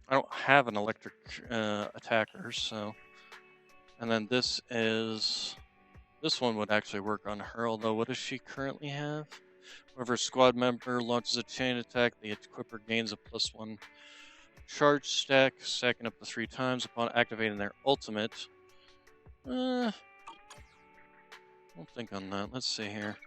I don't have an electric attacker, so. And then this one would actually work on her, although what does she currently have? Whenever a squad member launches a chain attack, the equipper gains a +1 charge stack, stacking up to 3 times upon activating their ultimate. Don't think on that. Let's see here.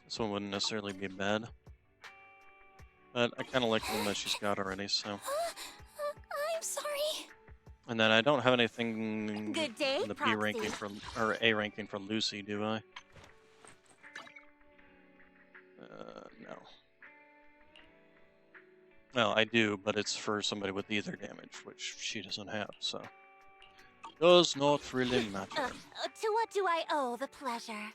This one wouldn't necessarily be bad. But I kind of like the one that she's got already, so. I'm sorry. And then I don't have anything Good day, in the B ranking for, or A ranking for Lucy, do I? No. Well, I do, but it's for somebody with ether damage, which she doesn't have, so. Does not really matter. To what do I owe the pleasure?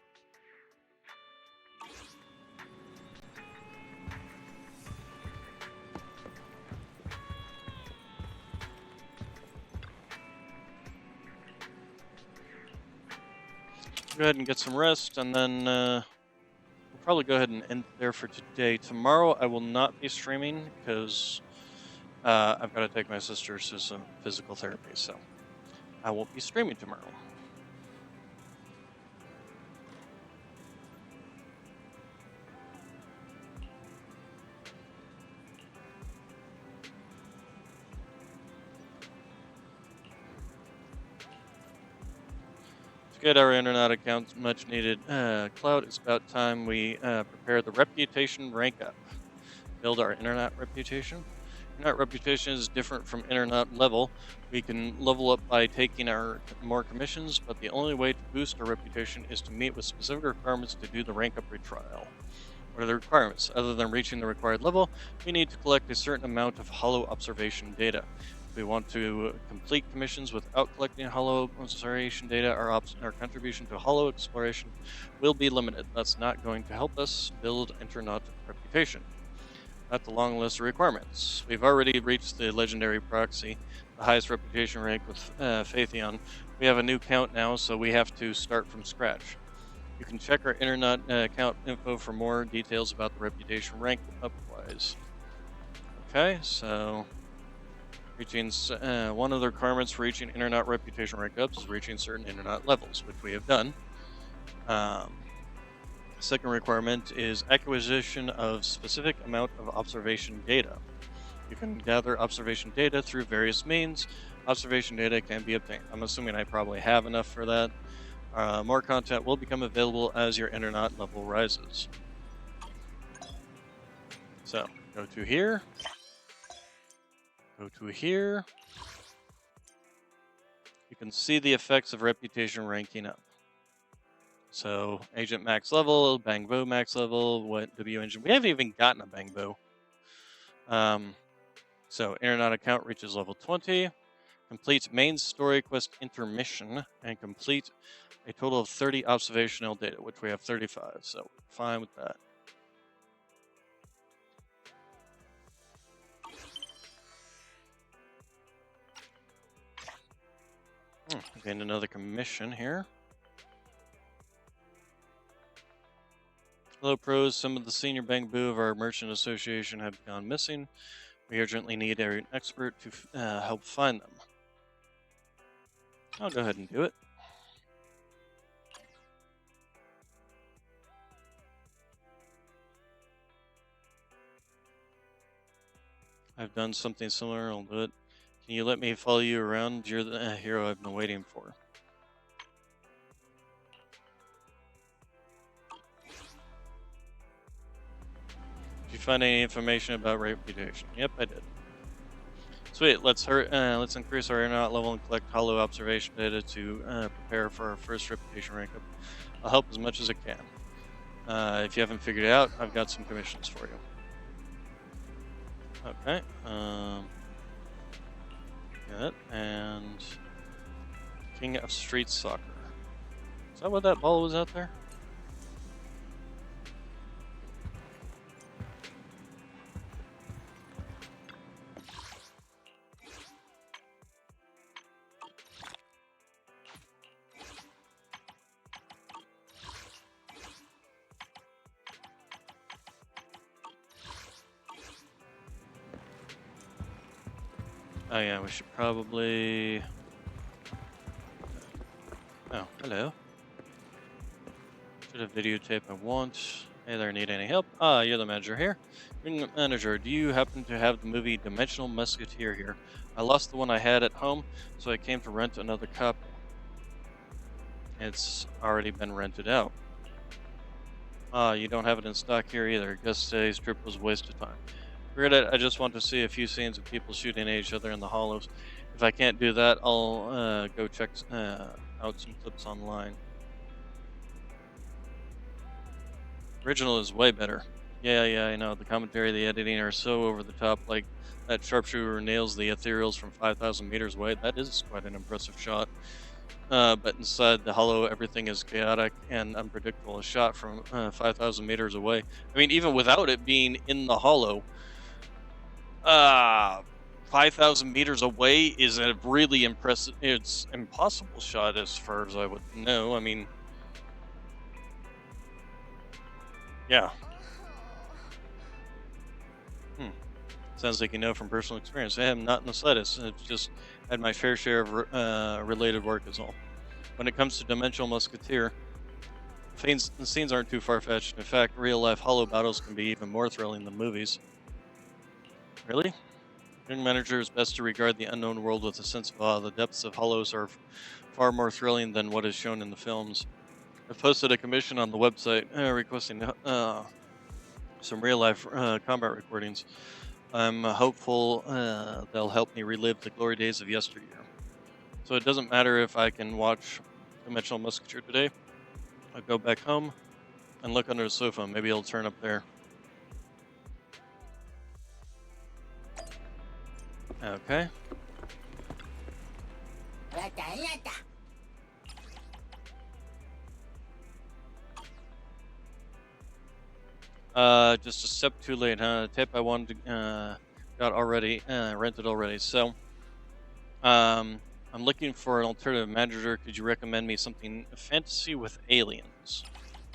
Go ahead and get some rest, and then we'll probably go ahead and end there for today. Tomorrow I will not be streaming because I've got to take my sister to some physical therapy, so I won't be streaming tomorrow. Get our internet accounts much needed. Cloud, it's about time we prepare the reputation rank up. Build our internet reputation. Internet reputation is different from internet level. We can level up by taking our more commissions, but the only way to boost our reputation is to meet with specific requirements to do the rank up retrial. What are the requirements? Other than reaching the required level, we need to collect a certain amount of hollow observation data. If we want to complete commissions without collecting hollow observation data, our contribution to hollow exploration will be limited. That's not going to help us build internet reputation. That's the long list of requirements. We've already reached the legendary proxy, the highest reputation rank with Phaetheon. We have a new count now, so we have to start from scratch. You can check our internet account info for more details about the reputation rank upwise. Okay, so reaching one of the requirements for reaching internet reputation rank ups is reaching certain internet levels, which we have done. Second requirement is acquisition of specific amount of observation data. You can gather observation data through various means. Observation data can be obtained. I'm assuming I probably have enough for that. More content will become available as your internet level rises. So, go to here. Go to here. You can see the effects of reputation ranking up. So, Agent max level, Bang Bo max level, what W engine. We haven't even gotten a Bang Bo. So, internet account reaches level 20. Complete main story quest intermission and complete a total of 30 observational data, which we have 35. So, fine with that. Gained another commission here. Hello, pros. Some of the senior Bang Boo of our merchant association have gone missing. We urgently need an expert to help find them. I'll go ahead and do it. I've done something similar. I'll do it. Can you let me follow you around? You're the hero I've been waiting for. Did you find any information about reputation? Yep, I did. Sweet. Let's increase our internet level and collect hollow observation data to prepare for our first reputation rank up. I'll help as much as I can. If you haven't figured it out, I've got some commissions for you. Okay. Good. And King of Street Soccer. Is that what that ball was out there? Oh yeah, we should probably... Oh, hello. Should have videotape I want. Hey there, need any help? Ah, you're the manager here. Manager, do you happen to have the movie Dimensional Musketeer here? I lost the one I had at home, so I came to rent another copy. It's already been rented out. Ah, you don't have it in stock here either. Guess today's trip was a waste of time. Forget it, I just want to see a few scenes of people shooting at each other in the hollows. If I can't do that, I'll go check out some clips online. Original is way better. Yeah, I know. The commentary, the editing are so over the top, like that sharpshooter nails the ethereals from 5,000 meters away. That is quite an impressive shot. But inside the hollow, everything is chaotic and unpredictable. A shot from 5,000 meters away. I mean, even without it being in the hollow, 5,000 meters away is a really impressive. It's impossible shot as far as I would know. I mean, yeah. Sounds like you know from personal experience. I am not in the slightest. I've just had my fair share of related work is all. When it comes to Dimensional Musketeer, the scenes aren't too far-fetched. In fact, real-life hollow battles can be even more thrilling than movies. Really? Young manager is best to regard the unknown world with a sense of awe. The depths of hollows are far more thrilling than what is shown in the films. I've posted a commission on the website requesting some real-life combat recordings. I'm hopeful they'll help me relive the glory days of yesteryear. So it doesn't matter if I can watch Dimensional Musketeer today. I'll go back home and look under the sofa. Maybe it'll turn up there. Okay. Just a step too late, huh? The tape I wanted to, got already, rented already. So, I'm looking for an alternative manager. Could you recommend me something fantasy with aliens?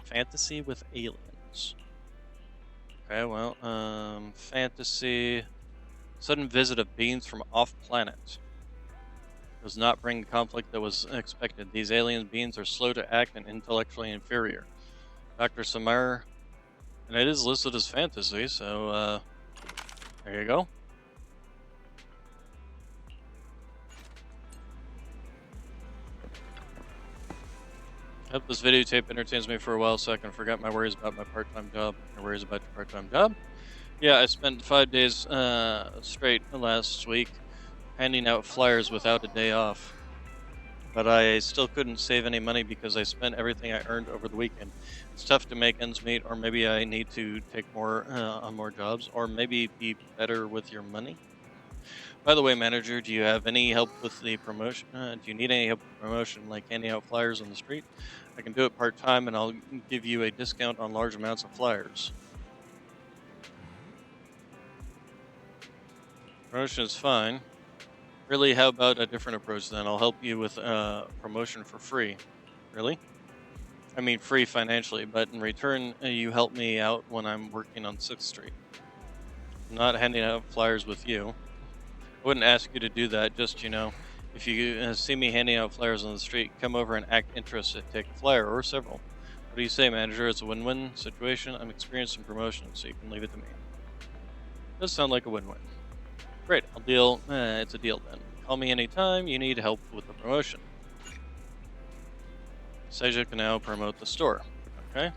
Fantasy with aliens. Okay, well, fantasy. Sudden visit of beings from off-planet. Does not bring conflict that was expected. These alien beings are slow to act and intellectually inferior. Dr. Samar, and it is listed as fantasy, so there you go. Hope this videotape entertains me for a while so I can forget my worries about my part-time job. My worries about your part-time job? Yeah, I spent 5 days straight last week handing out flyers without a day off. But I still couldn't save any money because I spent everything I earned over the weekend. It's tough to make ends meet, or maybe I need to take more on more jobs, or maybe be better with your money. By the way, manager, do you have any help with the promotion? Do you need any help with the promotion, like handing out flyers on the street? I can do it part-time, and I'll give you a discount on large amounts of flyers. Promotion is fine. Really, how about a different approach then? I'll help you with promotion for free. Really? I mean free financially, but in return, you help me out when I'm working on 6th Street. I'm not handing out flyers with you. I wouldn't ask you to do that, just, if you see me handing out flyers on the street, come over and act interested, take a flyer or several. What do you say, manager? It's a win-win situation. I'm experienced in promotion, so you can leave it to me. Does sound like a win-win. Great, I'll deal. It's a deal then. Call me anytime you need help with the promotion. Seja can now promote the store. Okay.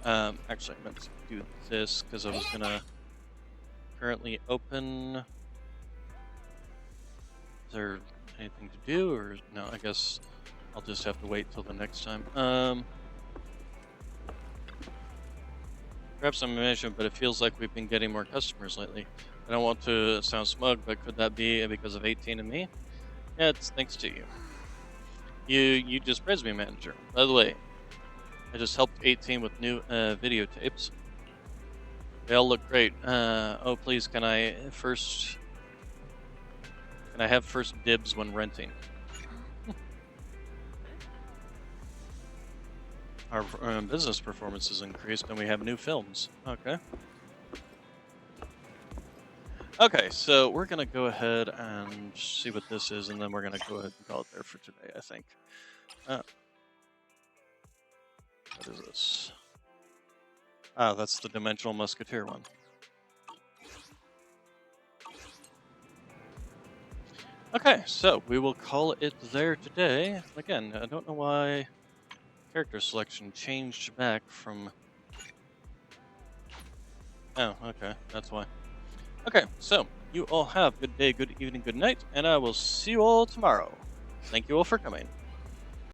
Actually, I meant to do this because I was gonna currently open. Is there anything to do, or no? I guess I'll just have to wait till the next time. Perhaps I'm mentioning, but it feels like we've been getting more customers lately. I don't want to sound smug, but could that be because of 18 and me? Yeah, it's thanks to you. You just praised me, manager. By the way, I just helped 18 with new videotapes. They all look great. Oh, please, can I have first dibs when renting? Our business performance has increased and we have new films. Okay. Okay, so we're going to go ahead and see what this is, and then we're going to go ahead and call it there for today, I think. What is this? Ah, that's the Dimensional Musketeer one. Okay, so we will call it there today. Again, I don't know why character selection changed back from... Oh, okay, that's why. Okay, so you all have good day, good evening, good night, and I will see you all tomorrow. Thank you all for coming.